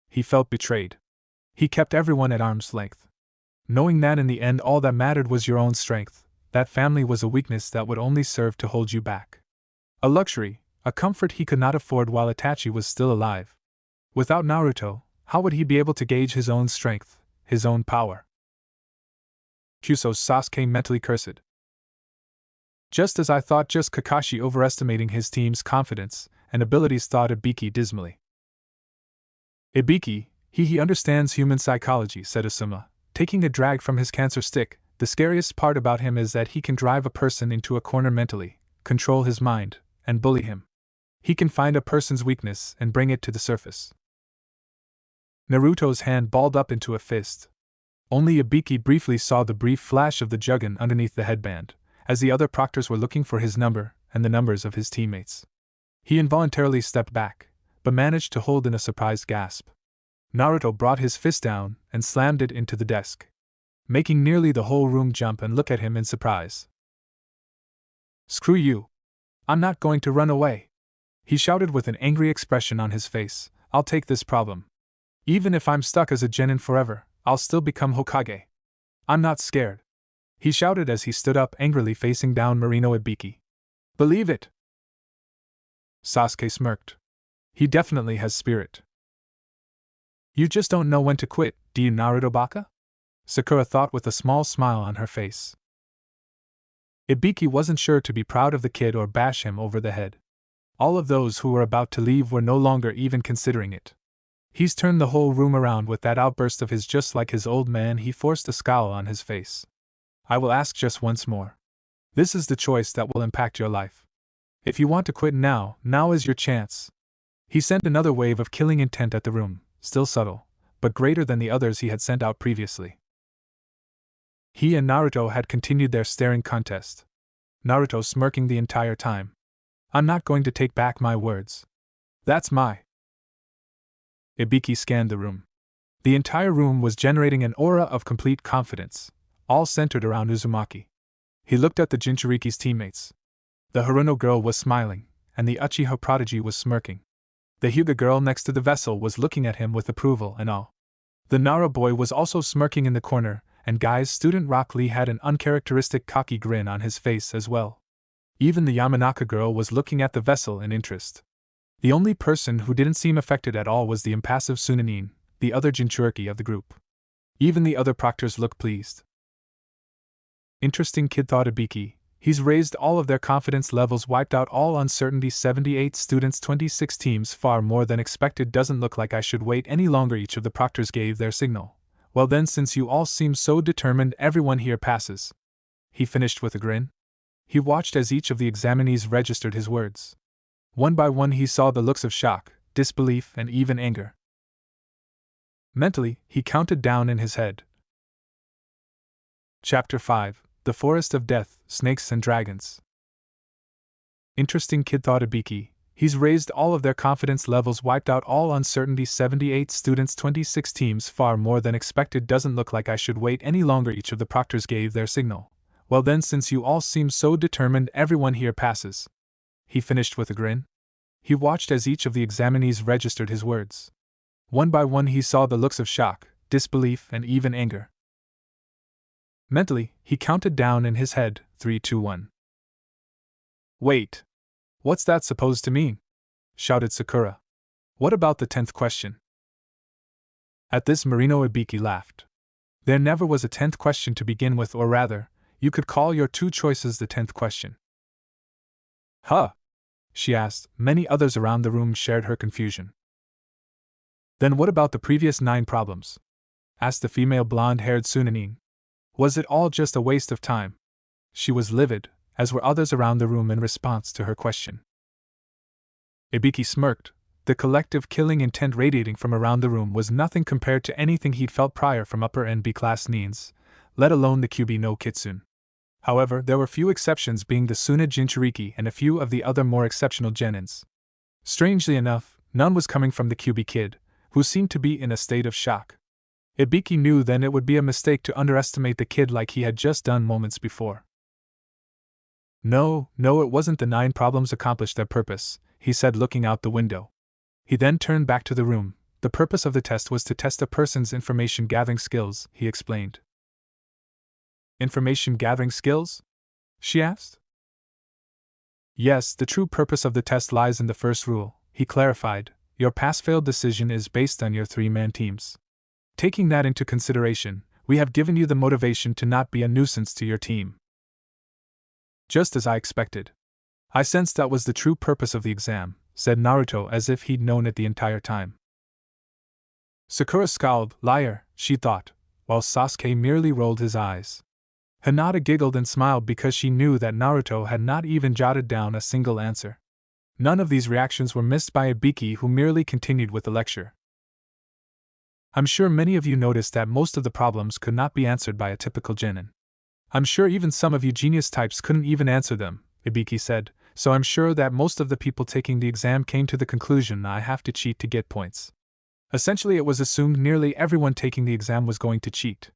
He felt betrayed. He kept everyone at arm's length, knowing that in the end all that mattered was your own strength. That family was a weakness that would only serve to hold you back. A luxury, a comfort he could not afford while Itachi was still alive. Without Naruto, how would he be able to gauge his own strength, his own power? Kuso, Sasuke mentally cursed. Just as I thought, just Kakashi overestimating his team's confidence and abilities, thought Ibiki dismally. Ibiki, he understands human psychology, said Asuma, taking a drag from his cancer stick. The scariest part about him is that he can drive a person into a corner mentally, control his mind, and bully him. He can find a person's weakness and bring it to the surface. Naruto's hand balled up into a fist. Only Ibiki briefly saw the brief flash of the Jugun underneath the headband, as the other proctors were looking for his number and the numbers of his teammates. He involuntarily stepped back, but managed to hold in a surprised gasp. Naruto brought his fist down and slammed it into the desk, making nearly the whole room jump and look at him in surprise. "Screw you! I'm not going to run away!" he shouted with an angry expression on his face. "I'll take this problem. Even if I'm stuck as a genin forever, I'll still become Hokage. I'm not scared," he shouted as he stood up angrily facing down Marino Ibiki. "Believe it!" Sasuke smirked. "He definitely has spirit." "You just don't know when to quit, do you, Naruto Baka?" Sakura thought with a small smile on her face. Ibiki wasn't sure to be proud of the kid or bash him over the head. All of those who were about to leave were no longer even considering it. "He's turned the whole room around with that outburst of his, just like his old man." He forced a scowl on his face. "I will ask just once more. This is the choice that will impact your life. If you want to quit now is your chance." He sent another wave of killing intent at the room, still subtle, but greater than the others he had sent out previously. He and Naruto had continued their staring contest. Naruto smirking the entire time. "I'm not going to take back my words. That's my..." Ibiki scanned the room. The entire room was generating an aura of complete confidence, all centered around Uzumaki. He looked at the Jinchuriki's teammates. The Haruno girl was smiling, and the Uchiha prodigy was smirking. The Hyuga girl next to the vessel was looking at him with approval and awe. The Nara boy was also smirking in the corner, and Guy's student Rock Lee had an uncharacteristic cocky grin on his face as well. Even the Yamanaka girl was looking at the vessel in interest. The only person who didn't seem affected at all was the impassive Sunanin, the other Jinchuriki of the group. Even the other proctors looked pleased. "Interesting kid," thought Ibiki. "He's raised all of their confidence levels, wiped out all uncertainty. 78 students, 26 teams, far more than expected. Doesn't look like I should wait any longer." Each of the proctors gave their signal. "Well then, since you all seem so determined, everyone here passes," he finished with a grin. He watched as each of the examinees registered his words. One by one he saw the looks of shock, disbelief, and even anger. Mentally, he counted down in his head. Chapter 5: The Forest of Death, Snakes and Dragons. Interesting kid, thought Ibiki. He's raised all of their confidence levels, wiped out all uncertainty. 78 students, 26 teams, far more than expected. Doesn't look like I should wait any longer. Each of the proctors gave their signal. Well then, since you all seem so determined, everyone here passes, he finished with a grin. He watched as each of the examinees registered his words. One by one he saw the looks of shock, disbelief, and even anger. Mentally, he counted down in his head, 3, 2, 1. "Wait. What's that supposed to mean?" shouted Sakura. "What about the 10th question?" At this, Marino Ibiki laughed. "There never was a 10th question to begin with, or rather, you could call your two choices the 10th question." "Huh?" she asked. Many others around the room shared her confusion. "Then what about the previous 9 problems?" asked the female blonde-haired Sunanin. "Was it all just a waste of time?" She was livid, as were others around the room in response to her question. Ibiki smirked. The collective killing intent radiating from around the room was nothing compared to anything he'd felt prior from upper and B-class nins, let alone the Kyuubi no Kitsune. However, there were few exceptions, being the Suna Jinchuriki and a few of the other more exceptional genins. Strangely enough, none was coming from the Kyuubi kid, who seemed to be in a state of shock. Ibiki knew then it would be a mistake to underestimate the kid like he had just done moments before. No, it wasn't. The 9 problems accomplished their purpose," he said, looking out the window. He then turned back to the room. "The purpose of the test was to test a person's information gathering skills," he explained. "Information gathering skills?" she asked. "Yes, the true purpose of the test lies in the first rule," he clarified. "Your pass-fail decision is based on your 3-man teams. Taking that into consideration, we have given you the motivation to not be a nuisance to your team." "Just as I expected. I sensed that was the true purpose of the exam," said Naruto, as if he'd known it the entire time. Sakura scowled. Liar, she thought, while Sasuke merely rolled his eyes. Hinata giggled and smiled because she knew that Naruto had not even jotted down a single answer. None of these reactions were missed by Ibiki, who merely continued with the lecture. I'm sure many of you noticed that most of the problems could not be answered by a typical genin. I'm sure even some of you genius types couldn't even answer them, Ibiki said, so I'm sure that most of the people taking the exam came to the conclusion I have to cheat to get points. Essentially, it was assumed nearly everyone taking the exam was going to cheat.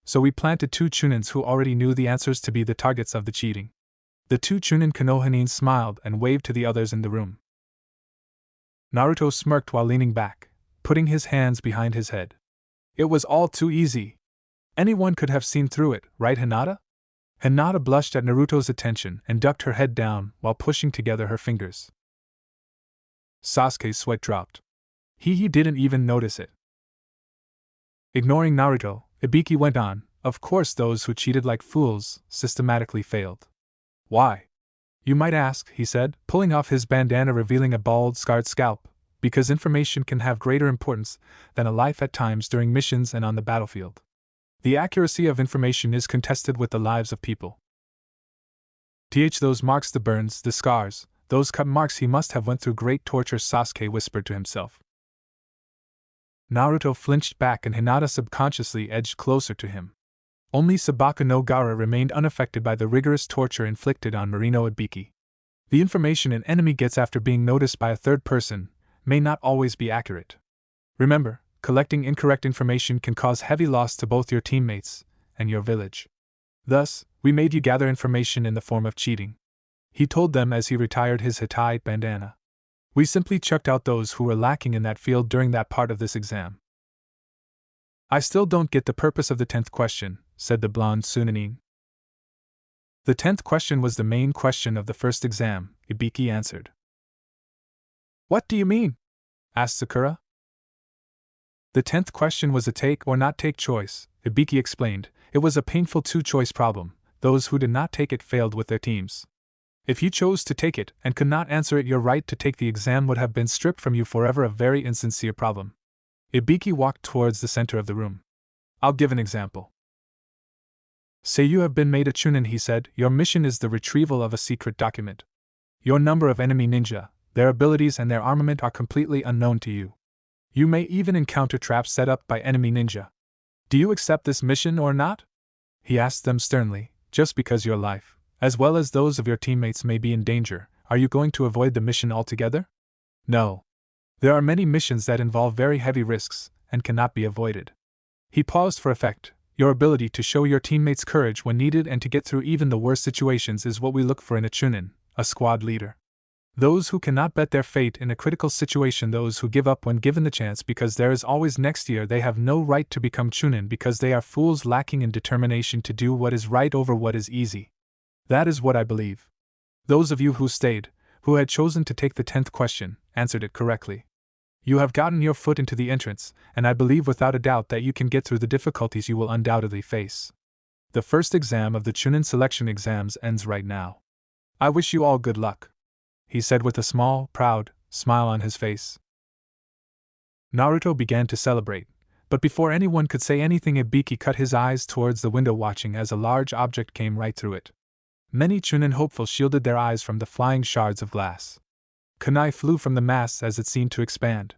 So we planted 2 chunins who already knew the answers to be the targets of the cheating. The 2 chunin Konohanin smiled and waved to the others in the room. Naruto smirked while leaning back, putting his hands behind his head. It was all too easy. Anyone could have seen through it, right, Hinata? Hinata blushed at Naruto's attention and ducked her head down while pushing together her fingers. Sasuke's sweat dropped. He didn't even notice it. Ignoring Naruto, Ibiki went on, of course those who cheated like fools systematically failed. Why? You might ask, he said, pulling off his bandana revealing a bald, scarred scalp, because information can have greater importance than a life at times during missions and on the battlefield. The accuracy of information is contested with the lives of people. Those marks, the burns, the scars, those cut marks, he must have went through great torture, Sasuke whispered to himself. Naruto flinched back and Hinata subconsciously edged closer to him. Only Sabaka no Gaara remained unaffected by the rigorous torture inflicted on Marino Ibiki. The information an enemy gets after being noticed by a third person may not always be accurate. Remember, collecting incorrect information can cause heavy loss to both your teammates and your village. Thus, we made you gather information in the form of cheating. He told them as he retired his Hittite bandana. We simply chucked out those who were lacking in that field during that part of this exam. I still don't get the purpose of the 10th question, said the blonde Sunanin. The 10th question was the main question of the first exam, Ibiki answered. What do you mean? Asked Sakura. The 10th question was a take or not take choice, Ibiki explained. It was a painful 2-choice problem. Those who did not take it failed with their teams. If you chose to take it and could not answer it, your right to take the exam would have been stripped from you forever, a very insincere problem. Ibiki walked towards the center of the room. I'll give an example. Say you have been made a chunin, he said. Your mission is the retrieval of a secret document. Your number of enemy ninja, their abilities and their armament are completely unknown to you. You may even encounter traps set up by enemy ninja. Do you accept this mission or not? He asked them sternly. Just because your life, as well as those of your teammates, may be in danger, are you going to avoid the mission altogether? No. There are many missions that involve very heavy risks and cannot be avoided. He paused for effect. Your ability to show your teammates courage when needed and to get through even the worst situations is what we look for in a chunin, a squad leader. Those who cannot bet their fate in a critical situation, those who give up when given the chance because there is always next year, they have no right to become chunin because they are fools lacking in determination to do what is right over what is easy. That is what I believe. Those of you who stayed, who had chosen to take the 10th question, answered it correctly. You have gotten your foot into the entrance, and I believe without a doubt that you can get through the difficulties you will undoubtedly face. The first exam of the chunin selection exams ends right now. I wish you all good luck, he said with a small, proud smile on his face. Naruto began to celebrate, but before anyone could say anything, Ibiki cut his eyes towards the window, watching as a large object came right through it. Many chunin hopefuls shielded their eyes from the flying shards of glass. Kunai flew from the mass as it seemed to expand.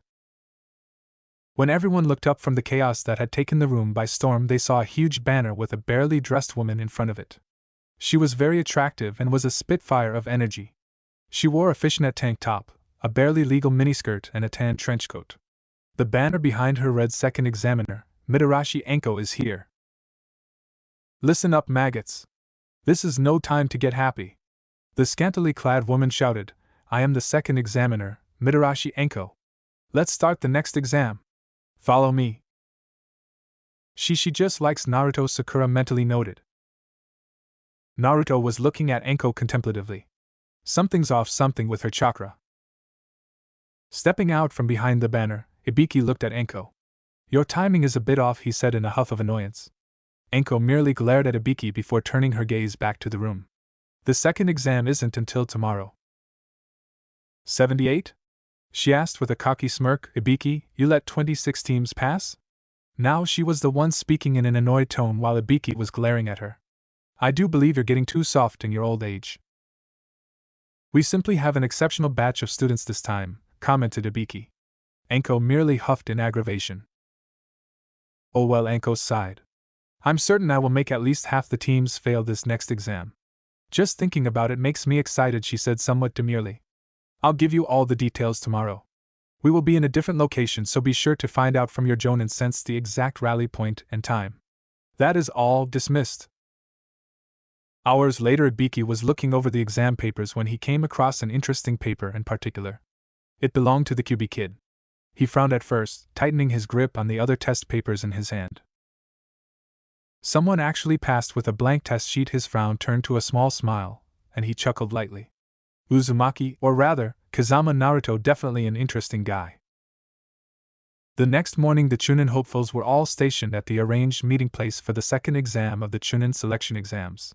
When everyone looked up from the chaos that had taken the room by storm, they saw a huge banner with a barely dressed woman in front of it. She was very attractive and was a spitfire of energy. She wore a fishnet tank top, a barely legal miniskirt, and a tan trench coat. The banner behind her read, "Second Examiner, Mitarashi Enko is here." Listen up, maggots. This is no time to get happy. The scantily clad woman shouted, I am the second examiner, Mitarashi Enko. Let's start the next exam. Follow me. She just likes Naruto, Sakura mentally noted. Naruto was looking at Enko contemplatively. Something's off, something with her chakra. Stepping out from behind the banner, Ibiki looked at Enko. Your timing is a bit off, he said in a huff of annoyance. Enko merely glared at Ibiki before turning her gaze back to the room. The second exam isn't until tomorrow. 78? she asked with a cocky smirk. Ibiki, you let 26 teams pass? Now she was the one speaking in an annoyed tone while Ibiki was glaring at her. I do believe you're getting too soft in your old age. We simply have an exceptional batch of students this time, commented Ibiki. Anko merely huffed in aggravation. Oh well, Anko sighed. I'm certain I will make at least half the teams fail this next exam. Just thinking about it makes me excited, she said somewhat demurely. I'll give you all the details tomorrow. We will be in a different location, so be sure to find out from your Jonin sense the exact rally point and time. That is all. Dismissed. Hours later, Ibiki was looking over the exam papers when he came across an interesting paper in particular. It belonged to the QB kid. He frowned at first, tightening his grip on the other test papers in his hand. Someone actually passed with a blank test sheet. His frown turned to a small smile, and he chuckled lightly. Uzumaki, or rather, Kazama Naruto, definitely an interesting guy. The next morning, the Chunin hopefuls were all stationed at the arranged meeting place for the second exam of the Chunin selection exams.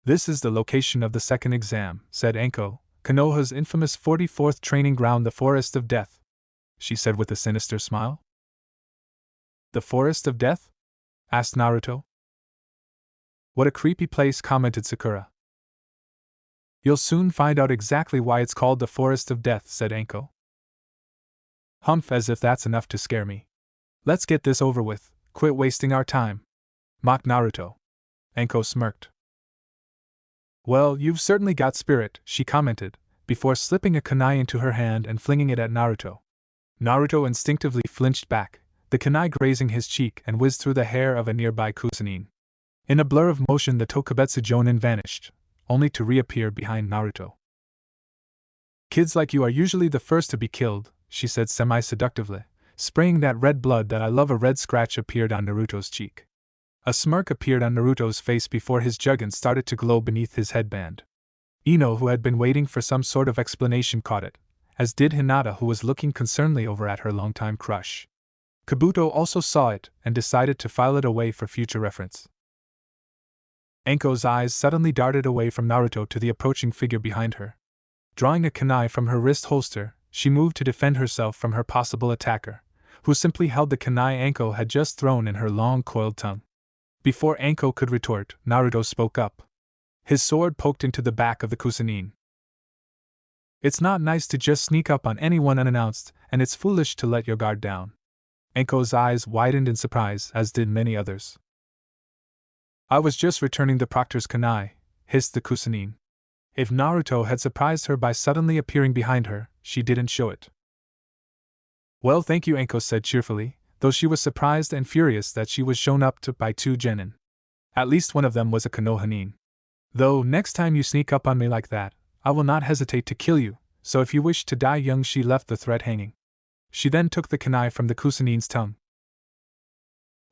This is the location of the second exam, said Anko, Konoha's infamous 44th training ground, the Forest of Death, she said with a sinister smile. The Forest of Death? Asked Naruto. What a creepy place, commented Sakura. You'll soon find out exactly why it's called the Forest of Death, said Anko. Humph, as if that's enough to scare me. Let's get this over with, quit wasting our time, mocked Naruto. Anko smirked. Well, you've certainly got spirit, she commented, before slipping a kunai into her hand and flinging it at Naruto. Naruto instinctively flinched back, the kunai grazing his cheek and whizzed through the hair of a nearby kusanin. In a blur of motion, the Tokubetsu Jonin vanished, only to reappear behind Naruto. Kids like you are usually the first to be killed, she said semi-seductively, spraying that red blood that I love. A red scratch appeared on Naruto's cheek. A smirk appeared on Naruto's face before his juggins started to glow beneath his headband. Ino, who had been waiting for some sort of explanation, caught it, as did Hinata, who was looking concernedly over at her longtime crush. Kabuto also saw it and decided to file it away for future reference. Anko's eyes suddenly darted away from Naruto to the approaching figure behind her. Drawing a kunai from her wrist holster, she moved to defend herself from her possible attacker, who simply held the kunai Anko had just thrown in her long coiled tongue. Before Anko could retort, Naruto spoke up. His sword poked into the back of the kusanin. It's not nice to just sneak up on anyone unannounced, and it's foolish to let your guard down. Anko's eyes widened in surprise, as did many others. I was just returning the proctor's kunai, hissed the kusanin. If Naruto had surprised her by suddenly appearing behind her, she didn't show it. Well, thank you, Anko said cheerfully, though she was surprised and furious that she was shown up to by two genin. At least one of them was a Konohanin. Though, next time you sneak up on me like that, I will not hesitate to kill you, so if you wish to die young. She left the threat hanging. She then took the kunai from the kusanin's tongue.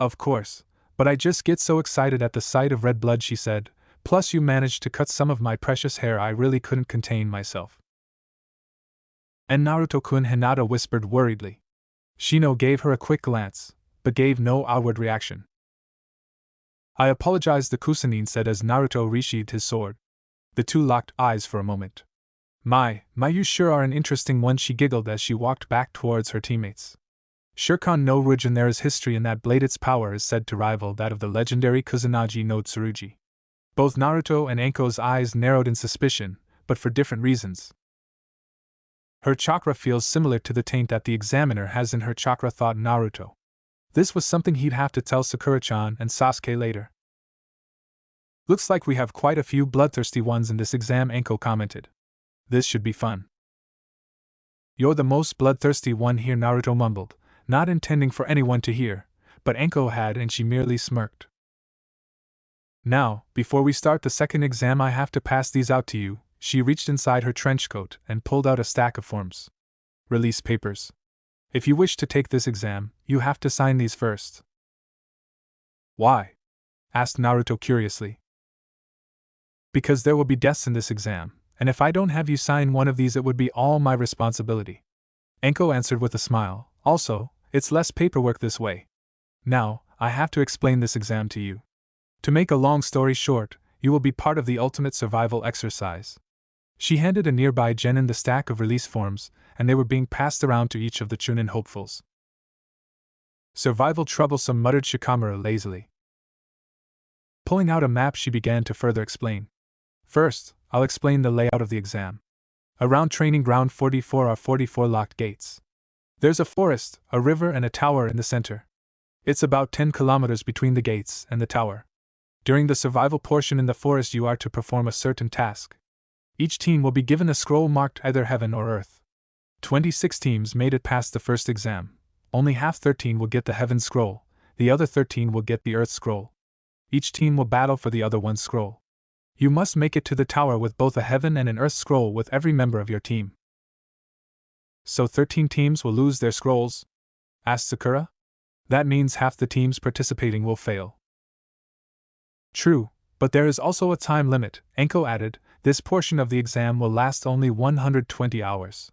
Of course, but I just get so excited at the sight of red blood, she said, plus you managed to cut some of my precious hair. I really couldn't contain myself. And Naruto-kun, Hinata whispered worriedly. Shino gave her a quick glance, but gave no outward reaction. I apologize, the kusanin said as Naruto resheathed his sword. The two locked eyes for a moment. My, you sure are an interesting one, she giggled as she walked back towards her teammates. Shurikon no Rujin, there is history in that blade. Its power is said to rival that of the legendary Kusanagi no Tsurugi. Both Naruto and Anko's eyes narrowed in suspicion, but for different reasons. Her chakra feels similar to the taint that the examiner has in her chakra, thought Naruto. This was something he'd have to tell Sakura-chan and Sasuke later. Looks like we have quite a few bloodthirsty ones in this exam, Anko commented. This should be fun. You're the most bloodthirsty one here, Naruto mumbled, not intending for anyone to hear, but Anko had, and she merely smirked. Now, before we start the second exam, I have to pass these out to you. She reached inside her trench coat and pulled out a stack of forms. Release papers. If you wish to take this exam, you have to sign these first. Why? Asked Naruto curiously. Because there will be deaths in this exam, and if I don't have you sign one of these, it would be all my responsibility. Anko answered with a smile. Also, it's less paperwork this way. Now, I have to explain this exam to you. To make a long story short, you will be part of the ultimate survival exercise. She handed a nearby genin the stack of release forms, and they were being passed around to each of the Chunin hopefuls. Survival troublesome, muttered Shikamaru lazily. Pulling out a map, she began to further explain. First, I'll explain the layout of the exam. Around Training Ground 44 are 44 locked gates. There's a forest, a river, and a tower in the center. It's about 10 kilometers between the gates and the tower. During the survival portion in the forest, you are to perform a certain task. Each team will be given a scroll marked either heaven or earth. 26 teams made it past the first exam. Only half 13 will get the heaven scroll, the other 13 will get the earth scroll. Each team will battle for the other one scroll. You must make it to the tower with both a heaven and an earth scroll with every member of your team. So 13 teams will lose their scrolls? Asked Sakura. That means half the teams participating will fail. True, but there is also a time limit, Enko added. This portion of the exam will last only 120 hours.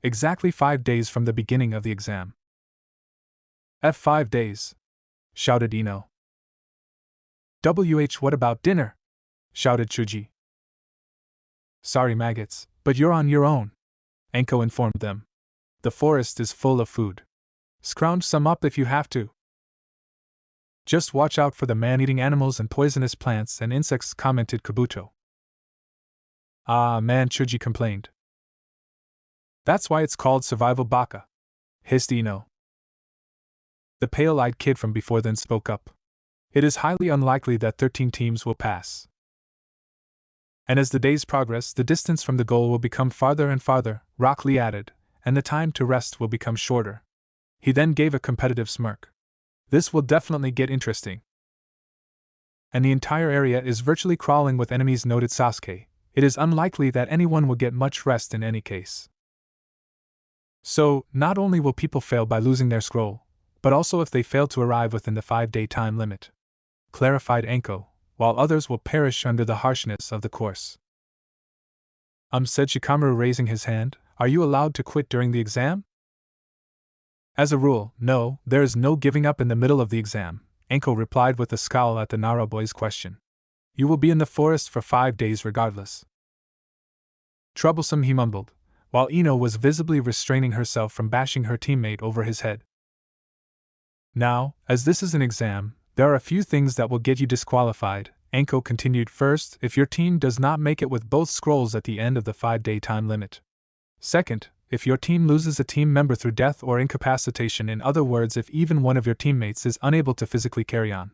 Exactly 5 days from the beginning of the exam. F5 days, shouted Ino. What about dinner? Shouted Chuji. Sorry maggots, but you're on your own, Enko informed them. The forest is full of food. Scrounge some up if you have to. Just watch out for the man-eating animals and poisonous plants and insects, commented Kabuto. Ah man, Chuji complained. That's why it's called survival baka, hissed Ino. The pale-eyed kid from before then spoke up. It is highly unlikely that 13 teams will pass. And as the days progress, the distance from the goal will become farther and farther, Rock Lee added, and the time to rest will become shorter. He then gave a competitive smirk. This will definitely get interesting. And the entire area is virtually crawling with enemies, noted Sasuke. It is unlikely that anyone will get much rest in any case. So, not only will people fail by losing their scroll, but also if they fail to arrive within the 5-day time limit, clarified Enko, while others will perish under the harshness of the course. Said Shikamaru, raising his hand. Are you allowed to quit during the exam? As a rule, no, there is no giving up in the middle of the exam, Enko replied with a scowl at the Nara boy's question. You will be in the forest for 5 days regardless. Troublesome, he mumbled, while Ino was visibly restraining herself from bashing her teammate over his head. Now, as this is an exam, there are a few things that will get you disqualified, Enko continued. First, if your team does not make it with both scrolls at the end of the 5-day time limit. Second, if your team loses a team member through death or incapacitation, in other words, if even one of your teammates is unable to physically carry on.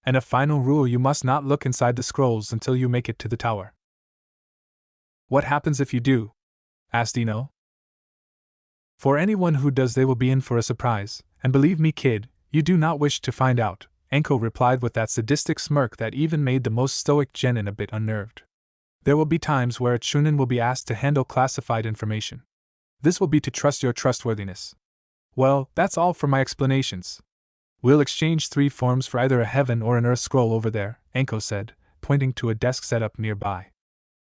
And a final rule, you must not look inside the scrolls until you make it to the tower. What happens if you do? Asked Ino. For anyone who does, they will be in for a surprise, and believe me kid, you do not wish to find out, Enko replied with that sadistic smirk that even made the most stoic genin a bit unnerved. There will be times where a Chunin will be asked to handle classified information. This will be to trust your trustworthiness. Well, that's all for my explanations. We'll exchange 3 forms for either a heaven or an earth scroll over there, Enko said, pointing to a desk set up nearby.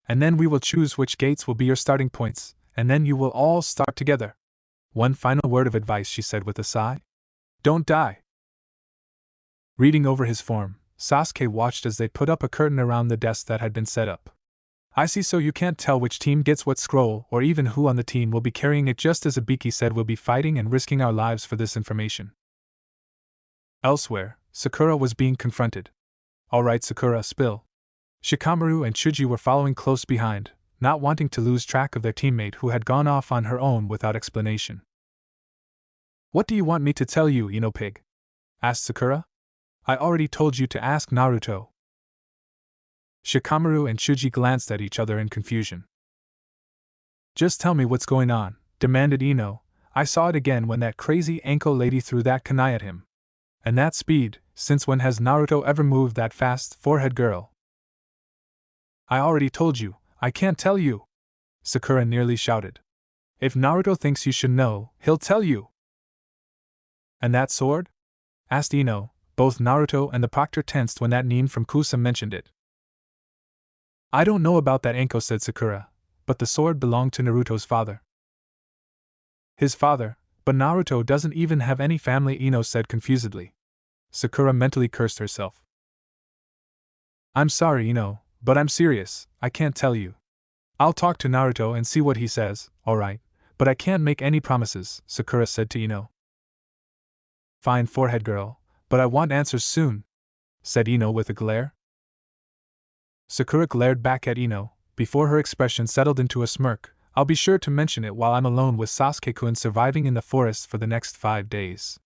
And then we will choose which gates will be your starting points, and then you will all start together. One final word of advice, she said with a sigh. Don't die. Reading over his form, Sasuke watched as they put up a curtain around the desk that had been set up. I see, so you can't tell which team gets what scroll or even who on the team will be carrying it, just as Ibiki said, we'll be fighting and risking our lives for this information. Elsewhere, Sakura was being confronted. Alright Sakura, spill. Shikamaru and Chuji were following close behind, not wanting to lose track of their teammate who had gone off on her own without explanation. What do you want me to tell you, Ino pig? Asked Sakura. I already told you to ask Naruto. Shikamaru and Chuji glanced at each other in confusion. Just tell me what's going on, demanded Ino. I saw it again when that crazy ankle lady threw that kunai at him. And that speed, since when has Naruto ever moved that fast, forehead girl? I already told you, I can't tell you, Sakura nearly shouted. If Naruto thinks you should know, he'll tell you. And that sword? Asked Ino. Both Naruto and the proctor tensed when that nin from Kusa mentioned it. I don't know about that, Enko said Sakura, but the sword belonged to Naruto's father. His father? But Naruto doesn't even have any family, Ino said confusedly. Sakura mentally cursed herself. I'm sorry, Ino, but I'm serious, I can't tell you. I'll talk to Naruto and see what he says, alright, but I can't make any promises, Sakura said to Ino. Fine, forehead girl, but I want answers soon, said Ino with a glare. Sakura glared back at Ino. Before her expression settled into a smirk. I'll be sure to mention it while I'm alone with Sasuke-kun surviving in the forest for the next 5 days.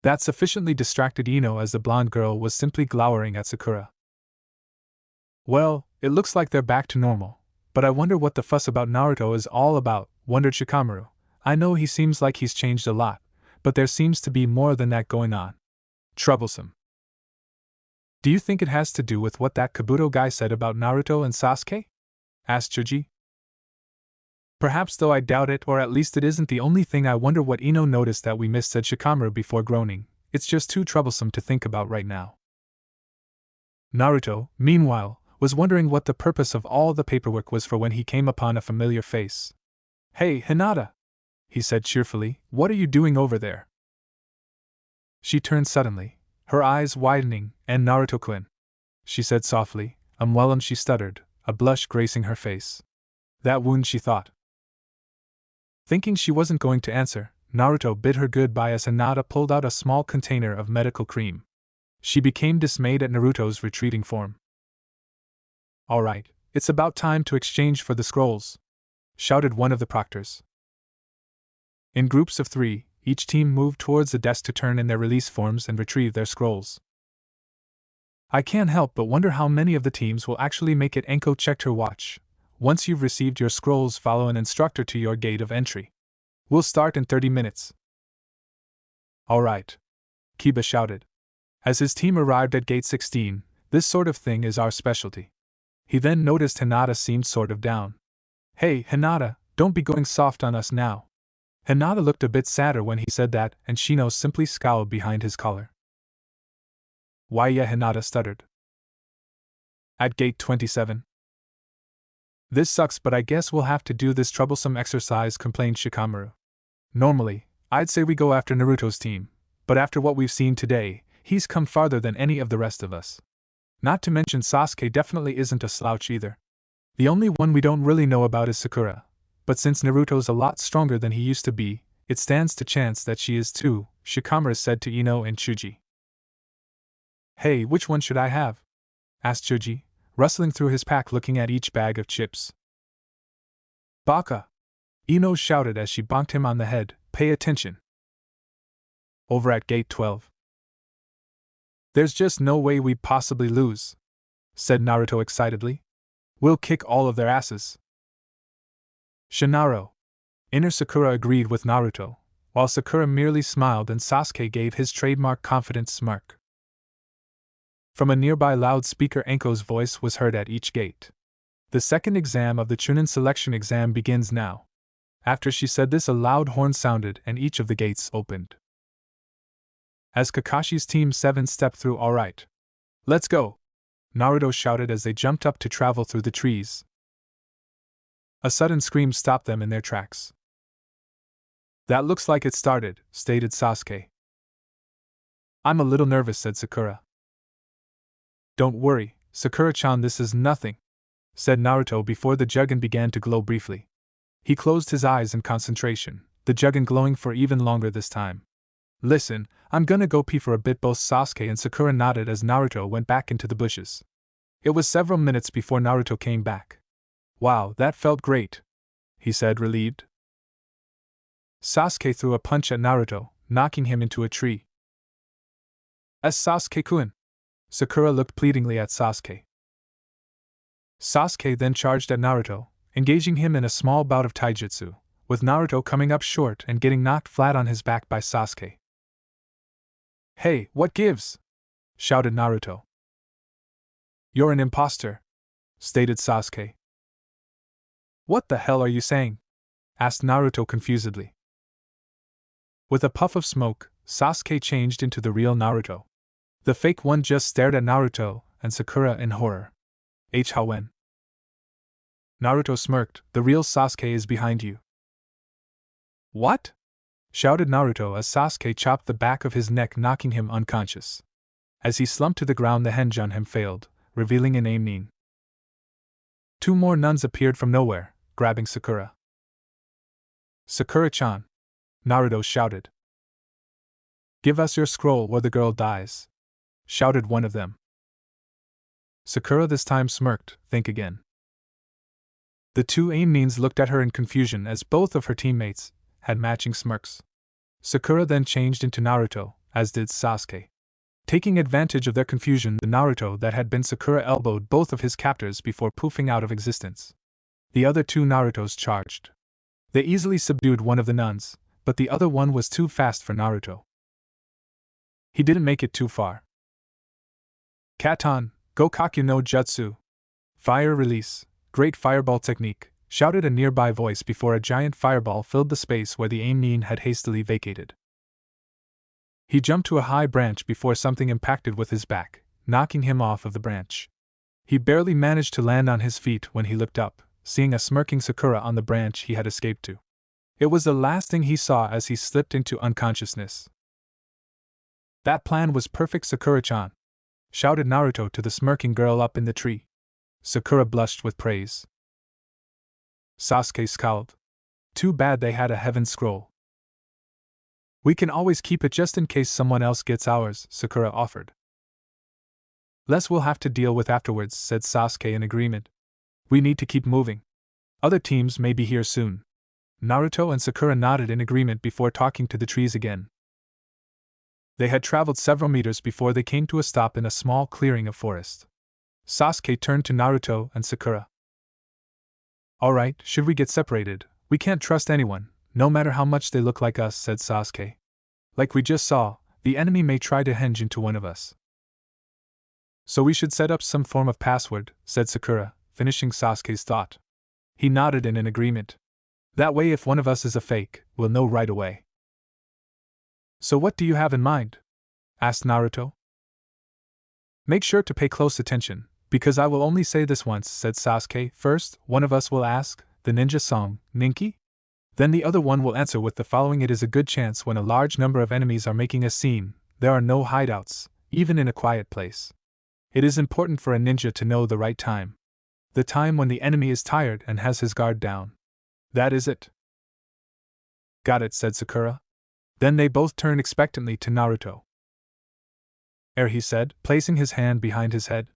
That sufficiently distracted Ino as the blonde girl was simply glowering at Sakura. Well, it looks like they're back to normal, but I wonder what the fuss about Naruto is all about, wondered Shikamaru. I know he seems like he's changed a lot, but there seems to be more than that going on. Troublesome. Do you think it has to do with what that Kabuto guy said about Naruto and Sasuke? Asked Chuji. Perhaps, though I doubt it, or at least it isn't the only thing. I wonder what Ino noticed that we missed, said Shikamaru before groaning. It's just too troublesome to think about right now. Naruto, meanwhile, was wondering what the purpose of all the paperwork was for when he came upon a familiar face. Hey, Hinata! He said cheerfully, what are you doing over there? She turned suddenly, her eyes widening. And Naruto-kun, she said softly. She stuttered, a blush gracing her face. That wound, she thought. Thinking she wasn't going to answer, Naruto bid her goodbye as Hinata pulled out a small container of medical cream. She became dismayed at Naruto's retreating form. Alright, it's about time to exchange for the scrolls, shouted one of the proctors. In groups of 3, each team moved towards the desk to turn in their release forms and retrieve their scrolls. I can't help but wonder how many of the teams will actually make it. Enko checked her watch. Once you've received your scrolls, follow an instructor to your gate of entry. We'll start in 30 minutes. Alright, Kiba shouted. As his team arrived at gate 16, this sort of thing is our specialty. He then noticed Hinata seemed sort of down. Hey, Hinata, don't be going soft on us now. Hinata looked a bit sadder when he said that, and Shino simply scowled behind his collar. Why, yeah, Hinata stuttered. At gate 27. This sucks, but I guess we'll have to do this troublesome exercise, complained Shikamaru. Normally, I'd say we go after Naruto's team, but after what we've seen today, he's come farther than any of the rest of us. Not to mention Sasuke definitely isn't a slouch either. The only one we don't really know about is Sakura, but since Naruto's a lot stronger than he used to be, it stands to chance that she is too, Shikamaru said to Ino and Chuji. Hey, which one should I have? Asked Chuji, rustling through his pack looking at each bag of chips. Baka! Ino shouted as she bonked him on the head, pay attention. Over at gate 12. There's just no way we'd possibly lose, said Naruto excitedly. We'll kick all of their asses. Shinaro. Inner Sakura agreed with Naruto, while Sakura merely smiled and Sasuke gave his trademark confident smirk. From a nearby loudspeaker, Enko's voice was heard at each gate. The second exam of the Chunin selection exam begins now. After she said this, a loud horn sounded and each of the gates opened. As Kakashi's Team 7 stepped through, alright. Let's go! Naruto shouted as they jumped up to travel through the trees. A sudden scream stopped them in their tracks. That looks like it started, stated Sasuke. I'm a little nervous, said Sakura. Don't worry, Sakura-chan, this is nothing, said Naruto before the Jugen began to glow briefly. He closed his eyes in concentration, the Jugen glowing for even longer this time. Listen, I'm gonna go pee for a bit. Both Sasuke and Sakura nodded as Naruto went back into the bushes. It was several minutes before Naruto came back. Wow, that felt great, he said, relieved. Sasuke threw a punch at Naruto, knocking him into a tree. As Sasuke-kun. Sakura looked pleadingly at Sasuke. Sasuke then charged at Naruto, engaging him in a small bout of taijutsu, with Naruto coming up short and getting knocked flat on his back by Sasuke. Hey, what gives? Shouted Naruto. You're an imposter, stated Sasuke. What the hell are you saying? Asked Naruto confusedly. With a puff of smoke, Sasuke changed into the real Naruto. The fake one just stared at Naruto and Sakura in horror. When Naruto smirked, the real Sasuke is behind you. What? Shouted Naruto as Sasuke chopped the back of his neck, knocking him unconscious. As he slumped to the ground, the henja on him failed, revealing an Aimnin. 2 more nuns appeared from nowhere, grabbing Sakura. "Sakura-chan!" Naruto shouted. "Give us your scroll or the girl dies," shouted one of them. Sakura this time smirked, "Think again." The 2 Ainins looked at her in confusion as both of her teammates had matching smirks. Sakura then changed into Naruto, as did Sasuke. Taking advantage of their confusion, the Naruto that had been Sakura elbowed both of his captors before poofing out of existence. The other 2 Narutos charged. They easily subdued one of the nuns, but the other one was too fast for Naruto. He didn't make it too far. "Katan, Gokakyu no Jutsu! Fire release, great fireball technique!" shouted a nearby voice before a giant fireball filled the space where the Ainin had hastily vacated. He jumped to a high branch before something impacted with his back, knocking him off of the branch. He barely managed to land on his feet when he looked up, seeing a smirking Sakura on the branch he had escaped to. It was the last thing he saw as he slipped into unconsciousness. "That plan was perfect, Sakura-chan!" shouted Naruto to the smirking girl up in the tree. Sakura blushed with praise. Sasuke scowled. Too bad they had a heaven scroll. "We can always keep it just in case someone else gets ours," Sakura offered. "Less we'll have to deal with afterwards," said Sasuke in agreement. "We need to keep moving. Other teams may be here soon." Naruto and Sakura nodded in agreement before talking to the trees again. They had traveled several meters before they came to a stop in a small clearing of forest. Sasuke turned to Naruto and Sakura. "Alright, should we get separated? We can't trust anyone, no matter how much they look like us," said Sasuke. "Like we just saw, the enemy may try to henge into one of us. So we should set up some form of password," said Sakura, finishing Sasuke's thought. He nodded in agreement. "That way if one of us is a fake, we'll know right away." "So what do you have in mind?" asked Naruto. "Make sure to pay close attention, because I will only say this once," said Sasuke. "First, one of us will ask the ninja song, Ninki? Then the other one will answer with the following: It is a good chance when a large number of enemies are making a scene, there are no hideouts, even in a quiet place. It is important for a ninja to know the right time. The time when the enemy is tired and has his guard down. That is it." "Got it," said Sakura. Then they both turned expectantly to Naruto. He said, placing his hand behind his head.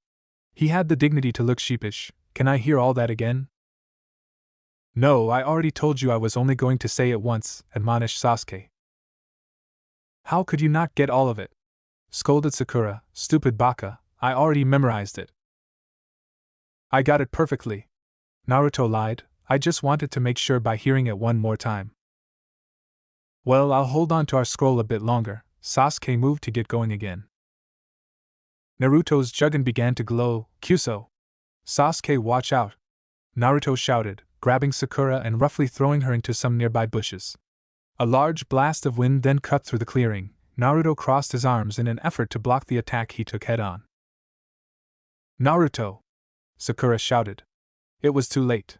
He had the dignity to look sheepish. "Can I hear all that again?" "No, I already told you I was only going to say it once," admonished Sasuke. "How could you not get all of it?" scolded Sakura. "Stupid baka, I already memorized it." "I got it perfectly," Naruto lied. "I just wanted to make sure by hearing it one more time." "Well, I'll hold on to our scroll a bit longer." Sasuke moved to get going again. Naruto's Jugen began to glow. "Kyuso! Sasuke, watch out!" Naruto shouted, grabbing Sakura and roughly throwing her into some nearby bushes. A large blast of wind then cut through the clearing. Naruto crossed his arms in an effort to block the attack he took head-on. "Naruto!" Sakura shouted. It was too late.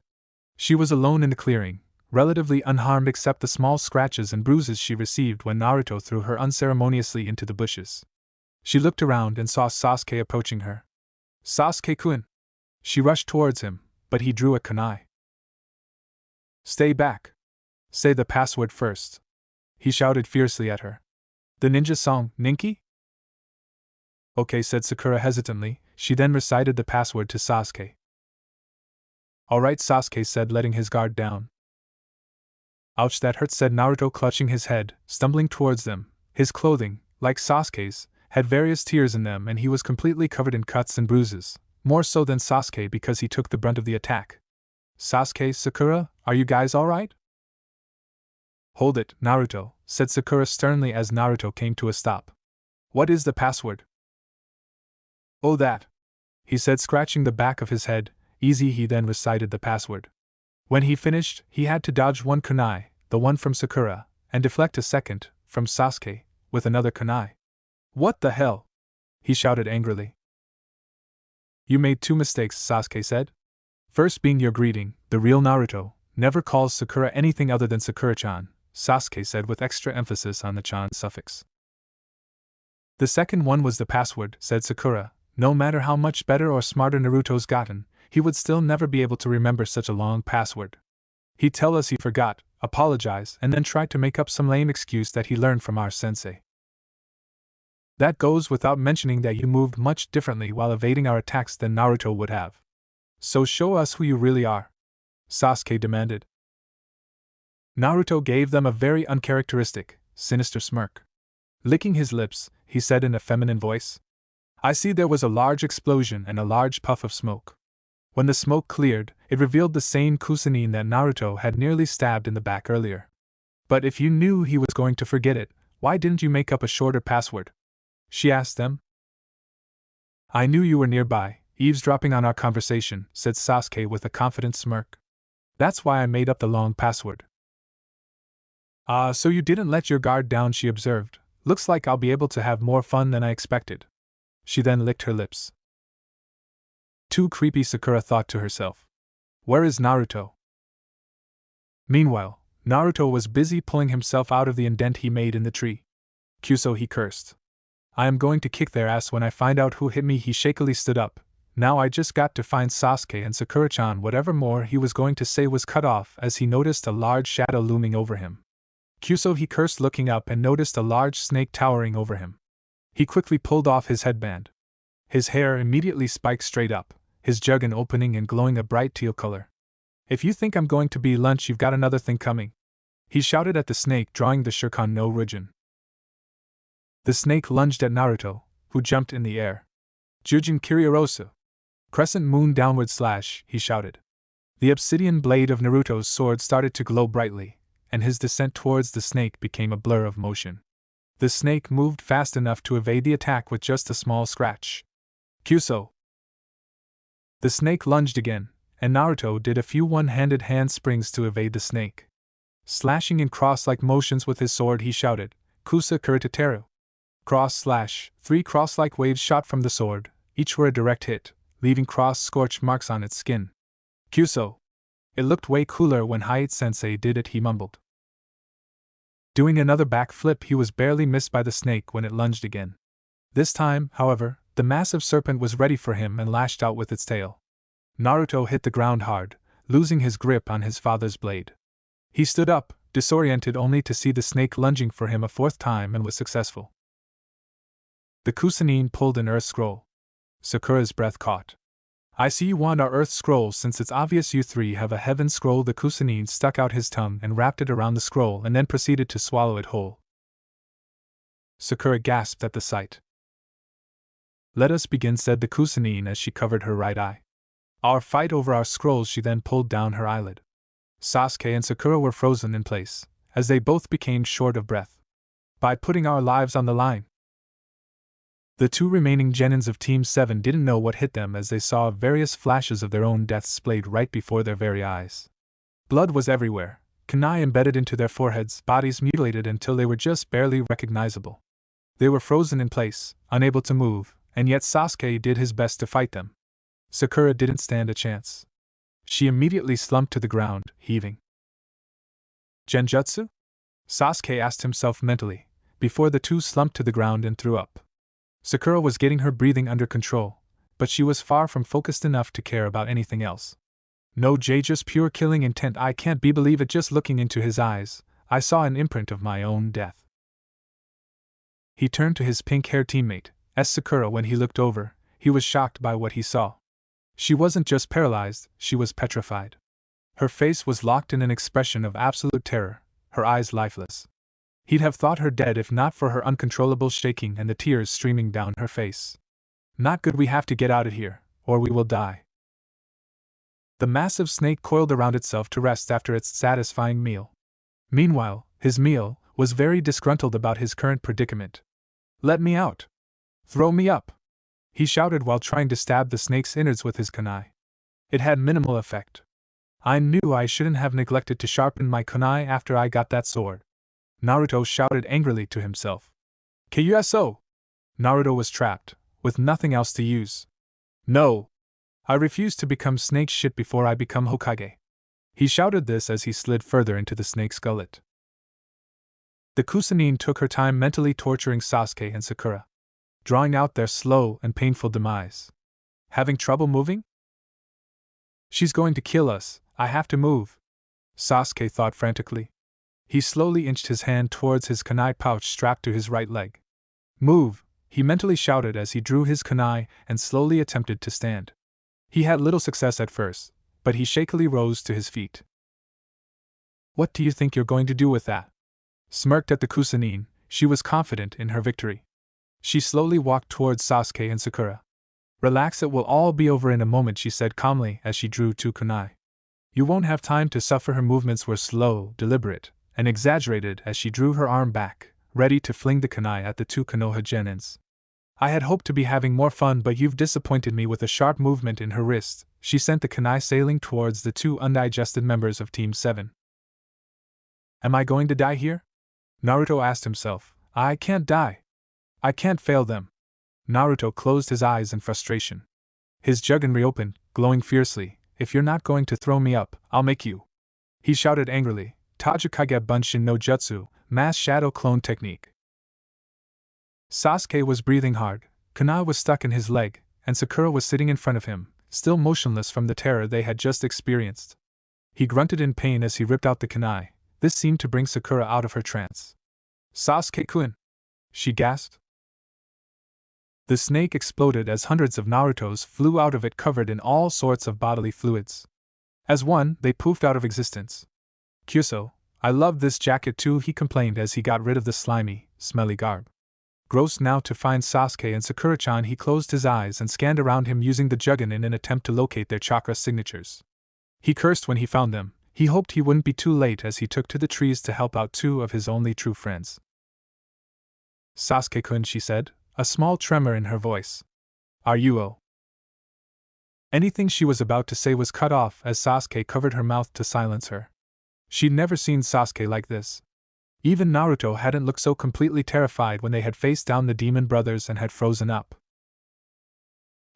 She was alone in the clearing, relatively unharmed except the small scratches and bruises she received when Naruto threw her unceremoniously into the bushes. She looked around and saw Sasuke approaching her. "Sasuke-kun!" She rushed towards him, but he drew a kunai. "Stay back! Say the password first!" he shouted fiercely at her. "The ninja song, Ninki?" "Okay," said Sakura hesitantly. She then recited the password to Sasuke. "Alright," Sasuke said, letting his guard down. "Ouch, that hurts," said Naruto, clutching his head, stumbling towards them. His clothing, like Sasuke's, had various tears in them and he was completely covered in cuts and bruises, more so than Sasuke because he took the brunt of the attack. "Sasuke, Sakura, are you guys alright?" "Hold it, Naruto," said Sakura sternly as Naruto came to a stop. "What is the password?" "Oh, that," he said, scratching the back of his head. "Easy." He then recited the password. When he finished, he had to dodge one kunai, the one from Sakura, and deflect a second, from Sasuke, with another kunai. "What the hell?" he shouted angrily. "You made 2 mistakes," Sasuke said. "First being your greeting, the real Naruto never calls Sakura anything other than Sakura-chan," Sasuke said with extra emphasis on the chan suffix. "The second one was the password," said Sakura. "No matter how much better or smarter Naruto's gotten, he would still never be able to remember such a long password. He'd tell us he forgot, apologize, and then try to make up some lame excuse that he learned from our sensei. That goes without mentioning that you moved much differently while evading our attacks than Naruto would have. So show us who you really are, Sasuke demanded. Naruto gave them a very uncharacteristic, sinister smirk. Licking his lips, he said in a feminine voice, I see there was a large explosion and a large puff of smoke. When the smoke cleared, it revealed the same Kusanine that Naruto had nearly stabbed in the back earlier. But if you knew he was going to forget it, why didn't you make up a shorter password? She asked them. I knew you were nearby, eavesdropping on our conversation, said Sasuke with a confident smirk. That's why I made up the long password. Ah, so you didn't let your guard down, she observed. Looks like I'll be able to have more fun than I expected. She then licked her lips. Too creepy, Sakura thought to herself. Where is Naruto? Meanwhile, Naruto was busy pulling himself out of the indent he made in the tree. Kyuso, he cursed. I am going to kick their ass when I find out who hit me. He shakily stood up. Now I just got to find Sasuke and Sakura-chan. Whatever more he was going to say was cut off as he noticed a large shadow looming over him. Kyuso, he cursed, looking up and noticed a large snake towering over him. He quickly pulled off his headband. His hair immediately spiked straight up, his juggin opening and glowing a bright teal color. If you think I'm going to be lunch, you've got another thing coming, he shouted at the snake, drawing the Shuriken no Ryujin. The snake lunged at Naruto, who jumped in the air. Jujin Kiriorosu. Crescent moon downward slash, he shouted. The obsidian blade of Naruto's sword started to glow brightly, and his descent towards the snake became a blur of motion. The snake moved fast enough to evade the attack with just a small scratch. Kyuso. The snake lunged again, and Naruto did a few one-handed handsprings to evade the snake. Slashing in cross-like motions with his sword, he shouted, Kusa Kuritateru. Cross/. 3 cross-like waves shot from the sword, each were a direct hit, leaving cross-scorch marks on its skin. Kyuso. It looked way cooler when Hayate-sensei did it, he mumbled. Doing another backflip, he was barely missed by the snake when it lunged again. This time, however, the massive serpent was ready for him and lashed out with its tail. Naruto hit the ground hard, losing his grip on his father's blade. He stood up, disoriented, only to see the snake lunging for him a fourth time, and was successful. The Kusanine pulled an earth scroll. Sakura's breath caught. I see you want our earth scroll since it's obvious you three have a heaven scroll. The Kusanine stuck out his tongue and wrapped it around the scroll and then proceeded to swallow it whole. Sakura gasped at the sight. Let us begin, said the Kusanine as she covered her right eye. Our fight over our scrolls. She then pulled down her eyelid. Sasuke and Sakura were frozen in place, as they both became short of breath. By putting our lives on the line. The two remaining genins of Team 7 didn't know what hit them as they saw various flashes of their own deaths splayed right before their very eyes. Blood was everywhere, kunai embedded into their foreheads, bodies mutilated until they were just barely recognizable. They were frozen in place, unable to move, and yet Sasuke did his best to fight them. Sakura didn't stand a chance. She immediately slumped to the ground, heaving. Genjutsu? Sasuke asked himself mentally, before the two slumped to the ground and threw up. Sakura was getting her breathing under control, but she was far from focused enough to care about anything else. No, just pure killing intent. I can't believe it. Just looking into his eyes, I saw an imprint of my own death. He turned to his pink-haired teammate, Sakura. When he looked over, he was shocked by what he saw. She wasn't just paralyzed, she was petrified. Her face was locked in an expression of absolute terror, her eyes lifeless. He'd have thought her dead if not for her uncontrollable shaking and the tears streaming down her face. Not good. We have to get out of here, or we will die. The massive snake coiled around itself to rest after its satisfying meal. Meanwhile, his meal was very disgruntled about his current predicament. Let me out! Throw me up! He shouted while trying to stab the snake's innards with his kunai. It had minimal effect. I knew I shouldn't have neglected to sharpen my kunai after I got that sword. Naruto shouted angrily to himself. Kuso! Naruto was trapped, with nothing else to use. No! I refuse to become snake shit before I become Hokage. He shouted this as he slid further into the snake's gullet. The Kusanine took her time mentally torturing Sasuke and Sakura, drawing out their slow and painful demise. Having trouble moving? She's going to kill us, I have to move. Sasuke thought frantically. He slowly inched his hand towards his kunai pouch strapped to his right leg. Move, he mentally shouted as he drew his kunai and slowly attempted to stand. He had little success at first, but he shakily rose to his feet. What do you think you're going to do with that? Smirked at the Kusanine, she was confident in her victory. She slowly walked towards Sasuke and Sakura. Relax, it will all be over in a moment, she said calmly as she drew two kunai. You won't have time to suffer. Her movements were slow, deliberate, and exaggerated as she drew her arm back, ready to fling the kunai at the two Konoha genins. I had hoped to be having more fun, but you've disappointed me. With a sharp movement in her wrist, she sent the kunai sailing towards the two undigested members of Team 7. Am I going to die here? Naruto asked himself. I can't die. I can't fail them. Naruto closed his eyes in frustration. His Jugen reopened, glowing fiercely. If you're not going to throw me up, I'll make you. He shouted angrily. Tajikage Bunshin no Jutsu, Mass Shadow Clone Technique. Sasuke was breathing hard, kunai was stuck in his leg, and Sakura was sitting in front of him, still motionless from the terror they had just experienced. He grunted in pain as he ripped out the kunai. This seemed to bring Sakura out of her trance. Sasuke-kun! She gasped. The snake exploded as hundreds of Narutos flew out of it covered in all sorts of bodily fluids. As one, they poofed out of existence. Kyuso, I love this jacket too, he complained as he got rid of the slimy, smelly garb. Gross now to find Sasuke and Sakura-chan, he closed his eyes and scanned around him using the Jugen in an attempt to locate their chakra signatures. He cursed when he found them. He hoped he wouldn't be too late as he took to the trees to help out two of his only true friends. Sasuke-kun, she said, a small tremor in her voice. Are you Anything she was about to say was cut off as Sasuke covered her mouth to silence her. She'd never seen Sasuke like this. Even Naruto hadn't looked so completely terrified when they had faced down the demon brothers and had frozen up.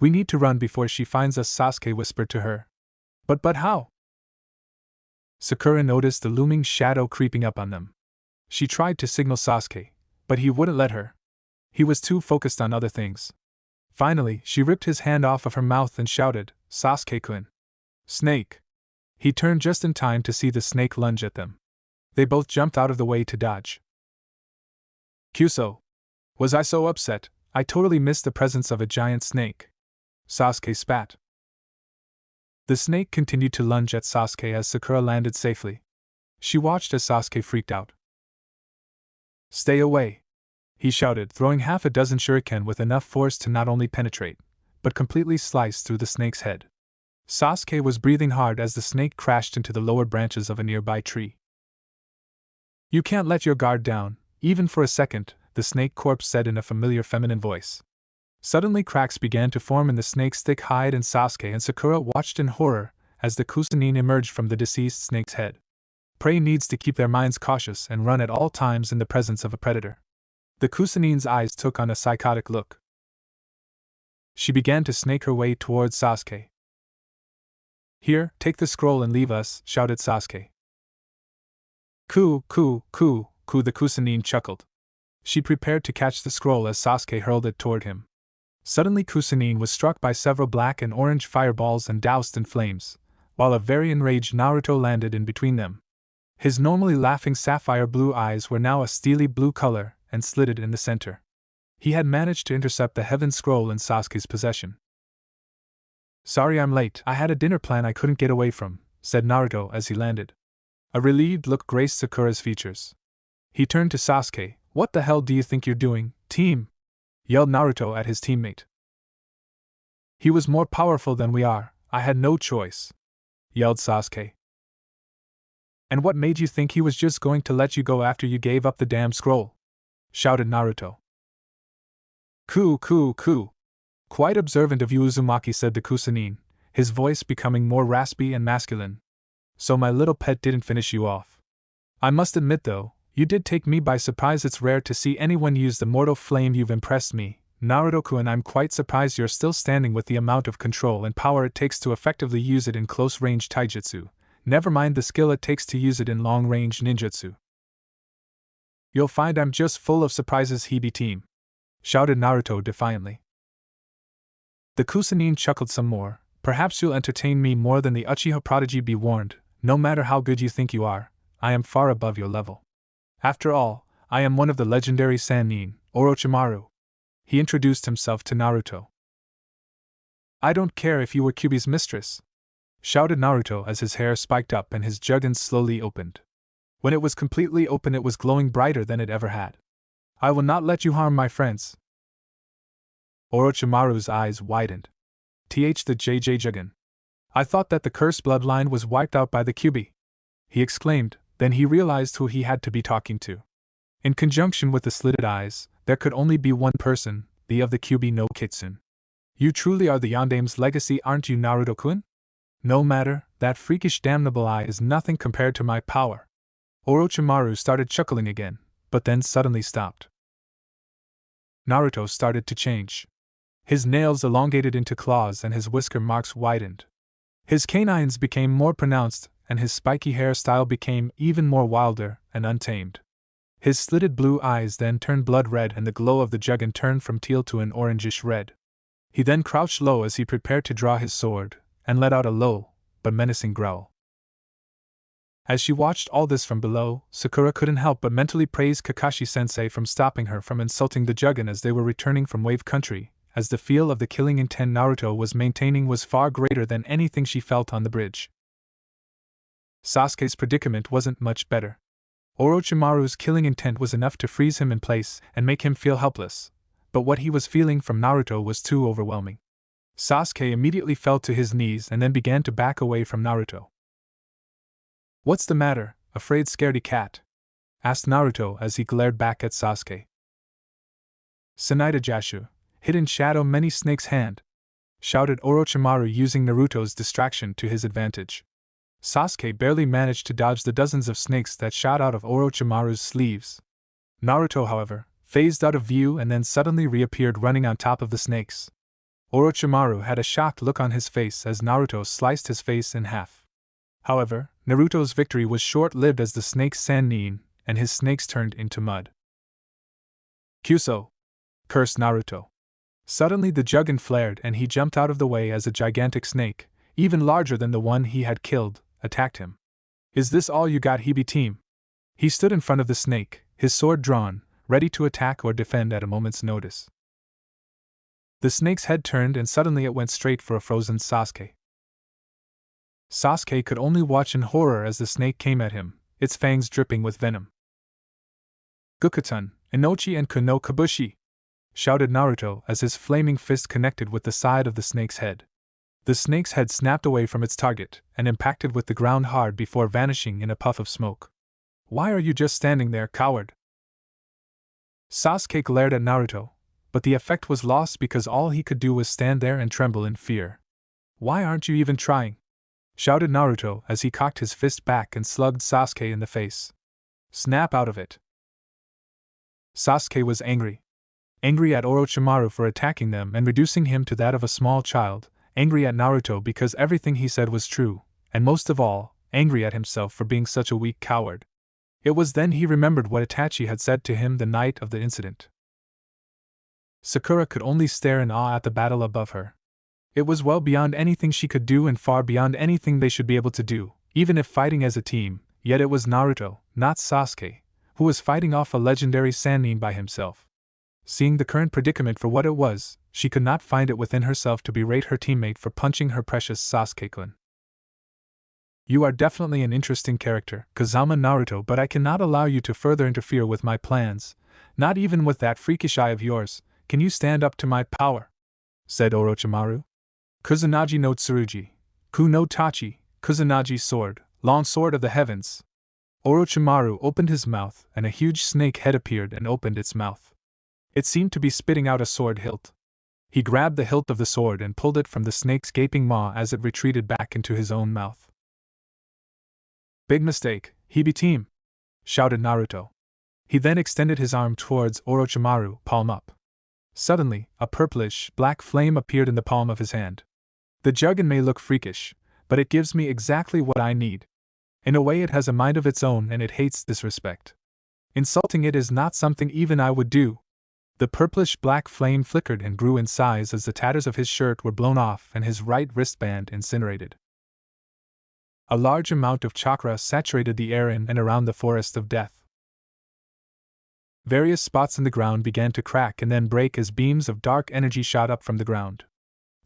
We need to run before she finds us, Sasuke whispered to her. But how? Sakura noticed the looming shadow creeping up on them. She tried to signal Sasuke, but he wouldn't let her. He was too focused on other things. Finally, she ripped his hand off of her mouth and shouted, Sasuke-kun. Snake! He turned just in time to see the snake lunge at them. They both jumped out of the way to dodge. Kyuso! Was I so upset? I totally missed the presence of a giant snake. Sasuke spat. The snake continued to lunge at Sasuke as Sakura landed safely. She watched as Sasuke freaked out. Stay away! He shouted, throwing half a dozen shuriken with enough force to not only penetrate, but completely slice through the snake's head. Sasuke was breathing hard as the snake crashed into the lower branches of a nearby tree. You can't let your guard down, even for a second, the snake corpse said in a familiar feminine voice. Suddenly cracks began to form in the snake's thick hide and Sasuke and Sakura watched in horror as the Kusanine emerged from the deceased snake's head. Prey needs to keep their minds cautious and run at all times in the presence of a predator. The Kusanine's eyes took on a psychotic look. She began to snake her way towards Sasuke. Here, take the scroll and leave us, shouted Sasuke. Ku, the Kusanine chuckled. She prepared to catch the scroll as Sasuke hurled it toward him. Suddenly Kusanine was struck by several black and orange fireballs and doused in flames, while a very enraged Naruto landed in between them. His normally laughing sapphire blue eyes were now a steely blue color and slitted in the center. He had managed to intercept the Heaven Scroll in Sasuke's possession. Sorry I'm late, I had a dinner plan I couldn't get away from, said Naruto as he landed. A relieved look graced Sakura's features. He turned to Sasuke. What the hell do you think you're doing, team? Yelled Naruto at his teammate. He was more powerful than we are, I had no choice, yelled Sasuke. And what made you think he was just going to let you go after you gave up the damn scroll? Shouted Naruto. Ku. Quite observant of you, Uzumaki, said the Kusanine, his voice becoming more raspy and masculine. So my little pet didn't finish you off. I must admit though, you did take me by surprise. It's rare to see anyone use the mortal flame. You've impressed me, Naruto-kun. I'm quite surprised you're still standing with the amount of control and power it takes to effectively use it in close-range taijutsu, never mind the skill it takes to use it in long-range ninjutsu. You'll find I'm just full of surprises, Hebe team, shouted Naruto defiantly. The Kusanine chuckled some more, Perhaps you'll entertain me more than the Uchiha prodigy. Be warned, no matter how good you think you are, I am far above your level. After all, I am one of the legendary Sannin, Orochimaru. He introduced himself to Naruto. I don't care if you were Kyuubi's mistress, shouted Naruto as his hair spiked up and his juggins slowly opened. When it was completely open, it was glowing brighter than it ever had. I will not let you harm my friends. Orochimaru's eyes widened. The JJ Juggin. I thought that the cursed bloodline was wiped out by the Kyuubi, he exclaimed. Then he realized who he had to be talking to. In conjunction with the slitted eyes, there could only be one person, the of the Kyuubi no Kitsune. You truly are the Yondame's legacy, aren't you, Naruto-kun? No matter, that freakish damnable eye is nothing compared to my power. Orochimaru started chuckling again, but then suddenly stopped. Naruto started to change. His nails elongated into claws and his whisker marks widened. His canines became more pronounced, and his spiky hairstyle became even more wilder and untamed. His slitted blue eyes then turned blood red and the glow of the Juggin turned from teal to an orangish red. He then crouched low as he prepared to draw his sword, and let out a low, but menacing growl. As she watched all this from below, Sakura couldn't help but mentally praise Kakashi-sensei from stopping her from insulting the Juggin as they were returning from Wave Country, as the feel of the killing intent Naruto was maintaining was far greater than anything she felt on the bridge. Sasuke's predicament wasn't much better. Orochimaru's killing intent was enough to freeze him in place and make him feel helpless, but what he was feeling from Naruto was too overwhelming. Sasuke immediately fell to his knees and then began to back away from Naruto. What's the matter, afraid scaredy cat? Asked Naruto as he glared back at Sasuke. Sanaida Jashu, hidden shadow many snake's hand, shouted Orochimaru using Naruto's distraction to his advantage. Sasuke barely managed to dodge the dozens of snakes that shot out of Orochimaru's sleeves. Naruto, however, phased out of view and then suddenly reappeared running on top of the snakes. Orochimaru had a shocked look on his face as Naruto sliced his face in half. However, Naruto's victory was short-lived as the snakes Sannin and his snakes turned into mud. Kyuso! Cursed Naruto. Suddenly the Juggin flared and he jumped out of the way as a gigantic snake, even larger than the one he had killed, attacked him. Is this all you got, Hebe team? He stood in front of the snake, his sword drawn, ready to attack or defend at a moment's notice. The snake's head turned and suddenly it went straight for a frozen Sasuke. Sasuke could only watch in horror as the snake came at him, its fangs dripping with venom. Gukutun, Inochi and Kuno Kabushi! Shouted Naruto as his flaming fist connected with the side of the snake's head. The snake's head snapped away from its target and impacted with the ground hard before vanishing in a puff of smoke. Why are you just standing there, coward? Sasuke glared at Naruto, but the effect was lost because all he could do was stand there and tremble in fear. Why aren't you even trying? Shouted Naruto as he cocked his fist back and slugged Sasuke in the face. Snap out of it. Sasuke was angry. Angry at Orochimaru for attacking them and reducing him to that of a small child, angry at Naruto because everything he said was true, and most of all, angry at himself for being such a weak coward. It was then he remembered what Itachi had said to him the night of the incident. Sakura could only stare in awe at the battle above her. It was well beyond anything she could do and far beyond anything they should be able to do, even if fighting as a team, yet it was Naruto, not Sasuke, who was fighting off a legendary Sannin by himself. Seeing the current predicament for what it was, she could not find it within herself to berate her teammate for punching her precious Sasuke-kun. You are definitely an interesting character, Kazama Naruto, but I cannot allow you to further interfere with my plans, not even with that freakish eye of yours. Can you stand up to my power? Said Orochimaru. Kusanagi no Tsurugi, Ku no Tachi, Kusanagi sword, long sword of the heavens. Orochimaru opened his mouth and a huge snake head appeared and opened its mouth. It seemed to be spitting out a sword hilt. He grabbed the hilt of the sword and pulled it from the snake's gaping maw as it retreated back into his own mouth. Big mistake, Hebe team! Shouted Naruto. He then extended his arm towards Orochimaru, palm up. Suddenly, a purplish, black flame appeared in the palm of his hand. The Juggin may look freakish, but it gives me exactly what I need. In a way it has a mind of its own and it hates disrespect. Insulting it is not something even I would do. The purplish-black flame flickered and grew in size as the tatters of his shirt were blown off and his right wristband incinerated. A large amount of chakra saturated the air in and around the forest of death. Various spots in the ground began to crack and then break as beams of dark energy shot up from the ground.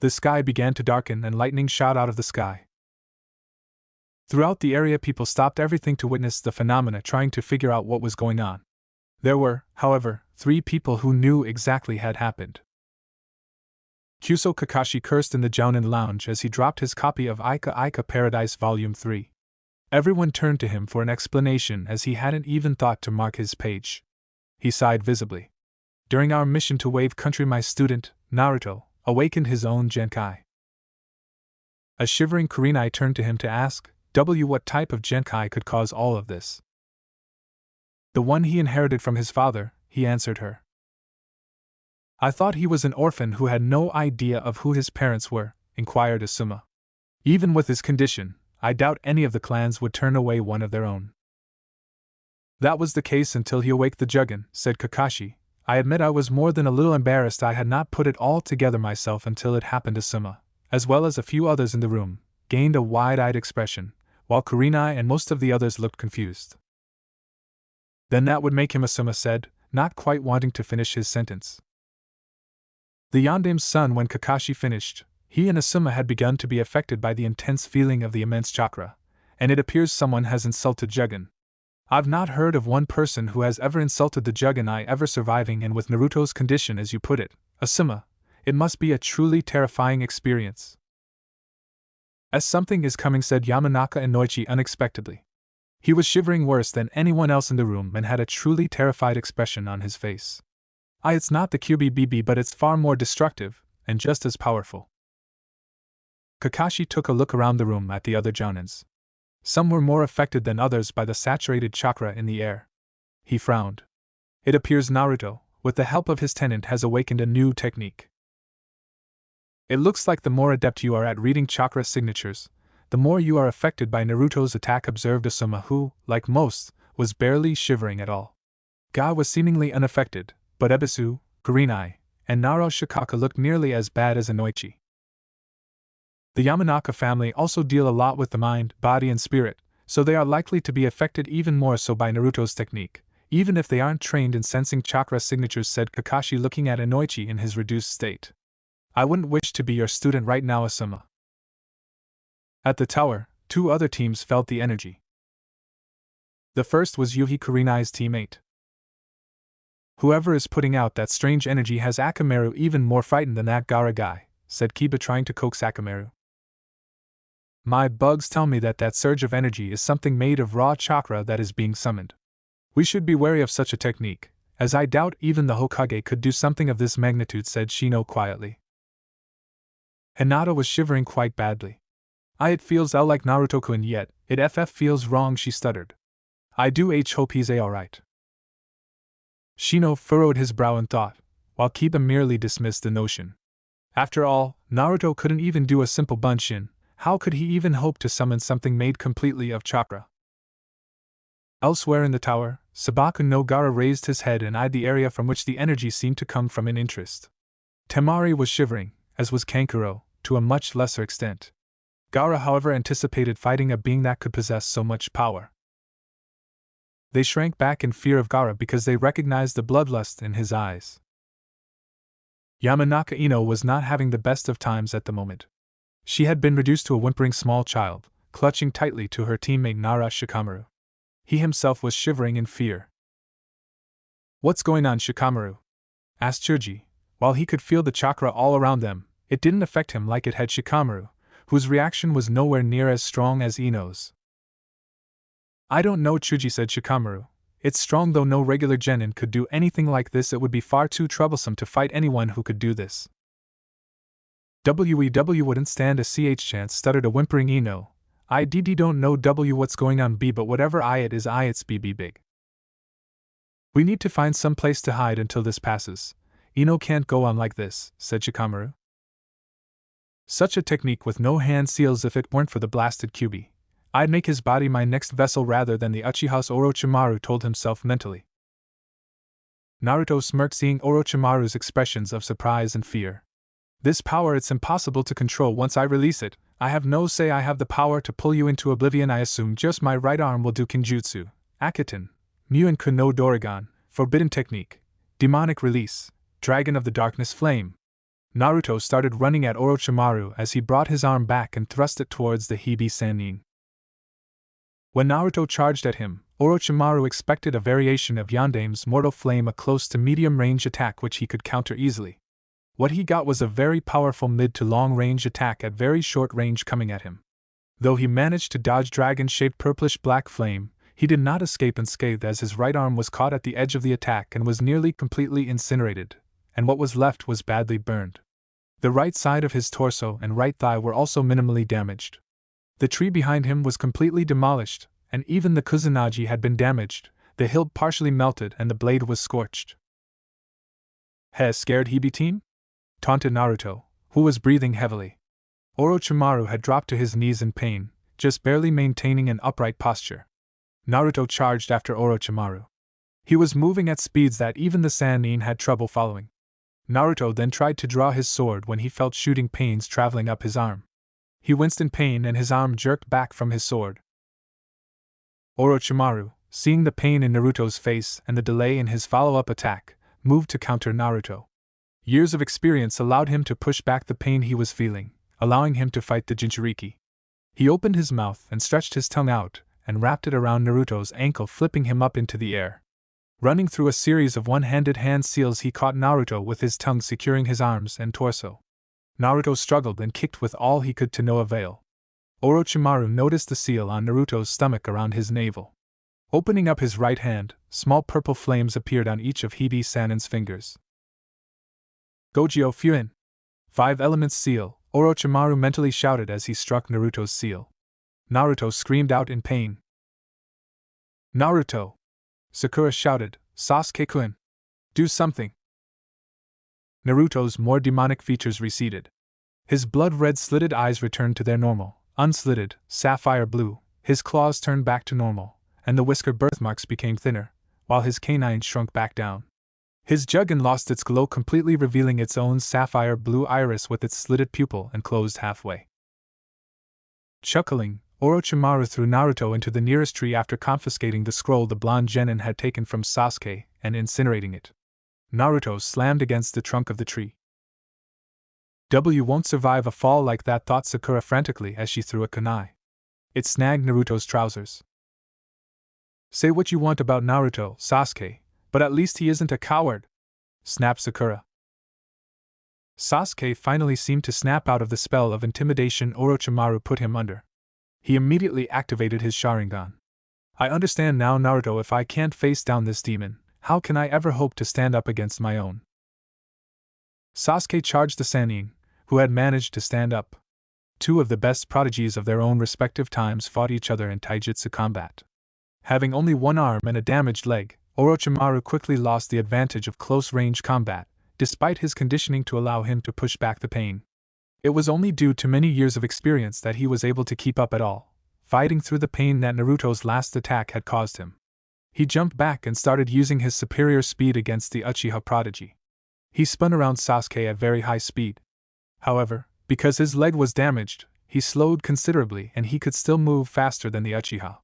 The sky began to darken and lightning shot out of the sky. Throughout the area, people stopped everything to witness the phenomena, trying to figure out what was going on. There were, however, 3 people who knew exactly had happened. Kyuso Kakashi cursed in the Jounin lounge as he dropped his copy of Ika Ika Paradise Volume 3. Everyone turned to him for an explanation as he hadn't even thought to mark his page. He sighed visibly. During our mission to Wave Country, my student, Naruto, awakened his own genkai. A shivering Kurenai turned to him to ask, what type of genkai could cause all of this? The one he inherited from his father, he answered her. I thought he was an orphan who had no idea of who his parents were, inquired Asuma. Even with his condition, I doubt any of the clans would turn away one of their own. That was the case until he awaked the Jugen, said Kakashi. I admit I was more than a little embarrassed. I had not put it all together myself until it happened. Asuma, as well as a few others in the room, gained a wide-eyed expression, while Kurenai and most of the others looked confused. Then that would make him, Asuma said, not quite wanting to finish his sentence. The Yandame's son. When Kakashi finished, he and Asuma had begun to be affected by the intense feeling of the immense chakra, and it appears someone has insulted Jugen. I've not heard of one person who has ever insulted the Jugen ever surviving, and with Naruto's condition, as you put it, Asuma, it must be a truly terrifying experience. As something is coming, said Yamanaka and Noichi unexpectedly. He was shivering worse than anyone else in the room and had a truly terrified expression on his face. It's not the QBBB, but it's far more destructive, and just as powerful. Kakashi took a look around the room at the other jounins. Some were more affected than others by the saturated chakra in the air. He frowned. It appears Naruto, with the help of his tenant, has awakened a new technique. It looks like the more adept you are at reading chakra signatures, the more you are affected by Naruto's attack, observed Asuma, who, like most, was barely shivering at all. Ga was seemingly unaffected, but Ebisu, Kurenai, and Naro Shikaka looked nearly as bad as Inoichi. The Yamanaka family also deal a lot with the mind, body, and spirit, so they are likely to be affected even more so by Naruto's technique, even if they aren't trained in sensing chakra signatures, said Kakashi, looking at Inoichi in his reduced state. I wouldn't wish to be your student right now, Asuma. At the tower, 2 other teams felt the energy. The first was Yuhi Kurenai's teammate. Whoever is putting out that strange energy has Akamaru even more frightened than that Gaara guy, said Kiba, trying to coax Akamaru. My bugs tell me that surge of energy is something made of raw chakra that is being summoned. We should be wary of such a technique, as I doubt even the Hokage could do something of this magnitude, said Shino quietly. Hinata was shivering quite badly. It feels like Naruto-kun, yet it feels wrong, she stuttered. I do hope he's alright. Shino furrowed his brow in thought, while Kiba merely dismissed the notion. After all, Naruto couldn't even do a simple bunshin. How could he even hope to summon something made completely of chakra? Elsewhere in the tower, Sabaku no Gaara raised his head and eyed the area from which the energy seemed to come from in interest. Temari was shivering, as was Kankuro, to a much lesser extent. Gaara, however, anticipated fighting a being that could possess so much power. They shrank back in fear of Gaara because they recognized the bloodlust in his eyes. Yamanaka Ino was not having the best of times at the moment. She had been reduced to a whimpering small child, clutching tightly to her teammate Nara Shikamaru. He himself was shivering in fear. What's going on, Shikamaru? Asked Chuji. While he could feel the chakra all around them, it didn't affect him like it had Shikamaru, whose reaction was nowhere near as strong as Ino's. I don't know, Chuji, said Shikamaru. It's strong, though no regular genin could do anything like this. It would be far too troublesome to fight anyone who could do this. WEW wouldn't stand a chance, stuttered a whimpering Ino. I don't know what's going on, B, but whatever it is, it's BB big. We need to find some place to hide until this passes. Ino can't go on like this, said Shikamaru. Such a technique with no hand seals, if it weren't for the blasted Kyuubi, I'd make his body my next vessel rather than the Uchiha's Orochimaru, told himself mentally. Naruto smirked, seeing Orochimaru's expressions of surprise and fear. This power, it's impossible to control once I release it. I have no say. I have the power to pull you into oblivion. I assume just my right arm will do Kinjutsu, Akiton, Muin-kun no Dorigan, Forbidden Technique, Demonic Release, Dragon of the Darkness Flame. Naruto started running at Orochimaru as he brought his arm back and thrust it towards the Hibi Sannin. When Naruto charged at him, Orochimaru expected a variation of Yandame's Mortal Flame, a close to medium-range attack which he could counter easily. What he got was a very powerful mid to long-range attack at very short range coming at him. Though he managed to dodge dragon-shaped purplish-black flame, he did not escape unscathed, as his right arm was caught at the edge of the attack and was nearly completely incinerated, and what was left was badly burned. The right side of his torso and right thigh were also minimally damaged. The tree behind him was completely demolished, and even the Kusanagi had been damaged, the hilt partially melted and the blade was scorched. "Has scared Hibi team?" taunted Naruto, who was breathing heavily. Orochimaru had dropped to his knees in pain, just barely maintaining an upright posture. Naruto charged after Orochimaru. He was moving at speeds that even the Sannin had trouble following. Naruto then tried to draw his sword when he felt shooting pains traveling up his arm. He winced in pain and his arm jerked back from his sword. Orochimaru, seeing the pain in Naruto's face and the delay in his follow-up attack, moved to counter Naruto. Years of experience allowed him to push back the pain he was feeling, allowing him to fight the Jinchuriki. He opened his mouth and stretched his tongue out, and wrapped it around Naruto's ankle, flipping him up into the air. Running through a series of one-handed hand seals, he caught Naruto with his tongue securing his arms and torso. Naruto struggled and kicked with all he could to no avail. Orochimaru noticed the seal on Naruto's stomach around his navel. Opening up his right hand, small purple flames appeared on each of Hibi Sannin's fingers. "Gojyo Fuin! 5 Elements Seal," Orochimaru mentally shouted as he struck Naruto's seal. Naruto screamed out in pain. "Naruto!" Sakura shouted, "Sasuke-kun! Do something!" Naruto's more demonic features receded. His blood-red slitted eyes returned to their normal, unslitted, sapphire blue, his claws turned back to normal, and the whisker birthmarks became thinner, while his canines shrunk back down. His juggin lost its glow completely, revealing its own sapphire blue iris with its slitted pupil and closed halfway. Chuckling, Orochimaru threw Naruto into the nearest tree after confiscating the scroll the blonde genin had taken from Sasuke and incinerating it. Naruto slammed against the trunk of the tree. "W won't survive a fall like that," thought Sakura frantically as she threw a kunai. It snagged Naruto's trousers. "Say what you want about Naruto, Sasuke, but at least he isn't a coward," snapped Sakura. Sasuke finally seemed to snap out of the spell of intimidation Orochimaru put him under. He immediately activated his Sharingan. "I understand now, Naruto. If I can't face down this demon, how can I ever hope to stand up against my own?" Sasuke charged the Sannin, who had managed to stand up. 2 of the best prodigies of their own respective times fought each other in taijutsu combat. Having only one arm and a damaged leg, Orochimaru quickly lost the advantage of close-range combat, despite his conditioning to allow him to push back the pain. It was only due to many years of experience that he was able to keep up at all, fighting through the pain that Naruto's last attack had caused him. He jumped back and started using his superior speed against the Uchiha prodigy. He spun around Sasuke at very high speed. However, because his leg was damaged, he slowed considerably and he could still move faster than the Uchiha.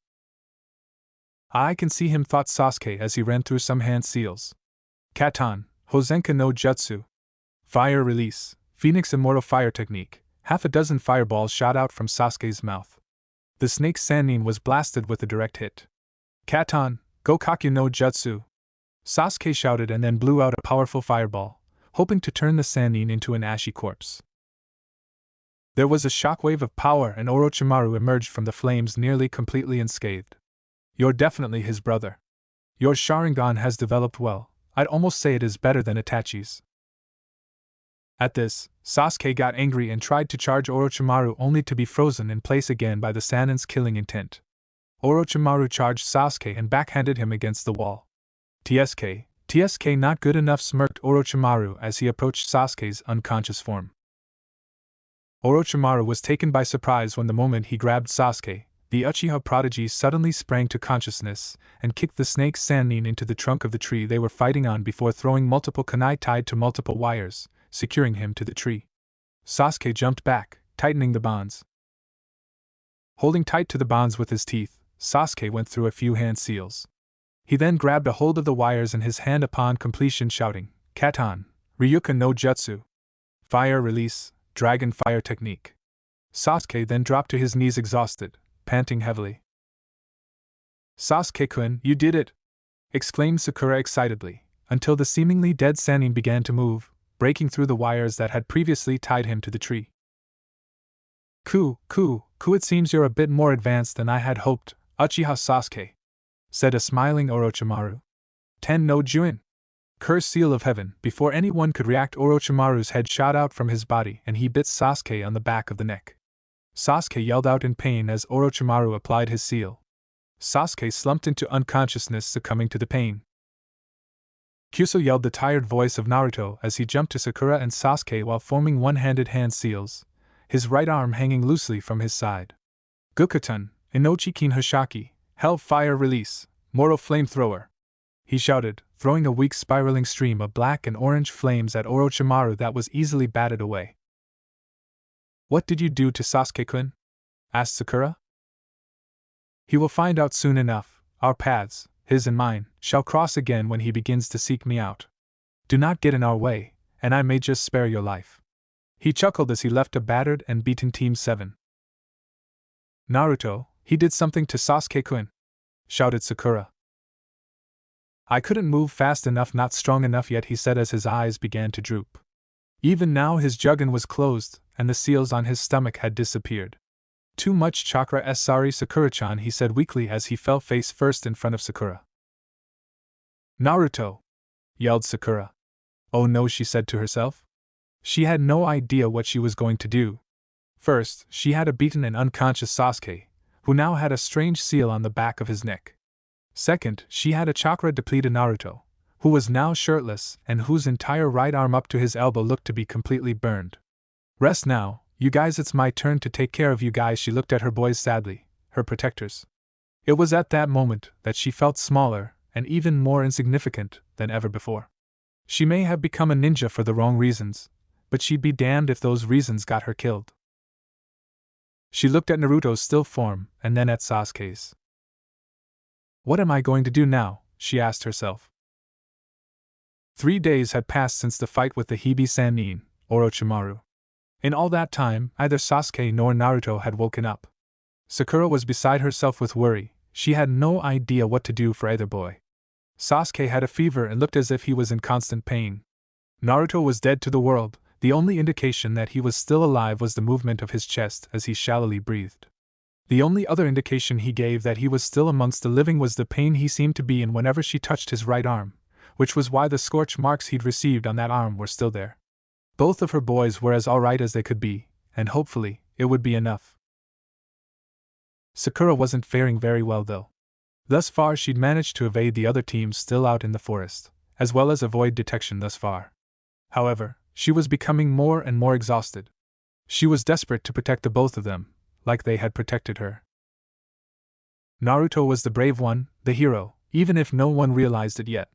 "I can see him," thought Sasuke as he ran through some hand seals. Katan, Hozenka no Jutsu. Fire Release, Phoenix Immortal Fire Technique. Half a dozen fireballs shot out from Sasuke's mouth. The snake Sannin was blasted with a direct hit. "Katan, Gokakyu no Jutsu!" Sasuke shouted and then blew out a powerful fireball, hoping to turn the Sannin into an ashy corpse. There was a shockwave of power and Orochimaru emerged from the flames nearly completely unscathed. "You're definitely his brother. Your Sharingan has developed well. I'd almost say it is better than Itachi's." At this, Sasuke got angry and tried to charge Orochimaru, only to be frozen in place again by the Sannin's killing intent. Orochimaru charged Sasuke and backhanded him against the wall. TSK not good enough," smirked Orochimaru as he approached Sasuke's unconscious form. Orochimaru was taken by surprise when the moment he grabbed Sasuke, the Uchiha prodigy suddenly sprang to consciousness and kicked the snake Sannin into the trunk of the tree they were fighting on before throwing multiple kunai tied to multiple wires, securing him to the tree. Sasuke jumped back, tightening the bonds. Holding tight to the bonds with his teeth, Sasuke went through a few hand seals. He then grabbed a hold of the wires in his hand upon completion, shouting, "Katan, Ryuka no Jutsu. Fire release, Dragon Fire Technique." Sasuke then dropped to his knees exhausted, panting heavily. "Sasuke-kun, you did it!" exclaimed Sakura excitedly, until the seemingly dead Sannin began to move, breaking through the wires that had previously tied him to the tree. Ku, it seems you're a bit more advanced than I had hoped, Uchiha Sasuke," said a smiling Orochimaru. "Ten no Juin." Curse seal of heaven! Before anyone could react, Orochimaru's head shot out from his body and he bit Sasuke on the back of the neck. Sasuke yelled out in pain as Orochimaru applied his seal. Sasuke slumped into unconsciousness, succumbing to the pain. Kyuso yelled the tired voice of Naruto as he jumped to Sakura and Sasuke while forming one-handed hand seals, his right arm hanging loosely from his side. "Gukatan, Inochi Kin Hoshaki, Hell Fire Release, Moro Flamethrower," he shouted, throwing a weak spiraling stream of black and orange flames at Orochimaru that was easily batted away. "What did you do to Sasuke-kun?" asked Sakura. "He will find out soon enough. Our paths, his and mine, shall cross again when he begins to seek me out. Do not get in our way, and I may just spare your life." He chuckled as he left a battered and beaten Team 7. "Naruto, he did something to Sasuke-kun," shouted Sakura. "I couldn't move fast enough, not strong enough yet," he said as his eyes began to droop. Even now his juggin was closed, and the seals on his stomach had disappeared. "Too much chakra, sorry Sakura-chan," he said weakly as he fell face first in front of Sakura. "Naruto!" yelled Sakura. "Oh no," she said to herself. She had no idea what she was going to do. First, she had a beaten and unconscious Sasuke, who now had a strange seal on the back of his neck. Second, she had a chakra-depleted Naruto, who was now shirtless and whose entire right arm up to his elbow looked to be completely burned. "Rest now, you guys, it's my turn to take care of you guys," she looked at her boys sadly, her protectors. It was at that moment that she felt smaller and even more insignificant than ever before. She may have become a ninja for the wrong reasons, but she'd be damned if those reasons got her killed. She looked at Naruto's still form and then at Sasuke's. "What am I going to do now?" she asked herself. 3 days had passed since the fight with the Hibi Sannin, Orochimaru. In all that time, neither Sasuke nor Naruto had woken up. Sakura was beside herself with worry. She had no idea what to do for either boy. Sasuke had a fever and looked as if he was in constant pain. Naruto was dead to the world. The only indication that he was still alive was the movement of his chest as he shallowly breathed. The only other indication he gave that he was still amongst the living was the pain he seemed to be in whenever she touched his right arm, which was why the scorch marks he'd received on that arm were still there. Both of her boys were as alright as they could be, and hopefully, it would be enough. Sakura wasn't faring very well though. Thus far she'd managed to evade the other teams still out in the forest, as well as avoid detection thus far. However, she was becoming more and more exhausted. She was desperate to protect the both of them, like they had protected her. Naruto was the brave one, the hero, even if no one realized it yet.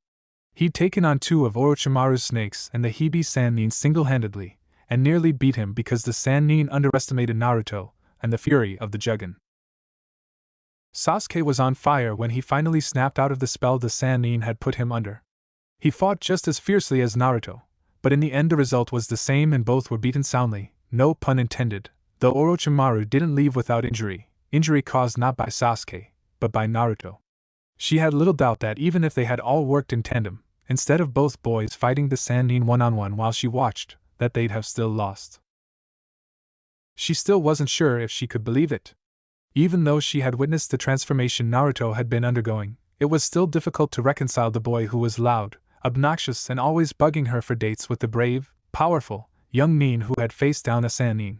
He'd taken on 2 of Orochimaru's snakes and the Hibi Sannin single-handedly, and nearly beat him because the Sannin underestimated Naruto and the fury of the Juggin. Sasuke was on fire when he finally snapped out of the spell the Sannin had put him under. He fought just as fiercely as Naruto, but in the end the result was the same and both were beaten soundly, no pun intended, though Orochimaru didn't leave without injury caused not by Sasuke, but by Naruto. She had little doubt that even if they had all worked in tandem, instead of both boys fighting the Sannin one-on-one while she watched, that they'd have still lost. She still wasn't sure if she could believe it. Even though she had witnessed the transformation Naruto had been undergoing, it was still difficult to reconcile the boy who was loud, obnoxious and always bugging her for dates with the brave, powerful, young Nin who had faced down a Sannin.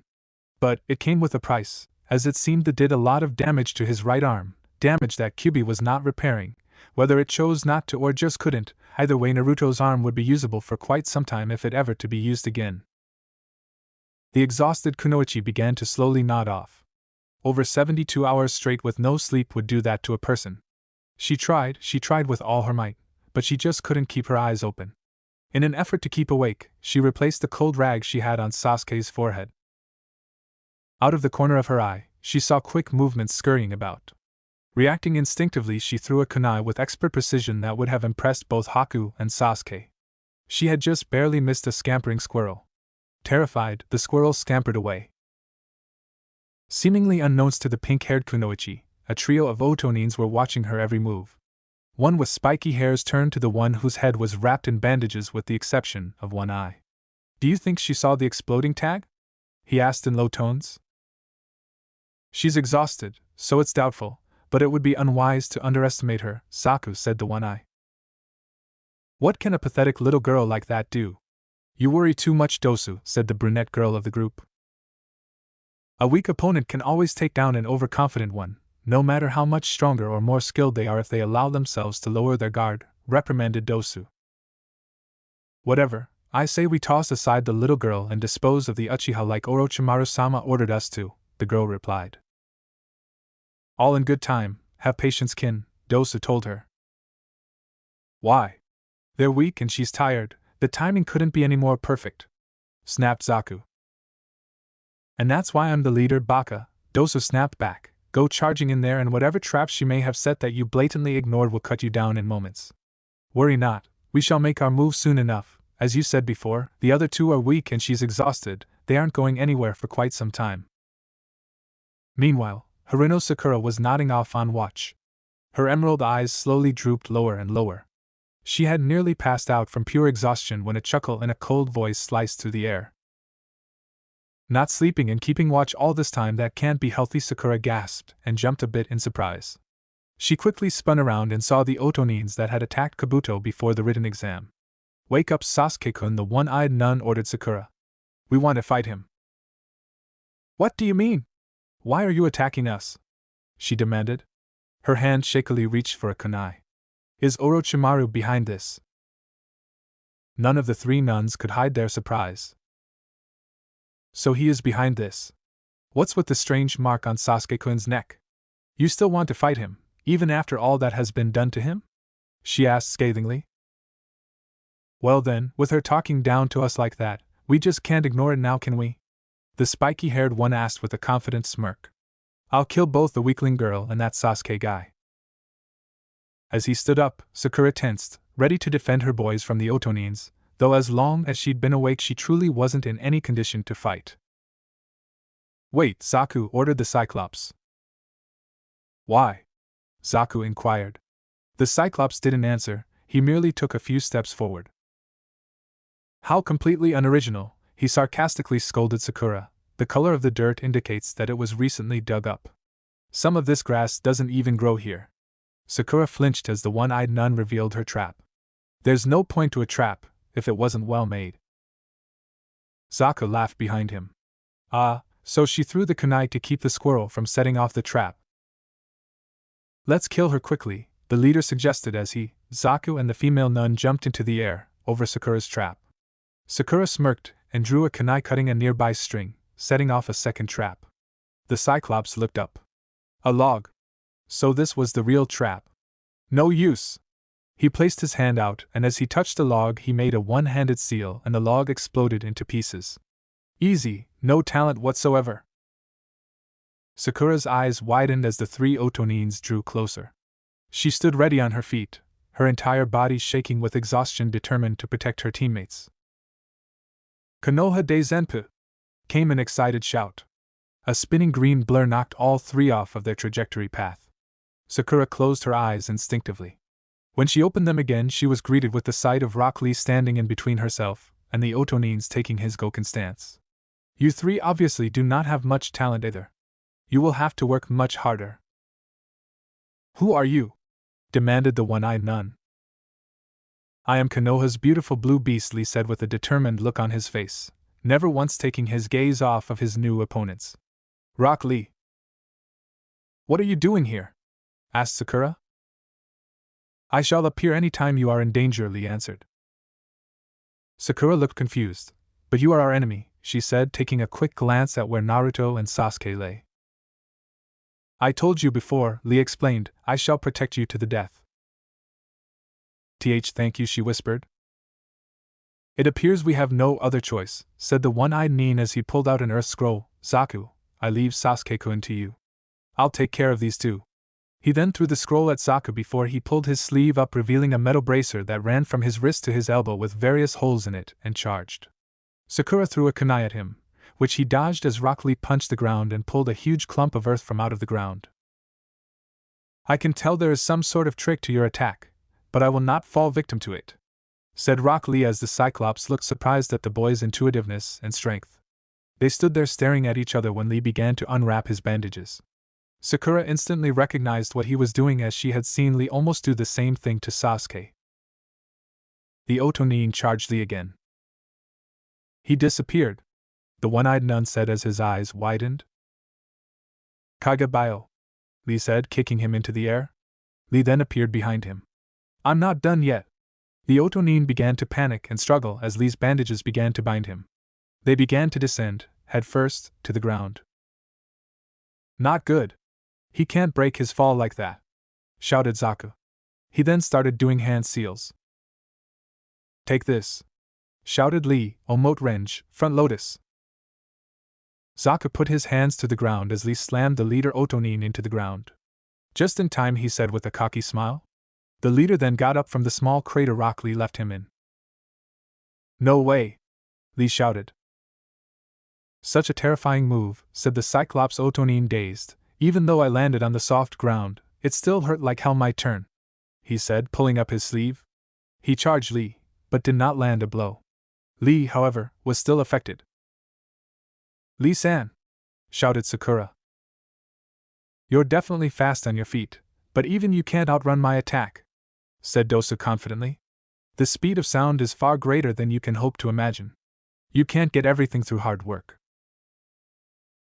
But it came with a price, as it seemed it did a lot of damage to his right arm, damage that Kyuubi was not repairing, whether it chose not to or just couldn't. Either way, Naruto's arm would be usable for quite some time if it ever to be used again. The exhausted kunoichi began to slowly nod off. Over 72 hours straight with no sleep would do that to a person. She tried with all her might, but she just couldn't keep her eyes open. In an effort to keep awake, she replaced the cold rag she had on Sasuke's forehead. Out of the corner of her eye, she saw quick movements scurrying about. Reacting instinctively, she threw a kunai with expert precision that would have impressed both Haku and Sasuke. She had just barely missed a scampering squirrel. Terrified, the squirrel scampered away. Seemingly unknowns to the pink-haired kunoichi, a trio of otonins were watching her every move. One with spiky hairs turned to the one whose head was wrapped in bandages with the exception of one eye. "Do you think she saw the exploding tag?" he asked in low tones. "She's exhausted, so it's doubtful, but it would be unwise to underestimate her," Saku said the one eye. "What can a pathetic little girl like that do?" "You worry too much, Dosu," said the brunette girl of the group. "A weak opponent can always take down an overconfident one, no matter how much stronger or more skilled they are if they allow themselves to lower their guard," reprimanded Dosu. "Whatever, I say we toss aside the little girl and dispose of the Uchiha like Orochimaru-sama ordered us to," the girl replied. "All in good time, have patience, kin," Dosu told her. "Why? They're weak and she's tired, the timing couldn't be any more perfect," snapped Zaku. "And that's why I'm the leader, Baka," Dosu snapped back. "Go charging in there and whatever traps she may have set that you blatantly ignored will cut you down in moments. Worry not, we shall make our move soon enough. As you said before, the other two are weak and she's exhausted, they aren't going anywhere for quite some time." Meanwhile, Harino Sakura was nodding off on watch. Her emerald eyes slowly drooped lower and lower. She had nearly passed out from pure exhaustion when a chuckle in a cold voice sliced through the air. "Not sleeping and keeping watch all this time, that can't be healthy," Sakura gasped and jumped a bit in surprise. She quickly spun around and saw the otonins that had attacked Kabuto before the written exam. "Wake up, Sasuke-kun," the one-eyed nun ordered Sakura. "We want to fight him." "What do you mean? Why are you attacking us?" she demanded. Her hand shakily reached for a kunai. "Is Orochimaru behind this?" None of the three nuns could hide their surprise. "So he is behind this. What's with the strange mark on Sasuke-kun's neck? You still want to fight him, even after all that has been done to him?" she asked scathingly. "Well then, with her talking down to us like that, we just can't ignore it now, can we?" the spiky-haired one asked with a confident smirk. "I'll kill both the weakling girl and that Sasuke guy." As he stood up, Sakura tensed, ready to defend her boys from the otonins, though as long as she'd been awake she truly wasn't in any condition to fight. "Wait," Zaku ordered the Cyclops. "Why?" Zaku inquired. The Cyclops didn't answer, he merely took a few steps forward. "How completely unoriginal," he sarcastically scolded Sakura. "The color of the dirt indicates that it was recently dug up. Some of this grass doesn't even grow here." Sakura flinched as the one-eyed nun revealed her trap. "There's no point to a trap, if it wasn't well made." Zaku laughed behind him. "Ah, so she threw the kunai to keep the squirrel from setting off the trap." "Let's kill her quickly," the leader suggested as he, Zaku and the female nun jumped into the air, over Sakura's trap. Sakura smirked and drew a kunai cutting a nearby string, setting off a second trap. The Cyclops looked up. "A log. So this was the real trap. No use." He placed his hand out and as he touched the log he made a one-handed seal and the log exploded into pieces. "Easy, no talent whatsoever." Sakura's eyes widened as the three otonins drew closer. She stood ready on her feet, her entire body shaking with exhaustion, determined to protect her teammates. "Konoha de Zenpu!" came an excited shout. A spinning green blur knocked all three off of their trajectory path. Sakura closed her eyes instinctively. When she opened them again she was greeted with the sight of Rock Lee standing in between herself and the otonins taking his Goken stance. "You three obviously do not have much talent either. You will have to work much harder." "Who are you?" demanded the one-eyed nun. "I am Konoha's beautiful blue beast," Lee said with a determined look on his face, never once taking his gaze off of his new opponents. "Rock Lee." "What are you doing here?" asked Sakura. "I shall appear any time you are in danger," Lee answered. Sakura looked confused. "But you are our enemy," she said, taking a quick glance at where Naruto and Sasuke lay. I told you before, Lee explained, I shall protect you to the death. Thank you, she whispered. It appears we have no other choice, said the one-eyed Nin as he pulled out an earth scroll. Zaku, I leave Sasuke-kun to you. I'll take care of these two. He then threw the scroll at Zaku before he pulled his sleeve up, revealing a metal bracer that ran from his wrist to his elbow with various holes in it, and charged. Sakura threw a kunai at him, which he dodged as Rock Lee punched the ground and pulled a huge clump of earth from out of the ground. I can tell there is some sort of trick to your attack, but I will not fall victim to it, said Rock Lee as the Cyclops looked surprised at the boy's intuitiveness and strength. They stood there staring at each other when Lee began to unwrap his bandages. Sakura instantly recognized what he was doing as she had seen Lee almost do the same thing to Sasuke. The Otonin charged Lee again. He disappeared, the one-eyed nun said as his eyes widened. Kagabayo, Lee said, kicking him into the air. Lee then appeared behind him. I'm not done yet. The Otonin began to panic and struggle as Lee's bandages began to bind him. They began to descend, head first, to the ground. Not good. He can't break his fall like that, shouted Zaku. He then started doing hand seals. Take this, shouted Lee, Omote Renge, front lotus. Zaku put his hands to the ground as Lee slammed the leader Otonin into the ground. Just in time, he said with a cocky smile. The leader then got up from the small crater Rock Lee left him in. No way, Lee shouted. Such a terrifying move, said the Cyclops Otonin dazed. Even though I landed on the soft ground, it still hurt like hell. My turn, he said, pulling up his sleeve. He charged Lee, but did not land a blow. Lee, however, was still affected. Lee-san, shouted Sakura. You're definitely fast on your feet, but even you can't outrun my attack, said Dosu confidently. The speed of sound is far greater than you can hope to imagine. You can't get everything through hard work.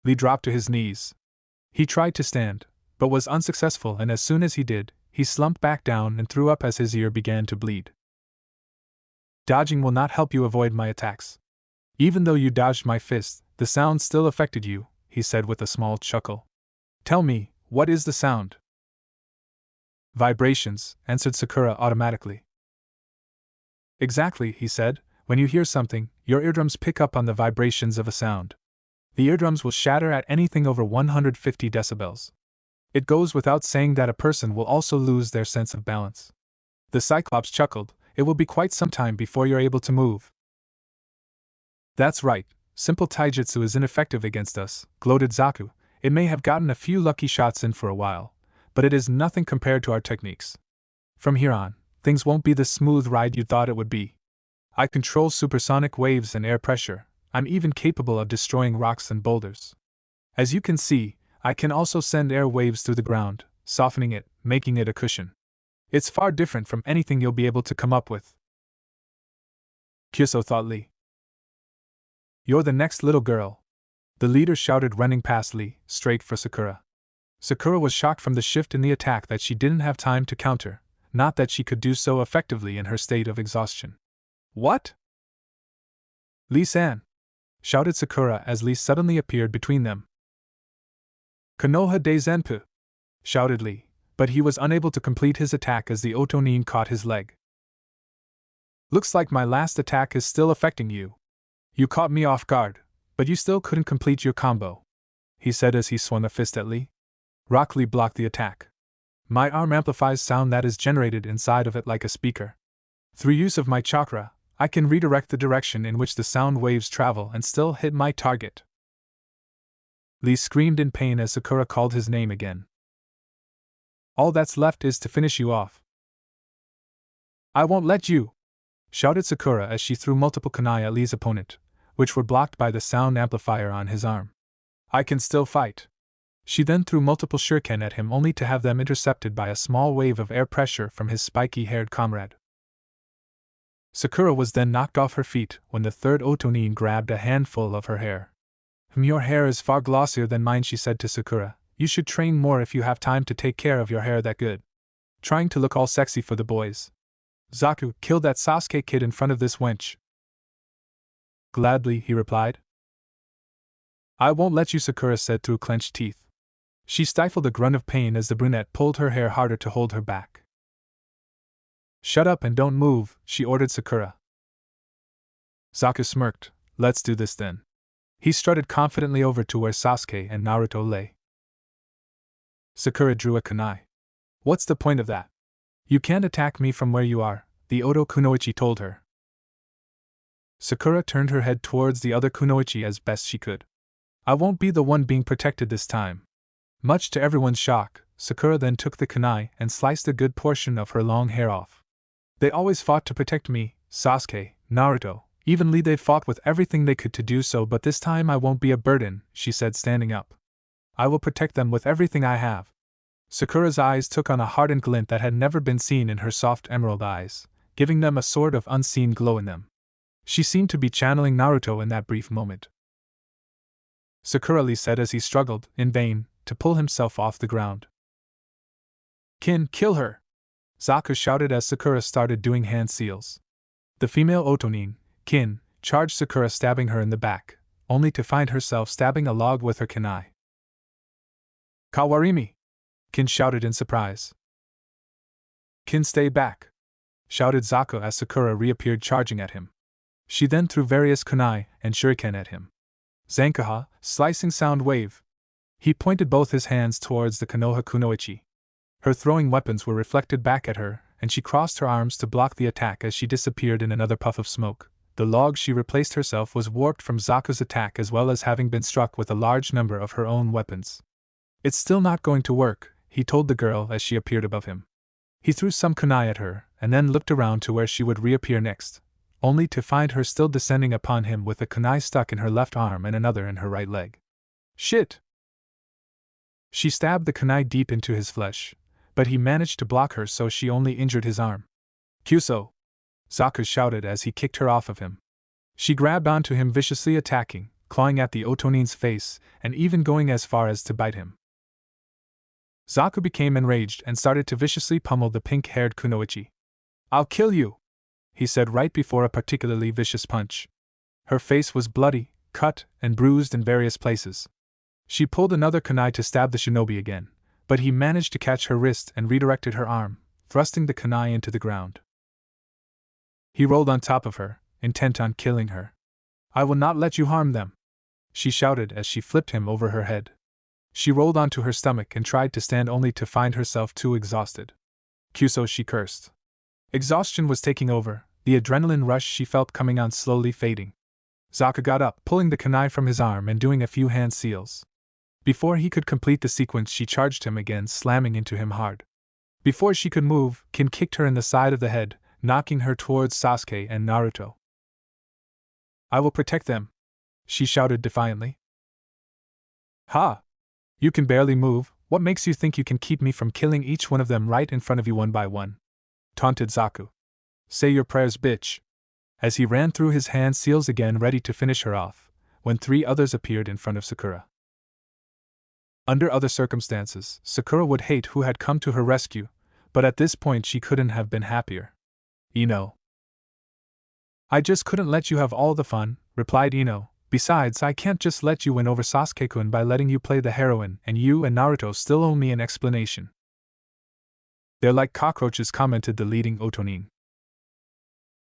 Lee dropped to his knees. He tried to stand, but was unsuccessful, and as soon as he did, he slumped back down and threw up as his ear began to bleed. Dodging will not help you avoid my attacks. Even though you dodged my fist, the sound still affected you, he said with a small chuckle. Tell me, what is the sound? Vibrations, answered Sakura automatically. Exactly, he said. When you hear something, your eardrums pick up on the vibrations of a sound. The eardrums will shatter at anything over 150 decibels. It goes without saying that a person will also lose their sense of balance. The Cyclops chuckled. It will be quite some time before you're able to move. That's right, simple taijutsu is ineffective against us, gloated Zaku. It may have gotten a few lucky shots in for a while, but it is nothing compared to our techniques. From here on, things won't be the smooth ride you thought it would be. I control supersonic waves and air pressure. I'm even capable of destroying rocks and boulders. As you can see, I can also send air waves through the ground, softening it, making it a cushion. It's far different from anything you'll be able to come up with. Kyuso thought Lee. You're the next little girl, the leader shouted, running past Lee, straight for Sakura. Sakura was shocked from the shift in the attack that she didn't have time to counter, not that she could do so effectively in her state of exhaustion. What? Lee-san! Shouted Sakura as Lee suddenly appeared between them. Konoha de Zenpu! Shouted Lee, but he was unable to complete his attack as the Otonin caught his leg. Looks like my last attack is still affecting you. You caught me off guard, but you still couldn't complete your combo, he said as he swung a fist at Lee. Rock Lee blocked the attack. My arm amplifies sound that is generated inside of it like a speaker. Through use of my chakra, I can redirect the direction in which the sound waves travel and still hit my target. Lee screamed in pain as Sakura called his name again. All that's left is to finish you off. I won't let you! Shouted Sakura as she threw multiple kunai at Lee's opponent, which were blocked by the sound amplifier on his arm. I can still fight. She then threw multiple shuriken at him only to have them intercepted by a small wave of air pressure from his spiky-haired comrade. Sakura was then knocked off her feet when the third Otonin grabbed a handful of her hair. Your hair is far glossier than mine, she said to Sakura. You should train more if you have time to take care of your hair that good. Trying to look all sexy for the boys. Zaku, kill that Sasuke kid in front of this wench. Gladly, he replied. I won't let you, Sakura said through clenched teeth. She stifled a grunt of pain as the brunette pulled her hair harder to hold her back. Shut up and don't move, she ordered Sakura. Zaku smirked. Let's do this then. He strutted confidently over to where Sasuke and Naruto lay. Sakura drew a kunai. What's the point of that? You can't attack me from where you are, the Oto kunoichi told her. Sakura turned her head towards the other kunoichi as best she could. I won't be the one being protected this time. Much to everyone's shock, Sakura then took the kunai and sliced a good portion of her long hair off. They always fought to protect me, Sasuke, Naruto, evenly they fought with everything they could to do so, but this time I won't be a burden, she said, standing up. I will protect them with everything I have. Sakura's eyes took on a hardened glint that had never been seen in her soft emerald eyes, giving them a sort of unseen glow in them. She seemed to be channeling Naruto in that brief moment. Sakura said as he struggled, in vain, to pull himself off the ground. Kin, kill her! Zaku shouted as Sakura started doing hand seals. The female Otonin, Kin, charged Sakura, stabbing her in the back, only to find herself stabbing a log with her kunai. Kawarimi! Kin shouted in surprise. Kin, stay back! Shouted Zaku as Sakura reappeared, charging at him. She then threw various kunai and shuriken at him. Zankaha, slicing sound wave. He pointed both his hands towards the Konoha kunoichi. Her throwing weapons were reflected back at her, and she crossed her arms to block the attack as she disappeared in another puff of smoke. The log she replaced herself was warped from Zaku's attack, as well as having been struck with a large number of her own weapons. It's still not going to work, he told the girl as she appeared above him. He threw some kunai at her, and then looked around to where she would reappear next, only to find her still descending upon him with a kunai stuck in her left arm and another in her right leg. Shit! She stabbed the kunai deep into his flesh, but he managed to block her, so she only injured his arm. Kyuso! Zaku shouted as he kicked her off of him. She grabbed onto him, viciously attacking, clawing at the Otonin's face, and even going as far as to bite him. Zaku became enraged and started to viciously pummel the pink-haired kunoichi. I'll kill you! He said right before a particularly vicious punch. Her face was bloody, cut, and bruised in various places. She pulled another kunai to stab the shinobi again, but he managed to catch her wrist and redirected her arm, thrusting the kunai into the ground. He rolled on top of her, intent on killing her. I will not let you harm them! She shouted as she flipped him over her head. She rolled onto her stomach and tried to stand, only to find herself too exhausted. Kyuso, she cursed. Exhaustion was taking over, the adrenaline rush she felt coming on slowly fading. Zaku got up, pulling the kunai from his arm and doing a few hand seals. Before he could complete the sequence, she charged him again, slamming into him hard. Before she could move, Kin kicked her in the side of the head, knocking her towards Sasuke and Naruto. I will protect them, she shouted defiantly. Ha! You can barely move, what makes you think you can keep me from killing each one of them right in front of you one by one? Taunted Zaku. Say your prayers, bitch. As he ran through his hand seals again, ready to finish her off, when 3 others appeared in front of Sakura. Under other circumstances, Sakura would hate who had come to her rescue, but at this point she couldn't have been happier. Ino. I just couldn't let you have all the fun, replied Ino. Besides, I can't just let you win over Sasuke-kun by letting you play the heroine, and you and Naruto still owe me an explanation. They're like cockroaches, commented the leading Otonin.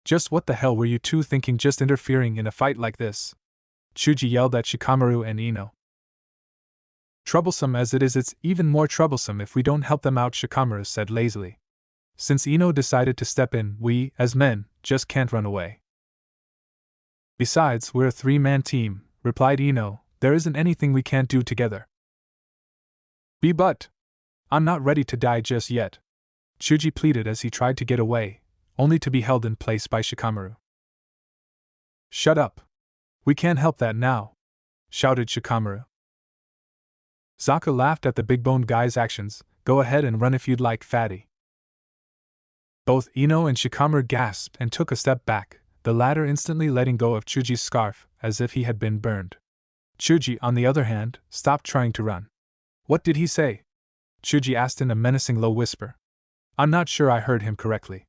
Just what the hell were you two thinking, just interfering in a fight like this? Chuji yelled at Shikamaru and Ino. Troublesome as it is, it's even more troublesome if we don't help them out, Shikamaru said lazily. Since Ino decided to step in, we, as men, just can't run away. Besides, we're a 3-man team, replied Ino. There isn't anything we can't do together. But I'm not ready to die just yet, Chuji pleaded as he tried to get away, only to be held in place by Shikamaru. Shut up. We can't help that now, shouted Shikamaru. Zaku laughed at the big-boned guy's actions. Go ahead and run if you'd like, fatty. Both Ino and Shikamaru gasped and took a step back, the latter instantly letting go of Chuji's scarf, as if he had been burned. Chuji, on the other hand, stopped trying to run. What did he say? Chuji asked in a menacing low whisper. I'm not sure I heard him correctly.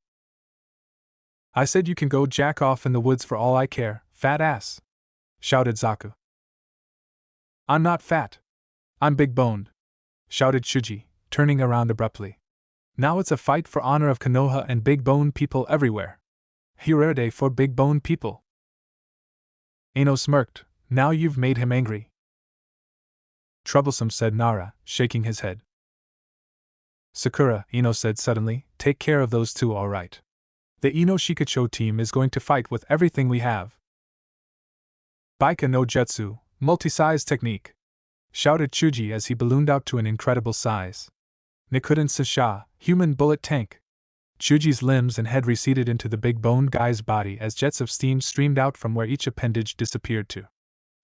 I said you can go jack off in the woods for all I care, fat ass, shouted Zaku. I'm not fat. I'm big-boned. shouted Chuji, turning around abruptly. Now it's a fight for honor of Konoha and big-boned people everywhere. Hirade for big-boned people. Ino smirked. Now you've made him angry. Troublesome, said Nara, shaking his head. Sakura, Ino said suddenly, take care of those two, all right. The Ino Shikacho team is going to fight with everything we have. Baika no Jutsu, multi-size technique, shouted Chuji as he ballooned out to an incredible size. Nikuden Sasha, human bullet tank. Chuji's limbs and head receded into the big-boned guy's body as jets of steam streamed out from where each appendage disappeared to.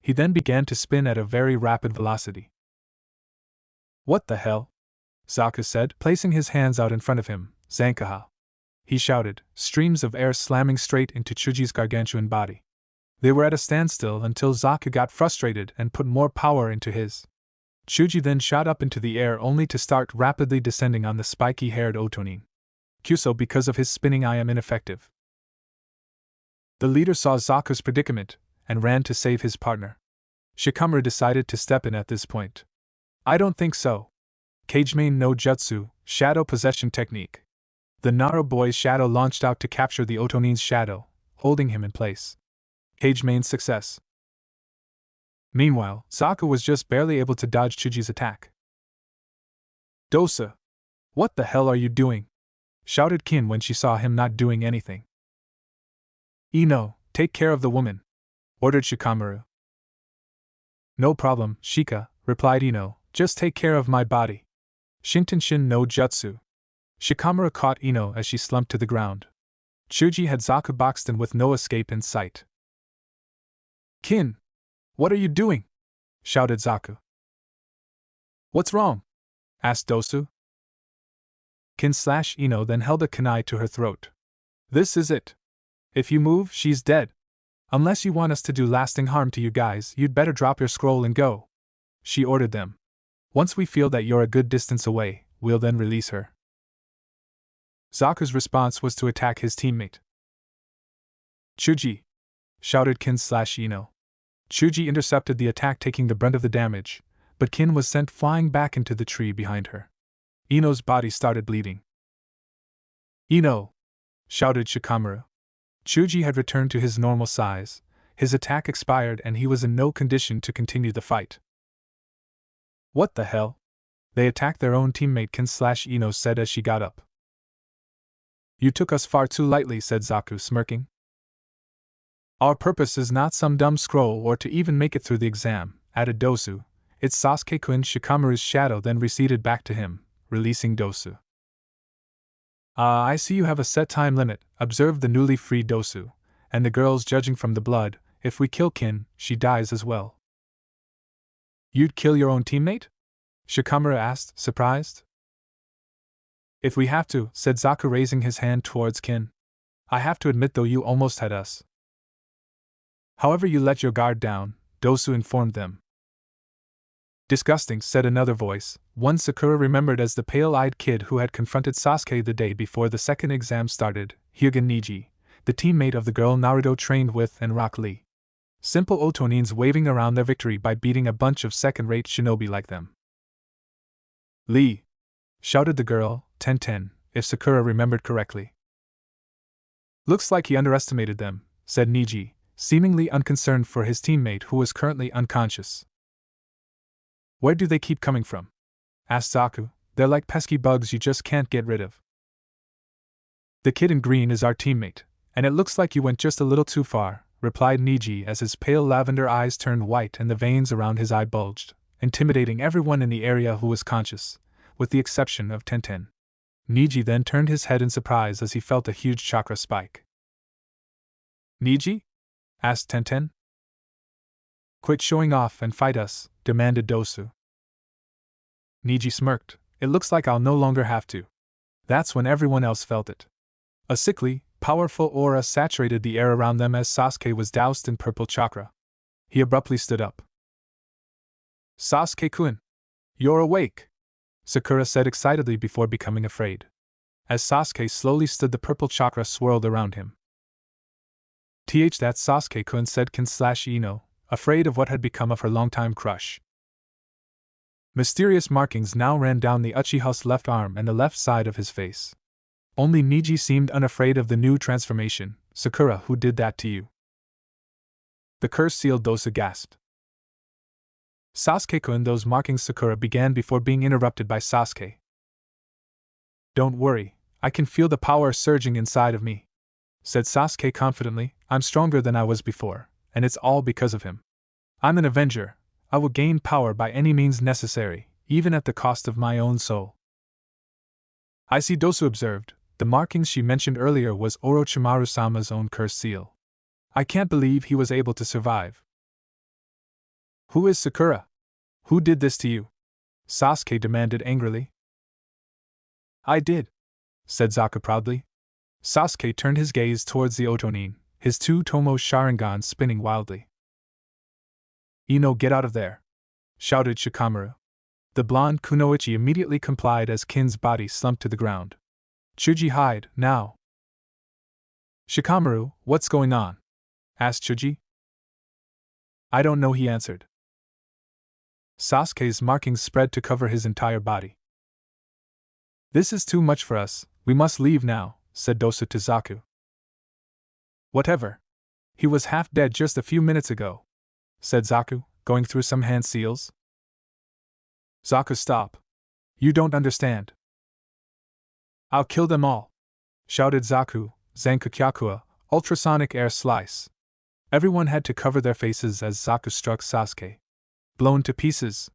He then began to spin at a very rapid velocity. What the hell? Zaku said, placing his hands out in front of him. Zankaha. He shouted, streams of air slamming straight into Chuji's gargantuan body. They were at a standstill until Zaku got frustrated and put more power into his. Chuji then shot up into the air only to start rapidly descending on the spiky-haired Otonin. Kyuso, because of his spinning I am ineffective. The leader saw Zaku's predicament and ran to save his partner. Shikamaru decided to step in at this point. I don't think so. Kagemain no Jutsu, shadow possession technique. The Naro boy's shadow launched out to capture the Otonin's shadow, holding him in place. Kagemain's success. Meanwhile, Zaku was just barely able to dodge Chuji's attack. Dosa! What the hell are you doing? Shouted Kin when she saw him not doing anything. Ino, take care of the woman, ordered Shikamaru. No problem, Shika, replied Ino, just take care of my body. Shintenshin no Jutsu. Shikamaru caught Ino as she slumped to the ground. Chuji had Zaku boxed in with no escape in sight. Kin! What are you doing? Shouted Zaku. What's wrong? Asked Dosu. Kin/Ino then held a kunai to her throat. This is it. If you move, she's dead. Unless you want us to do lasting harm to you guys, you'd better drop your scroll and go. She ordered them. Once we feel that you're a good distance away, we'll then release her. Zaku's response was to attack his teammate. Chuji! Shouted Kin/Ino. Chuji intercepted the attack, taking the brunt of the damage, but Kin was sent flying back into the tree behind her. Ino's body started bleeding. Ino! Shouted Shikamaru. Chuji had returned to his normal size, his attack expired and he was in no condition to continue the fight. What the hell? They attacked their own teammate, Kin/Ino said as she got up. You took us far too lightly, said Zaku, smirking. Our purpose is not some dumb scroll or to even make it through the exam, added Dosu. It's Sasuke-kun. Shikamaru's shadow then receded back to him, releasing Dosu. I see you have a set time limit, observed the newly freed Dosu, and the girls judging from the blood, if we kill Kin, she dies as well. You'd kill your own teammate? Shikamaru asked, surprised. If we have to, said Zaku, raising his hand towards Kin. I have to admit though, you almost had us. However, you let your guard down, Dosu informed them. Disgusting, said another voice, one Sakura remembered as the pale-eyed kid who had confronted Sasuke the day before the second exam started, Hyuga Niji, the teammate of the girl Naruto trained with, and Rock Lee. Simple Otonins waving around their victory by beating a bunch of second-rate shinobi like them. Lee! Shouted the girl, Ten, if Sakura remembered correctly. Looks like he underestimated them, said Niji, seemingly unconcerned for his teammate who was currently unconscious. Where do they keep coming from? Asked Zaku. They're like pesky bugs you just can't get rid of. The kid in green is our teammate, and it looks like you went just a little too far, replied Niji as his pale lavender eyes turned white and the veins around his eye bulged, intimidating everyone in the area who was conscious, with the exception of Ten. Niji then turned his head in surprise as he felt a huge chakra spike. Niji? Asked Ten. Quit showing off and fight us, demanded Dosu. Niji smirked. It looks like I'll no longer have to. That's when everyone else felt it. A sickly, powerful aura saturated the air around them as Sasuke was doused in purple chakra. He abruptly stood up. Sasuke-kun! You're awake! Sakura said excitedly before becoming afraid. As Sasuke slowly stood, the purple chakra swirled around him. That's Sasuke-kun, said Kin/Ino, afraid of what had become of her longtime crush. Mysterious markings now ran down the Uchiha's left arm and the left side of his face. Only Niji seemed unafraid of the new transformation. Sakura, who did that to you? The curse-sealed Dosa gasped. Sasuke-kun, those markings, Sakura began before being interrupted by Sasuke. Don't worry, I can feel the power surging inside of me, said Sasuke confidently. I'm stronger than I was before, and it's all because of him. I'm an avenger. I will gain power by any means necessary, even at the cost of my own soul. I see, Dosu observed. The markings she mentioned earlier was Orochimaru-sama's own curse seal. I can't believe he was able to survive. Who is Sakura? Who did this to you? Sasuke demanded angrily. I did, said Zaku proudly. Sasuke turned his gaze towards the Otonin, his two Tomo Sharingans spinning wildly. Ino, get out of there, shouted Shikamaru. The blonde Kunoichi immediately complied as Kin's body slumped to the ground. Chuji, hide, now. Shikamaru, what's going on? Asked Chuji. I don't know, he answered. Sasuke's markings spread to cover his entire body. This is too much for us, we must leave now, said Dosu to Zaku. Whatever. He was half dead just a few minutes ago, said Zaku, going through some hand seals. Zaku, stop. You don't understand. I'll kill them all, shouted Zaku, Zankukyakua, ultrasonic air slice. Everyone had to cover their faces as Zaku struck Sasuke. Blown to pieces.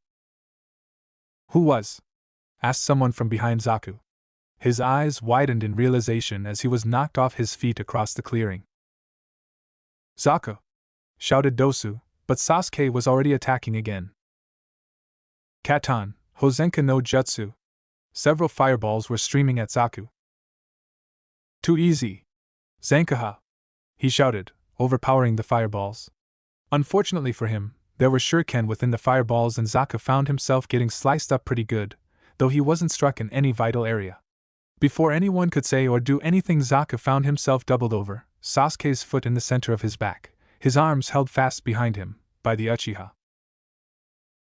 Who was? Asked someone from behind Zaku. His eyes widened in realization as he was knocked off his feet across the clearing. Zaku! Shouted Dosu, but Sasuke was already attacking again. Katan, Hozenka no Jutsu. Several fireballs were streaming at Zaku. Too easy. Zankaha! He shouted, overpowering the fireballs. Unfortunately for him, there were shuriken within the fireballs and Zaku found himself getting sliced up pretty good, though he wasn't struck in any vital area. Before anyone could say or do anything, Zaku found himself doubled over, Sasuke's foot in the center of his back, his arms held fast behind him, by the Uchiha.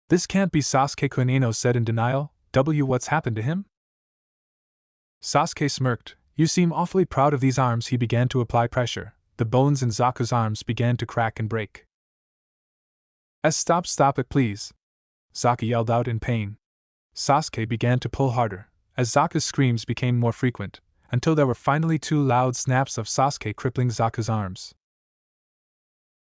This can't be, Sasuke-kun, Ino said in denial. What's happened to him? Sasuke smirked. You seem awfully proud of these arms. He began to apply pressure. The bones in Zaku's arms began to crack and break. Stop it please, Zaku yelled out in pain. Sasuke began to pull harder, as Zaku's screams became more frequent, until there were finally two loud snaps of Sasuke crippling Zaku's arms.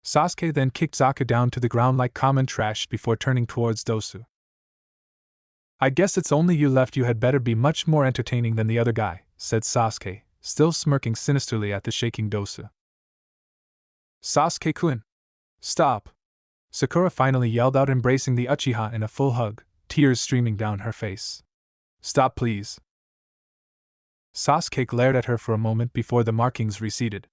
Sasuke then kicked Zaku down to the ground like common trash before turning towards Dosu. I guess it's only you left. You had better be much more entertaining than the other guy, said Sasuke, still smirking sinisterly at the shaking Dosu. Sasuke-kun! Stop! Sakura finally yelled out, embracing the Uchiha in a full hug, tears streaming down her face. Stop please! Sasuke glared at her for a moment before the markings receded.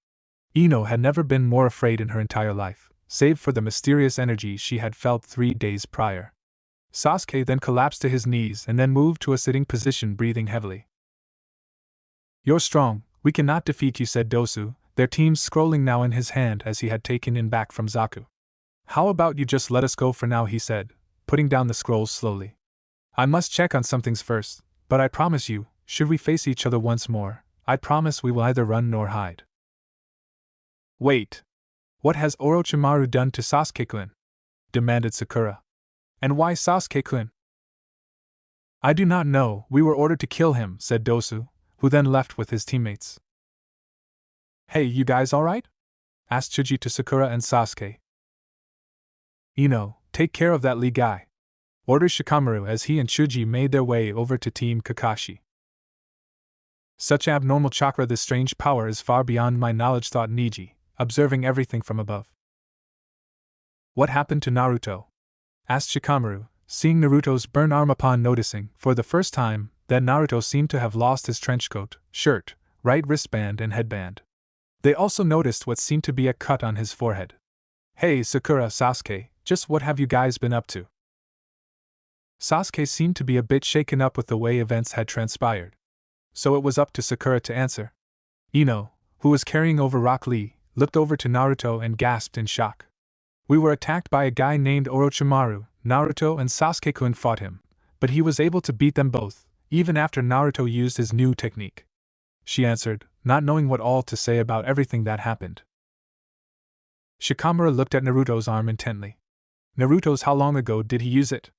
Ino had never been more afraid in her entire life, save for the mysterious energy she had felt 3 days prior. Sasuke then collapsed to his knees and then moved to a sitting position, breathing heavily. You're strong, we cannot defeat you, said Dosu, their teams scrolling now in his hand as he had taken in back from Zaku. How about you just let us go for now, he said, putting down the scrolls slowly. I must check on some things first, but I promise you, should we face each other once more, I promise we will neither run nor hide. Wait. What has Orochimaru done to Sasuke-kun? Demanded Sakura. And why Sasuke-kun? I do not know, we were ordered to kill him, said Dosu, who then left with his teammates. Hey, you guys alright? Asked Chuji to Sakura and Sasuke. Ino, take care of that Lee guy, ordered Shikamaru as he and Chuji made their way over to Team Kakashi. Such abnormal chakra, this strange power is far beyond my knowledge, thought Niji, observing everything from above. What happened to Naruto? Asked Shikamaru, seeing Naruto's burn arm upon noticing, for the first time, that Naruto seemed to have lost his trenchcoat, shirt, right wristband and headband. They also noticed what seemed to be a cut on his forehead. Hey Sakura, Sasuke, just what have you guys been up to? Sasuke seemed to be a bit shaken up with the way events had transpired. So it was up to Sakura to answer. Ino, who was carrying over Rock Lee, looked over to Naruto and gasped in shock. We were attacked by a guy named Orochimaru. Naruto and Sasuke-kun fought him, but he was able to beat them both, even after Naruto used his new technique. She answered, not knowing what all to say about everything that happened. Shikamaru looked at Naruto's arm intently. Naruto's, how long ago did he use it?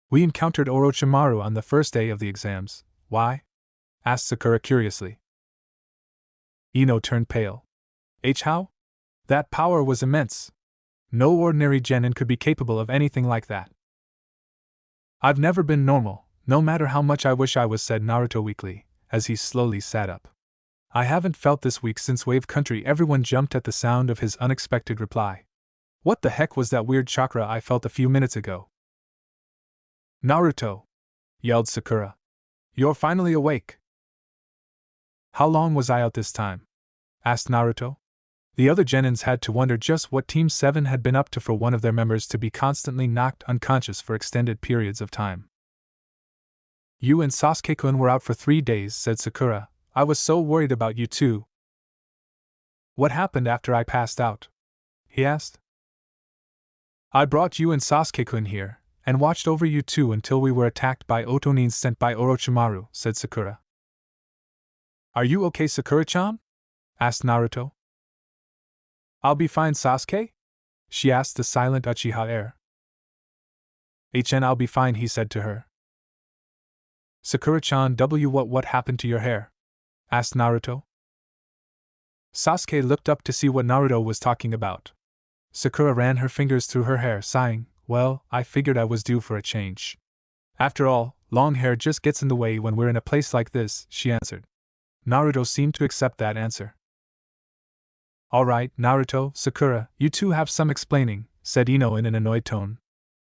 We encountered Orochimaru on the first day of the exams. Why? Asked Sakura curiously. Ino turned pale. How? That power was immense. No ordinary genin could be capable of anything like that. I've never been normal, no matter how much I wish I was, said Naruto weakly, as he slowly sat up. I haven't felt this weak since Wave Country. Everyone jumped at the sound of his unexpected reply. What the heck was that weird chakra I felt a few minutes ago? Naruto! Yelled Sakura. You're finally awake! How long was I out this time? Asked Naruto. The other genins had to wonder just what Team 7 had been up to for one of their members to be constantly knocked unconscious for extended periods of time. You and Sasuke-kun were out for 3 days, said Sakura. I was so worried about you too. What happened after I passed out? He asked. I brought you and Sasuke-kun here, and watched over you two until we were attacked by Otonins sent by Orochimaru, said Sakura. Are you okay, Sakura-chan? Asked Naruto. I'll be fine, Sasuke? She asked the silent Uchiha air. I'll be fine, he said to her. Sakura-chan, what happened to your hair? Asked Naruto. Sasuke looked up to see what Naruto was talking about. Sakura ran her fingers through her hair, sighing, well, I figured I was due for a change. After all, long hair just gets in the way when we're in a place like this, she answered. Naruto seemed to accept that answer. Alright, Naruto, Sakura, you two have some explaining, said Ino in an annoyed tone.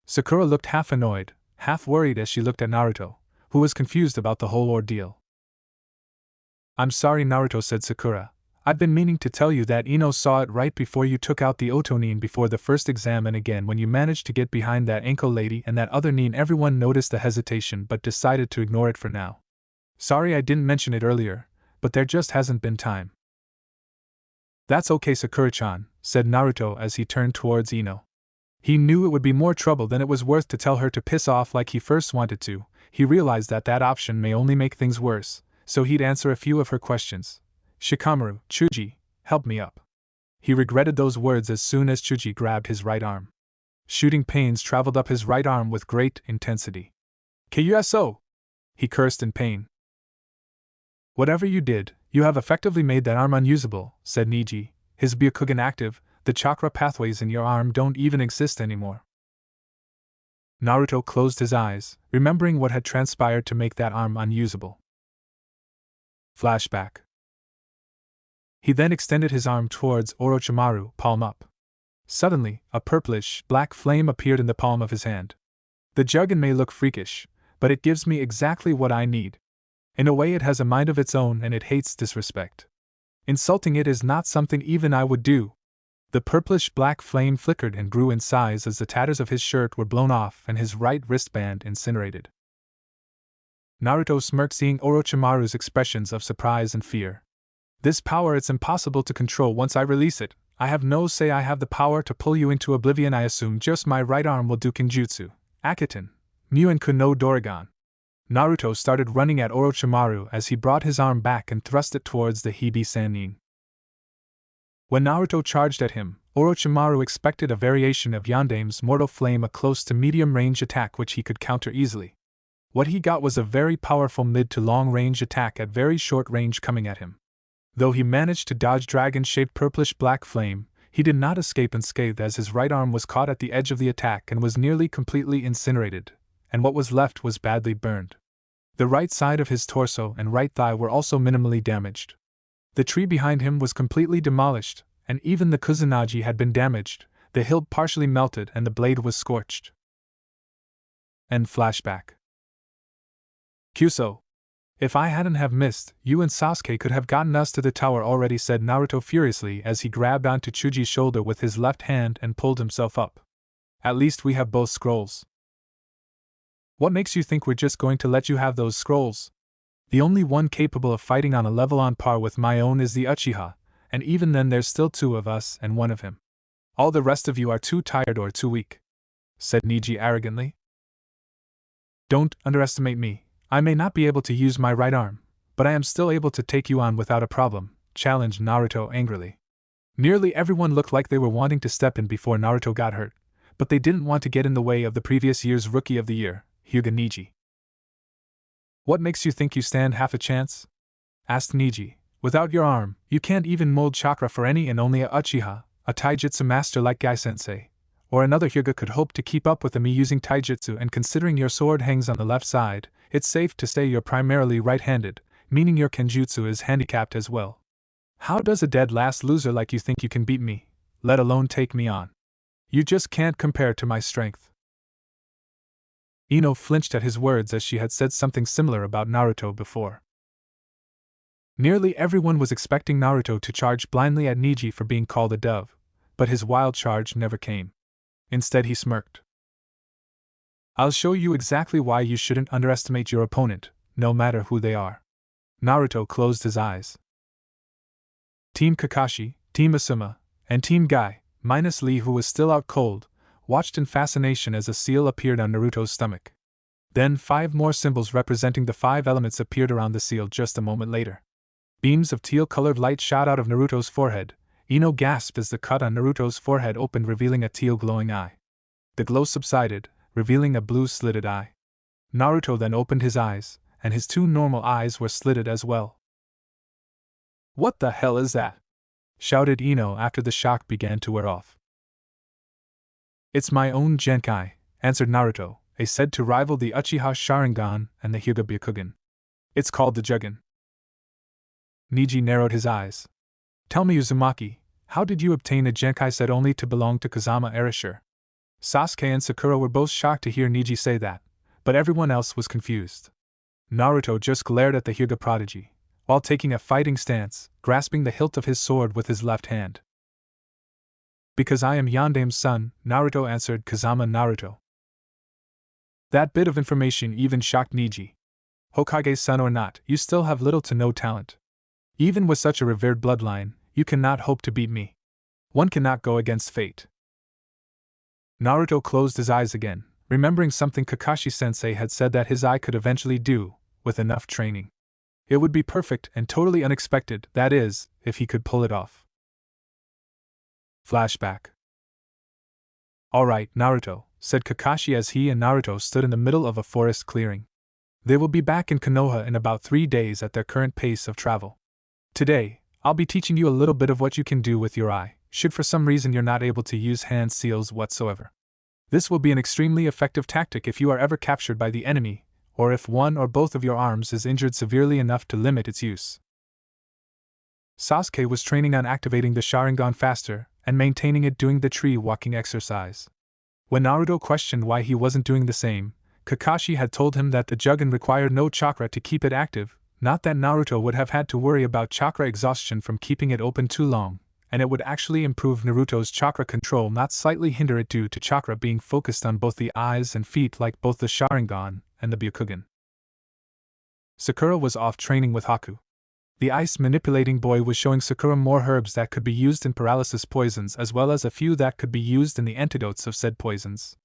Sakura looked half annoyed, half worried as she looked at Naruto, who was confused about the whole ordeal. I'm sorry, Naruto, said Sakura. I've been meaning to tell you that Ino saw it right before you took out the Otonin before the first exam, and again when you managed to get behind that ankle lady and that other nin. Everyone noticed the hesitation but decided to ignore it for now. Sorry I didn't mention it earlier, but there just hasn't been time. That's okay, Sakura-chan, said Naruto as he turned towards Ino. He knew it would be more trouble than it was worth to tell her to piss off like he first wanted to. He realized that that option may only make things worse, so he'd answer a few of her questions. Shikamaru, Chuji, help me up. He regretted those words as soon as Chuji grabbed his right arm. Shooting pains traveled up his right arm with great intensity. KUSO! He cursed in pain. Whatever you did, you have effectively made that arm unusable, said Niji, his Byakugan active. The chakra pathways in your arm don't even exist anymore. Naruto closed his eyes, remembering what had transpired to make that arm unusable. Flashback. He then extended his arm towards Orochimaru, palm up. Suddenly, a purplish, black flame appeared in the palm of his hand. The jargon may look freakish, but it gives me exactly what I need. In a way, it has a mind of its own and it hates disrespect. Insulting it is not something even I would do. The purplish black flame flickered and grew in size as the tatters of his shirt were blown off and his right wristband incinerated. Naruto smirked, seeing Orochimaru's expressions of surprise and fear. This power, it's impossible to control once I release it. I have no say. I have the power to pull you into oblivion. I assume just my right arm will do Kinjutsu, Akiton, Muenku no Dorigan. Naruto started running at Orochimaru as he brought his arm back and thrust it towards the Hibi Sannin. When Naruto charged at him, Orochimaru expected a variation of Yandame's Mortal Flame, a close to medium-range attack which he could counter easily. What he got was a very powerful mid to long-range attack at very short range coming at him. Though he managed to dodge dragon-shaped purplish black flame, he did not escape unscathed as his right arm was caught at the edge of the attack and was nearly completely incinerated, and what was left was badly burned. The right side of his torso and right thigh were also minimally damaged. The tree behind him was completely demolished, and even the Kusanagi had been damaged. The hilt partially melted and the blade was scorched. End flashback. Kyuso. If I hadn't have missed, you and Sasuke could have gotten us to the tower already, said Naruto furiously as he grabbed onto Chuji's shoulder with his left hand and pulled himself up. At least we have both scrolls. What makes you think we're just going to let you have those scrolls? The only one capable of fighting on a level on par with my own is the Uchiha, and even then there's still 2 of us and 1 of him. All the rest of you are too tired or too weak, said Niji arrogantly. Don't underestimate me. I may not be able to use my right arm, but I am still able to take you on without a problem, challenged Naruto angrily. Nearly everyone looked like they were wanting to step in before Naruto got hurt, but they didn't want to get in the way of the previous year's Rookie of the Year, Hyuga Neji. What makes you think you stand half a chance? Asked Neji. Without your arm, you can't even mold chakra for any and only a Uchiha, a taijutsu master like Gai-sensei, or another Hyuga could hope to keep up with me using taijutsu, and considering your sword hangs on the left side, it's safe to say you're primarily right-handed, meaning your kenjutsu is handicapped as well. How does a dead-last loser like you think you can beat me, let alone take me on? You just can't compare to my strength. Ino flinched at his words as she had said something similar about Naruto before. Nearly everyone was expecting Naruto to charge blindly at Neji for being called a dove, but his wild charge never came. Instead he smirked. I'll show you exactly why you shouldn't underestimate your opponent, no matter who they are. Naruto closed his eyes. Team Kakashi, Team Asuma, and Team Gai, minus Lee who was still out cold, watched in fascination as a seal appeared on Naruto's stomach. Then 5 more symbols representing the 5 elements appeared around the seal just a moment later. Beams of teal-colored light shot out of Naruto's forehead. Ino gasped as the cut on Naruto's forehead opened, revealing a teal glowing eye. The glow subsided, revealing a blue slitted eye. Naruto then opened his eyes, and his 2 normal eyes were slitted as well. What the hell is that? Shouted Ino after the shock began to wear off. It's my own genkai, answered Naruto, said to rival the Uchiha Sharingan and the Hyuga Byakugan. It's called the Jugen. Neji narrowed his eyes. Tell me, Uzumaki, how did you obtain a genkai said only to belong to Kazama Erasure? Sasuke and Sakura were both shocked to hear Neji say that, but everyone else was confused. Naruto just glared at the Hyuga prodigy, while taking a fighting stance, grasping the hilt of his sword with his left hand. Because I am Yandame's son, Naruto answered Kazama Naruto. That bit of information even shocked Neji. Hokage's son or not, you still have little to no talent. Even with such a revered bloodline, you cannot hope to beat me. One cannot go against fate. Naruto closed his eyes again, remembering something Kakashi-sensei had said that his eye could eventually do, with enough training. It would be perfect and totally unexpected, that is, if he could pull it off. Flashback. Alright, Naruto, said Kakashi as he and Naruto stood in the middle of a forest clearing. They will be back in Konoha in about 3 days at their current pace of travel. Today, I'll be teaching you a little bit of what you can do with your eye, should for some reason you're not able to use hand seals whatsoever. This will be an extremely effective tactic if you are ever captured by the enemy, or if one or both of your arms is injured severely enough to limit its use. Sasuke was training on activating the Sharingan faster and maintaining it doing the tree walking exercise. When Naruto questioned why he wasn't doing the same, Kakashi had told him that the Jugen required no chakra to keep it active, not that Naruto would have had to worry about chakra exhaustion from keeping it open too long, and it would actually improve Naruto's chakra control, not slightly hinder it due to chakra being focused on both the eyes and feet like both the Sharingan and the Byakugan. Sakura was off training with Haku. The ice-manipulating boy was showing Sakura more herbs that could be used in paralysis poisons as well as a few that could be used in the antidotes of said poisons.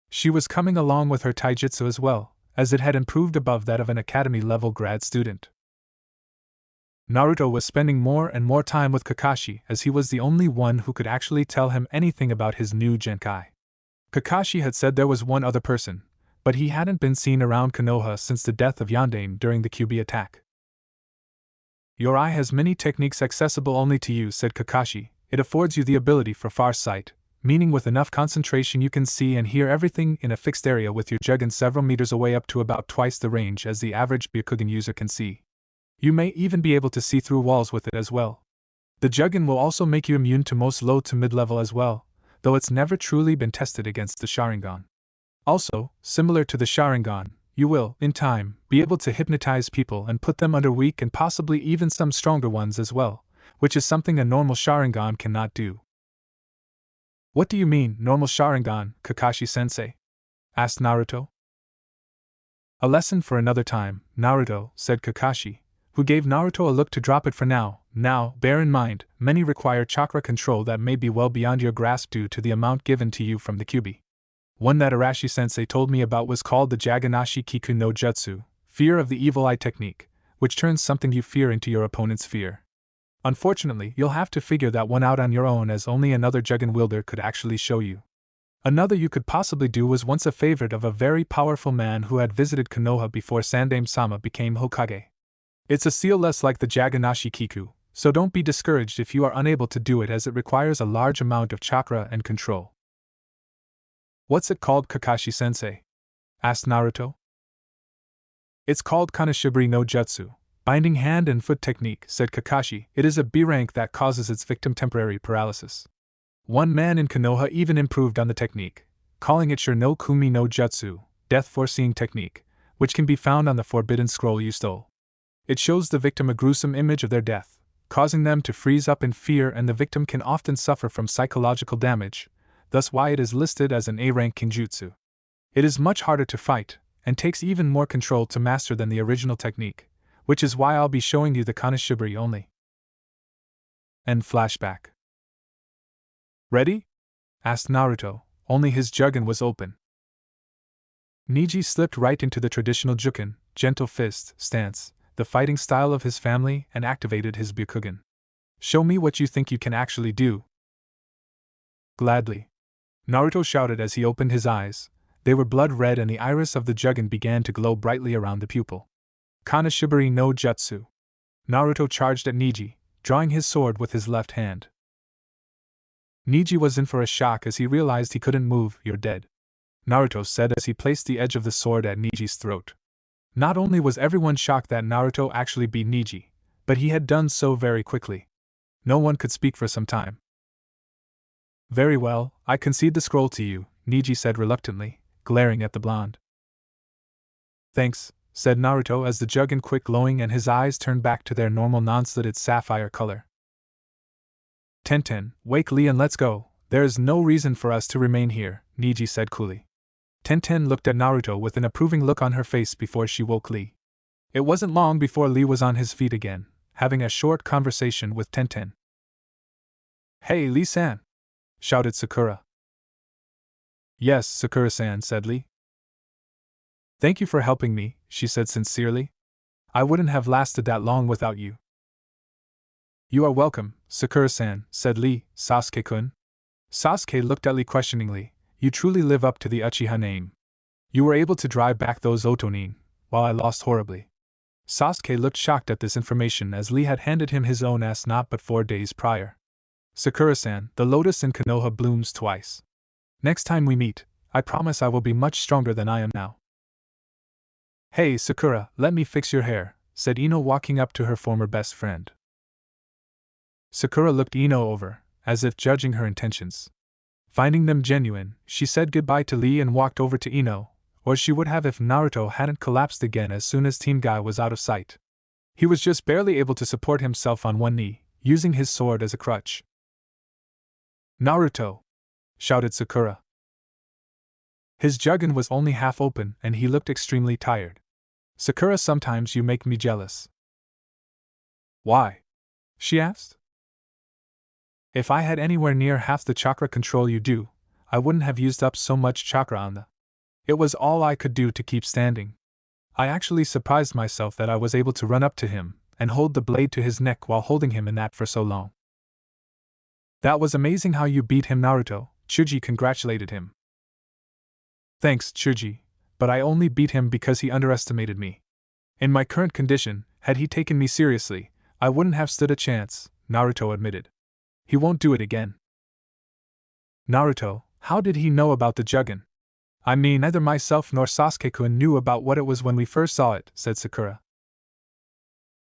She was coming along with her taijutsu as well, as it had improved above that of an academy-level grad student. Naruto was spending more and more time with Kakashi as he was the only one who could actually tell him anything about his new genkai. Kakashi had said there was one other person, but he hadn't been seen around Konoha since the death of Yandame during the Kyuubi attack. Your eye has many techniques accessible only to you, said Kakashi. It affords you the ability for far sight, meaning with enough concentration you can see and hear everything in a fixed area with your Jugen several meters away up to about twice the range as the average Byakugan user can see. You may even be able to see through walls with it as well. The Jugen will also make you immune to most low to mid-level as well, though it's never truly been tested against the Sharingan. Also, similar to the Sharingan, you will, in time, be able to hypnotize people and put them under weak and possibly even some stronger ones as well, which is something a normal Sharingan cannot do. What do you mean, normal Sharingan, Kakashi-sensei? Asked Naruto. A lesson for another time, Naruto, said Kakashi, who gave Naruto a look to drop it for now. Now, bear in mind, many require chakra control that may be well beyond your grasp due to the amount given to you from the Kyuubi. One that Arashi-sensei told me about was called the Jaganashi Kiku no Jutsu, fear of the evil eye technique, which turns something you fear into your opponent's fear. Unfortunately, you'll have to figure that one out on your own, as only another Jugen wielder could actually show you. Another you could possibly do was once a favorite of a very powerful man who had visited Konoha before Sandaime-sama became Hokage. It's a seal less like the Jaganashi Kiku, so don't be discouraged if you are unable to do it, as it requires a large amount of chakra and control. What's it called, Kakashi-sensei? Asked Naruto. It's called Kanashibari no Jutsu, binding hand and foot technique, said Kakashi. It is a B rank that causes its victim temporary paralysis. One man in Konoha even improved on the technique, calling it Shur no Kumi no Jutsu, death foreseeing technique, which can be found on the forbidden scroll you stole. It shows the victim a gruesome image of their death, causing them to freeze up in fear, and the victim can often suffer from psychological damage, thus why it is listed as an A-rank kinjutsu. It is much harder to fight, and takes even more control to master than the original technique, which is why I'll be showing you the Kanashibari only. End flashback. Ready? Asked Naruto, only his Jugen was open. Neji slipped right into the traditional Juken, gentle fist, stance, the fighting style of his family, and activated his Byakugan. Show me what you think you can actually do. Gladly. Naruto shouted as he opened his eyes. They were blood red, and the iris of the Jugen began to glow brightly around the pupil. Kanashibari no Jutsu. Naruto charged at Neji, drawing his sword with his left hand. Neji was in for a shock as he realized he couldn't move. You're dead, Naruto said as he placed the edge of the sword at Neji's throat. Not only was everyone shocked that Naruto actually beat Neji, but he had done so very quickly. No one could speak for some time. Very well, I concede the scroll to you, Neji said reluctantly, glaring at the blonde. Thanks, said Naruto as the Jugen quit glowing and his eyes turned back to their normal non-slitted sapphire color. Tenten, wake Lee and let's go. There is no reason for us to remain here, Neji said coolly. Tenten looked at Naruto with an approving look on her face before she woke Lee. It wasn't long before Lee was on his feet again, having a short conversation with Tenten. Hey Lee-san! Shouted Sakura. Yes, Sakura-san, said Lee. Thank you for helping me, she said sincerely. I wouldn't have lasted that long without you. You are welcome, Sakura-san, said Lee. Sasuke-kun? Sasuke looked at Lee questioningly. You truly live up to the Uchiha name. You were able to drive back those Otonin, while I lost horribly. Sasuke looked shocked at this information as Lee had handed him his own ass not but 4 days prior. Sakura-san, the lotus in Konoha blooms twice. Next time we meet, I promise I will be much stronger than I am now. Hey Sakura, let me fix your hair, said Ino walking up to her former best friend. Sakura looked Ino over, as if judging her intentions. Finding them genuine, she said goodbye to Lee and walked over to Ino, or she would have if Naruto hadn't collapsed again as soon as Team Guy was out of sight. He was just barely able to support himself on one knee, using his sword as a crutch. Naruto! Shouted Sakura. His Jugen was only half open and he looked extremely tired. Sakura, sometimes you make me jealous. Why? She asked. If I had anywhere near half the chakra control you do, I wouldn't have used up so much chakra on the. It was all I could do to keep standing. I actually surprised myself that I was able to run up to him and hold the blade to his neck while holding him in that for so long. That was amazing how you beat him, Naruto, Chuji congratulated him. Thanks, Chuji, but I only beat him because he underestimated me. In my current condition, had he taken me seriously, I wouldn't have stood a chance, Naruto admitted. He won't do it again. Naruto, how did he know about the Jugen? I mean, neither myself nor Sasuke-kun knew about what it was when we first saw it, said Sakura.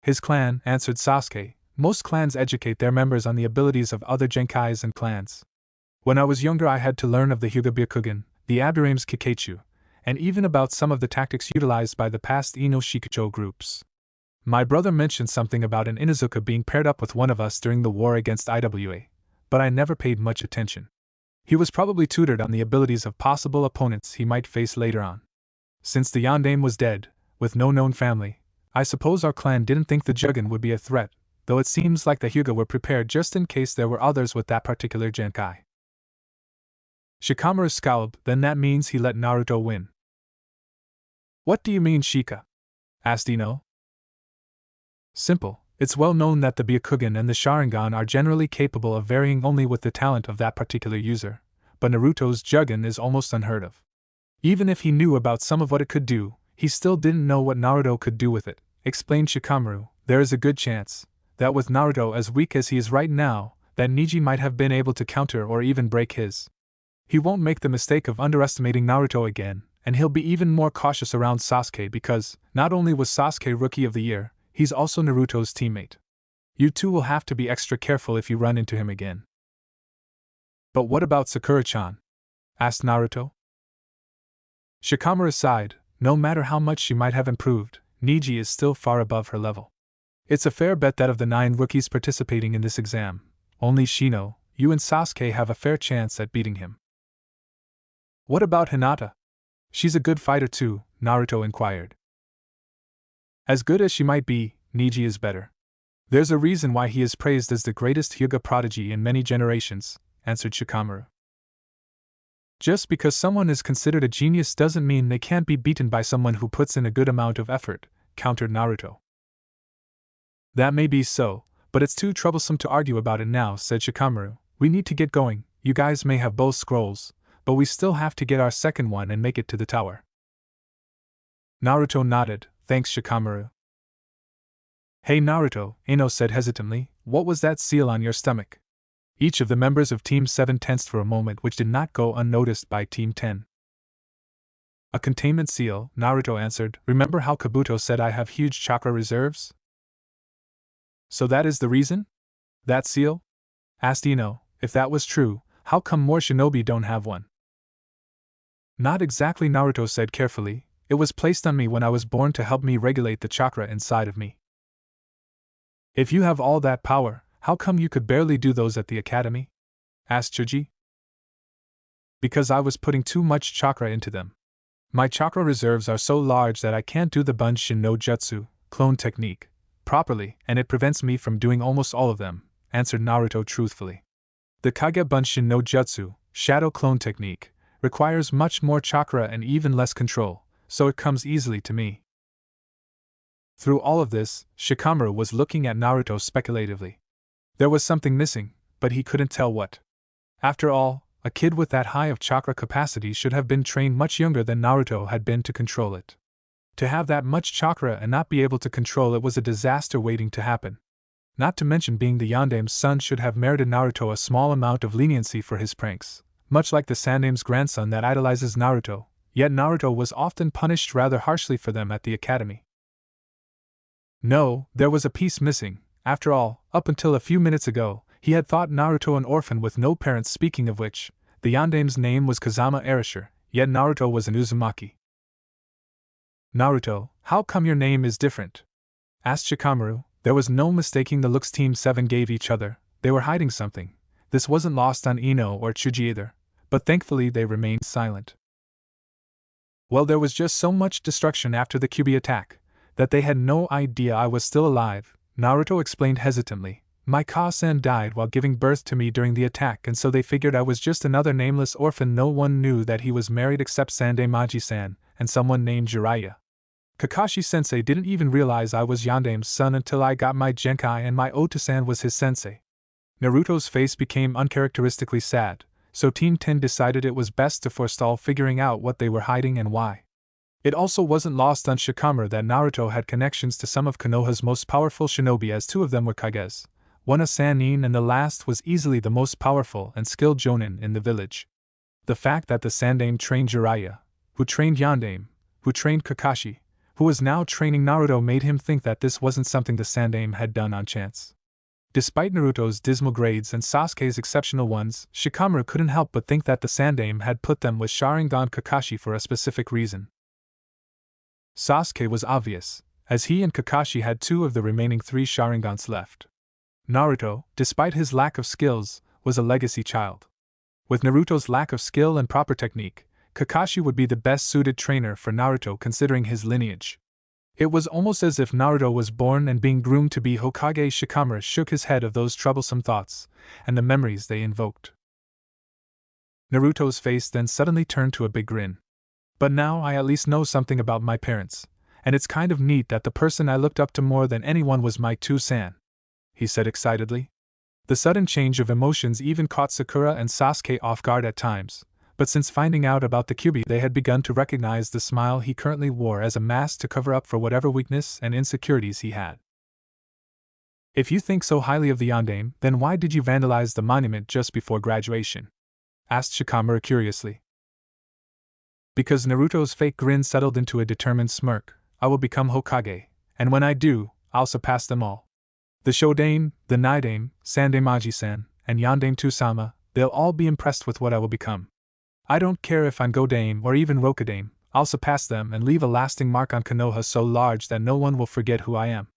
His clan, answered Sasuke. Most clans educate their members on the abilities of other genkais and clans. When I was younger I had to learn of the Hyuga Byakugan, the Aburame's Kikeichu, and even about some of the tactics utilized by the past Ino Shikucho groups. My brother mentioned something about an Inuzuka being paired up with one of us during the war against IWA, but I never paid much attention. He was probably tutored on the abilities of possible opponents he might face later on. Since the Yondaime was dead, with no known family, I suppose our clan didn't think the Jugen would be a threat, though it seems like the Hyuga were prepared just in case there were others with that particular genkai. Shikamaru scowled, then that means he let Naruto win. What do you mean, Shika? Asked Ino. Simple. It's well known that the Byakugan and the Sharingan are generally capable of varying only with the talent of that particular user, but Naruto's Jugun is almost unheard of. Even if he knew about some of what it could do, he still didn't know what Naruto could do with it, explained Shikamaru. There is a good chance that with Naruto as weak as he is right now, that Neji might have been able to counter or even break his. He won't make the mistake of underestimating Naruto again, and he'll be even more cautious around Sasuke because, not only was Sasuke Rookie of the Year, he's also Naruto's teammate. You two will have to be extra careful if you run into him again. But what about Sakura-chan? Asked Naruto. Shikamaru sighed. No matter how much she might have improved, Neji is still far above her level. It's a fair bet that of the 9 rookies participating in this exam, only Shino, you and Sasuke have a fair chance at beating him. What about Hinata? She's a good fighter too, Naruto inquired. As good as she might be, Neji is better. There's a reason why he is praised as the greatest Hyuga prodigy in many generations, answered Shikamaru. Just because someone is considered a genius doesn't mean they can't be beaten by someone who puts in a good amount of effort, countered Naruto. That may be so, but it's too troublesome to argue about it now, said Shikamaru. We need to get going. You guys may have both scrolls, but we still have to get our second one and make it to the tower. Naruto nodded. Thanks, Shikamaru. Hey Naruto, Ino said hesitantly, what was that seal on your stomach? Each of the members of Team 7 tensed for a moment, which did not go unnoticed by Team 10. A containment seal, Naruto answered. Remember how Kabuto said I have huge chakra reserves? So that is the reason? That seal? Asked Ino. If that was true, how come more shinobi don't have one? Not exactly, Naruto said carefully. It was placed on me when I was born to help me regulate the chakra inside of me. If you have all that power, how come you could barely do those at the academy? Asked Chuji. Because I was putting too much chakra into them. My chakra reserves are so large that I can't do the Bunshin no Jutsu, clone technique, properly, and it prevents me from doing almost all of them, answered Naruto truthfully. The Kage Bunshin no Jutsu, shadow clone technique, requires much more chakra and even less control, so it comes easily to me. Through all of this, Shikamaru was looking at Naruto speculatively. There was something missing, but he couldn't tell what. After all, a kid with that high of chakra capacity should have been trained much younger than Naruto had been to control it. To have that much chakra and not be able to control it was a disaster waiting to happen. Not to mention being the Yandame's son should have merited Naruto a small amount of leniency for his pranks, much like the Sandame's grandson that idolizes Naruto, yet Naruto was often punished rather harshly for them at the academy. No, there was a piece missing. After all, up until a few minutes ago, he had thought Naruto an orphan with no parents, speaking of which, the Yandame's name was Kazama Erasure, yet Naruto was an Uzumaki. Naruto, how come your name is different? Asked Shikamaru. There was no mistaking the looks Team 7 gave each other. They were hiding something. This wasn't lost on Ino or Chuji either, but thankfully they remained silent. Well, there was just so much destruction after the Kyuubi attack, that they had no idea I was still alive, Naruto explained hesitantly. My Ka-san died while giving birth to me during the attack, and so they figured I was just another nameless orphan. No one knew that he was married except Sandai Maji-san and someone named Jiraiya. Kakashi-sensei didn't even realize I was Yandame's son until I got my genkai and my Ota-san was his sensei. Naruto's face became uncharacteristically sad, so Team 10 decided it was best to forestall figuring out what they were hiding and why. It also wasn't lost on Shikamaru that Naruto had connections to some of Konoha's most powerful shinobi, as 2 of them were Kages, one a Sannin, and the last was easily the most powerful and skilled jonin in the village. The fact that the Sandame trained Jiraiya, who trained Yandame, who trained Kakashi, who was now training Naruto, made him think that this wasn't something the Sandame had done on chance. Despite Naruto's dismal grades and Sasuke's exceptional ones, Shikamaru couldn't help but think that the Sandame had put them with Sharingan Kakashi for a specific reason. Sasuke was obvious, as he and Kakashi had 2 of the remaining 3 Sharingans left. Naruto, despite his lack of skills, was a legacy child. With Naruto's lack of skill and proper technique, Kakashi would be the best suited trainer for Naruto considering his lineage. It was almost as if Naruto was born and being groomed to be Hokage. Shikamaru shook his head of those troublesome thoughts, and the memories they invoked. Naruto's face then suddenly turned to a big grin. But now I at least know something about my parents, and it's kind of neat that the person I looked up to more than anyone was my two-san, he said excitedly. The sudden change of emotions even caught Sakura and Sasuke off guard at times, but since finding out about the Kyuubi they had begun to recognize the smile he currently wore as a mask to cover up for whatever weakness and insecurities he had. If you think so highly of the Yondaime, then why did you vandalize the monument just before graduation? Asked Shikamaru curiously. Because Naruto's fake grin settled into a determined smirk. I will become Hokage, and when I do, I'll surpass them all. The Shodaime, the Nidaime, Sandaimaji-san, and Yondaime Tusama, they'll all be impressed with what I will become. I don't care if I'm Godaime or even Rokudaime, I'll surpass them and leave a lasting mark on Konoha so large that no one will forget who I am.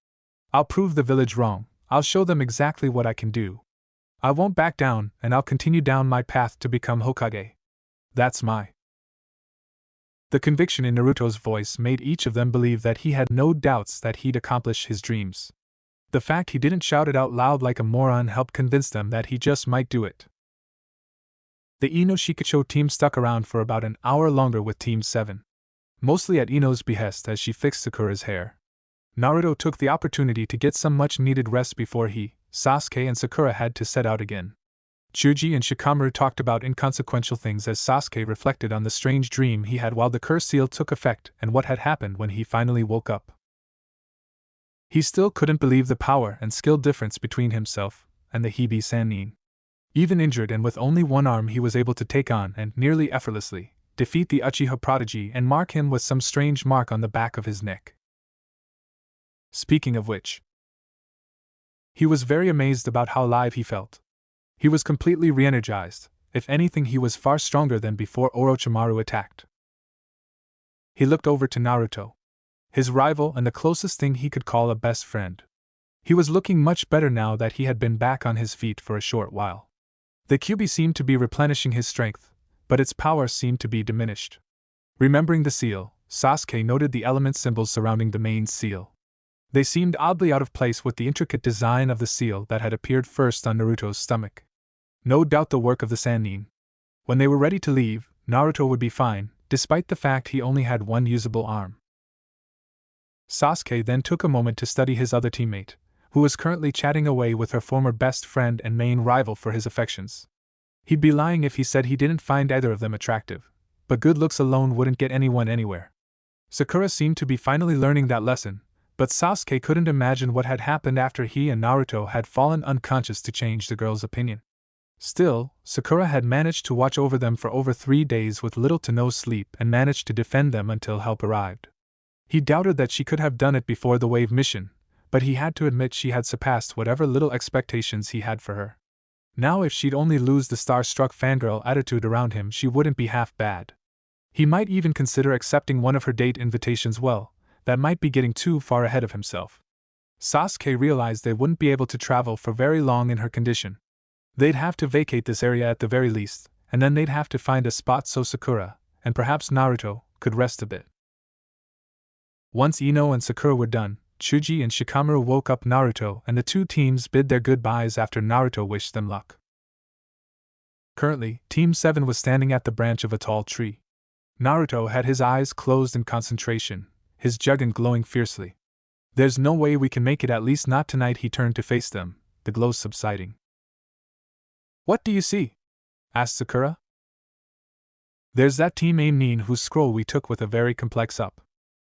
I'll prove the village wrong, I'll show them exactly what I can do. I won't back down, and I'll continue down my path to become Hokage. That's my. The conviction in Naruto's voice made each of them believe that he had no doubts that he'd accomplish his dreams. The fact he didn't shout it out loud like a moron helped convince them that he just might do it. The Ino Shikacho team stuck around for about an hour longer with Team 7. Mostly at Ino's behest as she fixed Sakura's hair. Naruto took the opportunity to get some much-needed rest before he, Sasuke and Sakura had to set out again. Chuji and Shikamaru talked about inconsequential things as Sasuke reflected on the strange dream he had while the curse seal took effect and what had happened when he finally woke up. He still couldn't believe the power and skill difference between himself and the Hibi Sannin. Even injured and with only one arm he was able to take on and, nearly effortlessly, defeat the Uchiha prodigy and mark him with some strange mark on the back of his neck. Speaking of which, he was very amazed about how alive he felt. He was completely re-energized. If anything, he was far stronger than before Orochimaru attacked. He looked over to Naruto, his rival and the closest thing he could call a best friend. He was looking much better now that he had been back on his feet for a short while. The Kyuubi seemed to be replenishing his strength, but its power seemed to be diminished. Remembering the seal, Sasuke noted the element symbols surrounding the main seal. They seemed oddly out of place with the intricate design of the seal that had appeared first on Naruto's stomach. No doubt the work of the Sannin. When they were ready to leave, Naruto would be fine, despite the fact he only had one usable arm. Sasuke then took a moment to study his other teammate, who was currently chatting away with her former best friend and main rival for his affections. He'd be lying if he said he didn't find either of them attractive, but good looks alone wouldn't get anyone anywhere. Sakura seemed to be finally learning that lesson, but Sasuke couldn't imagine what had happened after he and Naruto had fallen unconscious to change the girl's opinion. Still, Sakura had managed to watch over them for over 3 days with little to no sleep and managed to defend them until help arrived. He doubted that she could have done it before the wave mission, but he had to admit she had surpassed whatever little expectations he had for her. Now if she'd only lose the star-struck fangirl attitude around him, she wouldn't be half bad. He might even consider accepting one of her date invitations. Well, that might be getting too far ahead of himself. Sasuke realized they wouldn't be able to travel for very long in her condition. They'd have to vacate this area at the very least, and then they'd have to find a spot so Sakura, and perhaps Naruto, could rest a bit. Once Ino and Sakura were done, Chuji and Shikamaru woke up Naruto and the two teams bid their goodbyes after Naruto wished them luck. Currently, Team 7 was standing at the branch of a tall tree. Naruto had his eyes closed in concentration, his Jugen glowing fiercely. There's no way we can make it, at least not tonight. He turned to face them, the glow subsiding. What do you see? Asked Sakura. There's that Team Aim whose scroll we took with a very complex up.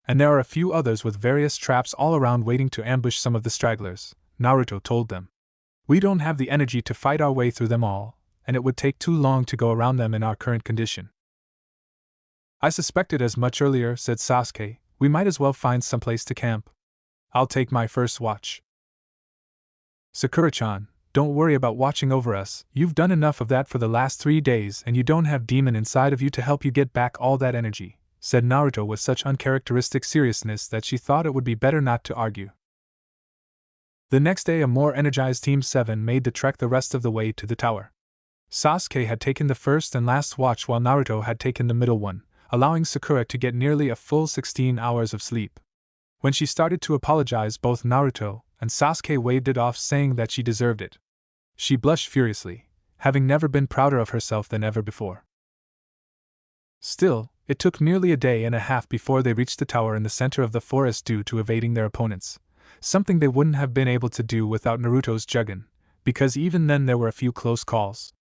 And there are a few others with various traps all around waiting to ambush some of the stragglers, Naruto told them. We don't have the energy to fight our way through them all, and it would take too long to go around them in our current condition. I suspected as much earlier, said Sasuke. We might as well find someplace to camp. I'll take my first watch. Sakura-chan, don't worry about watching over us. You've done enough of that for the last 3 days and you don't have demon inside of you to help you get back all that energy, said Naruto with such uncharacteristic seriousness that she thought it would be better not to argue. The next day a more energized Team 7 made the trek the rest of the way to the tower. Sasuke had taken the first and last watch while Naruto had taken the middle one, allowing Sakura to get nearly a full 16 hours of sleep. When she started to apologize, both Naruto and Sasuke waved it off, saying that she deserved it. She blushed furiously, having never been prouder of herself than ever before. Still, it took nearly a day and a half before they reached the tower in the center of the forest due to evading their opponents, something they wouldn't have been able to do without Naruto's Jugen, because even then there were a few close calls.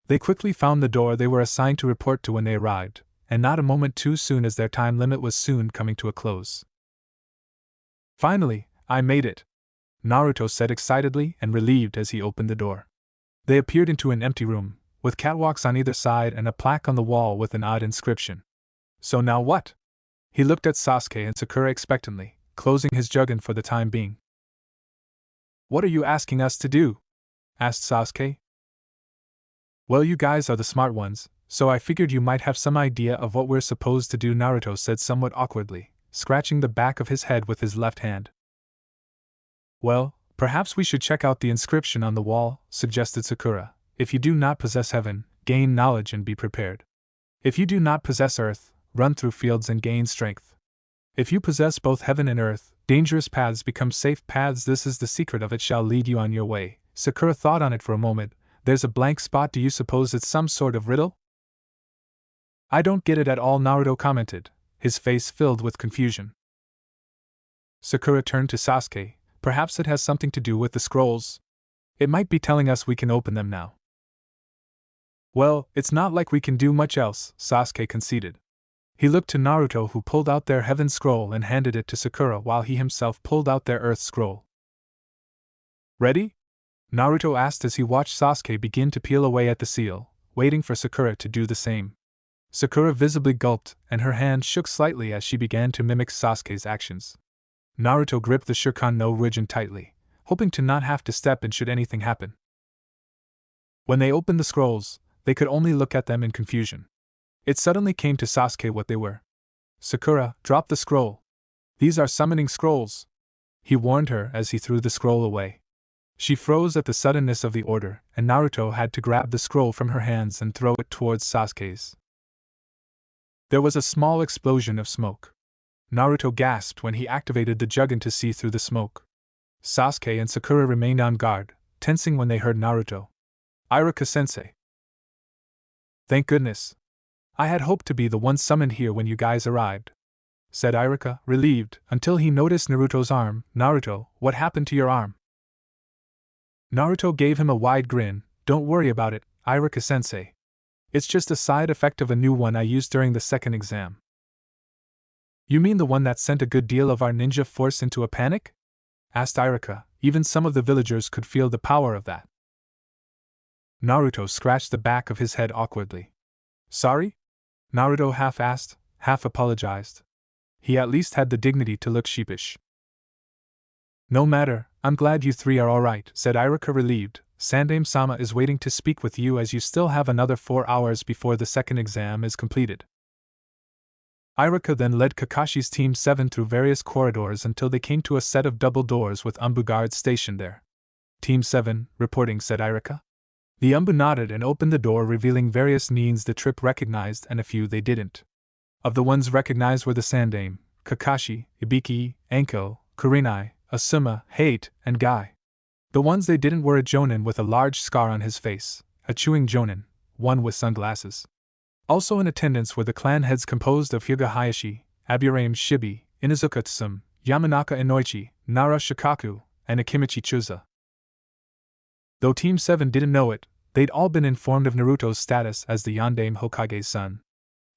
They quickly found the door they were assigned to report to when they arrived, and not a moment too soon as their time limit was soon coming to a close. Finally, I made it, Naruto said excitedly and relieved as he opened the door. They appeared into an empty room, with catwalks on either side and a plaque on the wall with an odd inscription. So now what? He looked at Sasuke and Sakura expectantly, closing his Jugen for the time being. What are you asking us to do? Asked Sasuke. Well, you guys are the smart ones, so I figured you might have some idea of what we're supposed to do, Naruto said somewhat awkwardly, scratching the back of his head with his left hand. Well, perhaps we should check out the inscription on the wall, suggested Sakura. If you do not possess heaven, gain knowledge and be prepared. If you do not possess earth, run through fields and gain strength. If you possess both heaven and earth, dangerous paths become safe paths. This is the secret of it, shall lead you on your way. Sakura thought on it for a moment. There's a blank spot. Do you suppose it's some sort of riddle? I don't get it at all, Naruto commented, his face filled with confusion. Sakura turned to Sasuke. Perhaps it has something to do with the scrolls. It might be telling us we can open them now. Well, it's not like we can do much else, Sasuke conceded. He looked to Naruto, who pulled out their heaven scroll and handed it to Sakura while he himself pulled out their earth scroll. Ready? Naruto asked as he watched Sasuke begin to peel away at the seal, waiting for Sakura to do the same. Sakura visibly gulped, and her hand shook slightly as she began to mimic Sasuke's actions. Naruto gripped the Shuriken no Rijin tightly, hoping to not have to step in should anything happen. When they opened the scrolls, they could only look at them in confusion. It suddenly came to Sasuke what they were. Sakura, drop the scroll. These are summoning scrolls, he warned her as he threw the scroll away. She froze at the suddenness of the order, and Naruto had to grab the scroll from her hands and throw it towards Sasuke's. There was a small explosion of smoke. Naruto gasped when he activated the Jugen to see through the smoke. Sasuke and Sakura remained on guard, tensing when they heard Naruto. Iruka-sensei. Thank goodness. I had hoped to be the one summoned here when you guys arrived, said Iruka, relieved, until he noticed Naruto's arm. Naruto, what happened to your arm? Naruto gave him a wide grin. Don't worry about it, Iruka-sensei. It's just a side effect of a new one I used during the second exam. You mean the one that sent a good deal of our ninja force into a panic? Asked Iruka. Even some of the villagers could feel the power of that. Naruto scratched the back of his head awkwardly. Sorry? Naruto half asked, half apologized. He at least had the dignity to look sheepish. No matter, I'm glad you three are alright, said Iruka, relieved. Sandaime-sama is waiting to speak with you as you still have another 4 hours before the second exam is completed. Iruka then led Kakashi's Team 7 through various corridors until they came to a set of double doors with Umbu guards stationed there. Team 7, reporting, said Iruka. The Umbu nodded and opened the door, revealing various neens the trip recognized and a few they didn't. Of the ones recognized were the Sandaime, Kakashi, Ibiki, Anko, Kurenai, Asuma, Hate, and Guy. The ones they didn't were a Jonin with a large scar on his face, a chewing Jonin, one with sunglasses. Also in attendance were the clan heads composed of Hyuga Hayashi, Aburame Shibi, Inuzuka Tsum, Yamanaka Inoichi, Nara Shikaku, and Akimichi Chuza. Though Team 7 didn't know it, they'd all been informed of Naruto's status as the Yondaime Hokage's son.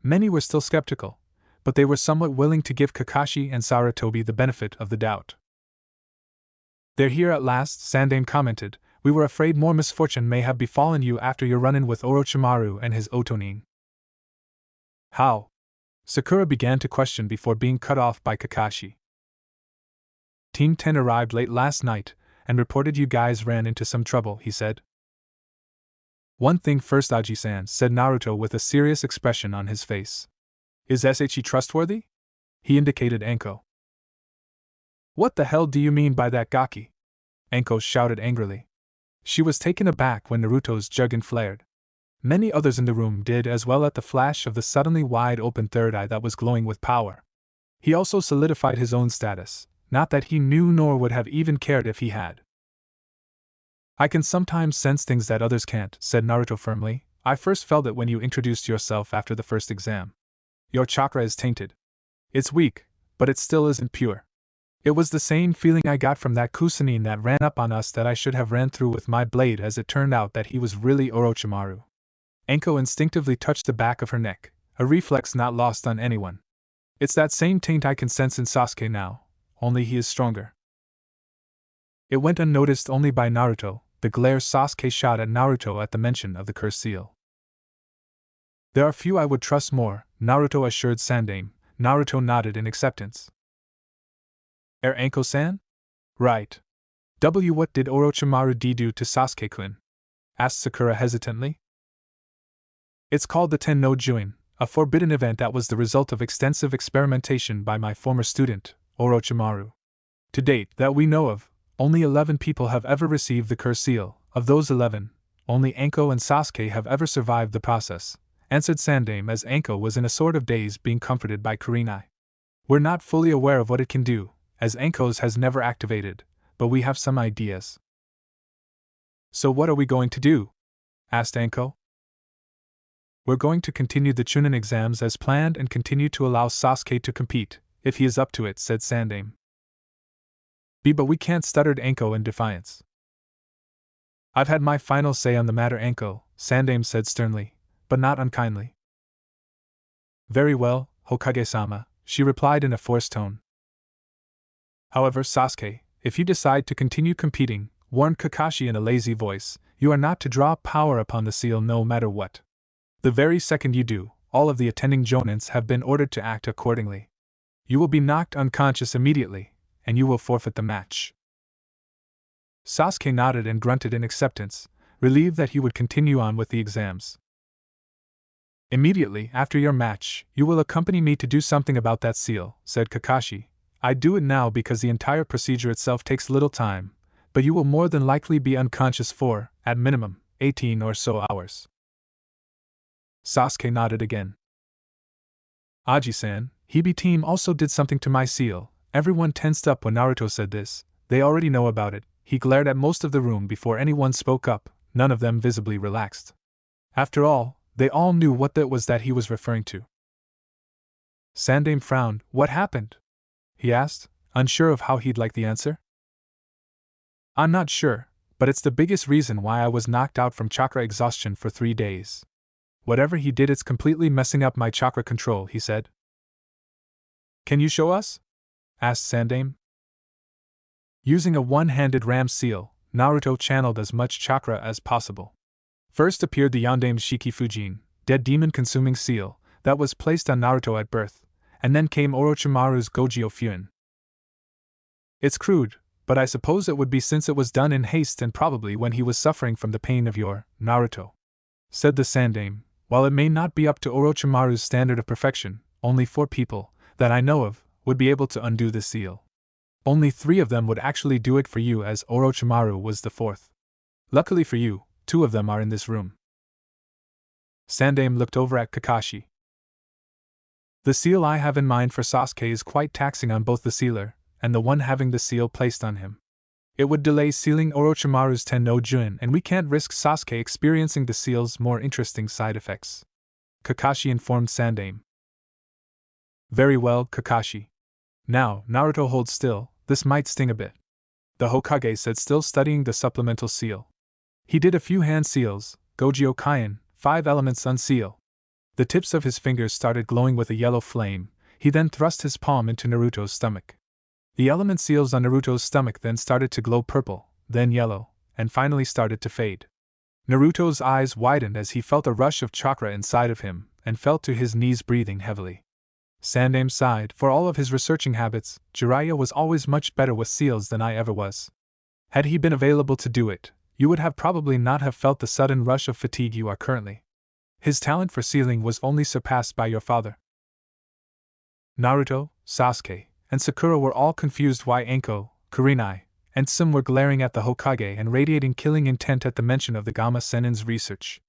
Many were still skeptical, but they were somewhat willing to give Kakashi and Sarutobi the benefit of the doubt. They're here at last, Sandaime commented. We were afraid more misfortune may have befallen you after your run-in with Orochimaru and his Otonin. How? Sakura began to question before being cut off by Kakashi. Team 10 arrived late last night, and reported you guys ran into some trouble, he said. One thing first, Aji-san, said Naruto with a serious expression on his face. Is SHE trustworthy? He indicated Anko. What the hell do you mean by that, Gaki? Anko shouted angrily. She was taken aback when Naruto's Jugen flared. Many others in the room did as well at the flash of the suddenly wide-open third eye that was glowing with power. He also solidified his own status, not that he knew nor would have even cared if he had. I can sometimes sense things that others can't, said Naruto firmly. I first felt it when you introduced yourself after the first exam. Your chakra is tainted. It's weak, but it still isn't pure. It was the same feeling I got from that Kusanine that ran up on us that I should have ran through with my blade, as it turned out that he was really Orochimaru. Anko instinctively touched the back of her neck, a reflex not lost on anyone. It's that same taint I can sense in Sasuke now, only he is stronger. It went unnoticed only by Naruto, the glare Sasuke shot at Naruto at the mention of the cursed seal. There are few I would trust more, Naruto assured Sandaime. Naruto nodded in acceptance. Anko-san? Right. What did Orochimaru do to Sasuke-kun? Asked Sakura hesitantly. It's called the Ten no Juin, a forbidden event that was the result of extensive experimentation by my former student, Orochimaru. To date, that we know of, only 11 people have ever received the cursed seal. Of those 11, only Anko and Sasuke have ever survived the process, answered Sandaime as Anko was in a sort of daze being comforted by Kurenai. We're not fully aware of what it can do, as Anko's has never activated, but we have some ideas. So what are we going to do? Asked Anko. We're going to continue the Chunin exams as planned and continue to allow Sasuke to compete, if he is up to it, said Sandaime. But we can't, stuttered Anko in defiance. I've had my final say on the matter, Anko, Sandaime said sternly, but not unkindly. Very well, Hokage-sama, she replied in a forced tone. However, Sasuke, if you decide to continue competing, warned Kakashi in a lazy voice, you are not to draw power upon the seal no matter what. The very second you do, all of the attending jonins have been ordered to act accordingly. You will be knocked unconscious immediately, and you will forfeit the match. Sasuke nodded and grunted in acceptance, relieved that he would continue on with the exams. Immediately after your match, you will accompany me to do something about that seal, said Kakashi. I'd do it now because the entire procedure itself takes little time, but you will more than likely be unconscious for, at minimum, 18 or so hours. Sasuke nodded again. Aji-san, Hibi team also did something to my seal. Everyone tensed up when Naruto said this. They already know about it. He glared at most of the room before anyone spoke up, none of them visibly relaxed. After all, they all knew what that was that he was referring to. Sandaime frowned. What happened? He asked, unsure of how he'd like the answer. I'm not sure, but it's the biggest reason why I was knocked out from chakra exhaustion for 3 days. Whatever he did, it's completely messing up my chakra control, he said. Can you show us? Asked Sandaime. Using a one-handed ram seal, Naruto channeled as much chakra as possible. First appeared the Yondaime Shiki Fujin, dead demon-consuming seal, that was placed on Naruto at birth, and then came Orochimaru's Gojyo Fuin. It's crude, but I suppose it would be since it was done in haste and probably when he was suffering from the pain of your Naruto, said the Sandaime. While it may not be up to Orochimaru's standard of perfection, only 4 people, that I know of, would be able to undo the seal. Only 3 of them would actually do it for you, as Orochimaru was the 4th. Luckily for you, 2 of them are in this room. Sandaime looked over at Kakashi. The seal I have in mind for Sasuke is quite taxing on both the sealer and the one having the seal placed on him. It would delay sealing Orochimaru's Ten no Juin, and we can't risk Sasuke experiencing the seal's more interesting side effects, Kakashi informed Sandaime. Very well, Kakashi. Now, Naruto, hold still, this might sting a bit, the Hokage said, still studying the supplemental seal. He did a few hand seals, Gojyo Kaien, 5 elements unseal. The tips of his fingers started glowing with a yellow flame. He then thrust his palm into Naruto's stomach. The element seals on Naruto's stomach then started to glow purple, then yellow, and finally started to fade. Naruto's eyes widened as he felt a rush of chakra inside of him, and fell to his knees breathing heavily. Sandaime sighed. For all of his researching habits, Jiraiya was always much better with seals than I ever was. Had he been available to do it, you would have probably not have felt the sudden rush of fatigue you are currently. His talent for sealing was only surpassed by your father. Naruto, Sasuke, and Sakura were all confused why Anko, Kurenai, and Sim were glaring at the Hokage and radiating killing intent at the mention of the Gamma Senin's research.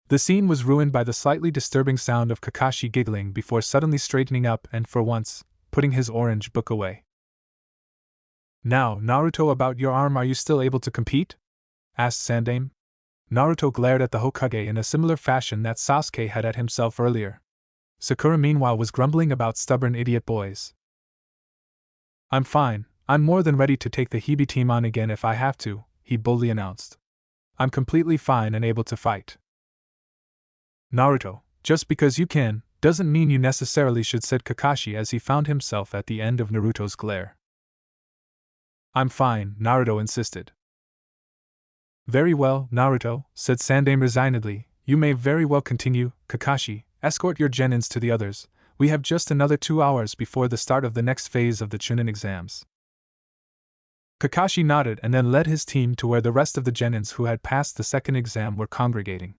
The scene was ruined by the slightly disturbing sound of Kakashi giggling before suddenly straightening up and, for once, putting his orange book away. Now, Naruto, about your arm, are you still able to compete? Asked Sandaime. Naruto glared at the Hokage in a similar fashion that Sasuke had at himself earlier. Sakura meanwhile was grumbling about stubborn idiot boys. I'm fine, I'm more than ready to take the Hebe team on again if I have to, he boldly announced. I'm completely fine and able to fight. Naruto, just because you can, doesn't mean you necessarily should, said Kakashi as he found himself at the end of Naruto's glare. I'm fine, Naruto insisted. Very well, Naruto, said Sandaime resignedly, you may very well continue. Kakashi, escort your genins to the others, we have just another 2 hours before the start of the next phase of the Chunin exams. Kakashi nodded and then led his team to where the rest of the genins who had passed the second exam were congregating.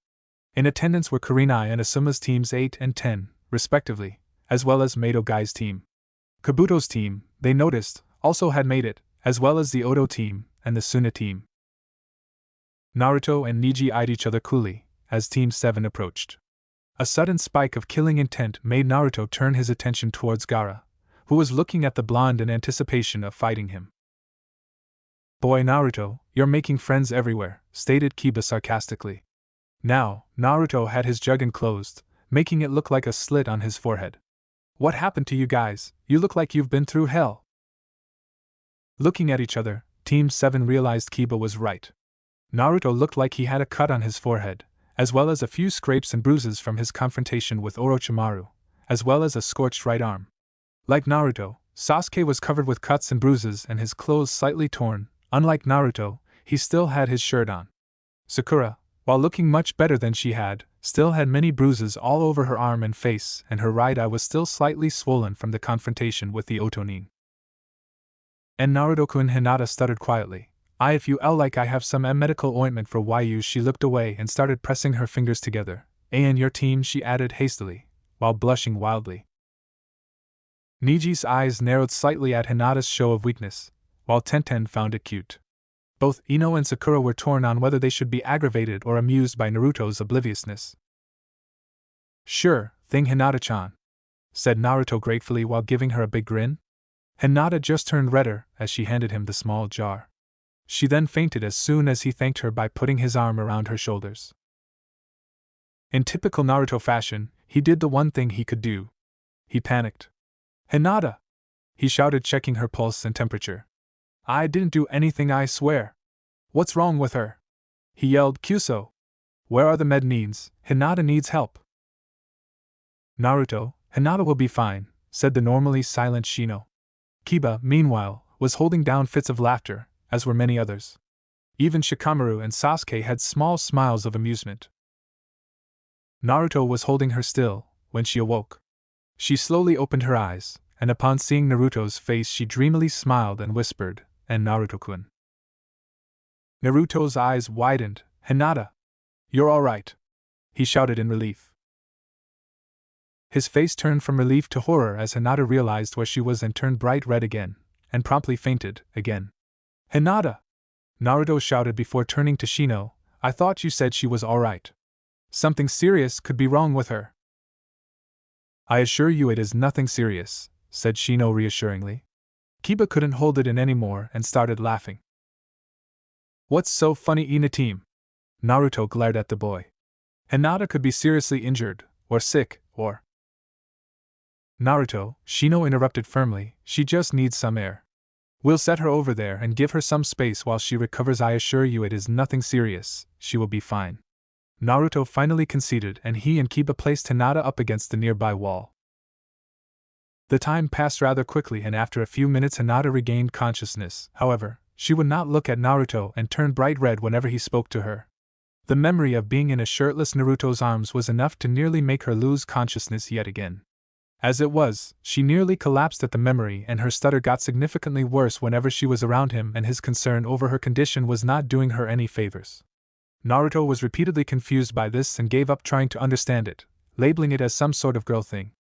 In attendance were Kurenai and Asuma's teams 8 and 10, respectively, as well as Mato Gai's team. Kabuto's team, they noticed, also had made it, as well as the Oto team and the Suna team. Naruto and Neji eyed each other coolly as Team 7 approached. A sudden spike of killing intent made Naruto turn his attention towards Gaara, who was looking at the blonde in anticipation of fighting him. Boy Naruto, you're making friends everywhere, stated Kiba sarcastically. Now, Naruto had his juggin closed, making it look like a slit on his forehead. What happened to you guys? You look like you've been through hell. Looking at each other, Team 7 realized Kiba was right. Naruto looked like he had a cut on his forehead, as well as a few scrapes and bruises from his confrontation with Orochimaru, as well as a scorched right arm. Like Naruto, Sasuke was covered with cuts and bruises and his clothes slightly torn. Unlike Naruto, he still had his shirt on. Sakura, while looking much better than she had, still had many bruises all over her arm and face, and her right eye was still slightly swollen from the confrontation with the Otonin. And Naruto-kun, Hinata stuttered quietly. I feel like I have some medical ointment for you. She looked away and started pressing her fingers together. And your team, she added hastily, while blushing wildly. Niji's eyes narrowed slightly at Hinata's show of weakness, while Tenten found it cute. Both Ino and Sakura were torn on whether they should be aggravated or amused by Naruto's obliviousness. Sure thing, Hinata-chan, said Naruto gratefully while giving her a big grin. Hinata just turned redder as she handed him the small jar. She then fainted as soon as he thanked her by putting his arm around her shoulders. In typical Naruto fashion, he did the one thing he could do. He panicked. Hinata! He shouted, checking her pulse and temperature. I didn't do anything, I swear. What's wrong with her? He yelled, Kyuso! Where are the med needs? Hinata needs help. Naruto, Hinata will be fine, said the normally silent Shino. Kiba, meanwhile, was holding down fits of laughter, as were many others. Even Shikamaru and Sasuke had small smiles of amusement. Naruto was holding her still when she awoke. She slowly opened her eyes, and upon seeing Naruto's face she dreamily smiled and whispered, and Naruto-kun. Naruto's eyes widened. Hinata! You're all right! He shouted in relief. His face turned from relief to horror as Hinata realized where she was and turned bright red again, and promptly fainted again. Hinata! Naruto shouted before turning to Shino, I thought you said she was all right. Something serious could be wrong with her. I assure you it is nothing serious, said Shino reassuringly. Kiba couldn't hold it in anymore and started laughing. What's so funny, Ina-team? Naruto glared at the boy. Hinata could be seriously injured, or sick, or… Naruto, Shino interrupted firmly, she just needs some air. We'll set her over there and give her some space while she recovers. I assure you it is nothing serious, she will be fine. Naruto finally conceded and he and Kiba placed Hinata up against the nearby wall. The time passed rather quickly and after a few minutes Hinata regained consciousness. However, she would not look at Naruto and turned bright red whenever he spoke to her. The memory of being in a shirtless Naruto's arms was enough to nearly make her lose consciousness yet again. As it was, she nearly collapsed at the memory and her stutter got significantly worse whenever she was around him and his concern over her condition was not doing her any favors. Naruto was repeatedly confused by this and gave up trying to understand it, labeling it as some sort of girl thing.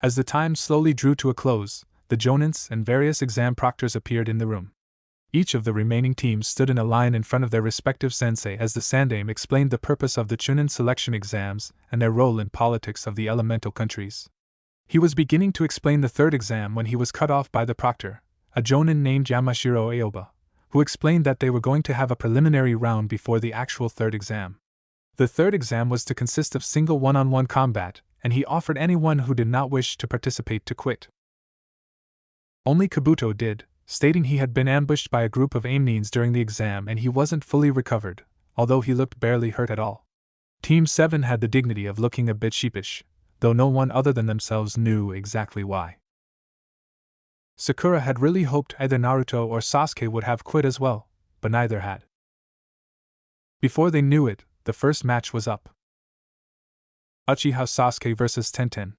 As the time slowly drew to a close, the jonins and various exam proctors appeared in the room. Each of the remaining teams stood in a line in front of their respective sensei as the Sandaime explained the purpose of the Chunin selection exams and their role in politics of the elemental countries. He was beginning to explain the third exam when he was cut off by the proctor, a jonin named Yamashiro Aoba, who explained that they were going to have a preliminary round before the actual third exam. The third exam was to consist of single one-on-one combat, and he offered anyone who did not wish to participate to quit. Only Kabuto did, stating he had been ambushed by a group of Amnines during the exam and he wasn't fully recovered, although he looked barely hurt at all. Team 7 had the dignity of looking a bit sheepish, though no one other than themselves knew exactly why. Sakura had really hoped either Naruto or Sasuke would have quit as well, but neither had. Before they knew it, the first match was up. Uchiha Sasuke vs Tenten.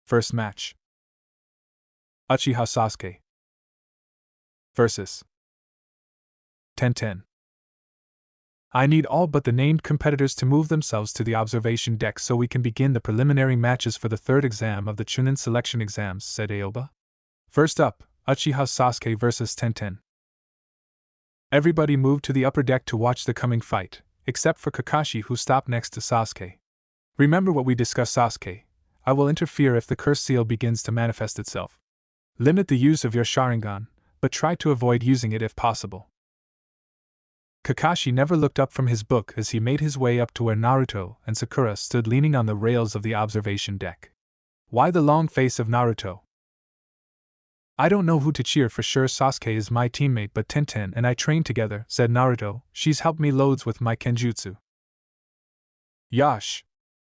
First match. Uchiha Sasuke vs Tenten. I need all but the named competitors to move themselves to the observation deck so we can begin the preliminary matches for the third exam of the Chunin selection exams, said Aoba. First up, Uchiha Sasuke vs Tenten. Everybody moved to the upper deck to watch the coming fight, except for Kakashi, who stopped next to Sasuke. Remember what we discussed, Sasuke. I will interfere if the curse seal begins to manifest itself. Limit the use of your Sharingan, but try to avoid using it if possible. Kakashi never looked up from his book as he made his way up to where Naruto and Sakura stood leaning on the rails of the observation deck. Why the long face of Naruto? I don't know who to cheer for sure. Sasuke is my teammate, but Tenten and I train together, said Naruto. She's helped me loads with my kenjutsu. Yash.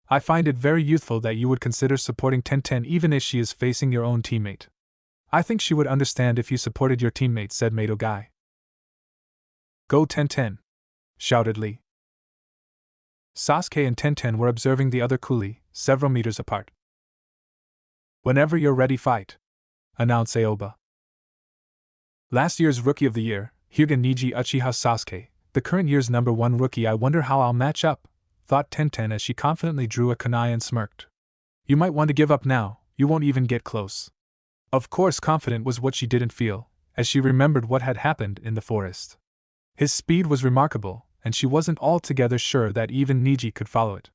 I find it very youthful that you would consider supporting Tenten even if she is facing your own teammate. I think she would understand if you supported your teammate, said Mato Guy. Go Tenten! Shouted Lee. Sasuke and Tenten were observing the other coolie, several meters apart. Whenever you're ready, fight, announced Aoba. Last year's Rookie of the Year, Hyuga Niji Uchiha Sasuke, the current year's #1 rookie. I wonder how I'll match up, thought Tenten as she confidently drew a kunai and smirked. You might want to give up now, you won't even get close. Of course, confident was what she didn't feel, as she remembered what had happened in the forest. His speed was remarkable, and she wasn't altogether sure that even Niji could follow it.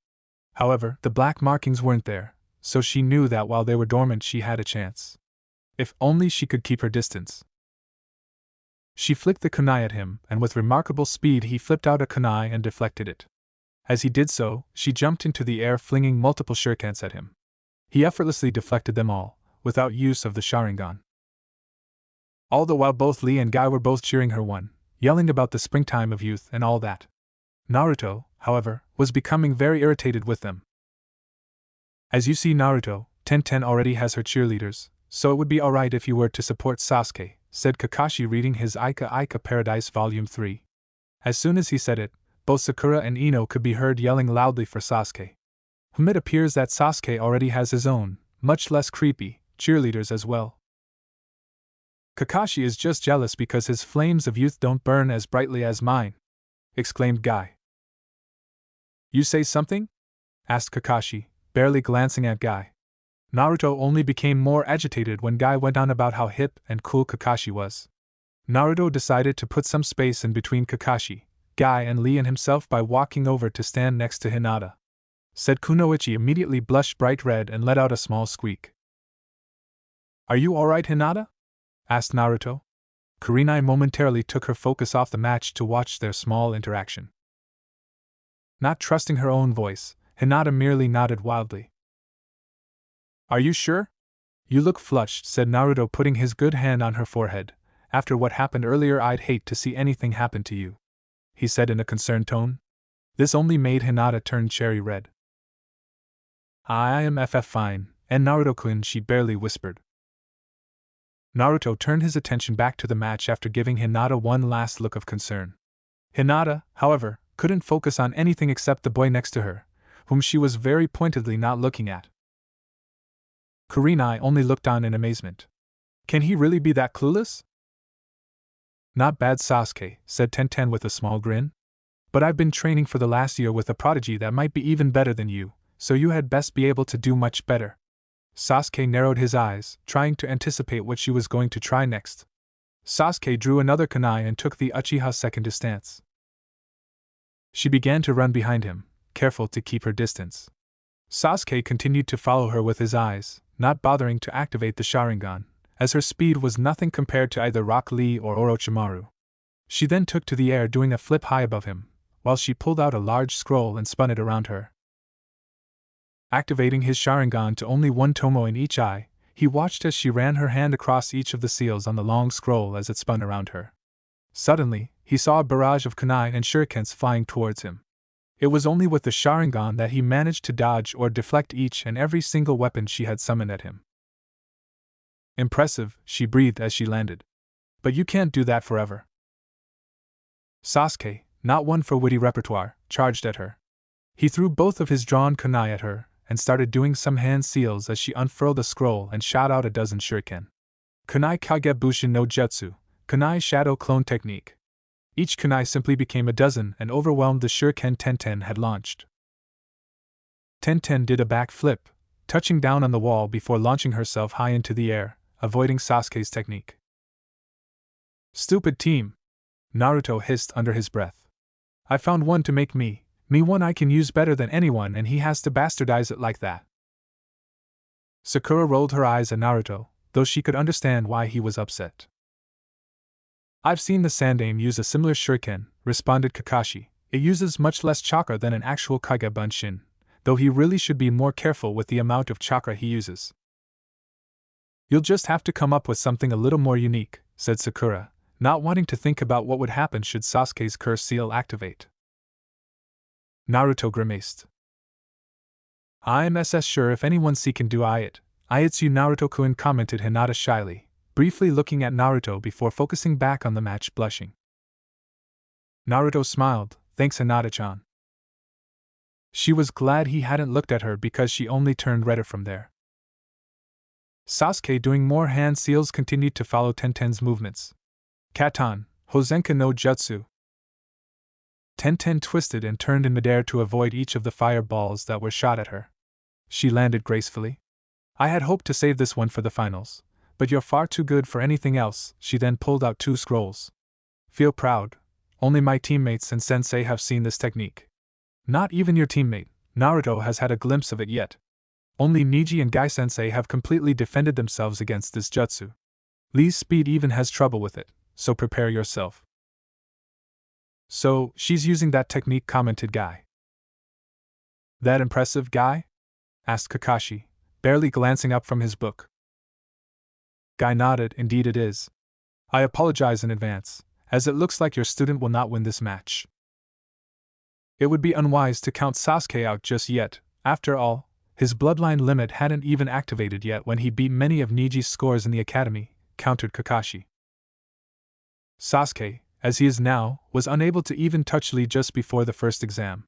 However, the black markings weren't there, so she knew that while they were dormant she had a chance. If only she could keep her distance. She flicked the kunai at him, and with remarkable speed he flipped out a kunai and deflected it. As he did so, she jumped into the air, flinging multiple shurikens at him. He effortlessly deflected them all, without use of the Sharingan. All the while both Lee and Guy were both cheering her on, yelling about the springtime of youth and all that. Naruto, however, was becoming very irritated with them. As you see, Naruto, Tenten already has her cheerleaders, so it would be alright if you were to support Sasuke, said Kakashi, reading his Ika Ika Paradise Volume 3. As soon as he said it, both Sakura and Ino could be heard yelling loudly for Sasuke. It appears that Sasuke already has his own, much less creepy, cheerleaders as well. Kakashi is just jealous because his flames of youth don't burn as brightly as mine, exclaimed Guy. You say something? Asked Kakashi, barely glancing at Guy. Naruto only became more agitated when Guy went on about how hip and cool Kakashi was. Naruto decided to put some space in between Kakashi, Guy and Lee and himself by walking over to stand next to Hinata. Said Kunoichi immediately blushed bright red and let out a small squeak. Are you alright, Hinata? Asked Naruto. Kurenai momentarily took her focus off the match to watch their small interaction. Not trusting her own voice, Hinata merely nodded wildly. Are you sure? You look flushed, said Naruto, putting his good hand on her forehead. After what happened earlier, I'd hate to see anything happen to you, he said in a concerned tone. This only made Hinata turn cherry red. I am fine, and Naruto-kun, she barely whispered. Naruto turned his attention back to the match after giving Hinata one last look of concern. Hinata, however, couldn't focus on anything except the boy next to her, whom she was very pointedly not looking at. Kurenai only looked on in amazement. Can he really be that clueless? Not bad, Sasuke, said Tenten with a small grin. But I've been training for the last year with a prodigy that might be even better than you, so you had best be able to do much better. Sasuke narrowed his eyes, trying to anticipate what she was going to try next. Sasuke drew another kunai and took the Uchiha second stance. She began to run behind him, careful to keep her distance. Sasuke continued to follow her with his eyes, not bothering to activate the Sharingan, as her speed was nothing compared to either Rock Lee or Orochimaru. She then took to the air, doing a flip high above him, while she pulled out a large scroll and spun it around her. Activating his Sharingan to only one tomo in each eye, he watched as she ran her hand across each of the seals on the long scroll as it spun around her. Suddenly, he saw a barrage of kunai and shurikens flying towards him. It was only with the Sharingan that he managed to dodge or deflect each and every single weapon she had summoned at him. Impressive, she breathed as she landed. But you can't do that forever. Sasuke, not one for witty repertoire, charged at her. He threw both of his drawn kunai at her, and started doing some hand seals as she unfurled a scroll and shot out a dozen shuriken. Kunai Kagebushin no Jutsu, kunai shadow clone technique. Each kunai simply became a dozen and overwhelmed the shuriken Tenten had launched. Tenten did a back flip, touching down on the wall before launching herself high into the air, avoiding Sasuke's technique. Stupid team! Naruto hissed under his breath. I found one to make me one I can use better than anyone, and he has to bastardize it like that. Sakura rolled her eyes at Naruto, though she could understand why he was upset. I've seen the Sandaime use a similar shuriken, responded Kakashi. It uses much less chakra than an actual Kage Bunshin, though he really should be more careful with the amount of chakra he uses. You'll just have to come up with something a little more unique, said Sakura, not wanting to think about what would happen should Sasuke's curse seal activate. Naruto grimaced. I'm sure if anyone can do it. It's you, Naruto-kun, commented Hinata shyly, briefly looking at Naruto before focusing back on the match, blushing. Naruto smiled, thanks Hinata-chan. She was glad he hadn't looked at her because she only turned redder from there. Sasuke, doing more hand seals, continued to follow Tenten's movements. Katan, Hozenka no Jutsu. Tenten twisted and turned in midair to avoid each of the fireballs that were shot at her. She landed gracefully. I had hoped to save this one for the finals, but you're far too good for anything else. She then pulled out 2 scrolls. Feel proud. Only my teammates and sensei have seen this technique. Not even your teammate, Naruto, has had a glimpse of it yet. Only Niji and Gai sensei have completely defended themselves against this jutsu. Lee's speed even has trouble with it, so prepare yourself. So, she's using that technique, commented Gai. That impressive, Gai? Asked Kakashi, barely glancing up from his book. Gai nodded. Indeed it is. I apologize in advance, as it looks like your student will not win this match. It would be unwise to count Sasuke out just yet. After all, his bloodline limit hadn't even activated yet when he beat many of Niji's scores in the academy, countered Kakashi. Sasuke, as he is now, was unable to even touch Lee just before the first exam.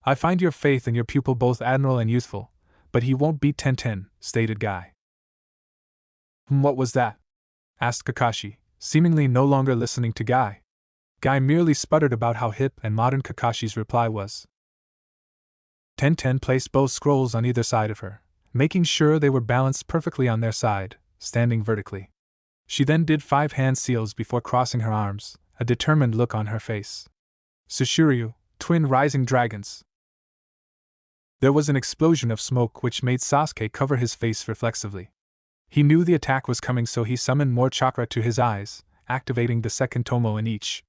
I find your faith in your pupil both admirable and youthful, but he won't beat Tenten, stated Gai. What was that? Asked Kakashi, seemingly no longer listening to Gai. Gai merely sputtered about how hip and modern Kakashi's reply was. Tenten placed both scrolls on either side of her, making sure they were balanced perfectly on their side, standing vertically. She then did 5 hand seals before crossing her arms, a determined look on her face. Sushiryu, twin rising dragons. There was an explosion of smoke which made Sasuke cover his face reflexively. He knew the attack was coming, so he summoned more chakra to his eyes, activating the second tomo in each.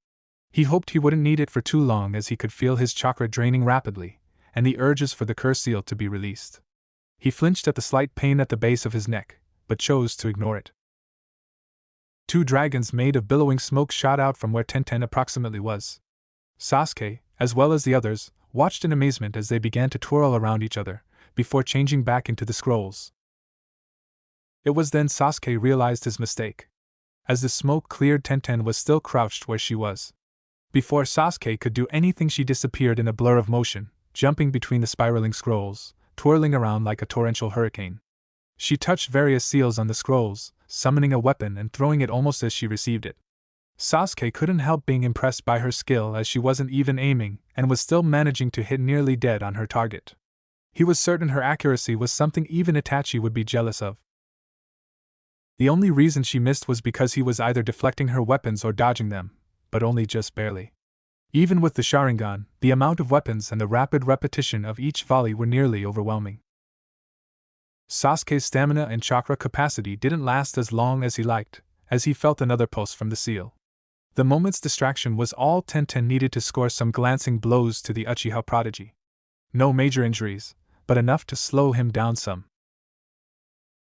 He hoped he wouldn't need it for too long, as he could feel his chakra draining rapidly, and the urges for the curse seal to be released. He flinched at the slight pain at the base of his neck, but chose to ignore it. 2 dragons made of billowing smoke shot out from where Tenten approximately was. Sasuke, as well as the others, watched in amazement as they began to twirl around each other, before changing back into the scrolls. It was then Sasuke realized his mistake. As the smoke cleared, Tenten was still crouched where she was. Before Sasuke could do anything, she disappeared in a blur of motion, jumping between the spiraling scrolls, twirling around like a torrential hurricane. She touched various seals on the scrolls, summoning a weapon and throwing it almost as she received it. Sasuke couldn't help being impressed by her skill, as she wasn't even aiming and was still managing to hit nearly dead on her target. He was certain her accuracy was something even Itachi would be jealous of. The only reason she missed was because he was either deflecting her weapons or dodging them, but only just barely. Even with the Sharingan, the amount of weapons and the rapid repetition of each volley were nearly overwhelming. Sasuke's stamina and chakra capacity didn't last as long as he liked, as he felt another pulse from the seal. The moment's distraction was all Tenten needed to score some glancing blows to the Uchiha prodigy. No major injuries, but enough to slow him down some.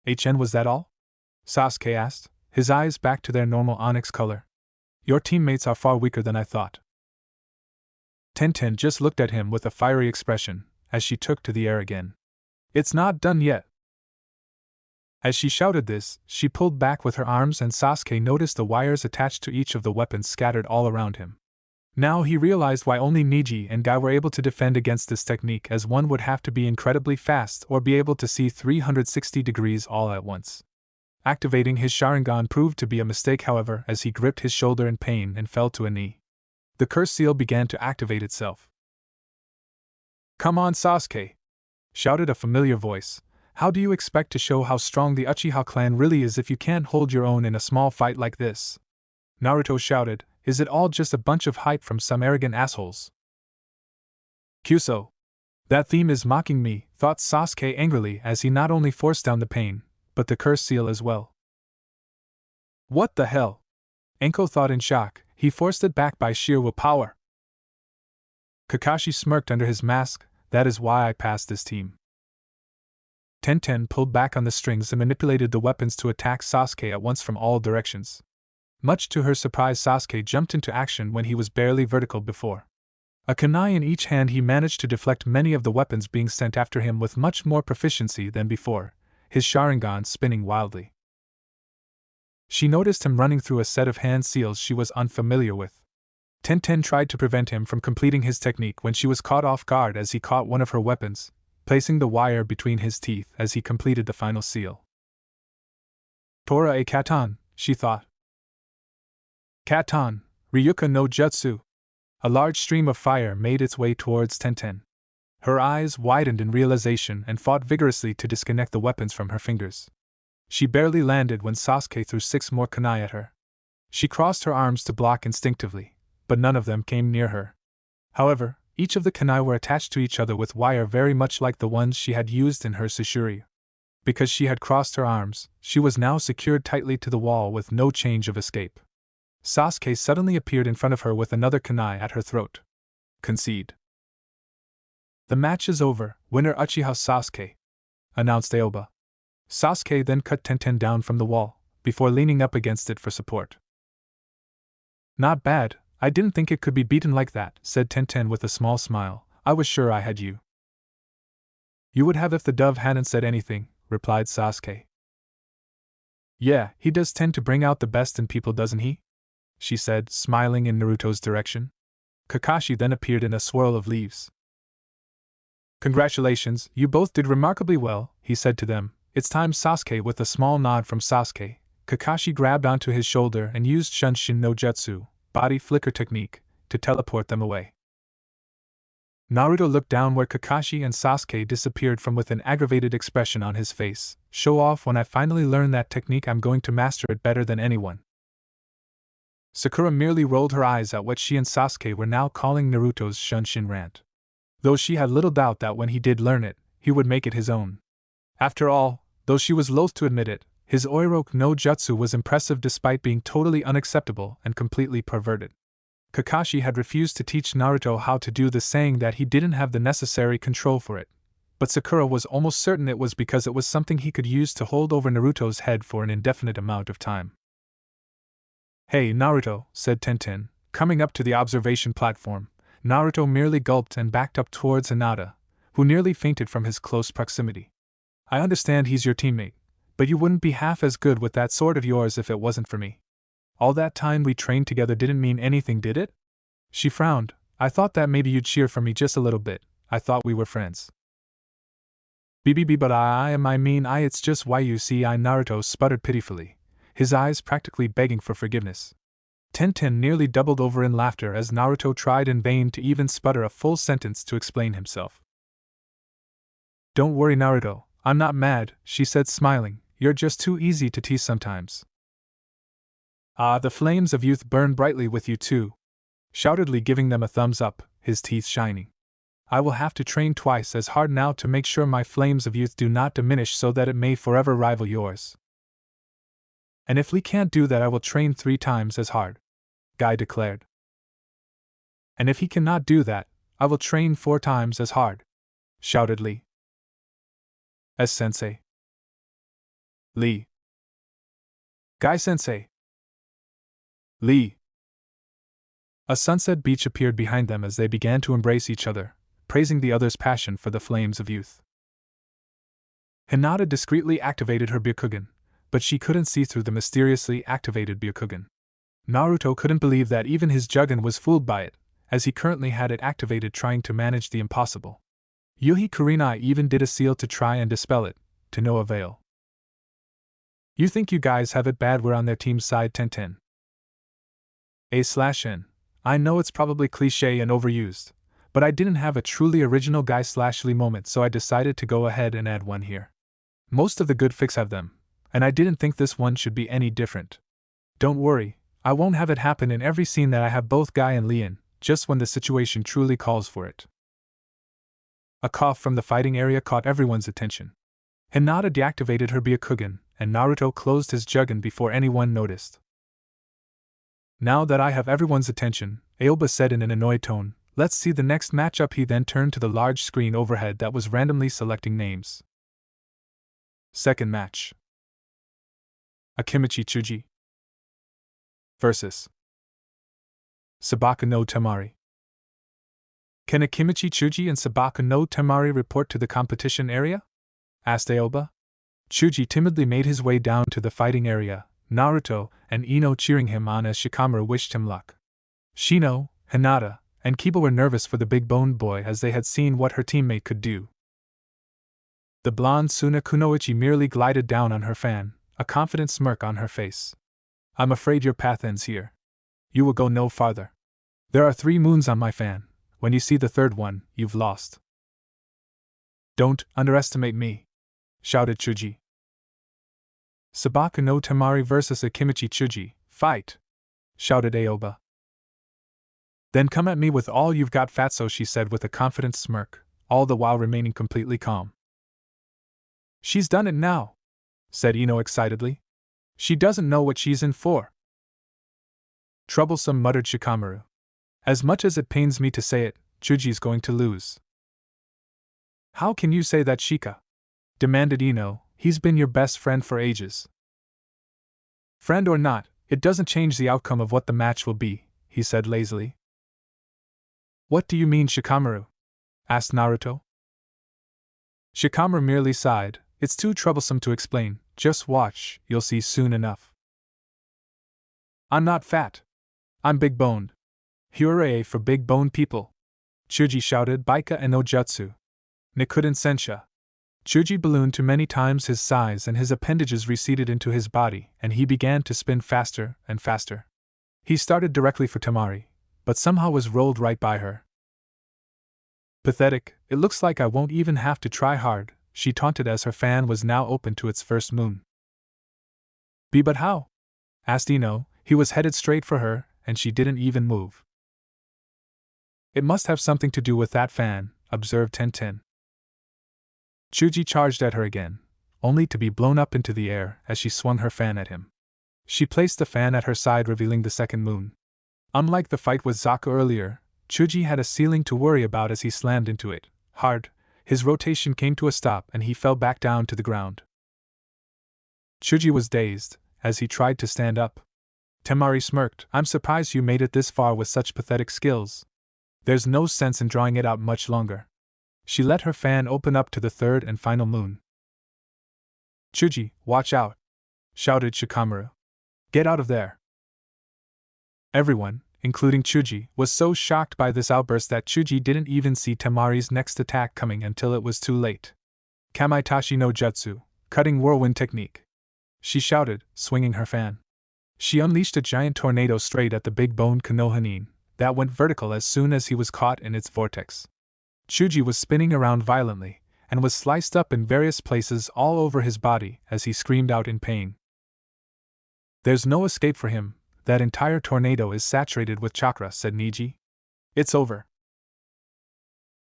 Was that all? Sasuke asked, his eyes back to their normal onyx color. Your teammates are far weaker than I thought. Tenten just looked at him with a fiery expression, as she took to the air again. It's not done yet. As she shouted this, she pulled back with her arms and Sasuke noticed the wires attached to each of the weapons scattered all around him. Now he realized why only Neji and Guy were able to defend against this technique, as one would have to be incredibly fast or be able to see 360 degrees all at once. Activating his Sharingan proved to be a mistake, however, as he gripped his shoulder in pain and fell to a knee. The curse seal began to activate itself. Come on, Sasuke! Shouted a familiar voice. How do you expect to show how strong the Uchiha clan really is if you can't hold your own in a small fight like this? Naruto shouted, is it all just a bunch of hype from some arrogant assholes? Kyuso. That theme is mocking me, thought Sasuke angrily as he not only forced down the pain, but the curse seal as well. What the hell? Enko thought in shock, he forced it back by sheer willpower. Kakashi smirked under his mask, that is why I passed this team. Tenten pulled back on the strings and manipulated the weapons to attack Sasuke at once from all directions. Much to her surprise, Sasuke jumped into action when he was barely vertical before. A kunai in each hand, he managed to deflect many of the weapons being sent after him with much more proficiency than before, his Sharingan spinning wildly. She noticed him running through a set of hand seals she was unfamiliar with. Tenten tried to prevent him from completing his technique when she was caught off guard as he caught one of her weapons, placing the wire between his teeth as he completed the final seal. Tora e Katan, she thought. Katan, Ryuka no Jutsu. A large stream of fire made its way towards Tenten. Her eyes widened in realization and fought vigorously to disconnect the weapons from her fingers. She barely landed when Sasuke threw 6 more kunai at her. She crossed her arms to block instinctively, but none of them came near her. However, each of the kunai were attached to each other with wire very much like the ones she had used in her Sashuri. Because she had crossed her arms, she was now secured tightly to the wall with no change of escape. Sasuke suddenly appeared in front of her with another kunai at her throat. Concede. The match is over, winner Uchiha Sasuke, announced Aoba. Sasuke then cut Tenten down from the wall, before leaning up against it for support. Not bad, I didn't think it could be beaten like that, said Tenten with a small smile. I was sure I had you. You would have if the dove hadn't said anything, replied Sasuke. Yeah, he does tend to bring out the best in people, doesn't he? She said, smiling in Naruto's direction. Kakashi then appeared in a swirl of leaves. Congratulations, you both did remarkably well, he said to them. It's time. Sasuke. With a small nod from Sasuke, Kakashi grabbed onto his shoulder and used Shunshin no Jutsu, body flicker technique, to teleport them away. Naruto looked down where Kakashi and Sasuke disappeared from with an aggravated expression on his face. Show off. When I finally learn that technique, I'm going to master it better than anyone. Sakura merely rolled her eyes at what she and Sasuke were now calling Naruto's Shunshin rant. Though she had little doubt that when he did learn it, he would make it his own. After all, though she was loath to admit it, his Oiroku no Jutsu was impressive despite being totally unacceptable and completely perverted. Kakashi had refused to teach Naruto how to do this, saying that he didn't have the necessary control for it. But Sakura was almost certain it was because it was something he could use to hold over Naruto's head for an indefinite amount of time. Hey Naruto, said Tenten, coming up to the observation platform. Naruto merely gulped and backed up towards Hinata, who nearly fainted from his close proximity. I understand he's your teammate, but you wouldn't be half as good with that sword of yours if it wasn't for me. All that time we trained together didn't mean anything, did it? She frowned. I thought that maybe you'd cheer for me just a little bit. I thought we were friends. BBB, but I mean it's just why you see. Naruto sputtered pitifully, his eyes practically begging for forgiveness. Tenten nearly doubled over in laughter as Naruto tried in vain to even sputter a full sentence to explain himself. Don't worry, Naruto, I'm not mad, she said smiling, you're just too easy to tease sometimes. Ah, the flames of youth burn brightly with you too, shoutedly giving them a thumbs up, his teeth shining. I will have to train twice as hard now to make sure my flames of youth do not diminish so that it may forever rival yours. And if we can't do that, I will train 3 times as hard, Guy declared. And if he cannot do that, I will train 4 times as hard, shouted Lee. S-sensei. Lee. Guy-sensei. Lee. A sunset beach appeared behind them as they began to embrace each other, praising the other's passion for the flames of youth. Hinata discreetly activated her Byakugan, but she couldn't see through the mysteriously activated Byakugan. Naruto couldn't believe that even his Jugun was fooled by it, as he currently had it activated trying to manage the impossible. Yuhi Kurenai even did a seal to try and dispel it, to no avail. You think you guys have it bad, we're on their team's side 10-10. A/N. I know it's probably cliché and overused, but I didn't have a truly original Guy/Lee moment, so I decided to go ahead and add one here. Most of the good fics have them, and I didn't think this one should be any different. Don't worry, I won't have it happen in every scene that I have both Guy and Lee in, just when the situation truly calls for it. A cough from the fighting area caught everyone's attention. Hinata deactivated her Byakugan, and Naruto closed his Jugun before anyone noticed. Now that I have everyone's attention, Aoba said in an annoyed tone, let's see the next matchup. He then turned to the large screen overhead that was randomly selecting names. Second match. Akimichi Chuji versus Sabaka no Temari. Can Akimichi Chuji and Sabaka no Temari report to the competition area? Asked Aoba. Chuji timidly made his way down to the fighting area, Naruto and Ino cheering him on as Shikamaru wished him luck. Shino, Hinata, and Kiba were nervous for the big-boned boy as they had seen what her teammate could do. The blonde Suna Kunoichi merely glided down on her fan, a confident smirk on her face. I'm afraid your path ends here. You will go no farther. There are 3 moons on my fan. When you see the third one, you've lost. Don't underestimate me, shouted Chuji. Sabaka no Temari versus Akimichi Chuji, fight! Shouted Aoba. Then come at me with all you've got, fatso, she said with a confident smirk, all the while remaining completely calm. She's done it now, said Ino excitedly. She doesn't know what she's in for. Troublesome, muttered Shikamaru. As much as it pains me to say it, Chuji's going to lose. How can you say that, Shika? Demanded Ino. He's been your best friend for ages. Friend or not, it doesn't change the outcome of what the match will be, he said lazily. What do you mean, Shikamaru? Asked Naruto. Shikamaru merely sighed. It's too troublesome to explain. Just watch, you'll see soon enough. I'm not fat. I'm big-boned. Hooray for big-boned people! Chuji shouted, Baika and Ojutsu. Nikuden Sensha. Chuji ballooned to many times his size and his appendages receded into his body, and he began to spin faster and faster. He started directly for Temari, but somehow was rolled right by her. Pathetic, it looks like I won't even have to try hard, she taunted as her fan was now open to its first moon. But how? Asked Ino. He was headed straight for her, and she didn't even move. It must have something to do with that fan, observed Tenten. Chuji charged at her again, only to be blown up into the air as she swung her fan at him. She placed the fan at her side, revealing the second moon. Unlike the fight with Zaku earlier, Chuji had a ceiling to worry about as he slammed into it. Hard, his rotation came to a stop and he fell back down to the ground. Chuji was dazed, as he tried to stand up. Temari smirked. I'm surprised you made it this far with such pathetic skills. There's no sense in drawing it out much longer. She let her fan open up to the third and final moon. Chuji, watch out! Shouted Shikamaru. Get out of there! Everyone, including Chuji, was so shocked by this outburst that Chuji didn't even see Temari's next attack coming until it was too late. Kamaitachi no Jutsu, cutting whirlwind technique. She shouted, swinging her fan. She unleashed a giant tornado straight at the big-boned Konohanin, that went vertical as soon as he was caught in its vortex. Chuji was spinning around violently, and was sliced up in various places all over his body as he screamed out in pain. There's no escape for him, that entire tornado is saturated with chakra, said Niji. It's over.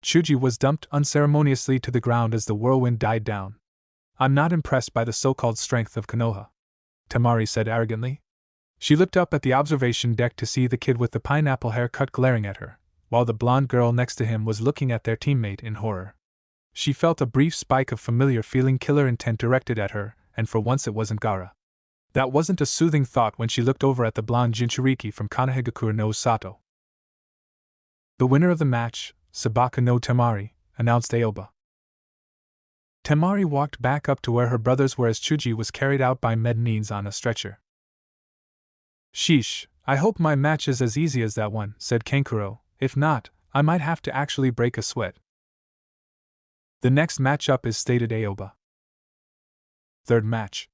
Chuji was dumped unceremoniously to the ground as the whirlwind died down. I'm not impressed by the so-called strength of Konoha, Temari said arrogantly. She looked up at the observation deck to see the kid with the pineapple haircut glaring at her, while the blonde girl next to him was looking at their teammate in horror. She felt a brief spike of familiar feeling killer intent directed at her, and for once it wasn't Gaara. That wasn't a soothing thought when she looked over at the blonde Jinchuriki from Kanehigakure no Sato. The winner of the match, Sabaka no Temari, announced Aoba. Temari walked back up to where her brothers were as Chuji was carried out by med-needs on a stretcher. Sheesh, I hope my match is as easy as that one, said Kenkuro. If not, I might have to actually break a sweat. The next matchup is, stated Aoba. Third match.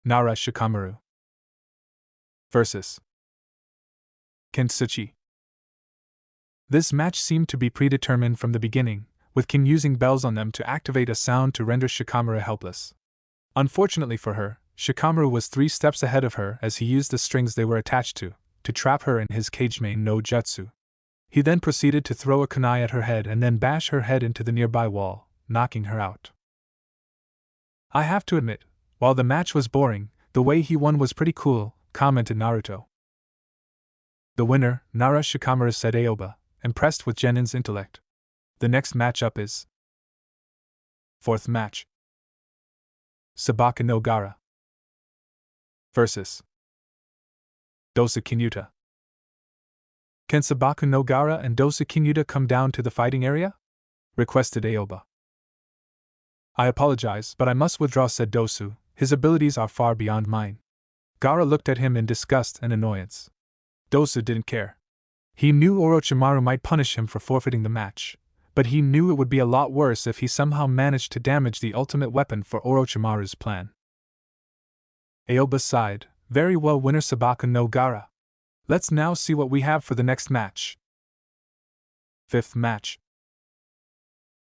Nara Shikamaru vs. Kintsuchi. This match seemed to be predetermined from the beginning, with Kin using bells on them to activate a sound to render Shikamaru helpless. Unfortunately for her, Shikamaru was 3 steps ahead of her as he used the strings they were attached to trap her in his Kagemain no Jutsu. He then proceeded to throw a kunai at her head and then bash her head into the nearby wall, knocking her out. I have to admit, while the match was boring, the way he won was pretty cool, commented Naruto. The winner, Nara Shikamaru, said Aoba, impressed with Genin's intellect. The next matchup is. Fourth match. Sabaka no Gaara vs. Dosa Kinyuta. Can Sabaka no Gaara and Dosa Kinyuta come down to the fighting area? Requested Aoba. I apologize, but I must withdraw, said Dosu. His abilities are far beyond mine. Gaara looked at him in disgust and annoyance. Dosu didn't care. He knew Orochimaru might punish him for forfeiting the match, but he knew it would be a lot worse if he somehow managed to damage the ultimate weapon for Orochimaru's plan. Aoba sighed. Very well, winner Sabaka no Gaara. Let's now see what we have for the next match. Fifth match.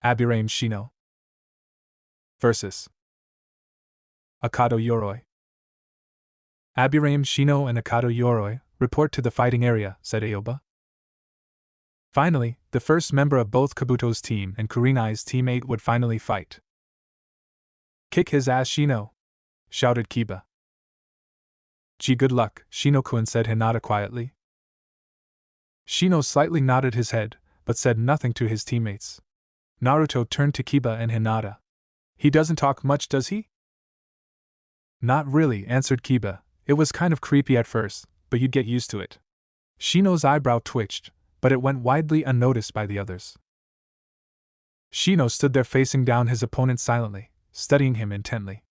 Abirame Shino vs. Akado Yoroi. Abirame Shino and Akado Yoroi report to the fighting area, said Aoba. Finally, the first member of both Kabuto's team and Kurenai's teammate would finally fight. Kick his ass, Shino! Shouted Kiba. Gee, good luck, Shino-kun, said Hinata quietly. Shino slightly nodded his head, but said nothing to his teammates. Naruto turned to Kiba and Hinata. He doesn't talk much, does he? Not really, answered Kiba. It was kind of creepy at first, but you'd get used to it. Shino's eyebrow twitched, but it went widely unnoticed by the others. Shino stood there facing down his opponent silently, studying him intently.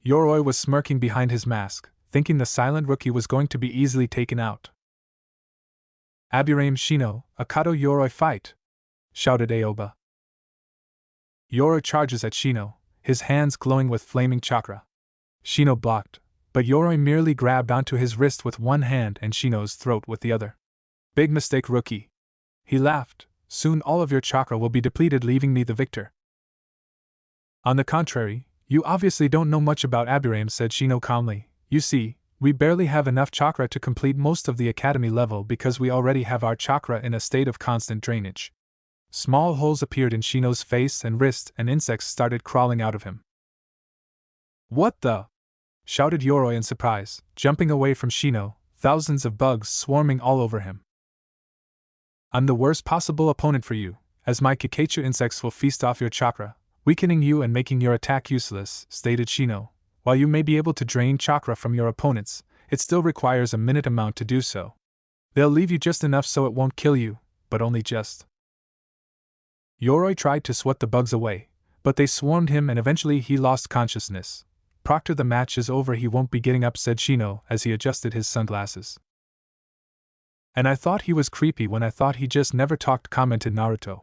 Yoroi was smirking behind his mask, thinking the silent rookie was going to be easily taken out. Abirame Shino, Akado Yoroi, fight! Shouted Aoba. Yoroi charges at Shino, his hands glowing with flaming chakra. Shino blocked, but Yoroi merely grabbed onto his wrist with one hand and Shino's throat with the other. Big mistake, rookie. He laughed. Soon all of your chakra will be depleted, leaving me the victor. On the contrary, you obviously don't know much about Abirame, said Shino calmly. You see, we barely have enough chakra to complete most of the academy level because we already have our chakra in a state of constant drainage. Small holes appeared in Shino's face and wrist and insects started crawling out of him. What the? Shouted Yoroi in surprise, jumping away from Shino, thousands of bugs swarming all over him. I'm the worst possible opponent for you, as my kekkei insects will feast off your chakra, weakening you and making your attack useless, stated Shino. While you may be able to drain chakra from your opponents, it still requires a minute amount to do so. They'll leave you just enough so it won't kill you, but only just. Yoroi tried to swat the bugs away, but they swarmed him and eventually he lost consciousness. Proctor, the match is over, he won't be getting up, said Shino as he adjusted his sunglasses. And I thought he was creepy when I thought he just never talked, commented Naruto.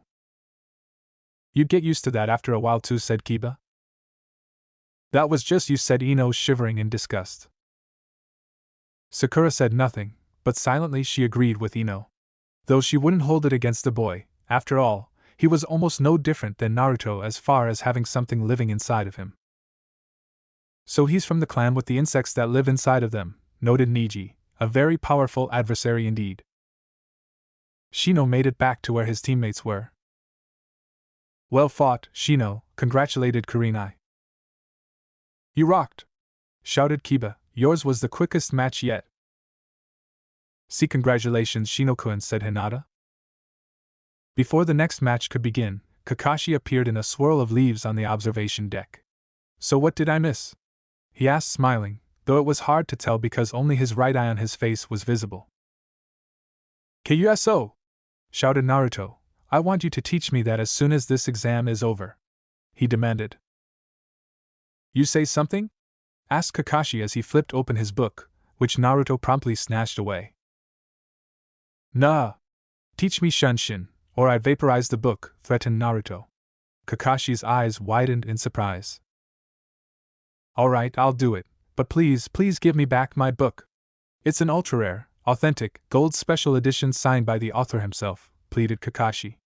You'd get used to that after a while too, said Kiba. That was just you, said Ino, shivering in disgust. Sakura said nothing, but silently she agreed with Ino. Though she wouldn't hold it against the boy, after all, he was almost no different than Naruto as far as having something living inside of him. So he's from the clan with the insects that live inside of them, noted Niji, a very powerful adversary indeed. Shino made it back to where his teammates were. Well fought, Shino, congratulated Kurenai. You rocked! Shouted Kiba. Yours was the quickest match yet. See, congratulations, Shino-kun, said Hinata. Before the next match could begin, Kakashi appeared in a swirl of leaves on the observation deck. So what did I miss? He asked, smiling, though it was hard to tell because only his right eye on his face was visible. KUSO! Shouted Naruto. I want you to teach me that as soon as this exam is over, he demanded. You say something? Asked Kakashi as he flipped open his book, which Naruto promptly snatched away. Nah! Teach me Shunshin, or I vaporize the book, threatened Naruto. Kakashi's eyes widened in surprise. Alright, I'll do it, but please give me back my book. It's an ultra-rare, authentic, gold special edition signed by the author himself, pleaded Kakashi.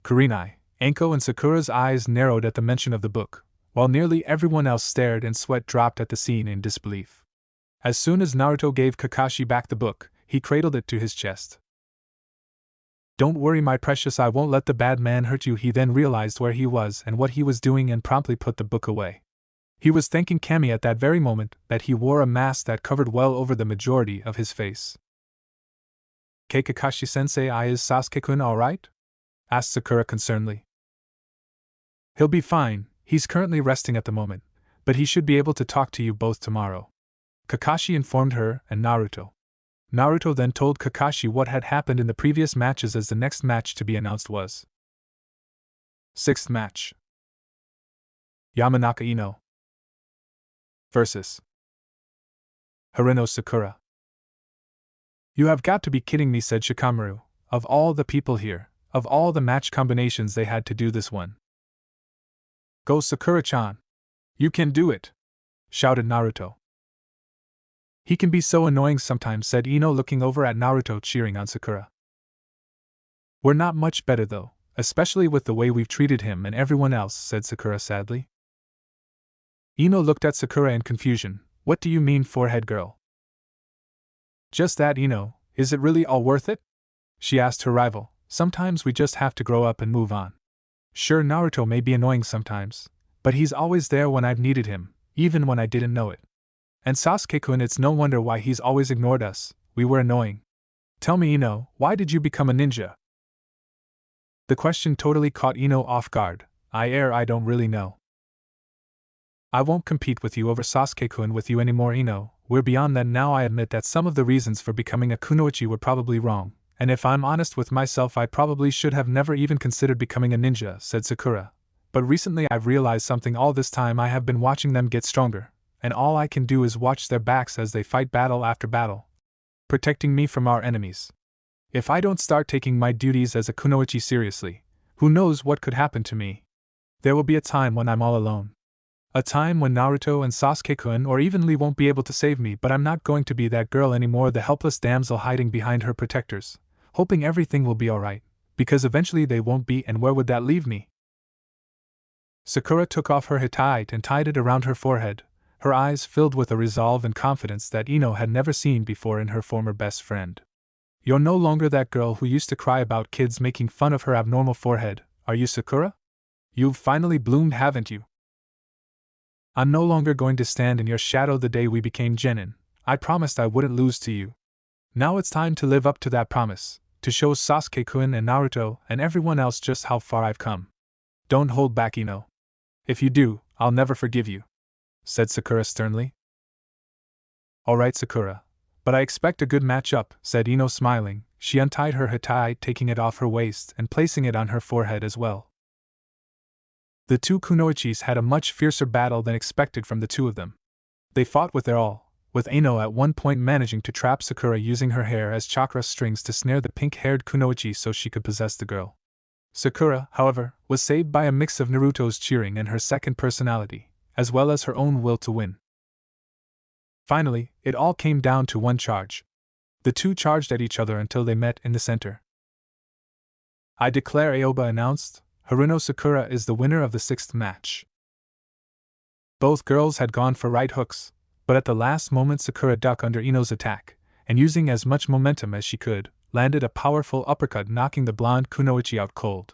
Kurenai, Anko and Sakura's eyes narrowed at the mention of the book, while nearly everyone else stared and sweat dropped at the scene in disbelief. As soon as Naruto gave Kakashi back the book, he cradled it to his chest. Don't worry, my precious, I won't let the bad man hurt you. He then realized where he was and what he was doing and promptly put the book away. He was thanking Kami at that very moment that he wore a mask that covered well over the majority of his face. Kakashi-sensei, is Sasuke-kun alright? Asked Sakura concernedly. He'll be fine, he's currently resting at the moment, but he should be able to talk to you both tomorrow, Kakashi informed her and Naruto. Naruto then told Kakashi what had happened in the previous matches as the next match to be announced was. Sixth match. Yamanaka Ino versus Haruno Sakura. You have got to be kidding me, said Shikamaru. Of all the people here, of all the match combinations, they had to do this one. Go Sakura-chan! You can do it! Shouted Naruto. He can be so annoying sometimes, said Ino, looking over at Naruto cheering on Sakura. We're not much better though, especially with the way we've treated him and everyone else, said Sakura sadly. Ino looked at Sakura in confusion. What do you mean, forehead girl? Just that, Ino. Is it really all worth it? She asked her rival. Sometimes we just have to grow up and move on. Sure, Naruto may be annoying sometimes, but he's always there when I've needed him, even when I didn't know it. And Sasuke-kun, it's no wonder why he's always ignored us. We were annoying. Tell me, Ino, why did you become a ninja? The question totally caught Ino off guard. I don't really know. I won't compete with you over Sasuke-kun with you anymore, Ino. We're beyond that now. I admit that some of the reasons for becoming a kunoichi were probably wrong, and if I'm honest with myself, I probably should have never even considered becoming a ninja, said Sakura. But recently I've realized something. All this time I have been watching them get stronger, and all I can do is watch their backs as they fight battle after battle, protecting me from our enemies. If I don't start taking my duties as a kunoichi seriously, who knows what could happen to me? There will be a time when I'm all alone. A time when Naruto and Sasuke-kun or even Lee won't be able to save me, but I'm not going to be that girl anymore, the helpless damsel hiding behind her protectors, hoping everything will be alright, because eventually they won't be, and where would that leave me? Sakura took off her hitai and tied it around her forehead, her eyes filled with a resolve and confidence that Ino had never seen before in her former best friend. You're no longer that girl who used to cry about kids making fun of her abnormal forehead, are you, Sakura? You've finally bloomed, haven't you? I'm no longer going to stand in your shadow. The day we became genin, I promised I wouldn't lose to you. Now it's time to live up to that promise, to show Sasuke-kun and Naruto and everyone else just how far I've come. Don't hold back, Ino. If you do, I'll never forgive you, said Sakura sternly. Alright, Sakura, but I expect a good match-up, said Ino, smiling. She untied her hitai, taking it off her waist and placing it on her forehead as well. The two kunoichis had a much fiercer battle than expected from the two of them. They fought with their all, with Ino at one point managing to trap Sakura using her hair as chakra strings to snare the pink-haired kunoichi so she could possess the girl. Sakura, however, was saved by a mix of Naruto's cheering and her second personality, as well as her own will to win. Finally, it all came down to one charge. The two charged at each other until they met in the center. I declare, Aoba announced, Haruno Sakura is the winner of the sixth match. Both girls had gone for right hooks, but at the last moment Sakura ducked under Ino's attack, and using as much momentum as she could, landed a powerful uppercut, knocking the blonde kunoichi out cold.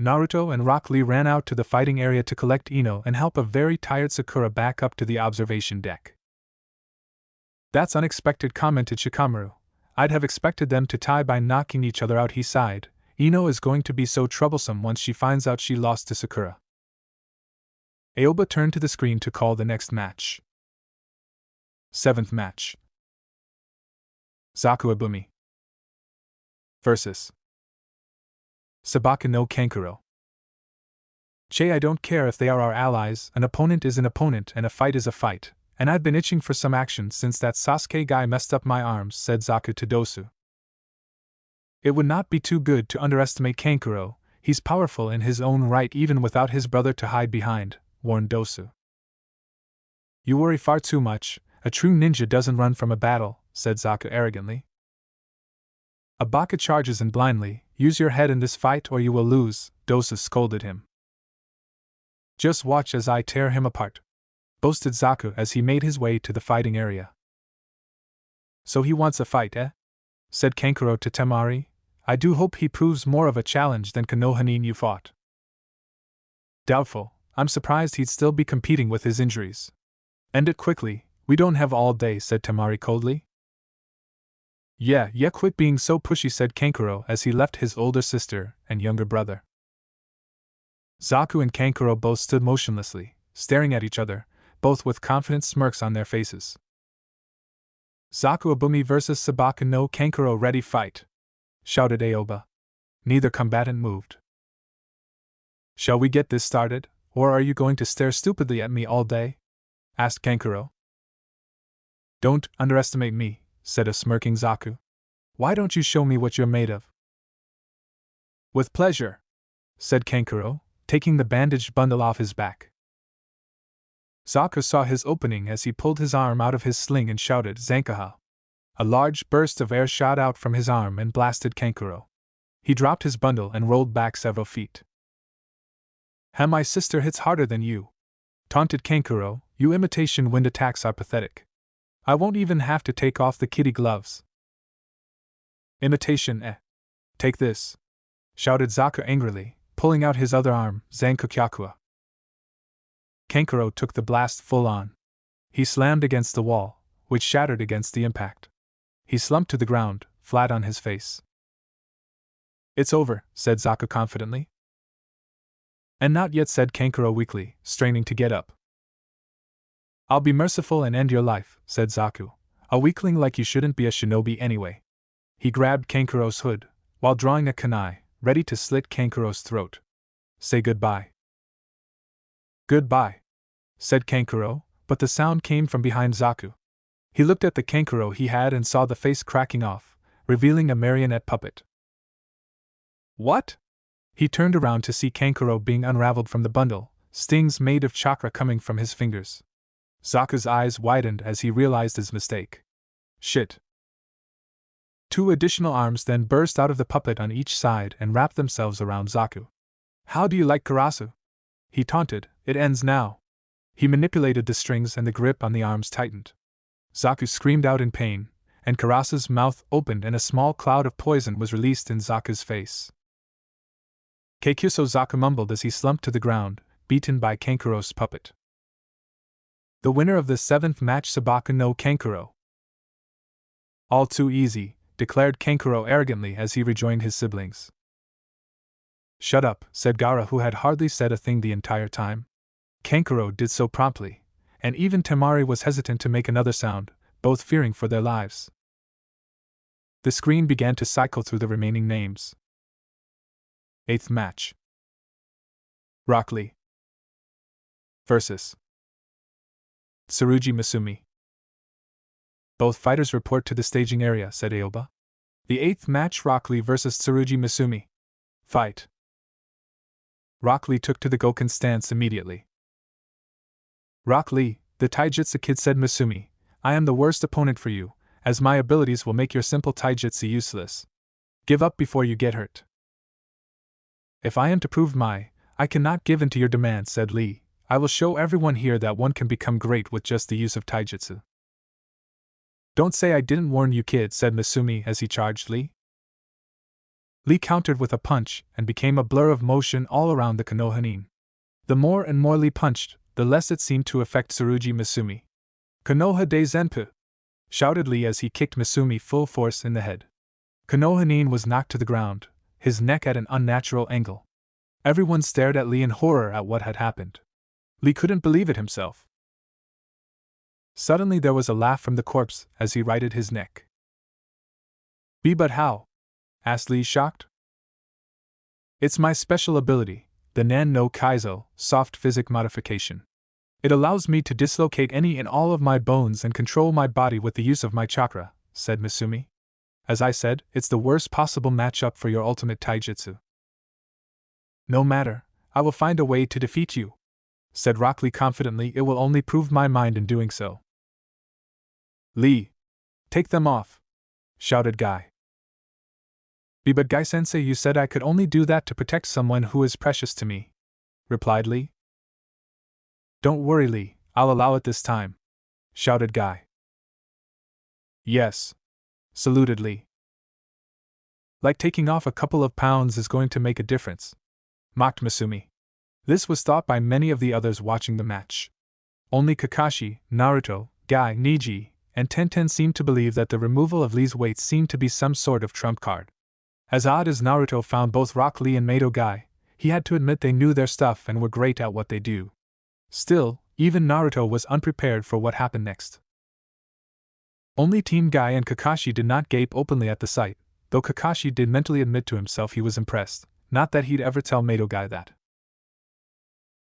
Naruto and Rock Lee ran out to the fighting area to collect Ino and help a very tired Sakura back up to the observation deck. That's unexpected, commented Shikamaru. I'd have expected them to tie by knocking each other out, he sighed. Ino is going to be so troublesome once she finds out she lost to Sakura. Aoba turned to the screen to call the next match. 7th match. Zaku Ibumi vs. Sabaka no Kankuro. Che, I don't care if they are our allies, an opponent is an opponent and a fight is a fight, and I've been itching for some action since that Sasuke guy messed up my arms, said Zaku to Dosu. It would not be too good to underestimate Kankuro, he's powerful in his own right even without his brother to hide behind, warned Dosu. You worry far too much, a true ninja doesn't run from a battle, said Zaku arrogantly. Ibaka charges in blindly, use your head in this fight or you will lose, Dosu scolded him. Just watch as I tear him apart, boasted Zaku as he made his way to the fighting area. So he wants a fight, eh? Said Kankuro to Temari. I do hope he proves more of a challenge than Konohanin you fought. Doubtful, I'm surprised he'd still be competing with his injuries. End it quickly, we don't have all day, said Temari coldly. Yeah, quit being so pushy, said Kankuro as he left his older sister and younger brother. Zaku and Kankuro both stood motionlessly, staring at each other, both with confident smirks on their faces. Zaku Ibumi vs. Sabaka no Kankuro, ready, fight! Shouted Aoba. Neither combatant moved. Shall we get this started, or are you going to stare stupidly at me all day? Asked Kankuro. Don't underestimate me, said a smirking Zaku. Why don't you show me what you're made of? With pleasure, said Kankuro, taking the bandaged bundle off his back. Zaku saw his opening as he pulled his arm out of his sling and shouted, Zankaha! A large burst of air shot out from his arm and blasted Kankuro. He dropped his bundle and rolled back several feet. My sister hits harder than you, taunted Kankuro. You imitation wind attacks are pathetic. I won't even have to take off the kitty gloves. Imitation, eh? Take this, shouted Zaku angrily, pulling out his other arm, Zankokyakua. Kankuro took the blast full on. He slammed against the wall, which shattered against the impact. He slumped to the ground, flat on his face. It's over, said Zaku confidently. And not yet, said Kankuro weakly, straining to get up. I'll be merciful and end your life, said Zaku. A weakling like you shouldn't be a shinobi anyway. He grabbed Kankuro's hood, while drawing a kunai, ready to slit Kankuro's throat. Say goodbye. Goodbye, said Kankuro, but the sound came from behind Zaku. He looked at the Kankuro he had and saw the face cracking off, revealing a marionette puppet. What? He turned around to see Kankuro being unraveled from the bundle, stings made of chakra coming from his fingers. Zaku's eyes widened as he realized his mistake. Shit. 2 additional arms then burst out of the puppet on each side and wrapped themselves around Zaku. How do you like Karasu? He taunted, it ends now. He manipulated the strings and the grip on the arms tightened. Zaku screamed out in pain, and Karasu's mouth opened and a small cloud of poison was released in Zaku's face. Keikuso, Zaku mumbled as he slumped to the ground, beaten by Kankuro's puppet. The winner of the 7th match, Sabaka no Kankuro. All too easy, declared Kankuro arrogantly as he rejoined his siblings. Shut up, said Gaara, who had hardly said a thing the entire time. Kankuro did so promptly, and even Temari was hesitant to make another sound, both fearing for their lives. The screen began to cycle through the remaining names. 8th match. Rock Lee vs. Tsurugi Misumi. Both fighters report to the staging area, said Aoba. The 8th match, Rock Lee vs. Tsurugi Misumi. Fight. Rock Lee took to the Goken stance immediately. Rock Lee, the taijutsu kid, said Misumi, I am the worst opponent for you, as my abilities will make your simple taijutsu useless. Give up before you get hurt. If I am to prove I cannot give in to your demands, said Lee. I will show everyone here that one can become great with just the use of taijutsu. Don't say I didn't warn you, kid, said Misumi as he charged Lee. Lee countered with a punch and became a blur of motion all around the Konohanin. The more and more Lee punched, the less it seemed to affect Tsurugi Misumi. Konoha de Zenpu! Shouted Lee as he kicked Misumi full force in the head. Konohanin was knocked to the ground, his neck at an unnatural angle. Everyone stared at Lee in horror at what had happened. Lee couldn't believe it himself. Suddenly there was a laugh from the corpse as he righted his neck. But how? Asked Lee, shocked. It's my special ability, the Nan no Kaizo, soft physic modification. It allows me to dislocate any and all of my bones and control my body with the use of my chakra, said Misumi. As I said, it's the worst possible matchup for your ultimate taijutsu. No matter, I will find a way to defeat you, said Rock Lee confidently. It will only prove my mind in doing so. Lee! Take them off! Shouted Guy. But Guy-sensei, you said I could only do that to protect someone who is precious to me, replied Lee. Don't worry, Lee, I'll allow it this time, shouted Guy. Yes, saluted Lee. Like taking off a couple of pounds is going to make a difference, mocked Misumi. This was thought by many of the others watching the match. Only Kakashi, Naruto, Guy, Niji, and Tenten seemed to believe that the removal of Lee's weight seemed to be some sort of trump card. As odd as Naruto found both Rock Lee and Mato Guy, he had to admit they knew their stuff and were great at what they do. Still, even Naruto was unprepared for what happened next. Only Team Guy and Kakashi did not gape openly at the sight, though Kakashi did mentally admit to himself he was impressed, not that he'd ever tell Mato Guy that.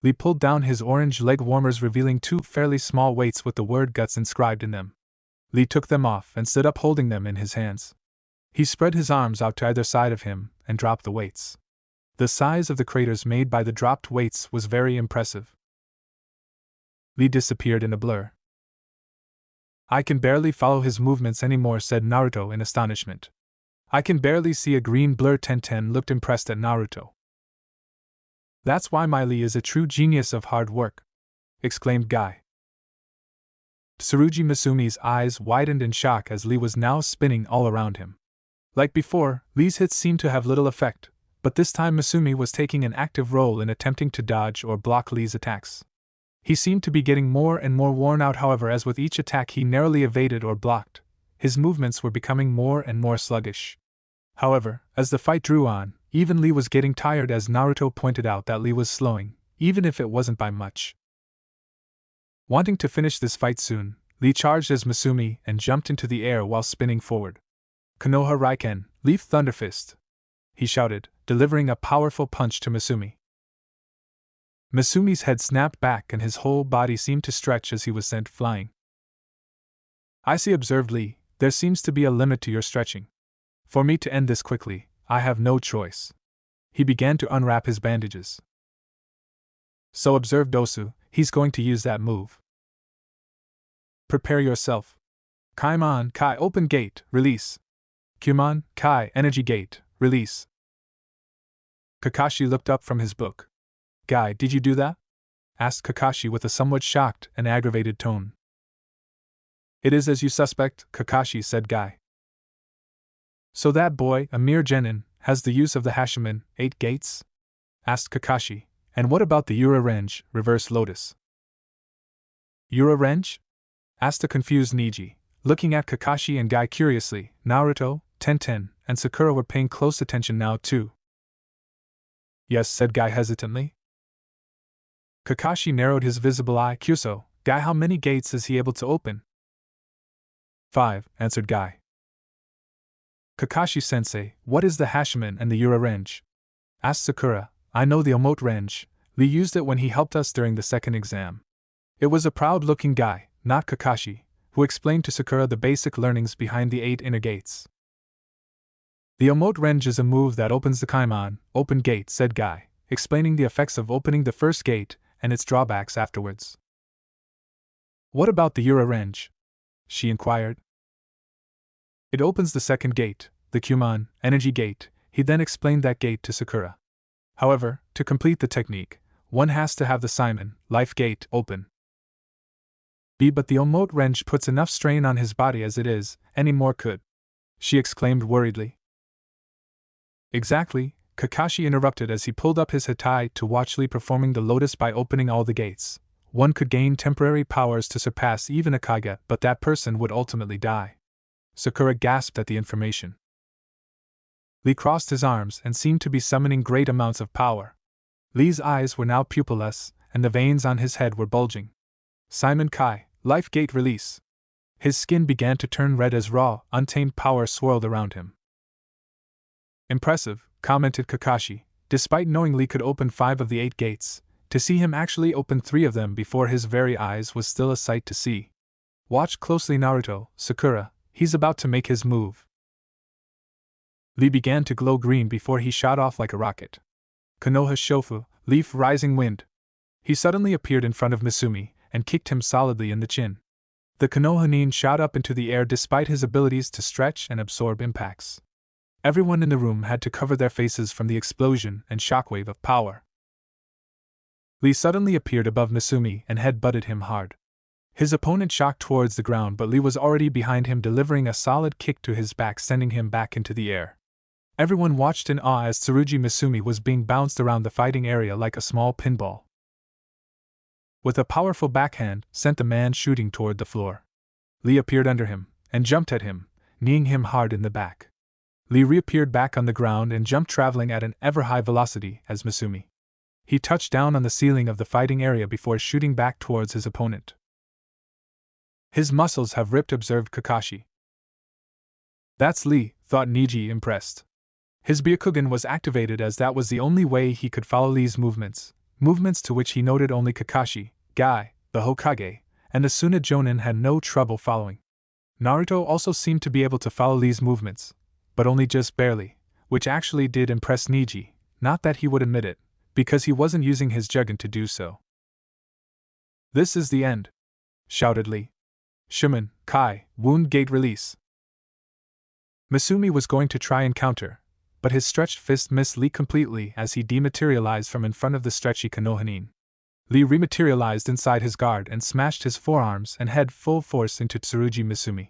Lee pulled down his orange leg warmers, revealing two fairly small weights with the word guts inscribed in them. Lee took them off and stood up holding them in his hands. He spread his arms out to either side of him and dropped the weights. The size of the craters made by the dropped weights was very impressive. Lee disappeared in a blur. I can barely follow his movements anymore, said Naruto in astonishment. I can barely see a green blur. Tenten looked impressed at Naruto. That's why my Lee is a true genius of hard work, exclaimed Guy. Tsurugi Misumi's eyes widened in shock as Lee was now spinning all around him. Like before, Lee's hits seemed to have little effect, but this time Misumi was taking an active role in attempting to dodge or block Lee's attacks. He seemed to be getting more and more worn out, however, as with each attack he narrowly evaded or blocked. His movements were becoming more and more sluggish. However, as the fight drew on, even Lee was getting tired, as Naruto pointed out that Lee was slowing, even if it wasn't by much. Wanting to finish this fight soon, Lee charged as Misumi and jumped into the air while spinning forward. Konoha Raiken, Leaf Thunderfist! He shouted, delivering a powerful punch to Misumi. Misumi's head snapped back and his whole body seemed to stretch as he was sent flying. I see, observed Lee, there seems to be a limit to your stretching. For me to end this quickly, I have no choice. He began to unwrap his bandages. So, observed Dosu, he's going to use that move. Prepare yourself. Kaimon Kai open gate, release. Kumon Kai energy gate, release. Kakashi looked up from his book. Guy, did you do that? Asked Kakashi with a somewhat shocked and aggravated tone. It is as you suspect, Kakashi, said Guy. So that boy, a mere genin, has the use of the Hashimen, 8 gates? Asked Kakashi. And what about the Ura Renj, reverse lotus? Ura Renj? Asked a confused Niji, looking at Kakashi and Guy curiously. Naruto, Tenten, and Sakura were paying close attention now too. Yes, said Guy hesitantly. Kakashi narrowed his visible eye. Kyuso, Guy, how many gates is he able to open? 5, answered Guy. Kakashi-sensei, what is the Hashimen and the Ura Renj? Asked Sakura. I know the Omote Renj. Lee used it when he helped us during the second exam. It was a proud-looking Guy, not Kakashi, who explained to Sakura the basic learnings behind the 8 inner gates. The Omote Renj is a move that opens the Kaimon, open gate, said Guy, explaining the effects of opening the first gate and its drawbacks afterwards. What about the Ura Renj? She inquired. It opens the second gate, the Kumon, energy gate. He then explained that gate to Sakura. However, to complete the technique, one has to have the Simon, life gate, open. But the Omote Renj puts enough strain on his body as it is, any more could. She exclaimed worriedly. Exactly, Kakashi interrupted as he pulled up his hattai to watch Lee performing the lotus. By opening all the gates, one could gain temporary powers to surpass even a Kage, but that person would ultimately die. Sakura gasped at the information. Lee crossed his arms and seemed to be summoning great amounts of power. Lee's eyes were now pupilless, and the veins on his head were bulging. Simon Kai, Life Gate Release. His skin began to turn red as raw, untamed power swirled around him. Impressive, commented Kakashi, despite knowing Lee could open 5 of the 8 gates. To see him actually open 3 of them before his very eyes was still a sight to see. Watch closely, Naruto, Sakura, he's about to make his move. Lee began to glow green before he shot off like a rocket. Konoha Shofu, Leaf Rising Wind. He suddenly appeared in front of Misumi and kicked him solidly in the chin. The Konoha Nin shot up into the air despite his abilities to stretch and absorb impacts. Everyone in the room had to cover their faces from the explosion and shockwave of power. Lee suddenly appeared above Misumi and head-butted him hard. His opponent shocked towards the ground, but Lee was already behind him, delivering a solid kick to his back, sending him back into the air. Everyone watched in awe as Tsurugi Misumi was being bounced around the fighting area like a small pinball. With a powerful backhand, sent the man shooting toward the floor. Lee appeared under him and jumped at him, kneeing him hard in the back. Lee reappeared back on the ground and jumped, traveling at an ever-high velocity as Misumi. He touched down on the ceiling of the fighting area before shooting back towards his opponent. His muscles have ripped, observed Kakashi. That's Lee, thought Niji, impressed. His Byakugan was activated as that was the only way he could follow Lee's movements to which he noted only Kakashi, Guy, the Hokage, and the Suna Jonin had no trouble following. Naruto also seemed to be able to follow Lee's movements, but only just barely, which actually did impress Niji, not that he would admit it, because he wasn't using his Jugen to do so. This is the end, shouted Lee. Shumen, Kai, Wound Gate Release. Misumi was going to try and counter, but his stretched fist missed Lee completely as he dematerialized from in front of the stretchy Konoha Nin. Lee rematerialized inside his guard and smashed his forearms and head full force into Tsurugi Misumi.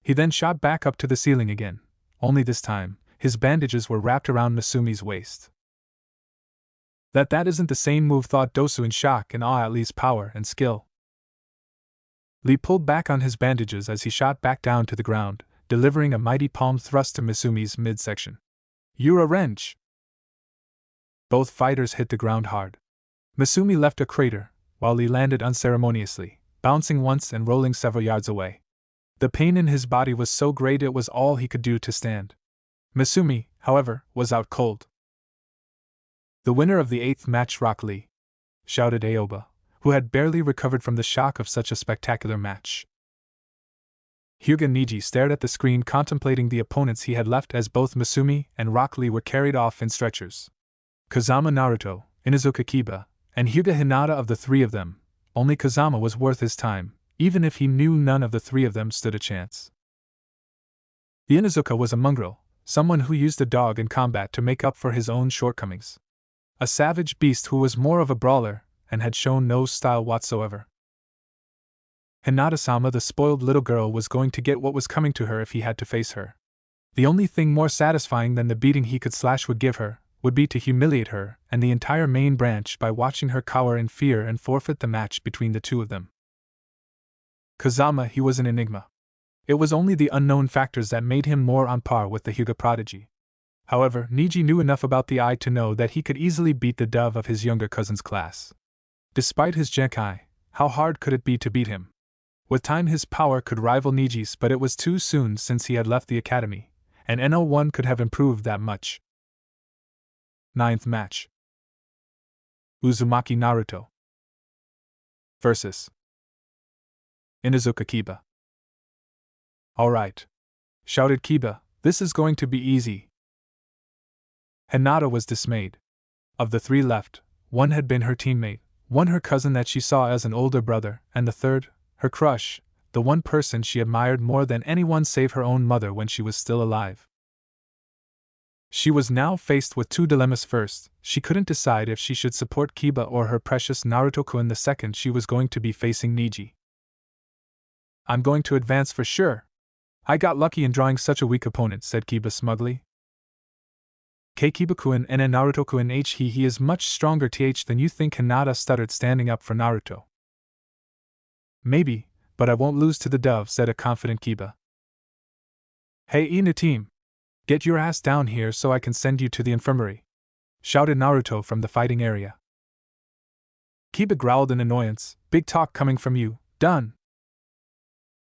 He then shot back up to the ceiling again, only this time, his bandages were wrapped around Misumi's waist. That isn't the same move, thought Dosu in shock and awe at Lee's power and skill. Lee pulled back on his bandages as he shot back down to the ground, delivering a mighty palm thrust to Misumi's midsection. Yura wrench! Both fighters hit the ground hard. Misumi left a crater, while Lee landed unceremoniously, bouncing once and rolling several yards away. The pain in his body was so great it was all he could do to stand. Misumi, however, was out cold. The winner of the 8th match, Rock Lee, shouted Aoba, who had barely recovered from the shock of such a spectacular match. Hyuga Niji stared at the screen, contemplating the opponents he had left as both Misumi and Rock Lee were carried off in stretchers. Kazama Naruto, Inuzuka Kiba, and Hyuga Hinata. Of the 3 of them, only Kazama was worth his time, even if he knew none of the 3 of them stood a chance. The Inuzuka was a mongrel, someone who used a dog in combat to make up for his own shortcomings. A savage beast who was more of a brawler and had shown no style whatsoever. Hinata-sama, the spoiled little girl, was going to get what was coming to her if he had to face her. The only thing more satisfying than the beating he could slash would give her would be to humiliate her and the entire main branch by watching her cower in fear and forfeit the match between the 2 of them. Kazama, he was an enigma. It was only the unknown factors that made him more on par with the Hyuga prodigy. However, Niji knew enough about the eye to know that he could easily beat the dove of his younger cousin's class. Despite his genkai, how hard could it be to beat him? With time his power could rival Niji's, but it was too soon since he had left the academy, and no one could have improved that much. 9th match. Uzumaki Naruto vs. Inuzuka Kiba. Alright, shouted Kiba, this is going to be easy. Hinata was dismayed. Of the 3 left, one had been her teammate, one her cousin that she saw as an older brother, and the third, her crush, the one person she admired more than anyone save her own mother when she was still alive. She was now faced with 2 dilemmas. First, she couldn't decide if she should support Kiba or her precious Naruto-kun. The second, she was going to be facing Niji. I'm going to advance for sure. I got lucky in drawing such a weak opponent, said Kiba smugly. Kiba-kun and Naruto-kun he is much stronger than you think, Hinata stuttered, standing up for Naruto. Maybe, but I won't lose to the dove, said a confident Kiba. Hey Inu team! Get your ass down here so I can send you to the infirmary, shouted Naruto from the fighting area. Kiba growled in annoyance. Big talk coming from you, done.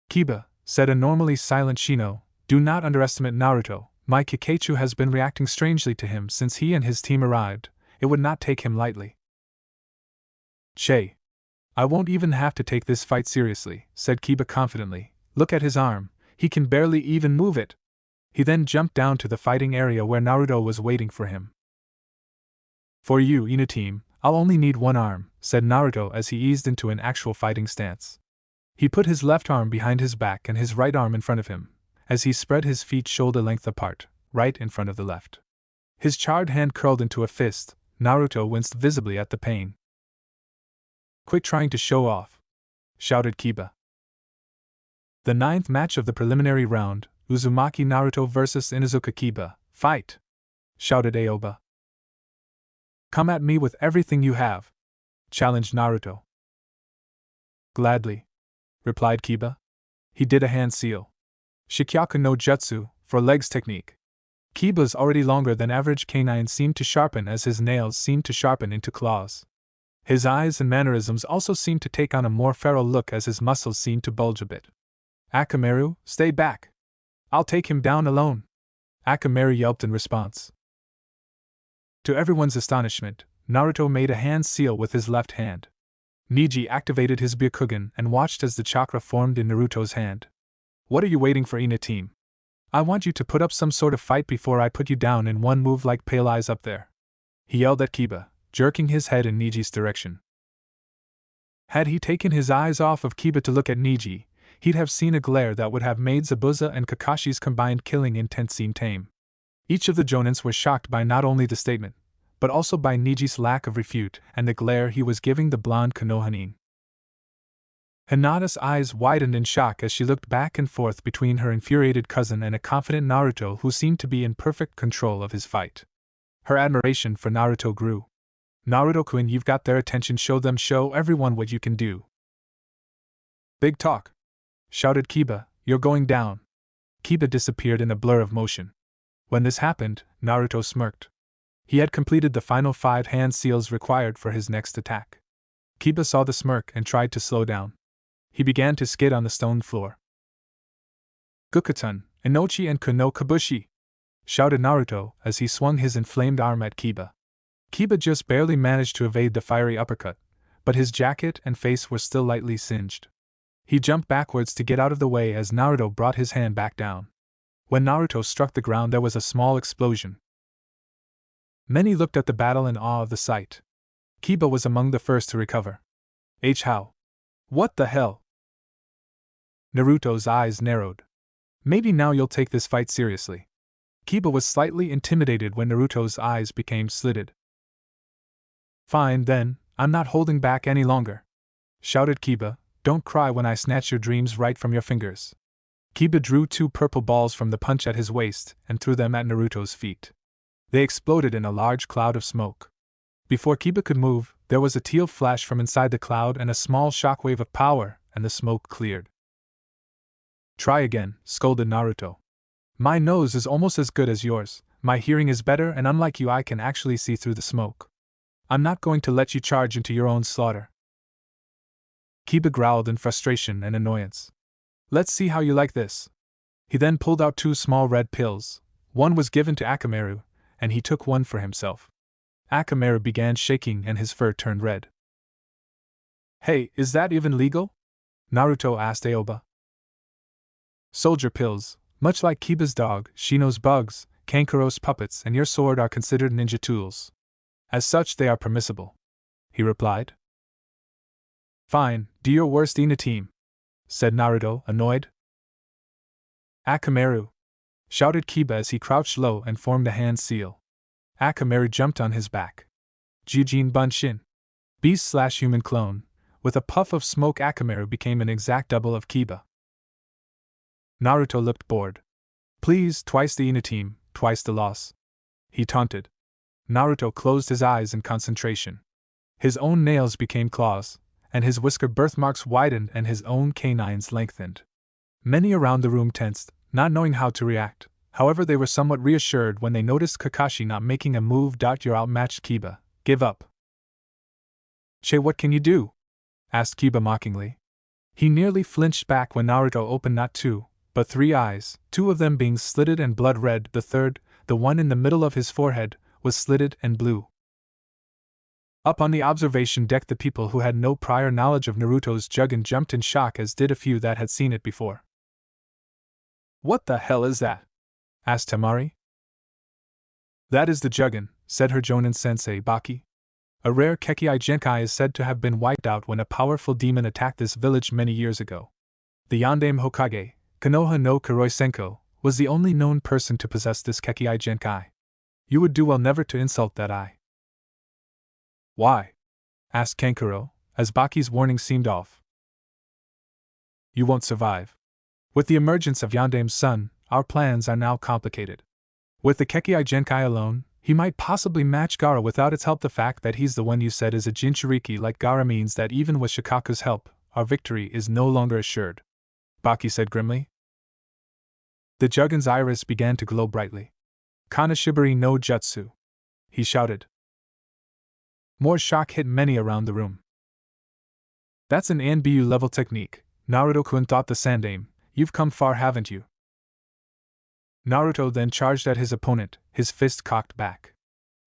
Kiba, said a normally silent Shino, do not underestimate Naruto. My Kikeichu has been reacting strangely to him since he and his team arrived. It would not take him lightly. Che. I won't even have to take this fight seriously, said Kiba confidently. Look at his arm, he can barely even move it. He then jumped down to the fighting area where Naruto was waiting for him. For you, Ina team, I'll only need one arm, said Naruto as he eased into an actual fighting stance. He put his left arm behind his back and his right arm in front of him, as he spread his feet shoulder-length apart, right in front of the left. His charred hand curled into a fist. Naruto winced visibly at the pain. Quit trying to show off, shouted Kiba. The 9th match of the preliminary round, Uzumaki Naruto vs Inuzuka Kiba, fight! Shouted Aoba. Come at me with everything you have, challenged Naruto. Gladly, replied Kiba. He did a hand seal. Shikyaku no Jutsu, for legs technique. Kiba's already longer than average canine seemed to sharpen as his nails seemed to sharpen into claws. His eyes and mannerisms also seemed to take on a more feral look as his muscles seemed to bulge a bit. Akamaru, stay back! I'll take him down alone! Akamaru yelped in response. To everyone's astonishment, Naruto made a hand seal with his left hand. Niji activated his Byakugan and watched as the chakra formed in Naruto's hand. What are you waiting for, Ina team? I want you to put up some sort of fight before I put you down in one move like Pale Eyes up there. He yelled at Kiba, jerking his head in Niji's direction. Had he taken his eyes off of Kiba to look at Niji, he'd have seen a glare that would have made Zabuza and Kakashi's combined killing intent seem tame. Each of the Jonins were shocked by not only the statement, but also by Niji's lack of refute and the glare he was giving the blonde Konohanin. Hinata's eyes widened in shock as she looked back and forth between her infuriated cousin and a confident Naruto who seemed to be in perfect control of his fight. Her admiration for Naruto grew. Naruto-kun, you've got their attention, show everyone what you can do. Big talk, shouted Kiba, you're going down. Kiba disappeared in a blur of motion. When this happened, Naruto smirked. He had completed the final 5 hand seals required for his next attack. Kiba saw the smirk and tried to slow down. He began to skid on the stone floor. Gukutun, Inochi and Kuno Kabushi! Shouted Naruto as he swung his inflamed arm at Kiba. Kiba just barely managed to evade the fiery uppercut, but his jacket and face were still lightly singed. He jumped backwards to get out of the way as Naruto brought his hand back down. When Naruto struck the ground, there was a small explosion. Many looked at the battle in awe of the sight. Kiba was among the first to recover. How? What the hell? Naruto's eyes narrowed. Maybe now you'll take this fight seriously. Kiba was slightly intimidated when Naruto's eyes became slitted. Fine then, I'm not holding back any longer, shouted Kiba. Don't cry when I snatch your dreams right from your fingers. Kiba drew 2 purple balls from the punch at his waist and threw them at Naruto's feet. They exploded in a large cloud of smoke. Before Kiba could move, there was a teal flash from inside the cloud and a small shockwave of power, and the smoke cleared. Try again, scolded Naruto. My nose is almost as good as yours, my hearing is better, and unlike you I can actually see through the smoke. I'm not going to let you charge into your own slaughter. Kiba growled in frustration and annoyance. Let's see how you like this. He then pulled out 2 small red pills. One was given to Akamaru, and he took one for himself. Akamaru began shaking and his fur turned red. Hey, is that even legal? Naruto asked Aoba. Soldier pills, much like Kiba's dog, Shino's bugs, Kankuro's puppets, and your sword are considered ninja tools. As such, they are permissible, he replied. Fine, do your worst, Ina team, said Naruto, annoyed. Akamaru! Shouted Kiba as he crouched low and formed a hand seal. Akamaru jumped on his back. Jujin Bunshin. Beast/human clone. With a puff of smoke, Akamaru became an exact double of Kiba. Naruto looked bored. Please, twice the Ina team, twice the loss, he taunted. Naruto closed his eyes in concentration. His own nails became claws, and his whisker birthmarks widened and his own canines lengthened. Many around the room tensed, not knowing how to react, However, they were somewhat reassured when they noticed Kakashi not making a move. You're outmatched, Kiba. Give up. Che, what can you do? Asked Kiba mockingly. He nearly flinched back when Naruto opened not two, but three eyes, two of them being slitted and blood red, the third, the one in the middle of his forehead, was slitted and blue. Up on the observation deck, the people who had no prior knowledge of Naruto's Jugen jumped in shock, as did a few that had seen it before. What the hell is that? Asked Temari. That is the Jugen, said her Jonin sensei Baki. A rare kekkei genkai is said to have been wiped out when a powerful demon attacked this village many years ago. The Yondaime Hokage, Konoha no Kuroi-senko, was the only known person to possess this kekkei genkai. You would do well never to insult that eye. Why? Asked Kankuro, as Baki's warning seemed off. You won't survive. With the emergence of Yondaime's son, our plans are now complicated. With the kekkei genkai alone, he might possibly match Gaara. Without its help, the fact that he's the one you said is a Jinchuriki like Gaara means that even with Shikaku's help, our victory is no longer assured. Baki said grimly. The Jugen's iris began to glow brightly. Kanashibari no Jutsu! He shouted. More shock hit many around the room. That's an ANBU level technique, Naruto-kun, thought the Sandaime. You've come far, haven't you? Naruto then charged at his opponent, his fist cocked back.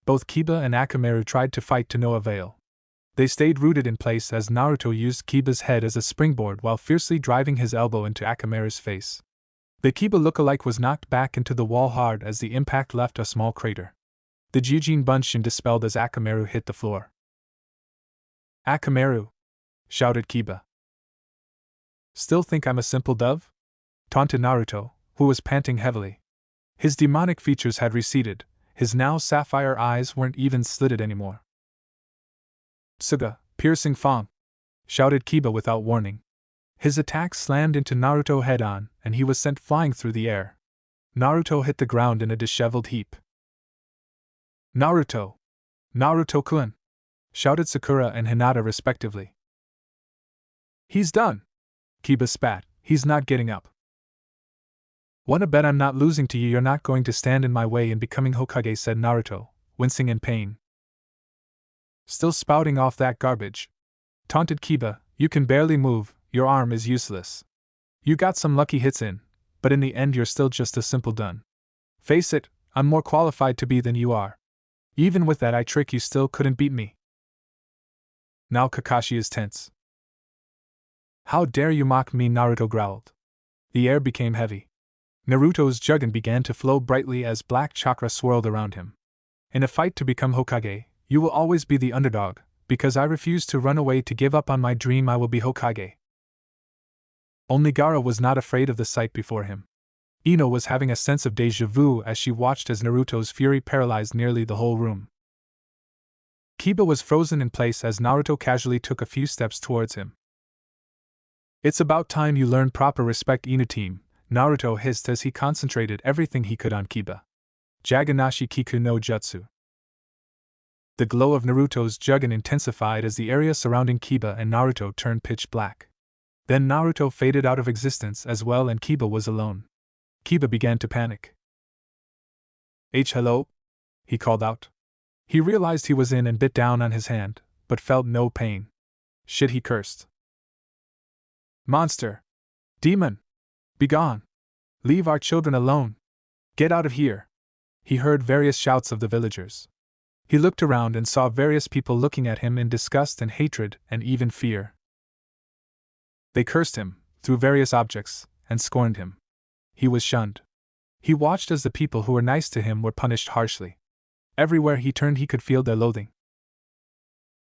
Both Kiba and Akamaru tried to fight to no avail. They stayed rooted in place as Naruto used Kiba's head as a springboard while fiercely driving his elbow into Akamaru's face. The Kiba look-alike was knocked back into the wall hard as the impact left a small crater. The Jujin Bunshin dispelled as Akamaru hit the floor. Akamaru! Shouted Kiba. Still think I'm a simple dove? Taunted Naruto, who was panting heavily. His demonic features had receded, his now sapphire eyes weren't even slitted anymore. Tsuga, piercing Fang! Shouted Kiba without warning. His attack slammed into Naruto head-on, and he was sent flying through the air. Naruto hit the ground in a disheveled heap. Naruto! Naruto-kun! Shouted Sakura and Hinata respectively. He's done! Kiba spat. He's not getting up. Wanna bet I'm not losing to you? You're not going to stand in my way in becoming Hokage, said Naruto, wincing in pain. Still spouting off that garbage? Taunted Kiba. You can barely move, your arm is useless. You got some lucky hits in, but in the end you're still just a simple dun. Face it, I'm more qualified to be than you are. Even with that eye trick you still couldn't beat me. Now Kakashi is tense. How dare you mock me? Naruto growled. The air became heavy. Naruto's Jugen began to flow brightly as black chakra swirled around him. In a fight to become Hokage, you will always be the underdog, because I refuse to run away to give up on my dream. I will be Hokage. Only Gaara was not afraid of the sight before him. Ino was having a sense of déjà vu as she watched as Naruto's fury paralyzed nearly the whole room. Kiba was frozen in place as Naruto casually took a few steps towards him. It's about time you learn proper respect, Ino-team, Naruto hissed as he concentrated everything he could on Kiba. Jaganashi Kiku no Jutsu. The glow of Naruto's Jugen intensified as the area surrounding Kiba and Naruto turned pitch black. Then Naruto faded out of existence as well and Kiba was alone. Kiba began to panic. Hello? He called out. He realized he was in and bit down on his hand, but felt no pain. Shit, he cursed. Monster! Demon! Begone! Leave our children alone! Get out of here! He heard various shouts of the villagers. He looked around and saw various people looking at him in disgust and hatred and even fear. They cursed him, threw various objects, and scorned him. He was shunned. He watched as the people who were nice to him were punished harshly. Everywhere he turned he could feel their loathing.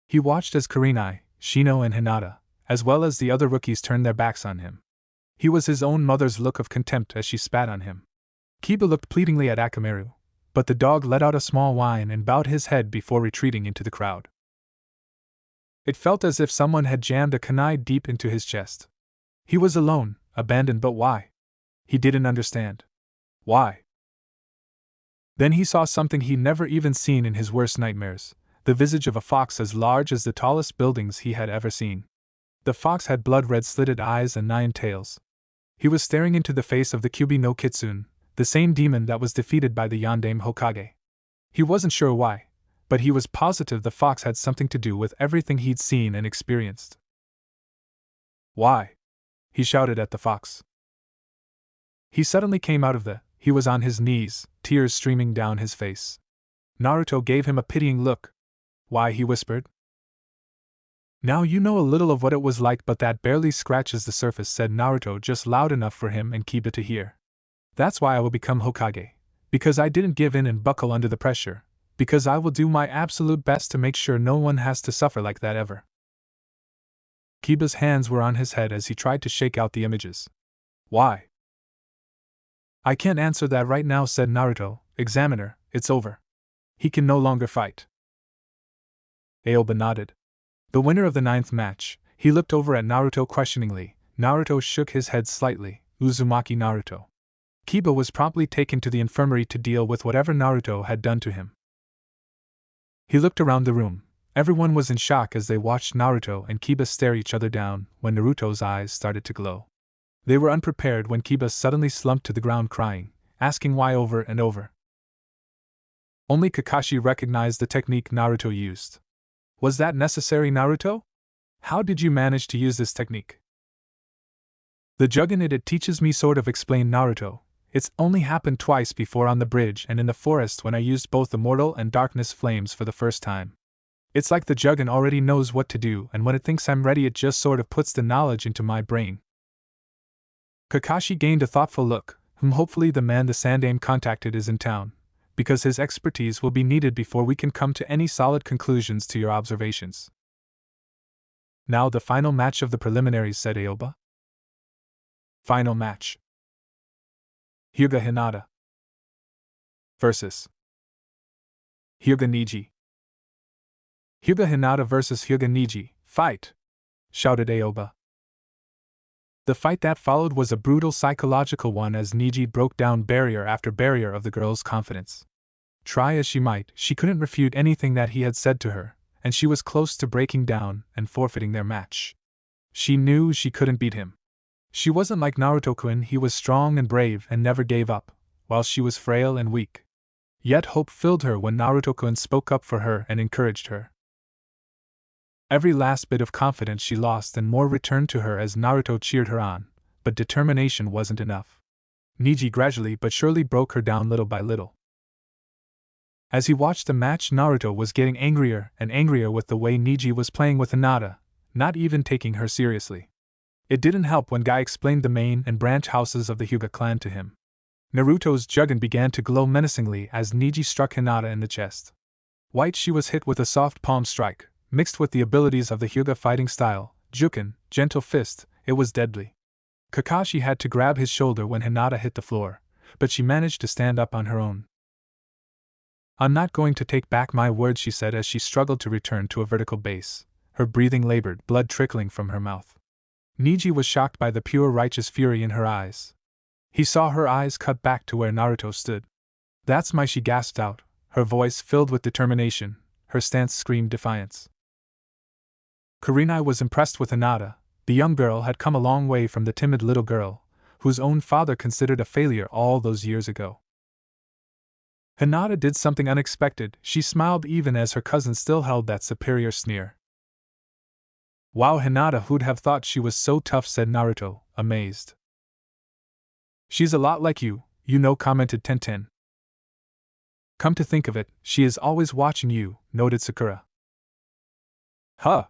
He watched as Kurenai, Shino and Hinata, as well as the other rookies turned their backs on him. He was his own mother's look of contempt as she spat on him. Kiba looked pleadingly at Akamaru, but the dog let out a small whine and bowed his head before retreating into the crowd. It felt as if someone had jammed a kunai deep into his chest. He was alone, abandoned, but why? He didn't understand. Why? Then he saw something he'd never even seen in his worst nightmares, the visage of a fox as large as the tallest buildings he had ever seen. The fox had blood-red slitted eyes and 9 tails. He was staring into the face of the Kyubi no Kitsune, the same demon that was defeated by the Yondaime Hokage. He wasn't sure why, but he was positive the fox had something to do with everything he'd seen and experienced. Why? He shouted at the fox. He suddenly came out of he was on his knees, tears streaming down his face. Naruto gave him a pitying look. Why, he whispered. Now you know a little of what it was like, but that barely scratches the surface, said Naruto, just loud enough for him and Kiba to hear. That's why I will become Hokage. Because I didn't give in and buckle under the pressure. Because I will do my absolute best to make sure no one has to suffer like that ever. Kiba's hands were on his head as he tried to shake out the images. Why? I can't answer that right now, said Naruto. Examiner, it's over. He can no longer fight. Aoba nodded. The winner of the 9th match. He looked over at Naruto questioningly. Naruto shook his head slightly. Uzumaki Naruto. Kiba was promptly taken to the infirmary to deal with whatever Naruto had done to him. He looked around the room. Everyone was in shock as they watched Naruto and Kiba stare each other down when Naruto's eyes started to glow. They were unprepared when Kiba suddenly slumped to the ground crying, asking why over and over. Only Kakashi recognized the technique Naruto used. Was that necessary, Naruto? How did you manage to use this technique? The jug in it teaches me, sort of, explained Naruto. It's only happened twice before, on the bridge and in the forest, when I used both the mortal and darkness flames for the first time. It's like the Juggin already knows what to do, and when it thinks I'm ready it just sort of puts the knowledge into my brain. Kakashi gained a thoughtful look. Hopefully the man the Sandaime contacted is in town, because his expertise will be needed before we can come to any solid conclusions to your observations. Now the final match of the preliminaries, said Aoba. Final match. Hyuga Hinata versus Hyuga Neji. Hyuga Hinata versus Hyuga Neji, fight! Shouted Aoba. The fight that followed was a brutal psychological one as Neji broke down barrier after barrier of the girl's confidence. Try as she might, she couldn't refute anything that he had said to her, and she was close to breaking down and forfeiting their match. She knew she couldn't beat him. She wasn't like Naruto-kun, he was strong and brave and never gave up, while she was frail and weak. Yet hope filled her when Naruto-kun spoke up for her and encouraged her. Every last bit of confidence she lost and more returned to her as Naruto cheered her on, but determination wasn't enough. Neji gradually but surely broke her down little by little. As he watched the match, Naruto was getting angrier and angrier with the way Neji was playing with Hinata, not even taking her seriously. It didn't help when Guy explained the main and branch houses of the Hyuga clan to him. Naruto's Juggin began to glow menacingly as Neji struck Hinata in the chest. White, she was hit with a soft palm strike, mixed with the abilities of the Hyuga fighting style, Jukin, gentle fist. It was deadly. Kakashi had to grab his shoulder when Hinata hit the floor, but she managed to stand up on her own. I'm not going to take back my words, she said as she struggled to return to a vertical base, her breathing labored, blood trickling from her mouth. Neji was shocked by the pure righteous fury in her eyes. He saw her eyes cut back to where Naruto stood. That's my, she gasped out, her voice filled with determination, her stance screamed defiance. Kurenai was impressed with Hinata. The young girl had come a long way from the timid little girl, whose own father considered a failure all those years ago. Hinata did something unexpected. She smiled even as her cousin still held that superior sneer. Wow, Hinata, who'd have thought she was so tough, said Naruto, amazed. She's a lot like you know, commented Tenten. Come to think of it, she is always watching you, noted Sakura. Huh?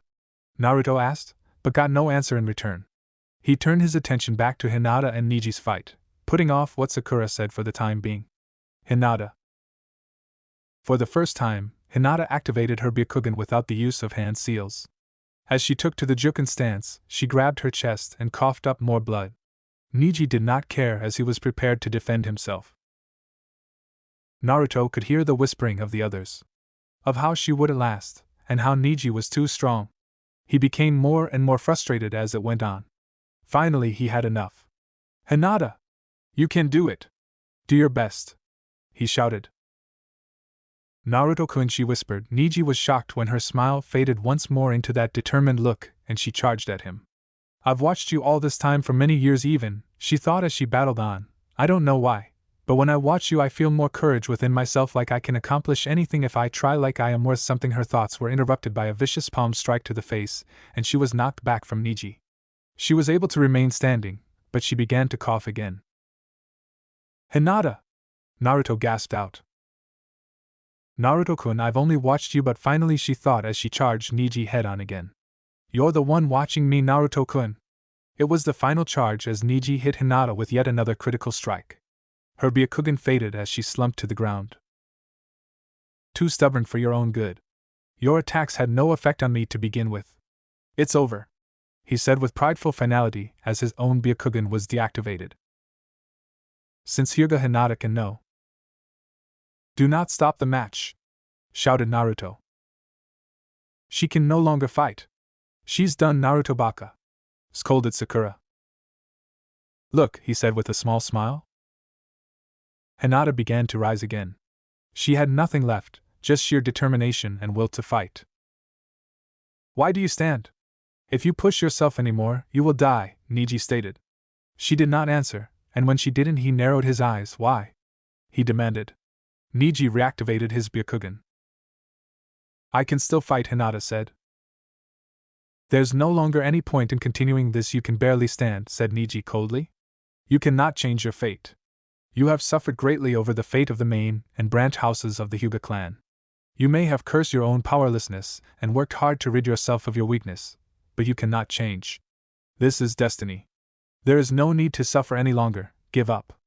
Naruto asked, but got no answer in return. He turned his attention back to Hinata and Neji's fight, putting off what Sakura said for the time being. Hinata. For the first time, Hinata activated her Byakugan without the use of hand seals. As she took to the Jukin stance, she grabbed her chest and coughed up more blood. Neji did not care as he was prepared to defend himself. Naruto could hear the whispering of the others. Of how she wouldn't last, and how Neji was too strong. He became more and more frustrated as it went on. Finally he had enough. Hinata! You can do it! Do your best! He shouted. Naruto-kun, she whispered. Neji was shocked when her smile faded once more into that determined look, and she charged at him. I've watched you all this time for many years even, she thought as she battled on. I don't know why, But when I watch you, I feel more courage within myself, like I can accomplish anything if I try, like I am worth something. Her thoughts were interrupted by a vicious palm strike to the face, and she was knocked back from Niji. She was able to remain standing, but she began to cough again. "Hinata!" Naruto gasped out. "Naruto-kun, I've only watched you," but finally she thought as she charged Niji head-on again. "You're the one watching me, Naruto-kun." It was the final charge as Niji hit Hinata with yet another critical strike. Her Byakugan faded as she slumped to the ground. "Too stubborn for your own good. Your attacks had no effect on me to begin with. It's over," he said with prideful finality as his own Byakugan was deactivated. "Since Hyuga Hinata can know." "Do not stop the match!" shouted Naruto. "She can no longer fight. She's done, Naruto Baka," scolded Sakura. "Look," he said with a small smile. Hinata began to rise again. She had nothing left, just sheer determination and will to fight. "Why do you stand? If you push yourself anymore, you will die," Niji stated. She did not answer, and when she didn't, he narrowed his eyes. "Why?" he demanded. Niji reactivated his Byakugan. "I can still fight," Hinata said. "There's no longer any point in continuing this. You can barely stand," said Niji coldly. "You cannot change your fate. You have suffered greatly over the fate of the main and branch houses of the Hyuga clan. You may have cursed your own powerlessness and worked hard to rid yourself of your weakness, but you cannot change. This is destiny. There is no need to suffer any longer. Give up."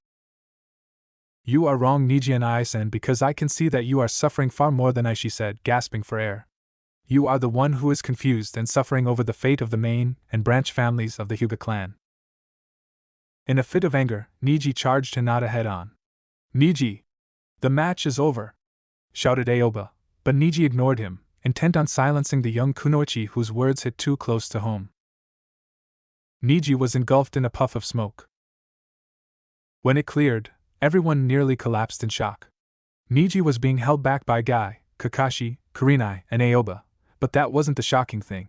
"You are wrong, Niji and I-san, because I can see that you are suffering far more than I," she said, gasping for air. "You are the one who is confused and suffering over the fate of the main and branch families of the Hyuga clan." In a fit of anger, Niji charged Hinata head-on. "Niji! The match is over!" shouted Aoba, but Niji ignored him, intent on silencing the young kunoichi whose words hit too close to home. Niji was engulfed in a puff of smoke. When it cleared, everyone nearly collapsed in shock. Niji was being held back by Guy, Kakashi, Kurenai, and Aoba, but that wasn't the shocking thing.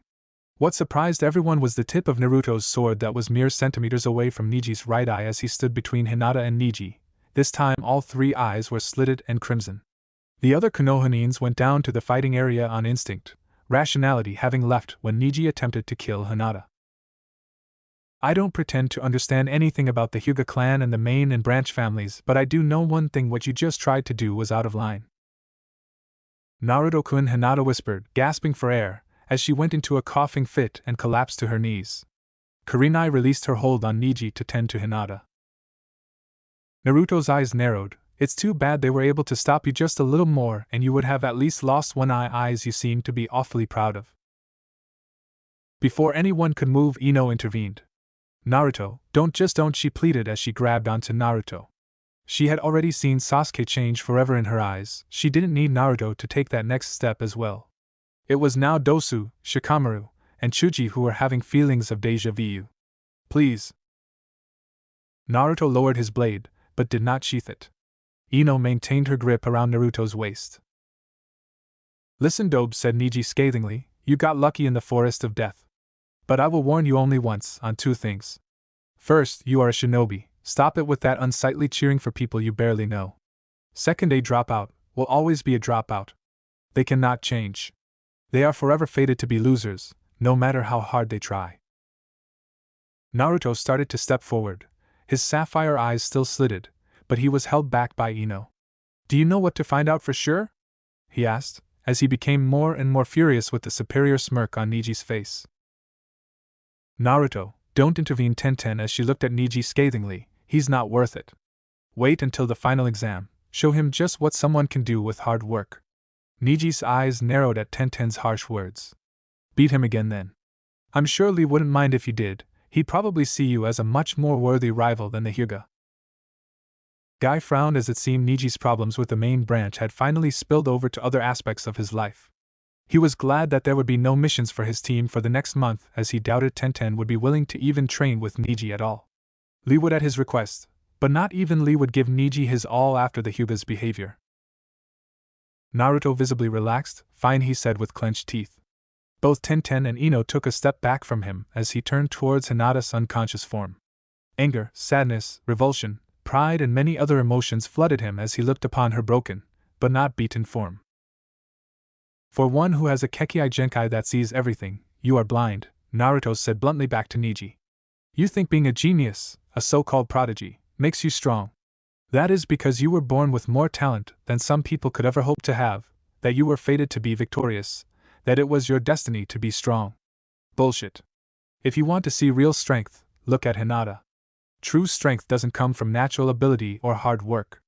What surprised everyone was the tip of Naruto's sword that was mere centimeters away from Niji's right eye as he stood between Hinata and Niji. This time all three eyes were slitted and crimson. The other Konohanins went down to the fighting area on instinct, rationality having left when Niji attempted to kill Hinata. "I don't pretend to understand anything about the Hyuga clan and the main and branch families, but I do know one thing: what you just tried to do was out of line." "Naruto-kun," Hinata whispered, gasping for air, as she went into a coughing fit and collapsed to her knees. Kurenai released her hold on Niji to tend to Hinata. Naruto's eyes narrowed. "It's too bad they were able to stop you just a little more, and you would have at least lost one eye. Eyes you seem to be awfully proud of." Before anyone could move, Ino intervened. "Naruto, don't," she pleaded as she grabbed onto Naruto. She had already seen Sasuke change forever in her eyes. She didn't need Naruto to take that next step as well. It was now Dosu, Shikamaru, and Chuji who were having feelings of déjà vu. "Please." Naruto lowered his blade, but did not sheath it. Ino maintained her grip around Naruto's waist. "Listen, Dobe," said Niji scathingly, "you got lucky in the forest of death. But I will warn you only once on two things. First, you are a shinobi. Stop it with that unsightly cheering for people you barely know. Second, a dropout will always be a dropout. They cannot change. They are forever fated to be losers, no matter how hard they try." Naruto started to step forward, his sapphire eyes still slitted, but he was held back by Ino. "Do you know what to find out for sure?" he asked, as he became more and more furious with the superior smirk on Niji's face. "Naruto, don't intervene," Tenten as she looked at Niji scathingly. "He's not worth it. Wait until the final exam, show him just what someone can do with hard work." Niji's eyes narrowed at Tenten's harsh words. "Beat him again then. I'm sure Lee wouldn't mind if you did. He'd probably see you as a much more worthy rival than the Hyuga." Guy frowned as it seemed Niji's problems with the main branch had finally spilled over to other aspects of his life. He was glad that there would be no missions for his team for the next month, as he doubted Tenten would be willing to even train with Niji at all. Lee would at his request, but not even Lee would give Niji his all after the Hyuga's behavior. Naruto visibly relaxed. "Fine," he said with clenched teeth. Both Tenten and Ino took a step back from him as he turned towards Hinata's unconscious form. Anger, sadness, revulsion, pride and many other emotions flooded him as he looked upon her broken, but not beaten form. For one who has a kekkei genkai that sees everything, you are blind, Naruto said bluntly back to Neji. You think being a genius, a so-called prodigy, makes you strong. That is because you were born with more talent than some people could ever hope to have, that you were fated to be victorious, that it was your destiny to be strong. Bullshit. If you want to see real strength, look at Hinata. True strength doesn't come from natural ability or hard work.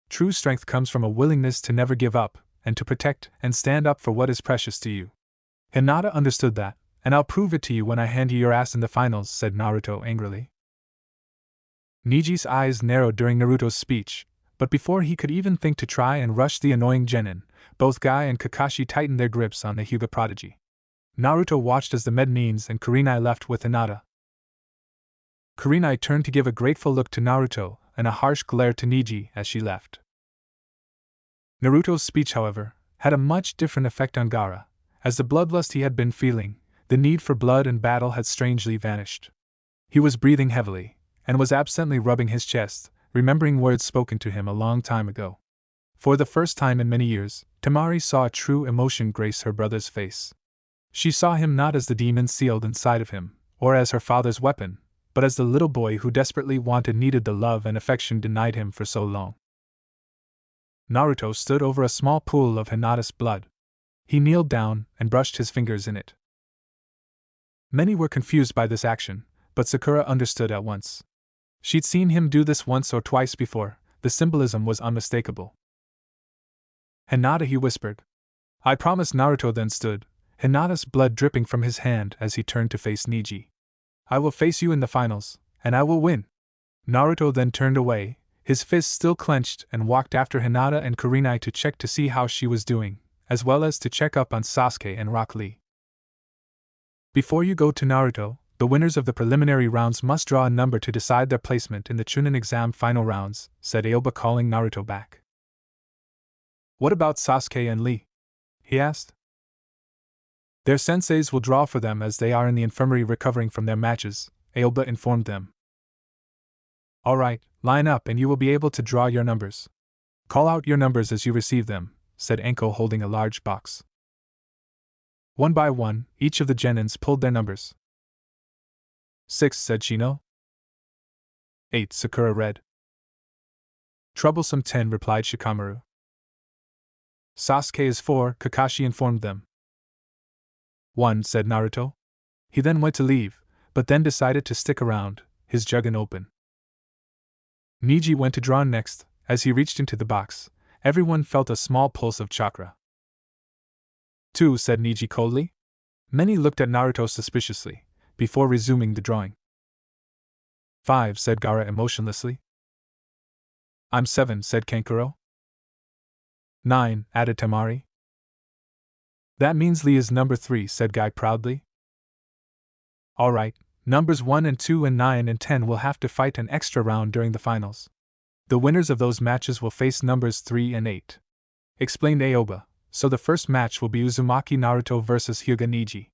True strength comes from a willingness to never give up, and to protect and stand up for what is precious to you. Hinata understood that, and I'll prove it to you when I hand you your ass in the finals, said Naruto angrily. Niji's eyes narrowed during Naruto's speech, but before he could even think to try and rush the annoying genin, both Guy and Kakashi tightened their grips on the Hyuga prodigy. Naruto watched as the Mednines and Kurenai left with Hinata. Kurenai turned to give a grateful look to Naruto and a harsh glare to Neji as she left. Naruto's speech, however, had a much different effect on Gaara. As the bloodlust he had been feeling, the need for blood and battle had strangely vanished. He was breathing heavily, and was absently rubbing his chest, remembering words spoken to him a long time ago. For the first time in many years, Temari saw a true emotion grace her brother's face. She saw him not as the demon sealed inside of him, or as her father's weapon, but as the little boy who desperately needed the love and affection denied him for so long. Naruto stood over a small pool of Hinata's blood. He kneeled down and brushed his fingers in it. Many were confused by this action, but Sakura understood at once. She'd seen him do this once or twice before. The symbolism was unmistakable. Hinata, he whispered. I promise. Naruto then stood, Hinata's blood dripping from his hand as he turned to face Neji. I will face you in the finals, and I will win. Naruto then turned away, his fists still clenched, and walked after Hinata and Kurenai to check to see how she was doing, as well as to check up on Sasuke and Rock Lee. Before you go to Naruto, the winners of the preliminary rounds must draw a number to decide their placement in the Chunin exam final rounds, said Aoba, calling Naruto back. What about Sasuke and Lee? He asked. Their senseis will draw for them as they are in the infirmary recovering from their matches, Aoba informed them. Alright, line up and you will be able to draw your numbers. Call out your numbers as you receive them, said Anko, holding a large box. One by one, each of the genins pulled their numbers. 6, said Shino. 8, Sakura read. Troublesome 10, replied Shikamaru. Sasuke is 4, Kakashi informed them. 1, said Naruto. He then went to leave, but then decided to stick around, his juggin open. Neji went to draw next. As he reached into the box, everyone felt a small pulse of chakra. 2, said Neji coldly. Many looked at Naruto suspiciously, before resuming the drawing. 5, said Gaara emotionlessly. I'm 7, said Kankuro. 9, added Temari. That means Lee is number 3, said Guy proudly. Alright, numbers 1 and 2 and 9 and 10 will have to fight an extra round during the finals. The winners of those matches will face numbers 3 and 8. Explained Aoba, so the first match will be Uzumaki Naruto vs Hyuga Neji.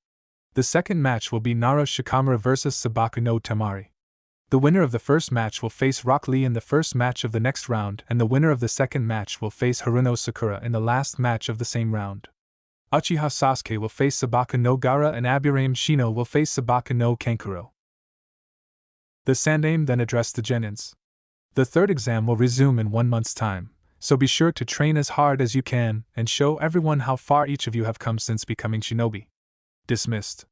The second match will be Nara Shikamaru vs Sabaku no Temari. The winner of the first match will face Rock Lee in the first match of the next round, and the winner of the second match will face Haruno Sakura in the last match of the same round. Uchiha Sasuke will face Sabaku no Gaara and Aburame Shino will face Sabaku no Kankuro. The Sandaime then addressed the genins. The third exam will resume in 1 month's time, so be sure to train as hard as you can and show everyone how far each of you have come since becoming shinobi. Dismissed.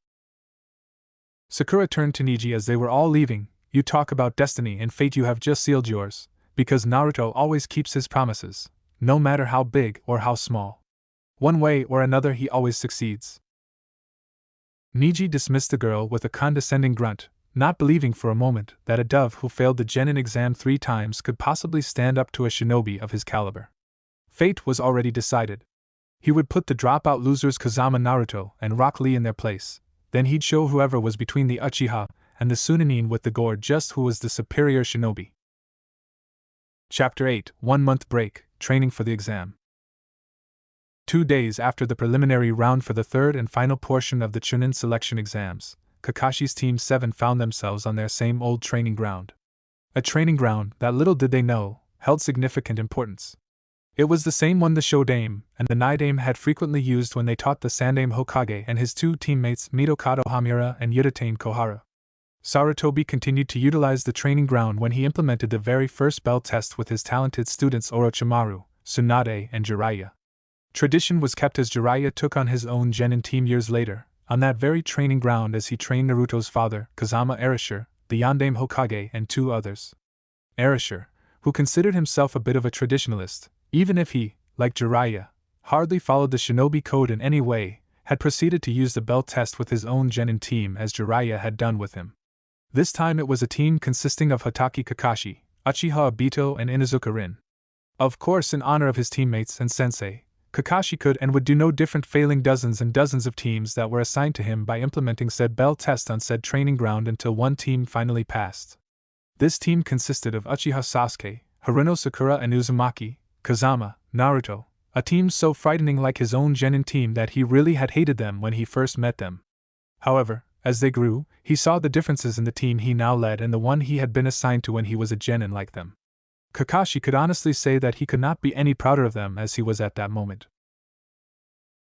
Sakura turned to Neji as they were all leaving. You talk about destiny and fate, you have just sealed yours, because Naruto always keeps his promises, no matter how big or how small. One way or another he always succeeds. Neji dismissed the girl with a condescending grunt, not believing for a moment that a dove who failed the genin exam 3 times could possibly stand up to a shinobi of his caliber. Fate was already decided. He would put the dropout losers Kazama Naruto and Rock Lee in their place, then he'd show whoever was between the Uchiha and the Sunanin with the gore just who was the superior shinobi. Chapter 8, 1 month break, training for the exam. 2 days after the preliminary round for the third and final portion of the Chunin selection exams, Kakashi's Team 7 found themselves on their same old training ground. A training ground that, little did they know, held significant importance. It was the same one the Shodame and the Nidame had frequently used when they taught the Sandame Hokage and his two teammates Mitokado Hamura and Yudatane Kohara. Sarutobi continued to utilize the training ground when he implemented the very first bell test with his talented students Orochimaru, Tsunade, and Jiraiya. Tradition was kept as Jiraiya took on his own genin team years later, on that very training ground as he trained Naruto's father, Kazama Erashur, the Yandame Hokage, and two others. Erashur, who considered himself a bit of a traditionalist, even if he, like Jiraiya, hardly followed the shinobi code in any way, had proceeded to use the bell test with his own genin team as Jiraiya had done with him. This time it was a team consisting of Hatake Kakashi, Uchiha Obito, and Inuzuka Rin. Of course, in honor of his teammates and sensei, Kakashi could and would do no different, failing dozens and dozens of teams that were assigned to him by implementing said bell test on said training ground until one team finally passed. This team consisted of Uchiha Sasuke, Haruno Sakura, and Uzumaki, Kazama, Naruto, a team so frightening like his own genin team that he really had hated them when he first met them. However, as they grew, he saw the differences in the team he now led and the one he had been assigned to when he was a genin like them. Kakashi could honestly say that he could not be any prouder of them as he was at that moment.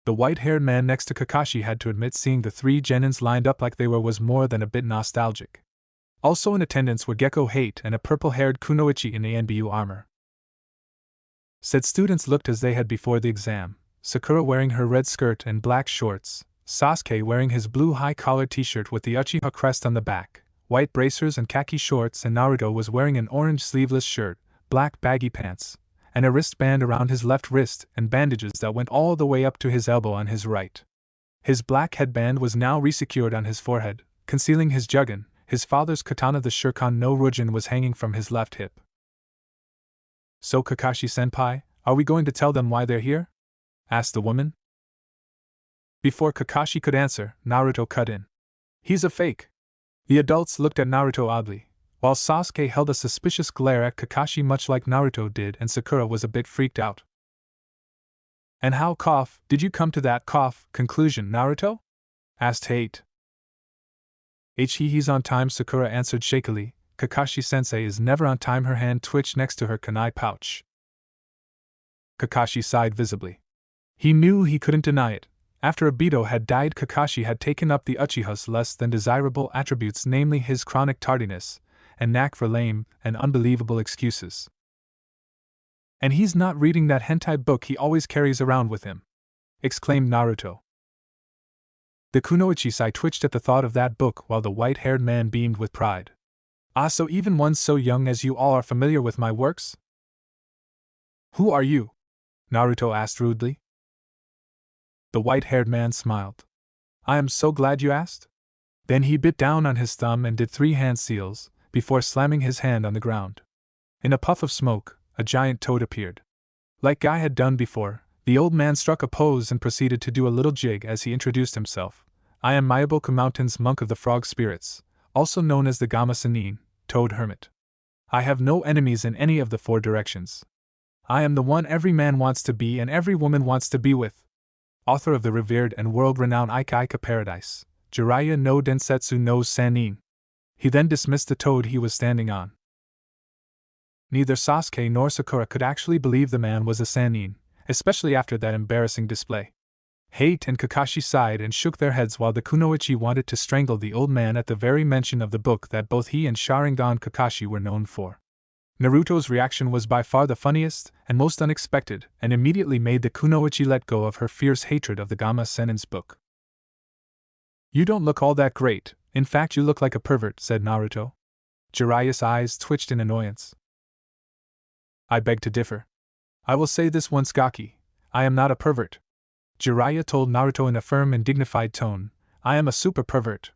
The white-haired man next to Kakashi had to admit seeing the three genins lined up like they were was more than a bit nostalgic. Also in attendance were Gecko Hate and a purple-haired Kunoichi in ANBU armor. Said students looked as they had before the exam, Sakura wearing her red skirt and black shorts, Sasuke wearing his blue high-collar t-shirt with the Uchiha crest on the back, white bracers and khaki shorts, and Naruto was wearing an orange sleeveless shirt, black baggy pants, and a wristband around his left wrist and bandages that went all the way up to his elbow on his right. His black headband was now resecured on his forehead, concealing his jugun. His father's katana, the Shurkan no Rujin, was hanging from his left hip. "So Kakashi-senpai, are we going to tell them why they're here?" asked the woman. Before Kakashi could answer, Naruto cut in. "He's a fake." The adults looked at Naruto oddly, while Sasuke held a suspicious glare at Kakashi much like Naruto did, and Sakura was a bit freaked out. "And how did you come to that conclusion, Naruto?" asked Hate. He's on time," Sakura answered shakily. "Kakashi-sensei is never on time." Her hand twitched next to her kunai pouch. Kakashi sighed visibly. He knew he couldn't deny it. After Obito had died, Kakashi had taken up the Uchiha's less than desirable attributes, namely his chronic tardiness, and knack for lame and unbelievable excuses. "And he's not reading that hentai book he always carries around with him!" exclaimed Naruto. The Kunoichi-sai twitched at the thought of that book while the white-haired man beamed with pride. "Ah, so even one so young as you all are familiar with my works?" "Who are you?" Naruto asked rudely. The white-haired man smiled. "I am so glad you asked." Then he bit down on his thumb and did 3 hand seals, before slamming his hand on the ground. In a puff of smoke, a giant toad appeared. Like Guy had done before, the old man struck a pose and proceeded to do a little jig as he introduced himself. "I am Myaboku Mountain's monk of the frog spirits, also known as the Gama Sennin, Toad Hermit. I have no enemies in any of the 4 directions. I am the one every man wants to be and every woman wants to be with. Author of the revered and world-renowned Ika Ika Paradise, Jiraiya no Densetsu no Sannin." He then dismissed the toad he was standing on. Neither Sasuke nor Sakura could actually believe the man was a Sannin, especially after that embarrassing display. Hate and Kakashi sighed and shook their heads while the Kunoichi wanted to strangle the old man at the very mention of the book that both he and Sharingan Kakashi were known for. Naruto's reaction was by far the funniest and most unexpected, and immediately made the Kunoichi let go of her fierce hatred of the Gama Sennin's book. "You don't look all that great, in fact you look like a pervert," said Naruto. Jiraiya's eyes twitched in annoyance. "I beg to differ. I will say this once, Gaki, I am not a pervert," Jiraiya told Naruto in a firm and dignified tone. "I am a super pervert."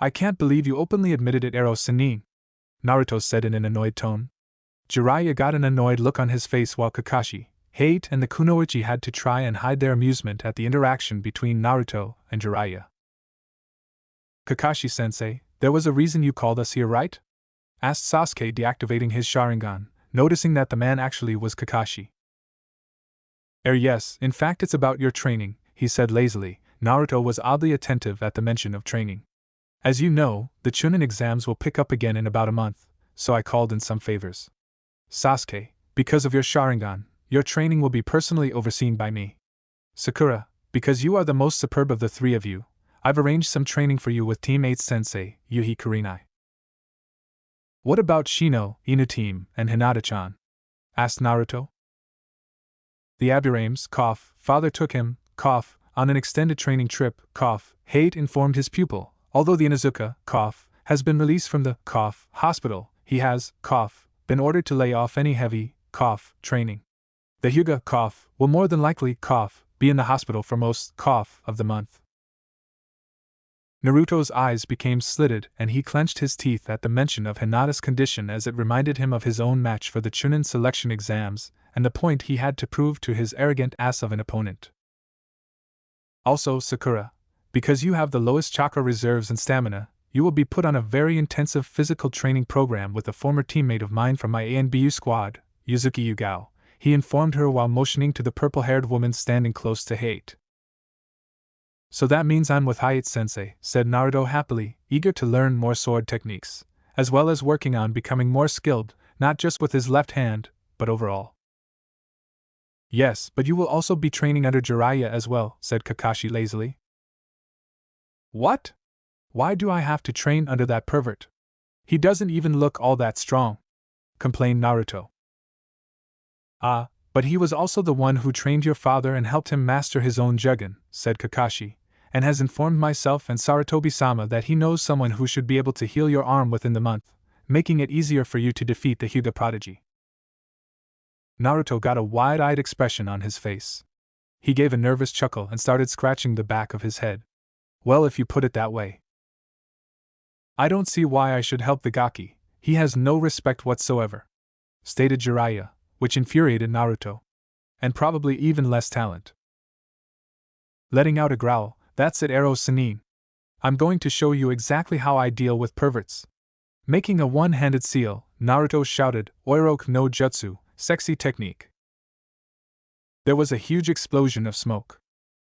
"I can't believe you openly admitted it, Ero Sennin," Naruto said in an annoyed tone. Jiraiya got an annoyed look on his face while Kakashi, Hate, and the Kunoichi had to try and hide their amusement at the interaction between Naruto and Jiraiya. "Kakashi-sensei, there was a reason you called us here, right?" asked Sasuke, deactivating his Sharingan, noticing that the man actually was Kakashi. Yes, in fact it's about your training," he said lazily. Naruto was oddly attentive at the mention of training. As you know, the Chunin exams will pick up again in about a month, so I called in some favors. Sasuke, because of your Sharingan, your training will be personally overseen by me. Sakura, because you are the most superb of the three of you, I've arranged some training for you with Team 8's sensei, Yuhi Kurenai. What about Shino, Inu team, and Hinata-chan? Asked Naruto. The Aburame's, father took him, on an extended training trip, Hate informed his pupil, although the Inuzuka, has been released from the, hospital, he has, been ordered to lay off any heavy, training. The Hyuga, will more than likely, be in the hospital for most, of the month. Naruto's eyes became slitted and he clenched his teeth at the mention of Hinata's condition, as it reminded him of his own match for the Chunin selection exams and the point he had to prove to his arrogant ass of an opponent. Also, Sakura, because you have the lowest chakra reserves and stamina, you will be put on a very intensive physical training program with a former teammate of mine from my ANBU squad, Yuzuki Yugao, he informed her while motioning to the purple-haired woman standing close to Hate. So that means I'm with Hayate-sensei, said Naruto happily, eager to learn more sword techniques, as well as working on becoming more skilled, not just with his left hand, but overall. Yes, but you will also be training under Jiraiya as well, said Kakashi lazily. What? Why do I have to train under that pervert? He doesn't even look all that strong, complained Naruto. But he was also the one who trained your father and helped him master his own Jugen, said Kakashi, and has informed myself and Sarutobi-sama that he knows someone who should be able to heal your arm within the month, making it easier for you to defeat the Hyuga prodigy. Naruto got a wide-eyed expression on his face. He gave a nervous chuckle and started scratching the back of his head. Well, if you put it that way. I don't see why I should help the Gaki, he has no respect whatsoever, stated Jiraiya, which infuriated Naruto. And probably even less talent. Letting out a growl, that's it, Ero Sanin. I'm going to show you exactly how I deal with perverts. Making a one-handed seal, Naruto shouted, Oiroku no Jutsu, sexy technique. There was a huge explosion of smoke.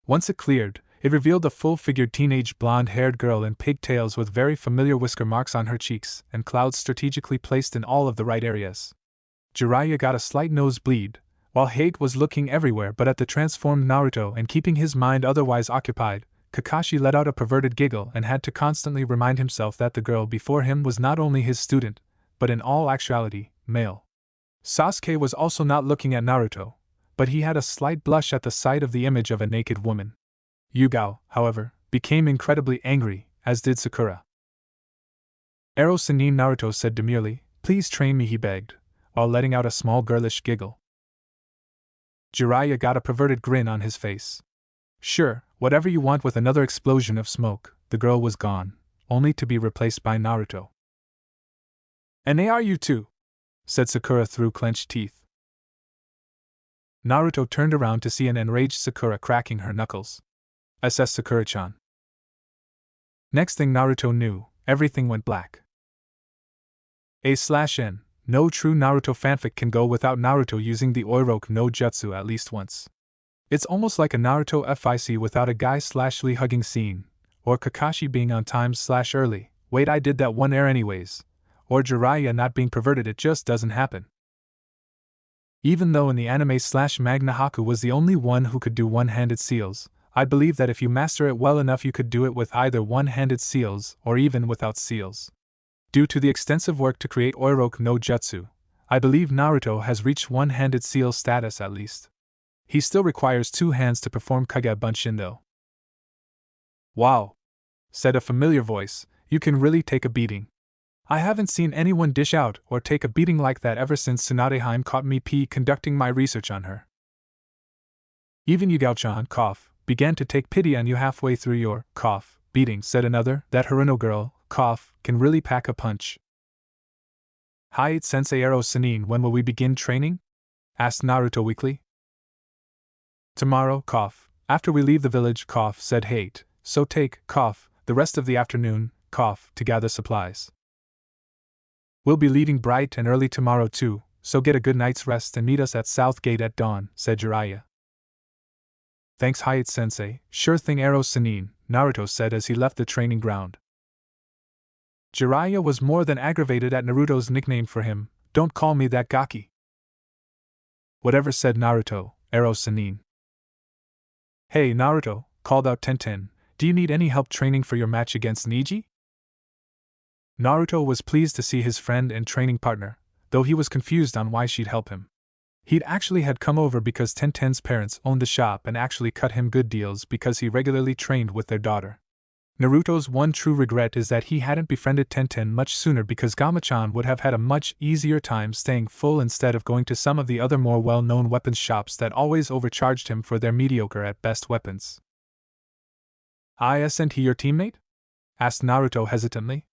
Once it cleared, it revealed a full-figured teenage blonde-haired girl in pigtails with very familiar whisker marks on her cheeks and clouds strategically placed in all of the right areas. Jiraiya got a slight nosebleed, while Hate was looking everywhere but at the transformed Naruto and keeping his mind otherwise occupied. Kakashi let out a perverted giggle and had to constantly remind himself that the girl before him was not only his student, but in all actuality, male. Sasuke was also not looking at Naruto, but he had a slight blush at the sight of the image of a naked woman. Yugao, however, became incredibly angry, as did Sakura. Ero Sanin, Naruto said demurely, please train me, he begged, while letting out a small girlish giggle. Jiraiya got a perverted grin on his face. Sure, whatever you want. With another explosion of smoke, the girl was gone, only to be replaced by Naruto. And they are you too, said Sakura through clenched teeth. Naruto turned around to see an enraged Sakura cracking her knuckles. SS Sakura-chan. Next thing Naruto knew, everything went black. A/N. No true Naruto fanfic can go without Naruto using the Oiroku no Jutsu at least once. It's almost like a Naruto FIC without a guy/Lee hugging scene, or Kakashi being on time/early, wait I did that one air anyways, or Jiraiya not being perverted. It just doesn't happen. Even though in the anime/manga Haku was the only one who could do one-handed seals, I believe that if you master it well enough you could do it with either one-handed seals or even without seals. Due to the extensive work to create Oiroku no Jutsu, I believe Naruto has reached one-handed seal status at least. He still requires two hands to perform Kage Bunshin though. Wow! Said a familiar voice, you can really take a beating. I haven't seen anyone dish out or take a beating like that ever since Tsunadeheim caught me conducting my research on her. Even Yugao-chan began to take pity on you halfway through your beating, said another. That Haruno girl can really pack a punch. Hayate-sensei, Ero Sanin, when will we begin training? Asked Naruto weakly. Tomorrow, after we leave the village, said Hate, so take, the rest of the afternoon, to gather supplies. We'll be leaving bright and early tomorrow too, so get a good night's rest and meet us at South Gate at dawn, said Jiraiya. Thanks Hayate-sensei, sure thing Ero Sanin, Naruto said as he left the training ground. Jiraiya was more than aggravated at Naruto's nickname for him. Don't call me that gaki. Whatever, said Naruto, arrow Sannin. Hey Naruto, called out Tenten, do you need any help training for your match against Neji? Naruto was pleased to see his friend and training partner, though he was confused on why she'd help him. He'd actually had come over because Tenten's parents owned the shop and actually cut him good deals because he regularly trained with their daughter. Naruto's one true regret is that he hadn't befriended Tenten much sooner, because Gamachan would have had a much easier time staying full instead of going to some of the other more well-known weapons shops that always overcharged him for their mediocre at best weapons. Isn't he your teammate? Asked Naruto hesitantly.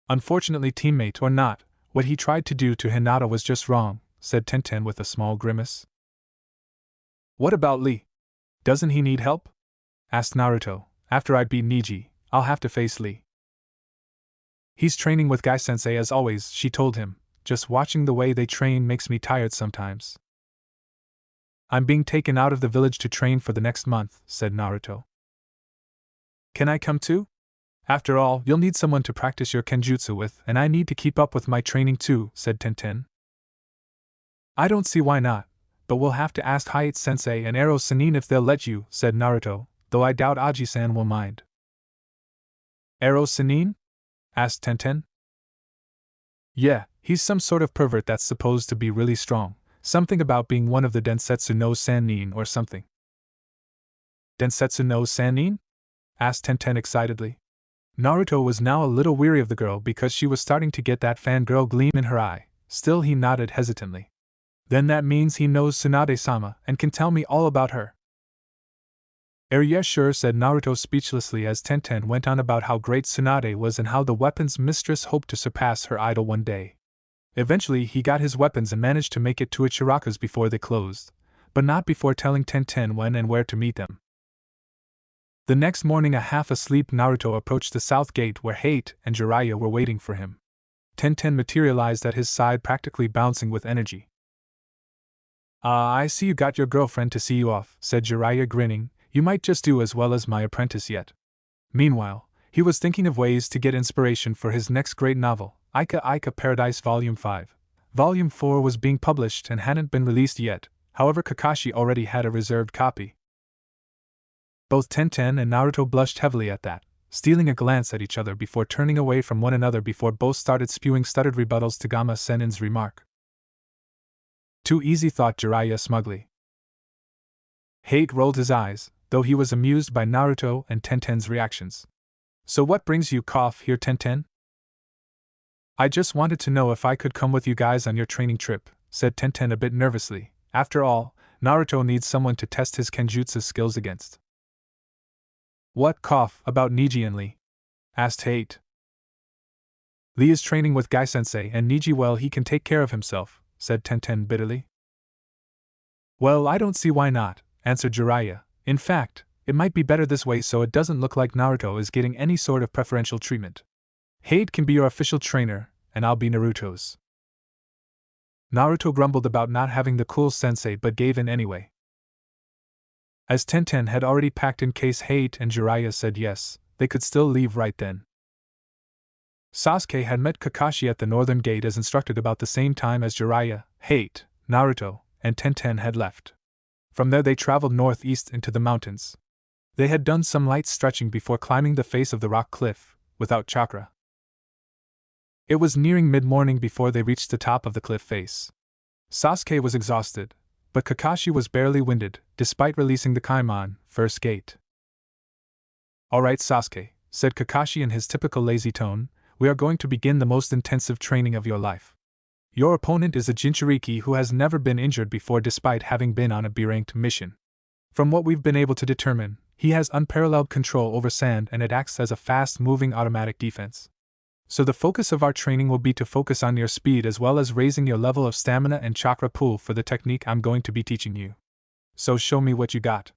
Unfortunately, teammate or not, what he tried to do to Hinata was just wrong, said Tenten with a small grimace. What about Lee? Doesn't he need help? Asked Naruto. After I beat Neji, I'll have to face Lee. He's training with Guy-sensei as always, she told him. Just watching the way they train makes me tired sometimes. I'm being taken out of the village to train for the next month, said Naruto. Can I come too? After all, you'll need someone to practice your kenjutsu with, and I need to keep up with my training too, said Tenten. I don't see why not, but we'll have to ask Hayate-sensei and Arrow Sannin if they'll let you, said Naruto, though I doubt Aji-san will mind. Arrow Sannin? Asked Tenten. Yeah, he's some sort of pervert that's supposed to be really strong, something about being one of the Densetsu no Sannin or something. Densetsu no Sannin? Asked Tenten excitedly. Naruto was now a little weary of the girl because she was starting to get that fangirl gleam in her eye. Still, he nodded hesitantly. Then that means he knows Tsunade-sama and can tell me all about her. Yeah, sure, said Naruto speechlessly as Tenten went on about how great Tsunade was and how the weapons mistress hoped to surpass her idol one day. Eventually, he got his weapons and managed to make it to Ichiraku's before they closed, but not before telling Tenten when and where to meet them. The next morning, a half-asleep Naruto approached the south gate where Hate and Jiraiya were waiting for him. Tenten materialized at his side, practically bouncing with energy. I see you got your girlfriend to see you off, said Jiraiya, grinning. You might just do as well as my apprentice yet. Meanwhile, he was thinking of ways to get inspiration for his next great novel, Ika Ika Paradise Volume 5. Volume 4 was being published and hadn't been released yet, however Kakashi already had a reserved copy. Both Tenten and Naruto blushed heavily at that, stealing a glance at each other before turning away from one another before both started spewing stuttered rebuttals to Gama Sennin's remark. Too easy, thought Jiraiya smugly. Hate rolled his eyes, though he was amused by Naruto and Tenten's reactions. So what brings you here, Tenten? I just wanted to know if I could come with you guys on your training trip, said Tenten a bit nervously. After all, Naruto needs someone to test his kenjutsu skills against. What about Neji and Lee? Asked Hate. Lee is training with Guy-sensei and Neji, well, he can take care of himself, said Tenten bitterly. Well, I don't see why not, answered Jiraiya. In fact, it might be better this way so it doesn't look like Naruto is getting any sort of preferential treatment. Hate can be your official trainer, and I'll be Naruto's. Naruto grumbled about not having the cool sensei but gave in anyway. As Tenten had already packed in case Hate and Jiraiya said yes, they could still leave right then. Sasuke had met Kakashi at the northern gate as instructed about the same time as Jiraiya, Hate, Naruto, and Tenten had left. From there they traveled northeast into the mountains. They had done some light stretching before climbing the face of the rock cliff, without chakra. It was nearing mid-morning before they reached the top of the cliff face. Sasuke was exhausted, but Kakashi was barely winded, despite releasing the Kaimon, first gate. Alright Sasuke, said Kakashi in his typical lazy tone, we are going to begin the most intensive training of your life. Your opponent is a Jinchuriki who has never been injured before despite having been on a B-ranked mission. From what we've been able to determine, he has unparalleled control over sand and it acts as a fast-moving automatic defense. So the focus of our training will be to focus on your speed as well as raising your level of stamina and chakra pool for the technique I'm going to be teaching you. So show me what you got.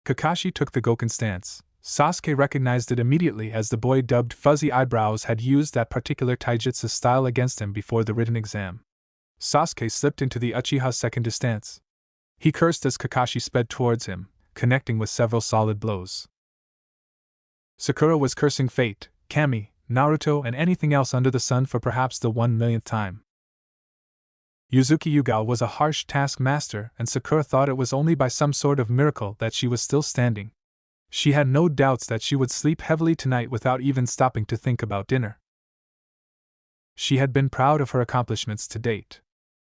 Kakashi took the Goken stance. Sasuke recognized it immediately as the boy dubbed Fuzzy Eyebrows had used that particular taijutsu style against him before the written exam. Sasuke slipped into the Uchiha second stance. He cursed as Kakashi sped towards him, connecting with several solid blows. Sakura was cursing fate, Kami, Naruto, and anything else under the sun for perhaps the 1 millionth time. Yuzuki Yugao was a harsh taskmaster, and Sakura thought it was only by some sort of miracle that she was still standing. She had no doubts that she would sleep heavily tonight without even stopping to think about dinner. She had been proud of her accomplishments to date.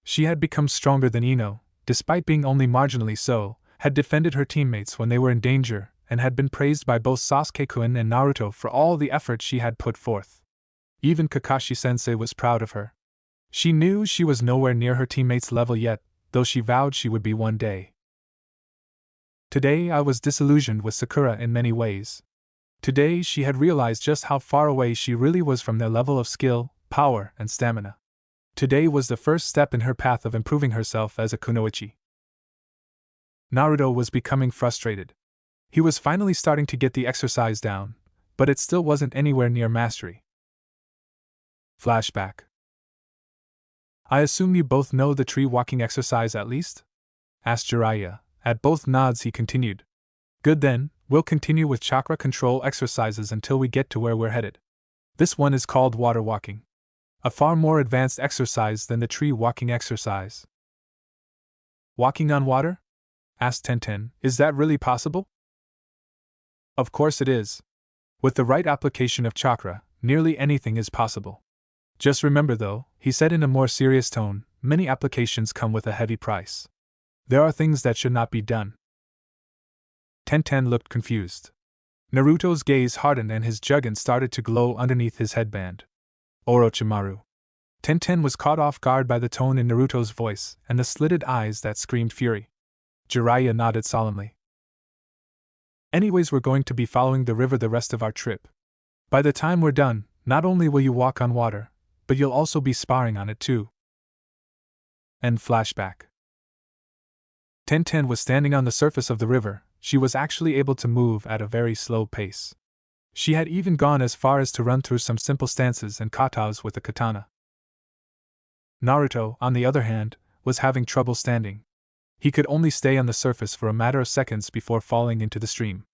She had become stronger than Ino, despite being only marginally so, had defended her teammates when they were in danger, and had been praised by both Sasuke-kun and Naruto for all the effort she had put forth. Even Kakashi-sensei was proud of her. She knew she was nowhere near her teammates' level yet, though she vowed she would be one day. Today I was disillusioned with Sakura in many ways. Today she had realized just how far away she really was from their level of skill, power, and stamina. Today was the first step in her path of improving herself as a kunoichi. Naruto was becoming frustrated. He was finally starting to get the exercise down, but it still wasn't anywhere near mastery. Flashback. I assume you both know the tree walking exercise at least? Asked Jiraiya. At both nods he continued. Good then, we'll continue with chakra control exercises until we get to where we're headed. This one is called water walking. A far more advanced exercise than the tree walking exercise. Walking on water? Asked Tenten. Is that really possible? Of course it is. With the right application of chakra, nearly anything is possible. Just remember though, he said in a more serious tone, many applications come with a heavy price. There are things that should not be done. Tenten looked confused. Naruto's gaze hardened and his juggin started to glow underneath his headband. Orochimaru. Tenten was caught off guard by the tone in Naruto's voice and the slitted eyes that screamed fury. Jiraiya nodded solemnly. Anyways, we're going to be following the river the rest of our trip. By the time we're done, not only will you walk on water, but you'll also be sparring on it too. End flashback. Tenten was standing on the surface of the river. She was actually able to move at a very slow pace. She had even gone as far as to run through some simple stances and katas with a katana. Naruto, on the other hand, was having trouble standing. He could only stay on the surface for a matter of seconds before falling into the stream.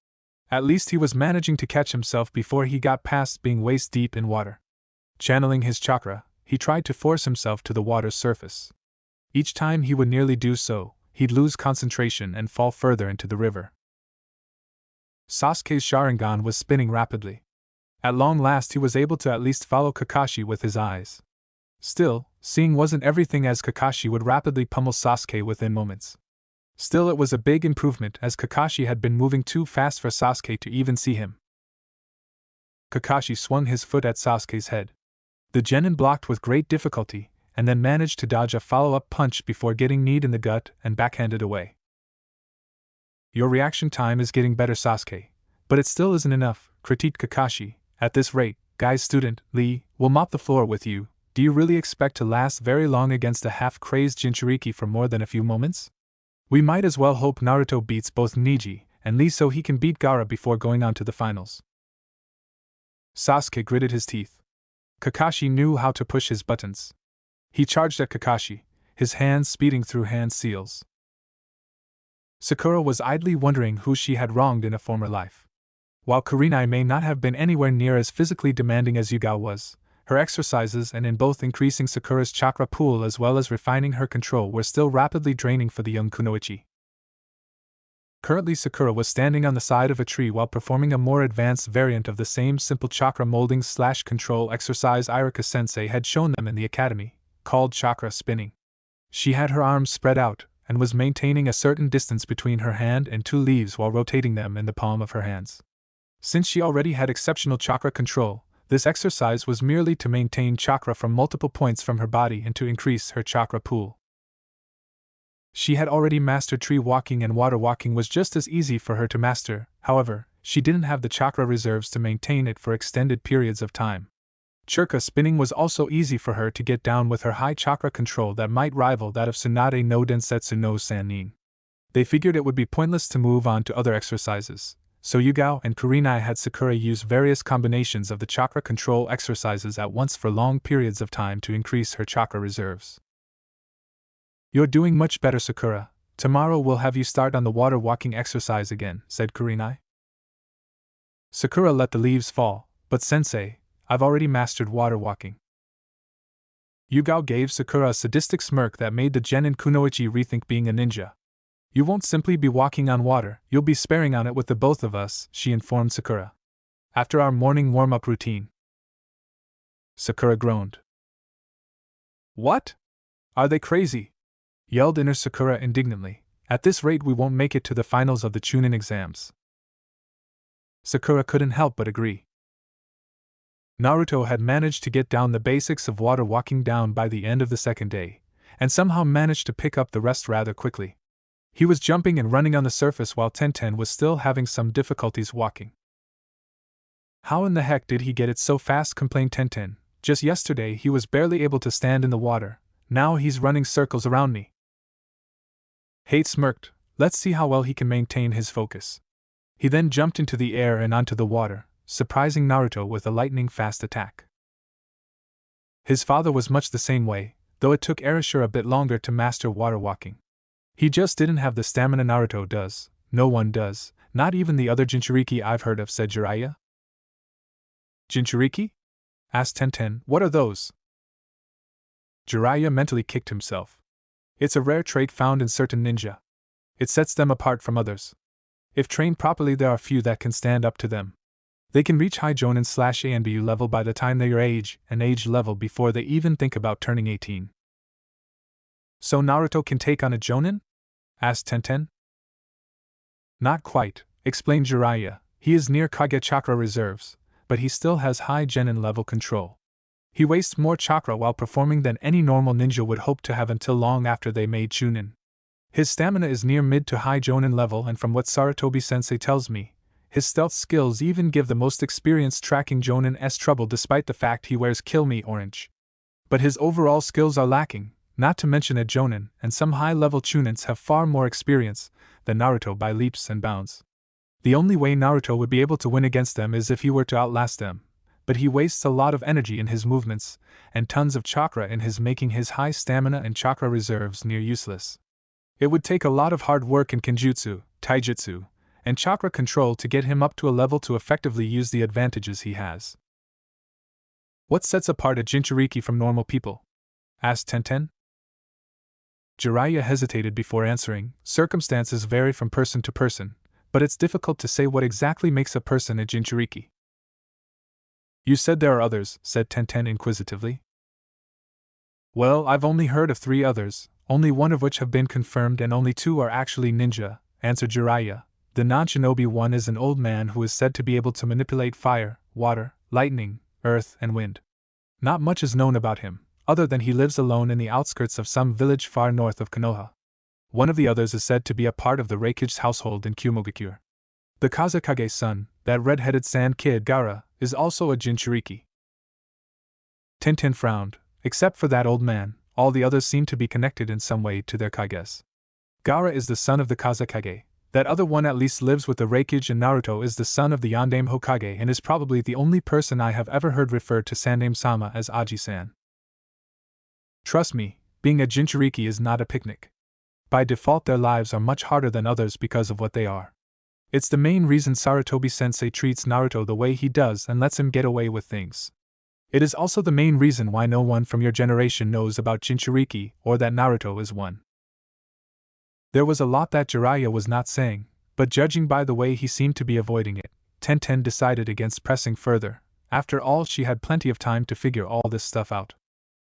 At least he was managing to catch himself before he got past being waist deep in water. Channeling his chakra, he tried to force himself to the water's surface. Each time he would nearly do so, he'd lose concentration and fall further into the river. Sasuke's Sharingan was spinning rapidly. At long last he was able to at least follow Kakashi with his eyes. Still, seeing wasn't everything as Kakashi would rapidly pummel Sasuke within moments. Still, it was a big improvement as Kakashi had been moving too fast for Sasuke to even see him. Kakashi swung his foot at Sasuke's head. The genin blocked with great difficulty, and then managed to dodge a follow-up punch before getting kneed in the gut and backhanded away. Your reaction time is getting better, Sasuke, but it still isn't enough, critiqued Kakashi. At this rate, Guy's student, Lee, will mop the floor with you. Do you really expect to last very long against a half-crazed Jinchuriki for more than a few moments? We might as well hope Naruto beats both Neji and Lee so he can beat Gaara before going on to the finals. Sasuke gritted his teeth. Kakashi knew how to push his buttons. He charged at Kakashi, his hands speeding through hand seals. Sakura was idly wondering who she had wronged in a former life. While Kurenai may not have been anywhere near as physically demanding as Yugao was, her exercises and in both increasing Sakura's chakra pool as well as refining her control were still rapidly draining for the young kunoichi. Currently Sakura was standing on the side of a tree while performing a more advanced variant of the same simple chakra molding/control exercise Iruka-sensei had shown them in the academy, called chakra spinning. She had her arms spread out, and was maintaining a certain distance between her hand and two leaves while rotating them in the palm of her hands. Since she already had exceptional chakra control, this exercise was merely to maintain chakra from multiple points from her body and to increase her chakra pool. She had already mastered tree walking, and water walking was just as easy for her to master. However, she didn't have the chakra reserves to maintain it for extended periods of time. Chakra spinning was also easy for her to get down with her high chakra control that might rival that of Tsunade no Densetsu no Sannin. They figured it would be pointless to move on to other exercises, so Yugao and Kurenai had Sakura use various combinations of the chakra control exercises at once for long periods of time to increase her chakra reserves. You're doing much better, Sakura. Tomorrow we'll have you start on the water walking exercise again, said Kurenai. Sakura let the leaves fall, But sensei, I've already mastered water walking. Yugao gave Sakura a sadistic smirk that made the genin kunoichi rethink being a ninja. You won't simply be walking on water, you'll be sparring on it with the both of us, she informed Sakura. After our morning warm-up routine. Sakura groaned. What? Are they crazy? Yelled inner Sakura indignantly. At this rate we won't make it to the finals of the Chunin exams. Sakura couldn't help but agree. Naruto had managed to get down the basics of water walking down by the end of the second day, and somehow managed to pick up the rest rather quickly. He was jumping and running on the surface while Tenten was still having some difficulties walking. How in the heck did he get it so fast, complained Tenten. Just yesterday he was barely able to stand in the water, now he's running circles around me. Hate smirked. Let's see how well he can maintain his focus. He then jumped into the air and onto the water, surprising Naruto with a lightning-fast attack. His father was much the same way, though it took Erasure a bit longer to master water walking. He just didn't have the stamina Naruto does. No one does, not even the other Jinchuriki I've heard of, said Jiraiya. Jinchuriki? Asked Tenten. What are those? Jiraiya mentally kicked himself. It's a rare trait found in certain ninja. It sets them apart from others. If trained properly, there are few that can stand up to them. They can reach high Jonin/ANBU level by the time they're your age and age level before they even think about turning 18. So Naruto can take on a Jonin? Asked Tenten. Not quite, explained Jiraiya. He is near Kage chakra reserves, but he still has high genin level control. He wastes more chakra while performing than any normal ninja would hope to have until long after they made Chunin. His stamina is near mid to high Jonin level, and from what Sarutobi-sensei tells me, his stealth skills even give the most experienced tracking Jonin trouble despite the fact he wears Kill Me Orange. But his overall skills are lacking, not to mention a Jonin and some high-level Chunins have far more experience than Naruto by leaps and bounds. The only way Naruto would be able to win against them is if he were to outlast them, but he wastes a lot of energy in his movements, and tons of chakra in his making his high stamina and chakra reserves near useless. It would take a lot of hard work in Kenjutsu, Taijutsu, and chakra control to get him up to a level to effectively use the advantages he has. What sets apart a Jinchuriki from normal people? Asked Tenten. Jiraiya hesitated before answering. Circumstances vary from person to person, but it's difficult to say what exactly makes a person a Jinchuriki. You said there are others, said Tenten inquisitively. Well, I've only heard of 3 others, only one of which have been confirmed and only 2 are actually ninja, answered Jiraiya. The non-shinobi one is an old man who is said to be able to manipulate fire, water, lightning, earth, and wind. Not much is known about him, other than he lives alone in the outskirts of some village far north of Konoha. One of the others is said to be a part of the Reikige's household in Kyumogakure. The Kazekage's son, that red-headed sand kid Gaara, is also a Jinchuriki. Tenten frowned. Except for that old man, all the others seem to be connected in some way to their Kages. Gaara is the son of the Kazekage. That other one at least lives with the Reikage, and Naruto is the son of the Yondaime Hokage and is probably the only person I have ever heard refer to Sandaime-sama as Aji-san. Trust me, being a Jinchuriki is not a picnic. By default their lives are much harder than others because of what they are. It's the main reason Sarutobi-sensei treats Naruto the way he does and lets him get away with things. It is also the main reason why no one from your generation knows about Jinchuriki or that Naruto is one. There was a lot that Jiraiya was not saying, but judging by the way he seemed to be avoiding it, Tenten decided against pressing further. After all, she had plenty of time to figure all this stuff out.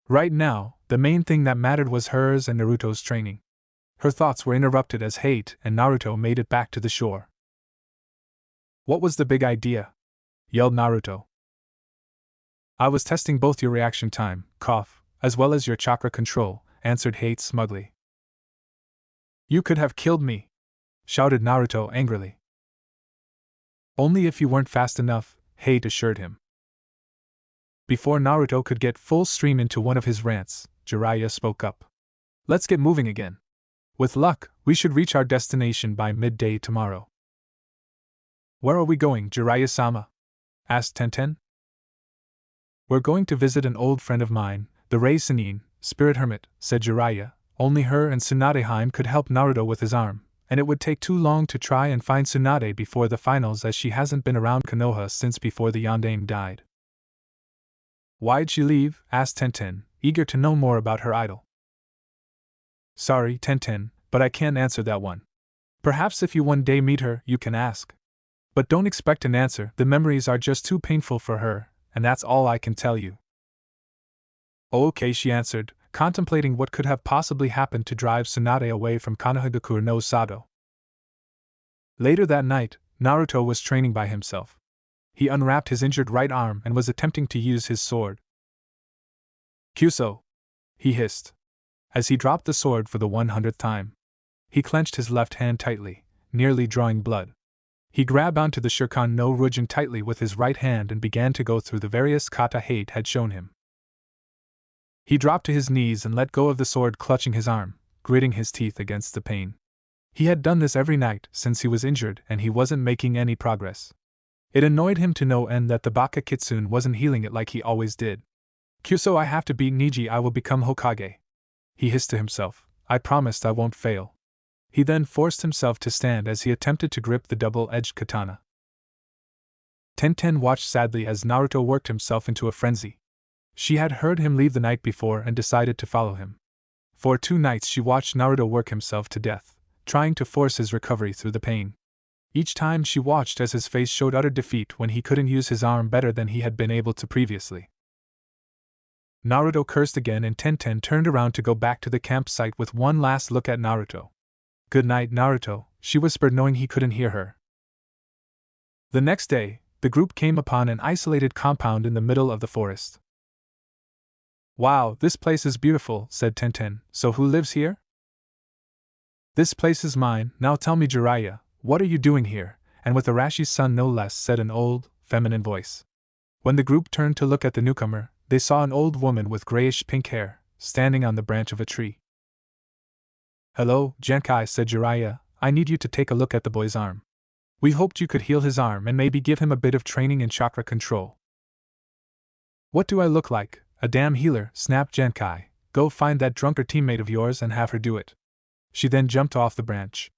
Right now, the main thing that mattered was hers and Naruto's training. Her thoughts were interrupted as Hate and Naruto made it back to the shore. What was the big idea? Yelled Naruto. I was testing both your reaction time, cough, as well as your chakra control, answered Hate smugly. You could have killed me, shouted Naruto angrily. Only if you weren't fast enough, Hate assured him. Before Naruto could get full stream into one of his rants, Jiraiya spoke up. Let's get moving again. With luck, we should reach our destination by midday tomorrow. Where are we going, Jiraiya-sama? Asked Tenten. We're going to visit an old friend of mine, the Rei Sennin, spirit hermit, said Jiraiya. Only her and Tsunadeheim could help Naruto with his arm. and it would take too long to try and find Tsunade before the finals, as she hasn't been around Konoha since before the yondaime died. Why'd she leave? Asked Tenten, eager to know more about her idol. Sorry, Tenten, but I can't answer that one. Perhaps if you one day meet her, you can ask. But don't expect an answer, the memories are just too painful for her, and that's all I can tell you. Oh, okay, she answered, contemplating what could have possibly happened to drive Tsunade away from Konohagakure no Sado. Later that night, Naruto was training by himself. He unwrapped his injured right arm and was attempting to use his sword. Kyuso! He hissed. As he dropped the sword for the 100th time. He clenched his left hand tightly, nearly drawing blood. He grabbed onto the Shuriken no Ryujin tightly with his right hand and began to go through the various kata Hate had shown him. He dropped to his knees and let go of the sword, clutching his arm, gritting his teeth against the pain. He had done this every night since he was injured, and he wasn't making any progress. It annoyed him to no end that the Baka Kitsune wasn't healing it like he always did. Kyuso, I have to beat Niji, I will become Hokage. He hissed to himself, I promised I won't fail. He then forced himself to stand as he attempted to grip the double-edged katana. Tenten watched sadly as Naruto worked himself into a frenzy. She had heard him leave the night before and decided to follow him. For 2 nights she watched Naruto work himself to death, trying to force his recovery through the pain. Each time she watched as his face showed utter defeat when he couldn't use his arm better than he had been able to previously. Naruto cursed again and Tenten turned around to go back to the campsite with one last look at Naruto. Good night, Naruto, she whispered, knowing he couldn't hear her. The next day, the group came upon an isolated compound in the middle of the forest. Wow, this place is beautiful, said Tenten, so who lives here? This place is mine, now tell me, Jiraiya, what are you doing here? And with Arashi's son no less, said an old, feminine voice. When the group turned to look at the newcomer, they saw an old woman with grayish-pink hair, standing on the branch of a tree. Hello, Genkai, said Jiraiya, I need you to take a look at the boy's arm. We hoped you could heal his arm and maybe give him a bit of training in chakra control. What do I look like? A damn healer, snapped Genkai. Go find that drunkard teammate of yours and have her do it. She then jumped off the branch.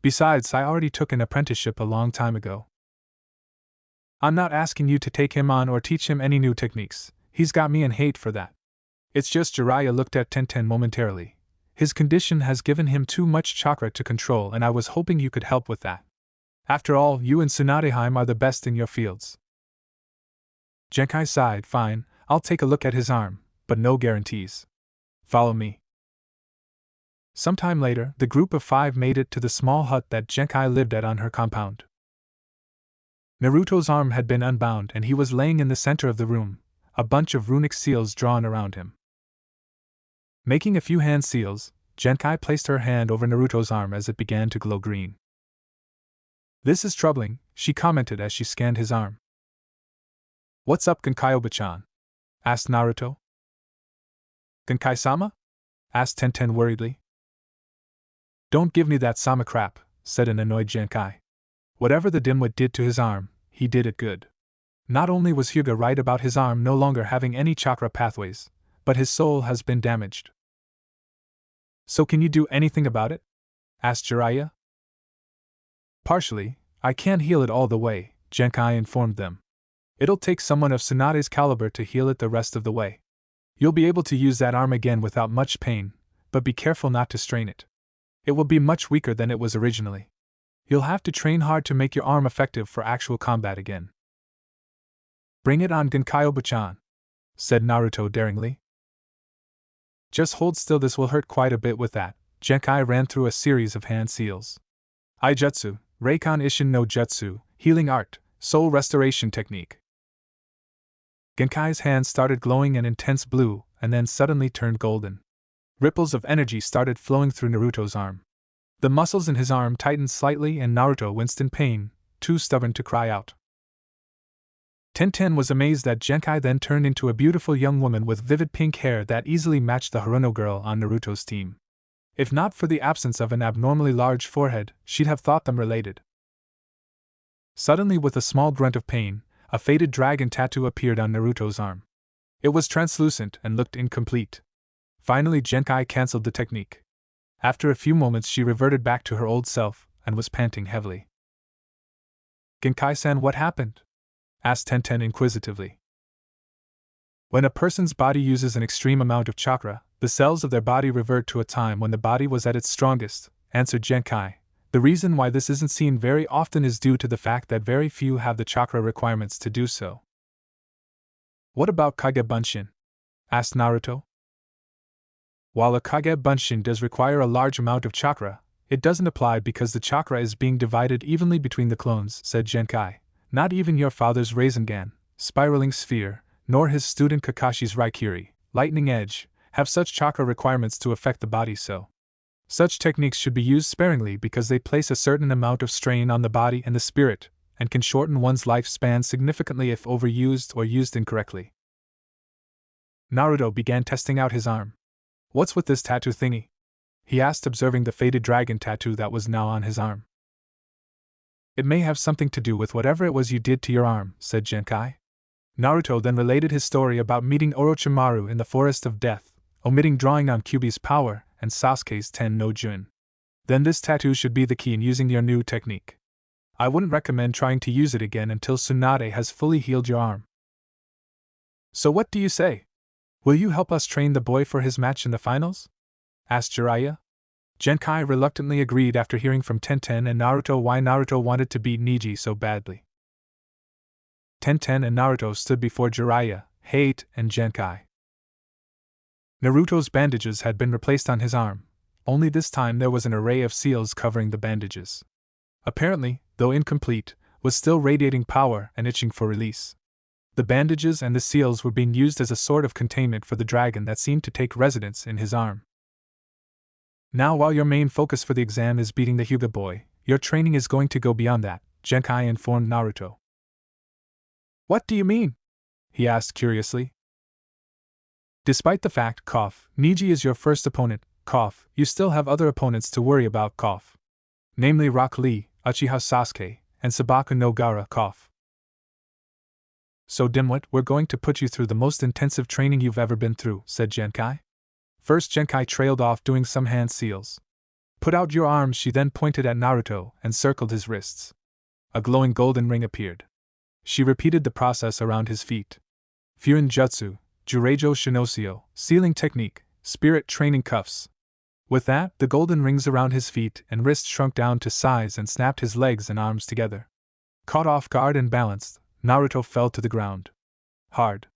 Besides, I already took an apprenticeship a long time ago. I'm not asking you to take him on or teach him any new techniques, he's got me in hate for that. It's just Jiraiya looked at Tenten momentarily. His condition has given him too much chakra to control and I was hoping you could help with that. After all, you and Tsunadeheim are the best in your fields. Genkai sighed, fine, I'll take a look at his arm, but no guarantees. Follow me. Sometime later, the group of 5 made it to the small hut that Genkai lived at on her compound. Naruto's arm had been unbound and he was laying in the center of the room, a bunch of runic seals drawn around him. Making a few hand seals, Genkai placed her hand over Naruto's arm as it began to glow green. This is troubling, she commented as she scanned his arm. What's up, Genkai-oba-chan? Asked Naruto. Genkai-sama? Asked Tenten worriedly. Don't give me that sama crap, said an annoyed Genkai. Whatever the dimwit did to his arm, he did it good. Not only was Hyuga right about his arm no longer having any chakra pathways, but his soul has been damaged. So can you do anything about it? Asked Jiraiya. Partially, I can't heal it all the way, Genkai informed them. It'll take someone of Tsunade's caliber to heal it the rest of the way. You'll be able to use that arm again without much pain, but be careful not to strain it. It will be much weaker than it was originally. You'll have to train hard to make your arm effective for actual combat again. Bring it on, Genkai-oba-chan, said Naruto daringly. Just hold still, this will hurt quite a bit with that. Genkai ran through a series of hand seals. Aijutsu, Reikon Ishin no Jutsu, Healing Art, Soul Restoration Technique. Genkai's hands started glowing an intense blue, and then suddenly turned golden. Ripples of energy started flowing through Naruto's arm. The muscles in his arm tightened slightly and Naruto winced in pain, too stubborn to cry out. Tenten was amazed that Genkai then turned into a beautiful young woman with vivid pink hair that easily matched the Haruno girl on Naruto's team. If not for the absence of an abnormally large forehead, she'd have thought them related. Suddenly, with a small grunt of pain, a faded dragon tattoo appeared on Naruto's arm. It was translucent and looked incomplete. Finally, Genkai cancelled the technique. After a few moments, she reverted back to her old self and was panting heavily. Genkai-san, what happened? Asked Tenten inquisitively. When a person's body uses an extreme amount of chakra, the cells of their body revert to a time when the body was at its strongest, answered Genkai. The reason why this isn't seen very often is due to the fact that very few have the chakra requirements to do so. What about Kage Bunshin? Asked Naruto. While a Kage Bunshin does require a large amount of chakra, it doesn't apply because the chakra is being divided evenly between the clones, said Genkai. Not even your father's Rasengan, spiraling sphere, nor his student Kakashi's Raikiri, lightning edge, have such chakra requirements to affect the body, so such techniques should be used sparingly because they place a certain amount of strain on the body and the spirit, and can shorten one's lifespan significantly if overused or used incorrectly. Naruto began testing out his arm. What's with this tattoo thingy? He asked, observing the faded dragon tattoo that was now on his arm. It may have something to do with whatever it was you did to your arm, said Genkai. Naruto then related his story about meeting Orochimaru in the Forest of Death, omitting drawing on Kyuubi's power and Sasuke's Ten no Jun. Then this tattoo should be the key in using your new technique. I wouldn't recommend trying to use it again until Tsunade has fully healed your arm. So what do you say? Will you help us train the boy for his match in the finals? Asked Jiraiya. Genkai reluctantly agreed after hearing from Tenten and Naruto why Naruto wanted to beat Neji so badly. Tenten and Naruto stood before Jiraiya, Hate, and Genkai. Naruto's bandages had been replaced on his arm, only this time there was an array of seals covering the bandages. Apparently, though incomplete, was still radiating power and itching for release. The bandages and the seals were being used as a sort of containment for the dragon that seemed to take residence in his arm. Now, while your main focus for the exam is beating the Hyuga boy, your training is going to go beyond that, Genkai informed Naruto. What do you mean? He asked curiously. Despite the fact, Neji is your first opponent, you still have other opponents to worry about, namely Rock Lee, Uchiha Sasuke, and Sabaku no Gaara, So dimwit, we're going to put you through the most intensive training you've ever been through, said Genkai. First Genkai trailed off doing some hand seals. Put out your arms, she then pointed at Naruto and circled his wrists. A glowing golden ring appeared. She repeated the process around his feet. Furin Jutsu, Jureijo Shinosio, sealing technique, spirit training cuffs. With that, the golden rings around his feet and wrists shrunk down to size and snapped his legs and arms together. Caught off guard and balanced, Naruto fell to the ground. Hard.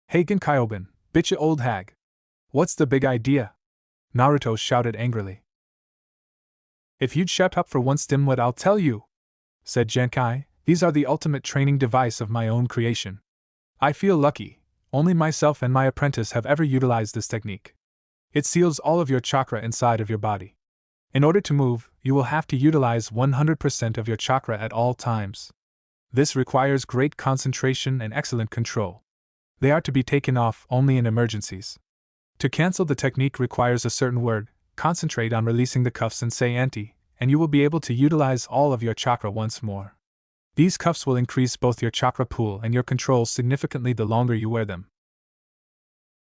Hey Genkai-oben, bitcha old hag. What's the big idea? Naruto shouted angrily. If you'd shut up for once, dimwit, I'll tell you, said Genkai. These are the ultimate training device of my own creation. I feel lucky, only myself and my apprentice have ever utilized this technique. It seals all of your chakra inside of your body. In order to move, you will have to utilize 100% of your chakra at all times. This requires great concentration and excellent control. They are to be taken off only in emergencies. To cancel the technique requires a certain word, concentrate on releasing the cuffs and say anti, and you will be able to utilize all of your chakra once more. These cuffs will increase both your chakra pool and your control significantly the longer you wear them.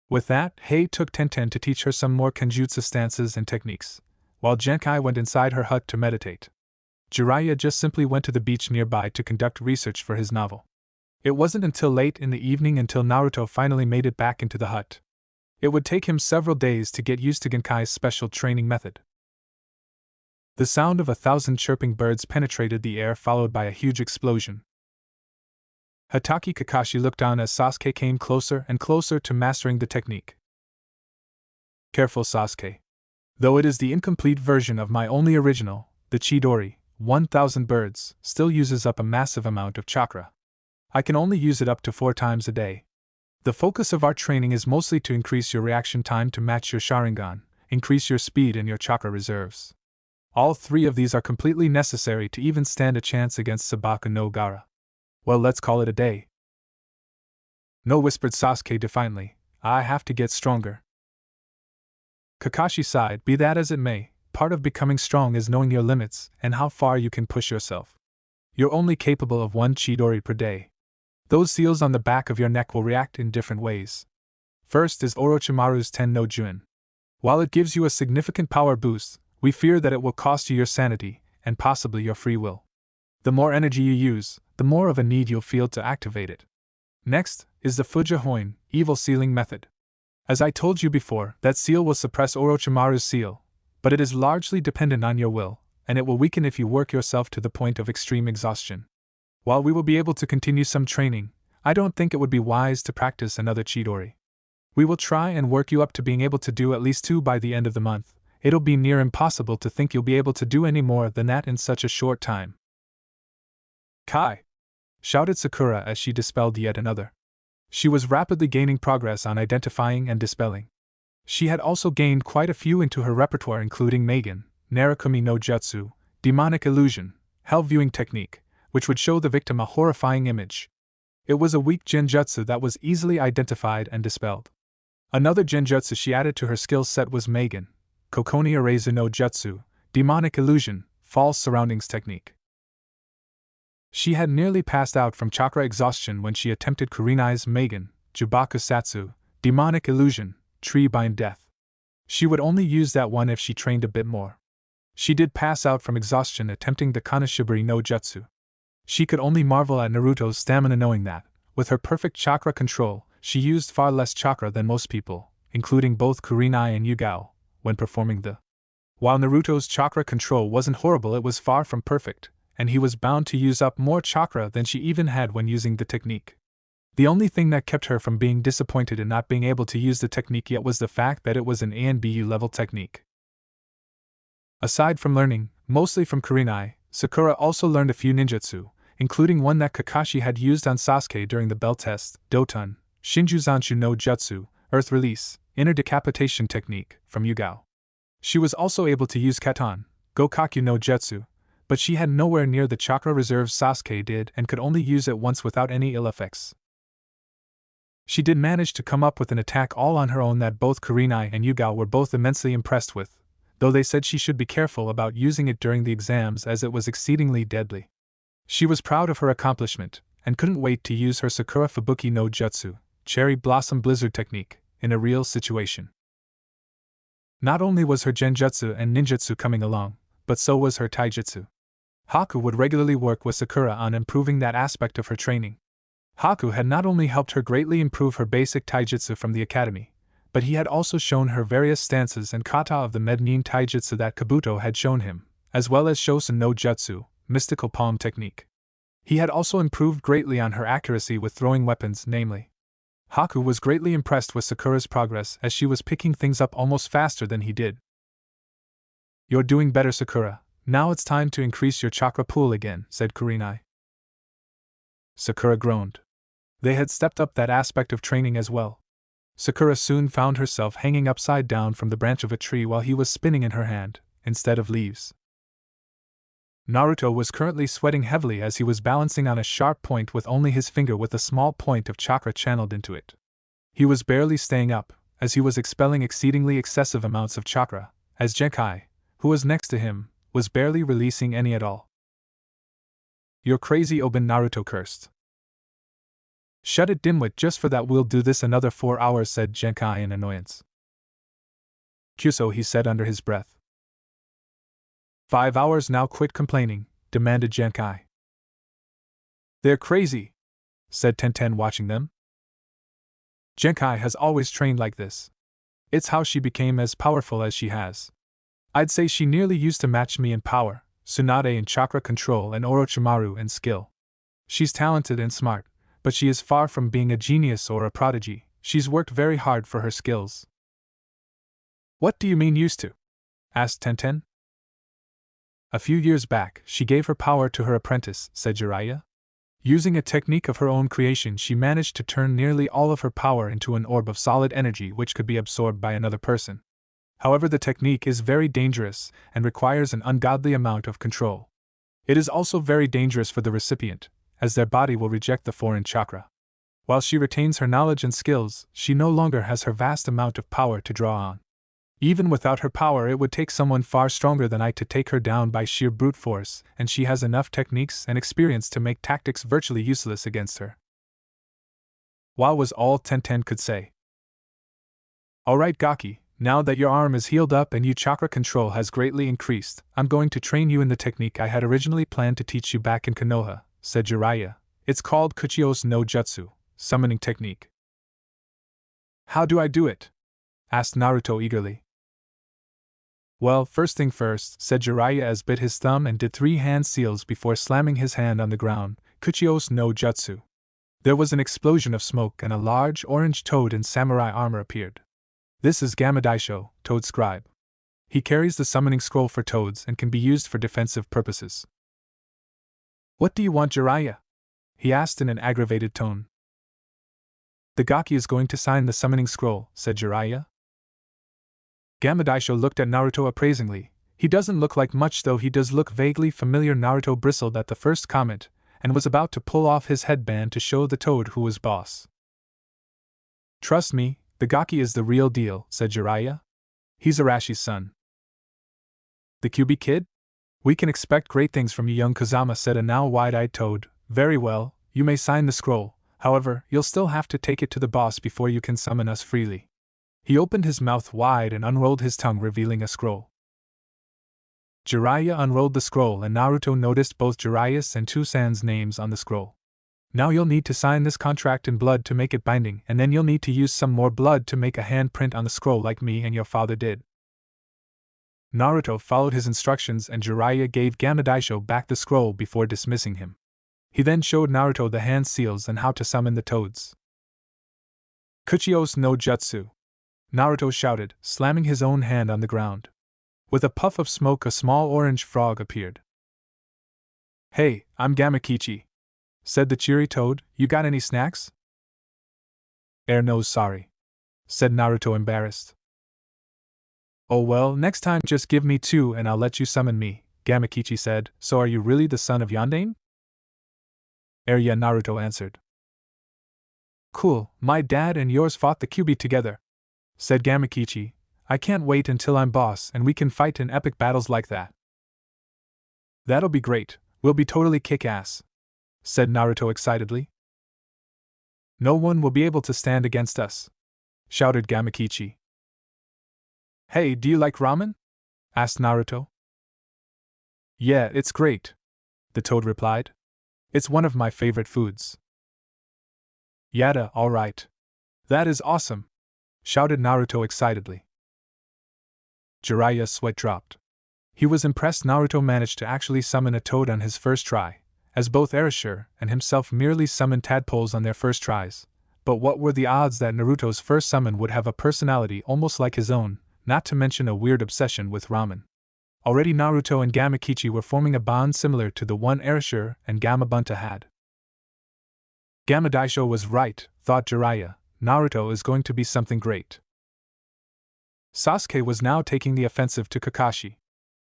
With that, Hei took Tenten to teach her some more Kenjutsu stances and techniques, while Genkai went inside her hut to meditate. Jiraiya just simply went to the beach nearby to conduct research for his novel. It wasn't until late in the evening until Naruto finally made it back into the hut. It would take him several days to get used to Genkai's special training method. The sound of 1,000 chirping birds penetrated the air, followed by a huge explosion. Hatake Kakashi looked down as Sasuke came closer and closer to mastering the technique. Careful, Sasuke. Though it is the incomplete version of my only original, the Chidori, 1,000 birds, still uses up a massive amount of chakra. I can only use it up to 4 times a day. The focus of our training is mostly to increase your reaction time to match your Sharingan, increase your speed and your chakra reserves. All 3 of these are completely necessary to even stand a chance against Sabaku no Gaara. Well, let's call it a day. No, whispered Sasuke defiantly, I have to get stronger. Kakashi sighed, be that as it may, part of becoming strong is knowing your limits and how far you can push yourself. You're only capable of 1 Chidori per day. Those seals on the back of your neck will react in different ways. First is Orochimaru's Ten no Jun. While it gives you a significant power boost, we fear that it will cost you your sanity, and possibly your free will. The more energy you use, the more of a need you'll feel to activate it. Next is the Fujihoin, evil sealing method. As I told you before, that seal will suppress Orochimaru's seal, but it is largely dependent on your will, and it will weaken if you work yourself to the point of extreme exhaustion. While we will be able to continue some training, I don't think it would be wise to practice another Chidori. We will try and work you up to being able to do at least 2 by the end of the month. It'll be near impossible to think you'll be able to do any more than that in such a short time. Kai! Shouted Sakura as she dispelled yet another. She was rapidly gaining progress on identifying and dispelling. She had also gained quite a few into her repertoire, including Magen, Narukami no Jutsu, demonic illusion, hell viewing technique, which would show the victim a horrifying image. It was a weak genjutsu that was easily identified and dispelled. Another genjutsu she added to her skill set was Magen, Kokoni Arezu no Jutsu, demonic illusion, false surroundings technique. She had nearly passed out from chakra exhaustion when she attempted Kurenai's Magen, Jubaku Satsu, demonic illusion, tree bind death. She would only use that one if she trained a bit more. She did pass out from exhaustion attempting the Kanashibari no Jutsu. She could only marvel at Naruto's stamina, knowing that, with her perfect chakra control, she used far less chakra than most people, including both Kurenai and Yugao, when performing the. While Naruto's chakra control wasn't horrible, it was far from perfect, and he was bound to use up more chakra than she even had when using the technique. The only thing that kept her from being disappointed in not being able to use the technique yet was the fact that it was an ANBU level technique. Aside from learning, mostly from Kurenai, Sakura also learned a few ninjutsu, including one that Kakashi had used on Sasuke during the bell test, Dotun, Shinjuzanshu no Jutsu, Earth Release, Inner Decapitation Technique, from Yugao. She was also able to use Katan, Gokakyu no Jutsu, but she had nowhere near the chakra reserves Sasuke did and could only use it once without any ill effects. She did manage to come up with an attack all on her own that both Kurenai and Yugao were both immensely impressed with, though they said she should be careful about using it during the exams as it was exceedingly deadly. She was proud of her accomplishment, and couldn't wait to use her Sakura Fubuki no Jutsu, Cherry Blossom Blizzard technique, in a real situation. Not only was her genjutsu and ninjutsu coming along, but so was her taijutsu. Haku would regularly work with Sakura on improving that aspect of her training. Haku had not only helped her greatly improve her basic taijutsu from the academy, but he had also shown her various stances and kata of the Mednin taijutsu that Kabuto had shown him, as well as Shosen no Jutsu, mystical palm technique. He had also improved greatly on her accuracy with throwing weapons, namely. Haku was greatly impressed with Sakura's progress as she was picking things up almost faster than he did. "You're doing better, Sakura. Now it's time to increase your chakra pool again," said Kurenai. Sakura groaned. They had stepped up that aspect of training as well. Sakura soon found herself hanging upside down from the branch of a tree while he was spinning in her hand, instead of leaves. Naruto was currently sweating heavily as he was balancing on a sharp point with only his finger with a small point of chakra channeled into it. He was barely staying up, as he was expelling exceedingly excessive amounts of chakra, as Genkai, who was next to him, was barely releasing any at all. "You're crazy, Oben," Naruto cursed. "Shut it, dimwit, just for that we'll do this another 4 hours," said Genkai in annoyance. "Kyuso," he said under his breath. 5 hours now, quit complaining," demanded Genkai. "They're crazy," said Tenten, watching them. "Genkai has always trained like this. It's how she became as powerful as she has. I'd say she nearly used to match me in power, Tsunade in chakra control and Orochimaru in skill. She's talented and smart, but she is far from being a genius or a prodigy. She's worked very hard for her skills." "What do you mean used to?" asked Tenten. "A few years back, she gave her power to her apprentice," said Jiraiya. "Using a technique of her own creation, she managed to turn nearly all of her power into an orb of solid energy which could be absorbed by another person. However, the technique is very dangerous and requires an ungodly amount of control. It is also very dangerous for the recipient, as their body will reject the foreign chakra. While she retains her knowledge and skills, she no longer has her vast amount of power to draw on. Even without her power, it would take someone far stronger than I to take her down by sheer brute force, and she has enough techniques and experience to make tactics virtually useless against her." Wa was all Tenten could say. "Alright, Gaki, Now that your arm is healed up and your chakra control has greatly increased, I'm going to train you in the technique I had originally planned to teach you back in Konoha, said Jiraiya. It's called Kuchiyos no Jutsu, summoning technique. How do I do it? Asked Naruto eagerly. Well, first thing first, said Jiraiya as bit his thumb and did 3 hand seals before slamming his hand on the ground. Kuchiyos no Jutsu. There was an explosion of smoke and a large orange toad in samurai armor appeared. This is Gamma Daisho, Toad Scribe. He carries the summoning scroll for toads and can be used for defensive purposes. What do you want, Jiraiya? He asked in an aggravated tone. The Gaki is going to sign the summoning scroll, said Jiraiya. Gamma Daisho looked at Naruto appraisingly. He doesn't look like much, though he does look vaguely familiar. Naruto bristled at the first comment, and was about to pull off his headband to show the toad who was boss. Trust me, the Gaki is the real deal, said Jiraiya. He's Arashi's son. The QB kid? We can expect great things from you, young Kazama, said a now wide-eyed toad. Very well, you may sign the scroll, however, you'll still have to take it to the boss before you can summon us freely. He opened his mouth wide and unrolled his tongue, revealing a scroll. Jiraiya unrolled the scroll and Naruto noticed both Jiraiya's and Tusan's names on the scroll. Now you'll need to sign this contract in blood to make it binding, and then you'll need to use some more blood to make a handprint on the scroll like me and your father did. Naruto followed his instructions and Jiraiya gave Gamma Daisho back the scroll before dismissing him. He then showed Naruto the hand seals and how to summon the toads. Kuchiyos no Jutsu, Naruto shouted, slamming his own hand on the ground. With a puff of smoke, a small orange frog appeared. Hey, I'm Gamakichi, said the cheery toad. You got any snacks? No, sorry, said Naruto, embarrassed. Oh well, next time just give me 2 and I'll let you summon me, Gamakichi said. So are you really the son of Yondaime? Yeah, Naruto answered. Cool, my dad and yours fought the QB together, said Gamakichi. I can't wait until I'm boss and we can fight in epic battles like that. That'll be great, we'll be totally kick-ass, said Naruto excitedly. No one will be able to stand against us, shouted Gamakichi. Hey, do you like ramen? Asked Naruto. Yeah, it's great, the toad replied. It's one of my favorite foods. Yada, alright. That is awesome, shouted Naruto excitedly. Jiraiya's sweat dropped. He was impressed Naruto managed to actually summon a toad on his first try, as both Erasure and himself merely summoned tadpoles on their first tries. But what were the odds that Naruto's first summon would have a personality almost like his own, not to mention a weird obsession with ramen? Already Naruto and Gamakichi were forming a bond similar to the one Erasure and Gamabunta had. Gamma Daisho was right, thought Jiraiya. Naruto is going to be something great. Sasuke was now taking the offensive to Kakashi.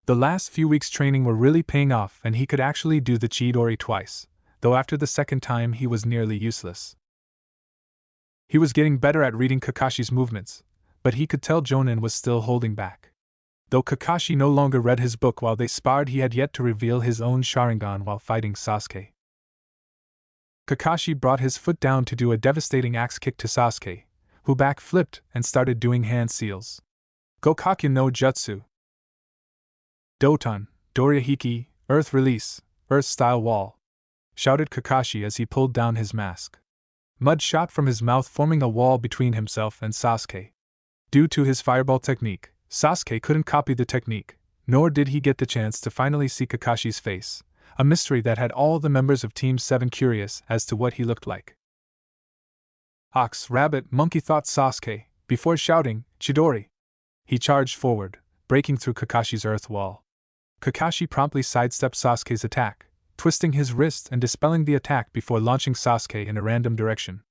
The last few weeks' training were really paying off and he could actually do the Chidori twice, though after the second time he was nearly useless. He was getting better at reading Kakashi's movements, but he could tell Jonin was still holding back. Though Kakashi no longer read his book while they sparred, he had yet to reveal his own Sharingan while fighting Sasuke. Kakashi brought his foot down to do a devastating axe kick to Sasuke, who back-flipped and started doing hand seals. Gokakyu no Jutsu. Doton, Dorihiki, Earth Release, Earth-style wall, shouted Kakashi as he pulled down his mask. Mud shot from his mouth, forming a wall between himself and Sasuke. Due to his fireball technique, Sasuke couldn't copy the technique, nor did he get the chance to finally see Kakashi's face, a mystery that had all the members of Team 7 curious as to what he looked like. Ox, rabbit, monkey, thought Sasuke, before shouting, Chidori. He charged forward, breaking through Kakashi's earth wall. Kakashi promptly sidestepped Sasuke's attack, twisting his wrist and dispelling the attack before launching Sasuke in a random direction.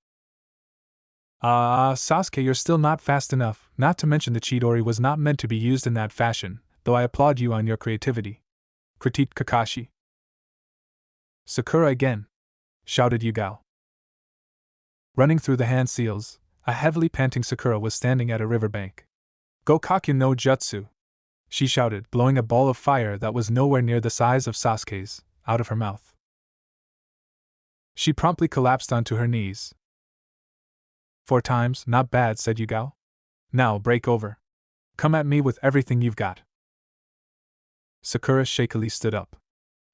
Sasuke, you're still not fast enough, not to mention the Chidori was not meant to be used in that fashion, though I applaud you on your creativity, critiqued Kakashi. Sakura again, shouted Yugao. Running through the hand seals, a heavily panting Sakura was standing at a riverbank. Gokakyu no Jutsu, she shouted, blowing a ball of fire that was nowhere near the size of Sasuke's, out of her mouth. She promptly collapsed onto her knees. 4 times, not bad, said Yugao. Now break over. Come at me with everything you've got. Sakura shakily stood up.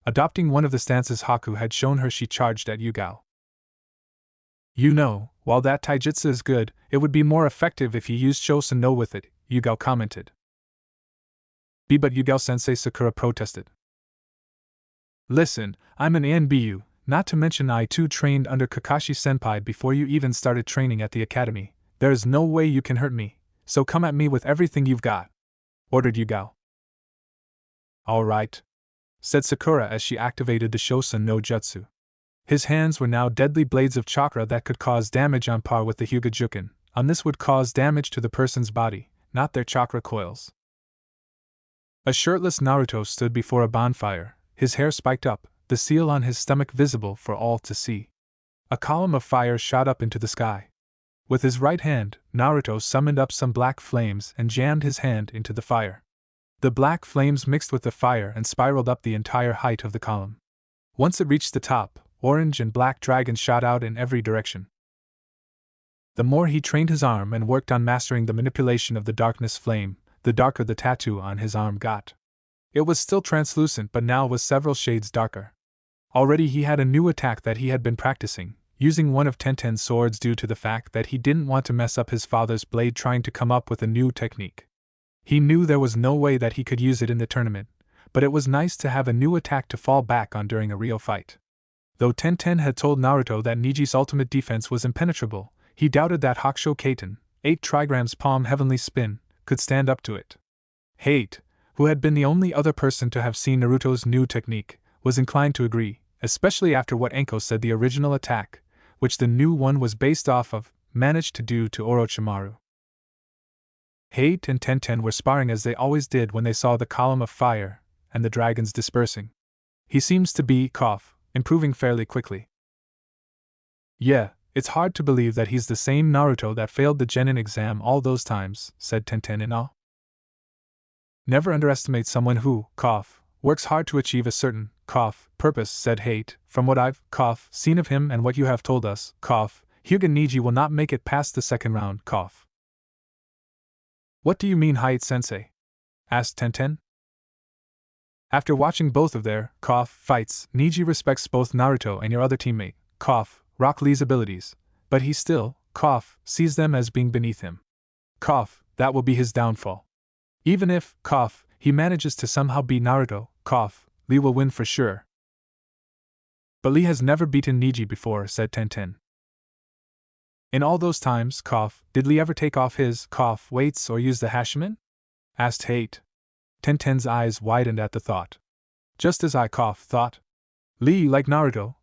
Adopting one of the stances Haku had shown her, she charged at Yugao. You know, while that taijutsu is good, it would be more effective if you used Shosen no with it, Yugao commented. But Yugao-sensei, Sakura protested. Listen, I'm an ANBU, not to mention I too trained under Kakashi-senpai before you even started training at the academy. There is no way you can hurt me, so come at me with everything you've got, ordered Yugao. All right, said Sakura as she activated the Shosen no jutsu. His hands were now deadly blades of chakra that could cause damage on par with the Hyuga-juken, and this would cause damage to the person's body, not their chakra coils. A shirtless Naruto stood before a bonfire, his hair spiked up, the seal on his stomach visible for all to see. A column of fire shot up into the sky. With his right hand, Naruto summoned up some black flames and jammed his hand into the fire. The black flames mixed with the fire and spiraled up the entire height of the column. Once it reached the top, orange and black dragons shot out in every direction. The more he trained his arm and worked on mastering the manipulation of the darkness flame, the darker the tattoo on his arm got. It was still translucent but now was several shades darker. Already he had a new attack that he had been practicing, using one of Tenten's swords due to the fact that he didn't want to mess up his father's blade trying to come up with a new technique. He knew there was no way that he could use it in the tournament, but it was nice to have a new attack to fall back on during a real fight. Though Tenten had told Naruto that Niji's ultimate defense was impenetrable, he doubted that Hakusho Kaiten, 8 trigrams palm heavenly spin, could stand up to it. Hate, who had been the only other person to have seen Naruto's new technique, was inclined to agree, especially after what Enko said the original attack, which the new one was based off of, managed to do to Orochimaru. Hate and Tenten were sparring as they always did when they saw the column of fire and the dragons dispersing. He seems to be, improving fairly quickly. Yeah, it's hard to believe that he's the same Naruto that failed the Genin exam all those times, said Tenten in awe. Never underestimate someone who, works hard to achieve a certain, purpose, said Hate. From what I've, seen of him and what you have told us, Hyuga Niji will not make it past the second round, What do you mean, Hate-sensei? Asked Tenten. After watching both of their, fights, Niji respects both Naruto and your other teammate, Rock Lee's abilities, but he still, sees them as being beneath him. That will be his downfall. Even if, he manages to somehow beat Naruto, Lee will win for sure. But Lee has never beaten Niji before, said Tenten. In all those times, did Lee ever take off his, weights or use the Hashimen? Asked Hate. Tenten's eyes widened at the thought. Just as I, thought. Lee, like Naruto,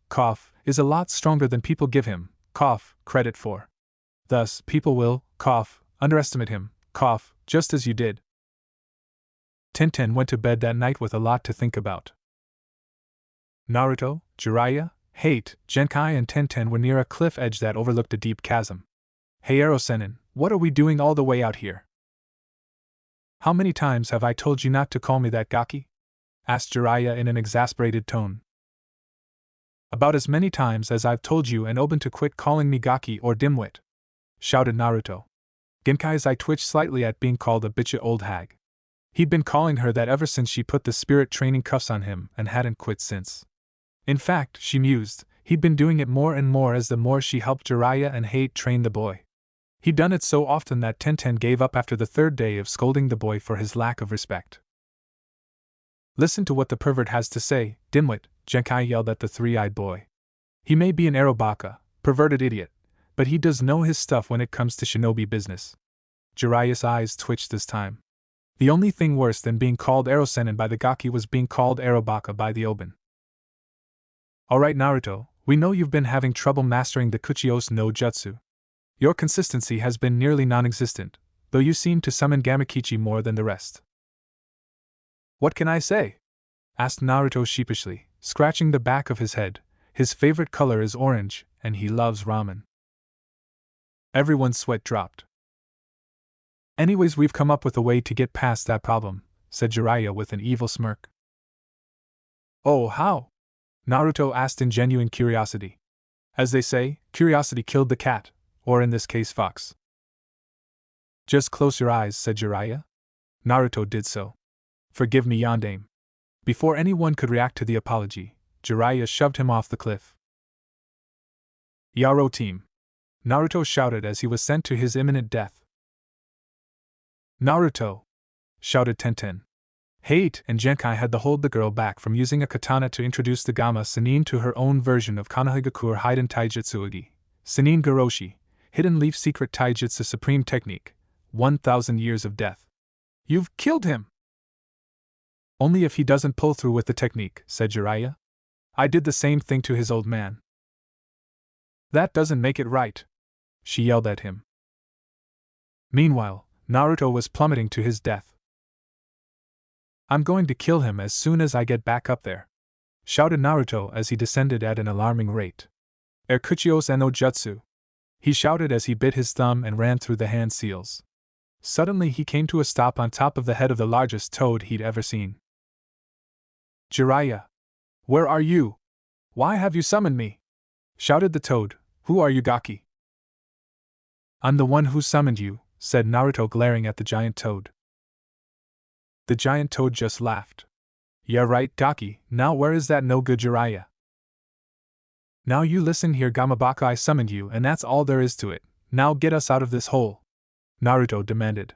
is a lot stronger than people give him, credit for. Thus, people will, underestimate him, just as you did. Tenten went to bed that night with a lot to think about. Naruto, Jiraiya, Hate, Genkai and Tenten were near a cliff edge that overlooked a deep chasm. Hey Ero-sennin, what are we doing all the way out here? How many times have I told you not to call me that, Gaki? Asked Jiraiya in an exasperated tone. About as many times as I've told you and Oben to quit calling me Gaki or dimwit, shouted Naruto. Genkai's eye twitched slightly at being called a bitchy old hag. He'd been calling her that ever since she put the spirit training cuffs on him and hadn't quit since. In fact, she mused, he'd been doing it more and more as the more she helped Jiraiya and Hate train the boy. He'd done it so often that Tenten gave up after the third day of scolding the boy for his lack of respect. Listen to what the pervert has to say, dimwit, Genkai yelled at the three-eyed boy. He may be an Arobaka, perverted idiot, but he does know his stuff when it comes to shinobi business. Jiraiya's eyes twitched this time. The only thing worse than being called Ero-sennin by the Gaki was being called Arobaka by the Oben. Alright Naruto, we know you've been having trouble mastering the Kuchiyos no Jutsu. Your consistency has been nearly non-existent, though you seem to summon Gamakichi more than the rest. What can I say? Asked Naruto sheepishly, scratching the back of his head. His favorite color is orange, and he loves ramen. Everyone's sweat dropped. Anyways, we've come up with a way to get past that problem, said Jiraiya with an evil smirk. Oh, how? Naruto asked in genuine curiosity. As they say, curiosity killed the cat, or in this case fox. Just close your eyes, said Jiraiya. Naruto did so. Forgive me, Yondaime. Before anyone could react to the apology, Jiraiya shoved him off the cliff. Yaro team! Naruto shouted as he was sent to his imminent death. Naruto! Shouted Tenten. Hate and Genkai had to hold the girl back from using a katana to introduce the Gamma Sennin to her own version of Konohagakure Hiden Taijutsu Ugi, Sennin Goroshi, Hidden Leaf Secret Taijutsu Supreme Technique, 1,000 Years of Death. You've killed him! Only if he doesn't pull through with the technique, said Jiraiya. I did the same thing to his old man. That doesn't make it right, she yelled at him. Meanwhile, Naruto was plummeting to his death. I'm going to kill him as soon as I get back up there, shouted Naruto as he descended at an alarming rate. Erkuchios no Jutsu! He shouted as he bit his thumb and ran through the hand seals. Suddenly he came to a stop on top of the head of the largest toad he'd ever seen. Jiraiya! Where are you? Why have you summoned me? Shouted the toad. Who are you, Gaki? I'm the one who summoned you, said Naruto, glaring at the giant toad. The giant toad just laughed. Yeah right, Gaki, now where is that no good Jiraiya? Now you listen here, Gamabaka, I summoned you and that's all there is to it. Now get us out of this hole, Naruto demanded.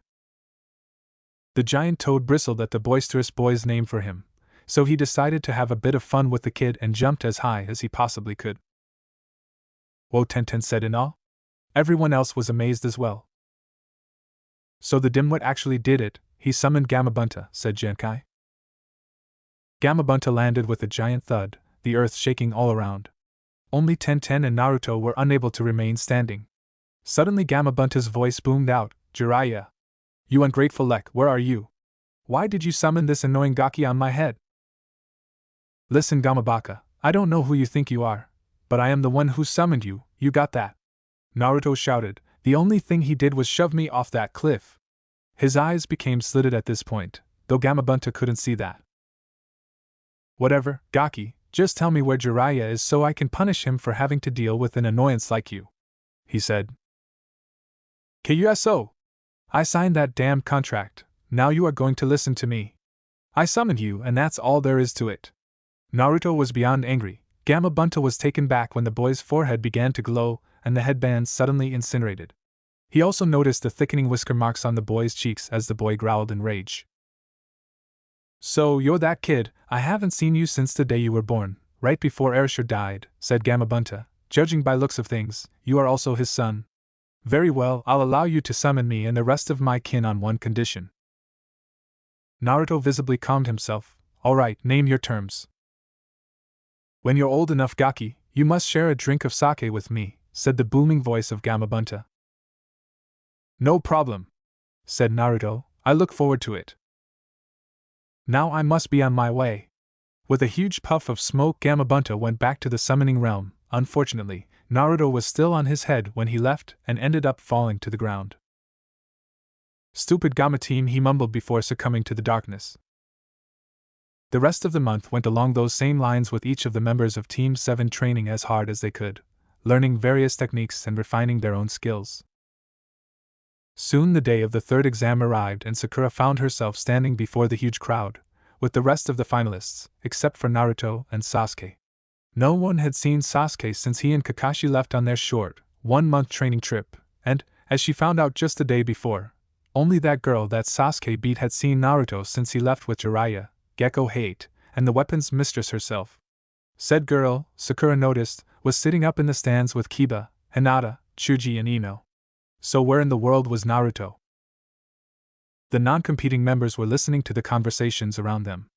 The giant toad bristled at the boisterous boy's name for him, so he decided to have a bit of fun with the kid and jumped as high as he possibly could. Whoa, Tenten said in awe. Everyone else was amazed as well. So the dimwit actually did it, he summoned Gamabunta, said Genkai. Gamabunta landed with a giant thud, the earth shaking all around. Only Tenten and Naruto were unable to remain standing. Suddenly Gamabunta's voice boomed out, Jiraiya! You ungrateful lek, where are you? Why did you summon this annoying Gaki on my head? Listen, Gamabaka, I don't know who you think you are, but I am the one who summoned you, you got that? Naruto shouted. The only thing he did was shove me off that cliff. His eyes became slitted at this point, though Gamabunta couldn't see that. Whatever, Gaki, just tell me where Jiraiya is so I can punish him for having to deal with an annoyance like you, he said. KUSO! I signed that damned contract, now you are going to listen to me. I summoned you and that's all there is to it. Naruto was beyond angry. Gamabunta was taken back when the boy's forehead began to glow and the headband suddenly incinerated. He also noticed the thickening whisker marks on the boy's cheeks as the boy growled in rage. So you're that kid, I haven't seen you since the day you were born, right before Erasure died, said Gamabunta. Judging by looks of things, you are also his son. Very well, I'll allow you to summon me and the rest of my kin on one condition. Naruto visibly calmed himself. All right, name your terms. When you're old enough, Gaki, you must share a drink of sake with me, said the booming voice of Gamabunta. No problem, said Naruto, I look forward to it. Now I must be on my way. With a huge puff of smoke, Gamabunta went back to the summoning realm. Unfortunately, Naruto was still on his head when he left and ended up falling to the ground. Stupid Gamma team, he mumbled before succumbing to the darkness. The rest of the month went along those same lines, with each of the members of Team 7 training as hard as they could, learning various techniques and refining their own skills. Soon the day of the third exam arrived and Sakura found herself standing before the huge crowd, with the rest of the finalists, except for Naruto and Sasuke. No one had seen Sasuke since he and Kakashi left on their short, 1-month training trip, and, as she found out just the day before, only that girl that Sasuke beat had seen Naruto since he left with Jiraiya, Gecko Hate, and the weapons mistress herself. Said girl, Sakura noticed, was sitting up in the stands with Kiba, Hinata, Chuji and Ino. So where in the world was Naruto? The non-competing members were listening to the conversations around them.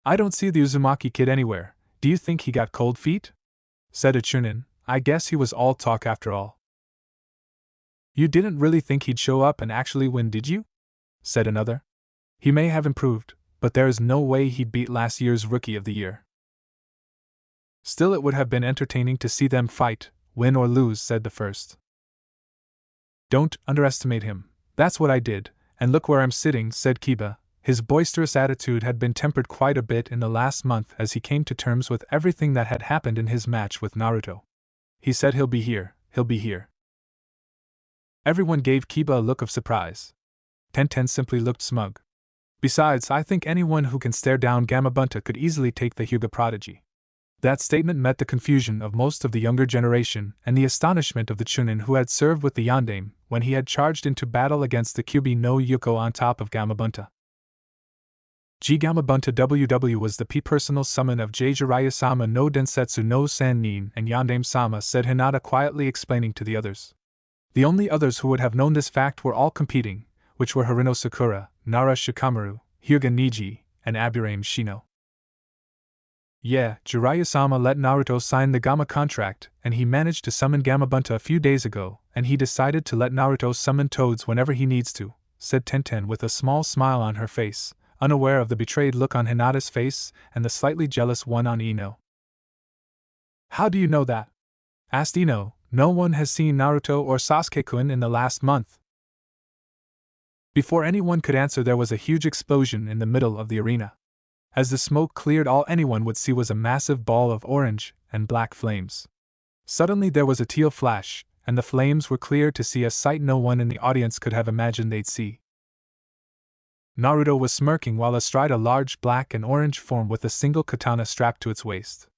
I don't see the Uzumaki kid anywhere. Do you think he got cold feet? Said a Chunin. I guess he was all talk after all. You didn't really think he'd show up and actually win, did you? Said another. He may have improved, but there is no way he'd beat last year's Rookie of the Year. Still, it would have been entertaining to see them fight, win or lose, said the first. Don't underestimate him. That's what I did, and look where I'm sitting, said Kiba. His boisterous attitude had been tempered quite a bit in the last month as he came to terms with everything that had happened in his match with Naruto. He said he'll be here, he'll be here. Everyone gave Kiba a look of surprise. Tenten simply looked smug. Besides, I think anyone who can stare down Gamabunta could easily take the Hyuga prodigy. That statement met the confusion of most of the younger generation and the astonishment of the Chunin who had served with the Yondaime when he had charged into battle against the Kyubi no Yuko on top of Gamabunta. G. Gamabunta WW was the personal summon of J. Jiraiya-sama no Densetsu no Sannin and Yondaime-sama, said Hinata quietly, explaining to the others. The only others who would have known this fact were all competing, which were Harino Sakura, Nara Shikamaru, Hyuga Niji, and Aburame Shino. Yeah, Jiraiya-sama let Naruto sign the Gamma contract, and he managed to summon Gamabunta a few days ago, and he decided to let Naruto summon toads whenever he needs to, said Tenten with a small smile on her face, unaware of the betrayed look on Hinata's face and the slightly jealous one on Ino. How do you know that? Asked Ino. No one has seen Naruto or Sasuke-kun in the last month. Before anyone could answer, there was a huge explosion in the middle of the arena. As the smoke cleared, all anyone would see was a massive ball of orange and black flames. Suddenly there was a teal flash, and the flames were clear to see, a sight no one in the audience could have imagined they'd see. Naruto was smirking while astride a large black and orange form with a single katana strapped to its waist.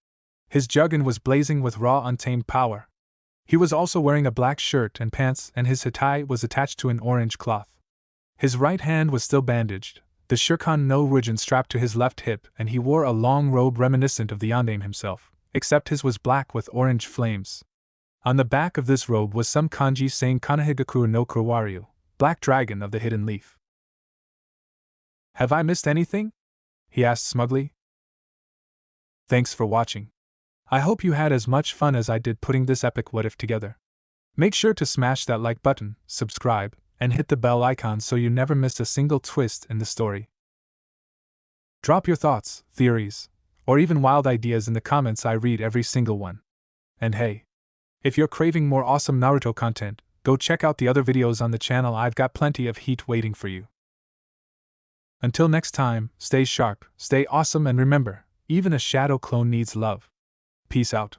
His Jugen was blazing with raw untamed power. He was also wearing a black shirt and pants, and his hitai was attached to an orange cloth. His right hand was still bandaged, the Shurikon no Ryujin strapped to his left hip, and he wore a long robe reminiscent of the Yondaime himself, except his was black with orange flames. On the back of this robe was some kanji saying Kanahigakuru no Kurowaryu, Black Dragon of the Hidden Leaf. Have I missed anything? He asked smugly. Thanks for watching. I hope you had as much fun as I did putting this epic what if together. Make sure to smash that like button, subscribe, and hit the bell icon so you never miss a single twist in the story. Drop your thoughts, theories, or even wild ideas in the comments. I read every single one. And hey, if you're craving more awesome Naruto content, go check out the other videos on the channel. I've got plenty of heat waiting for you. Until next time, stay sharp, stay awesome, and remember, even a shadow clone needs love. Peace out.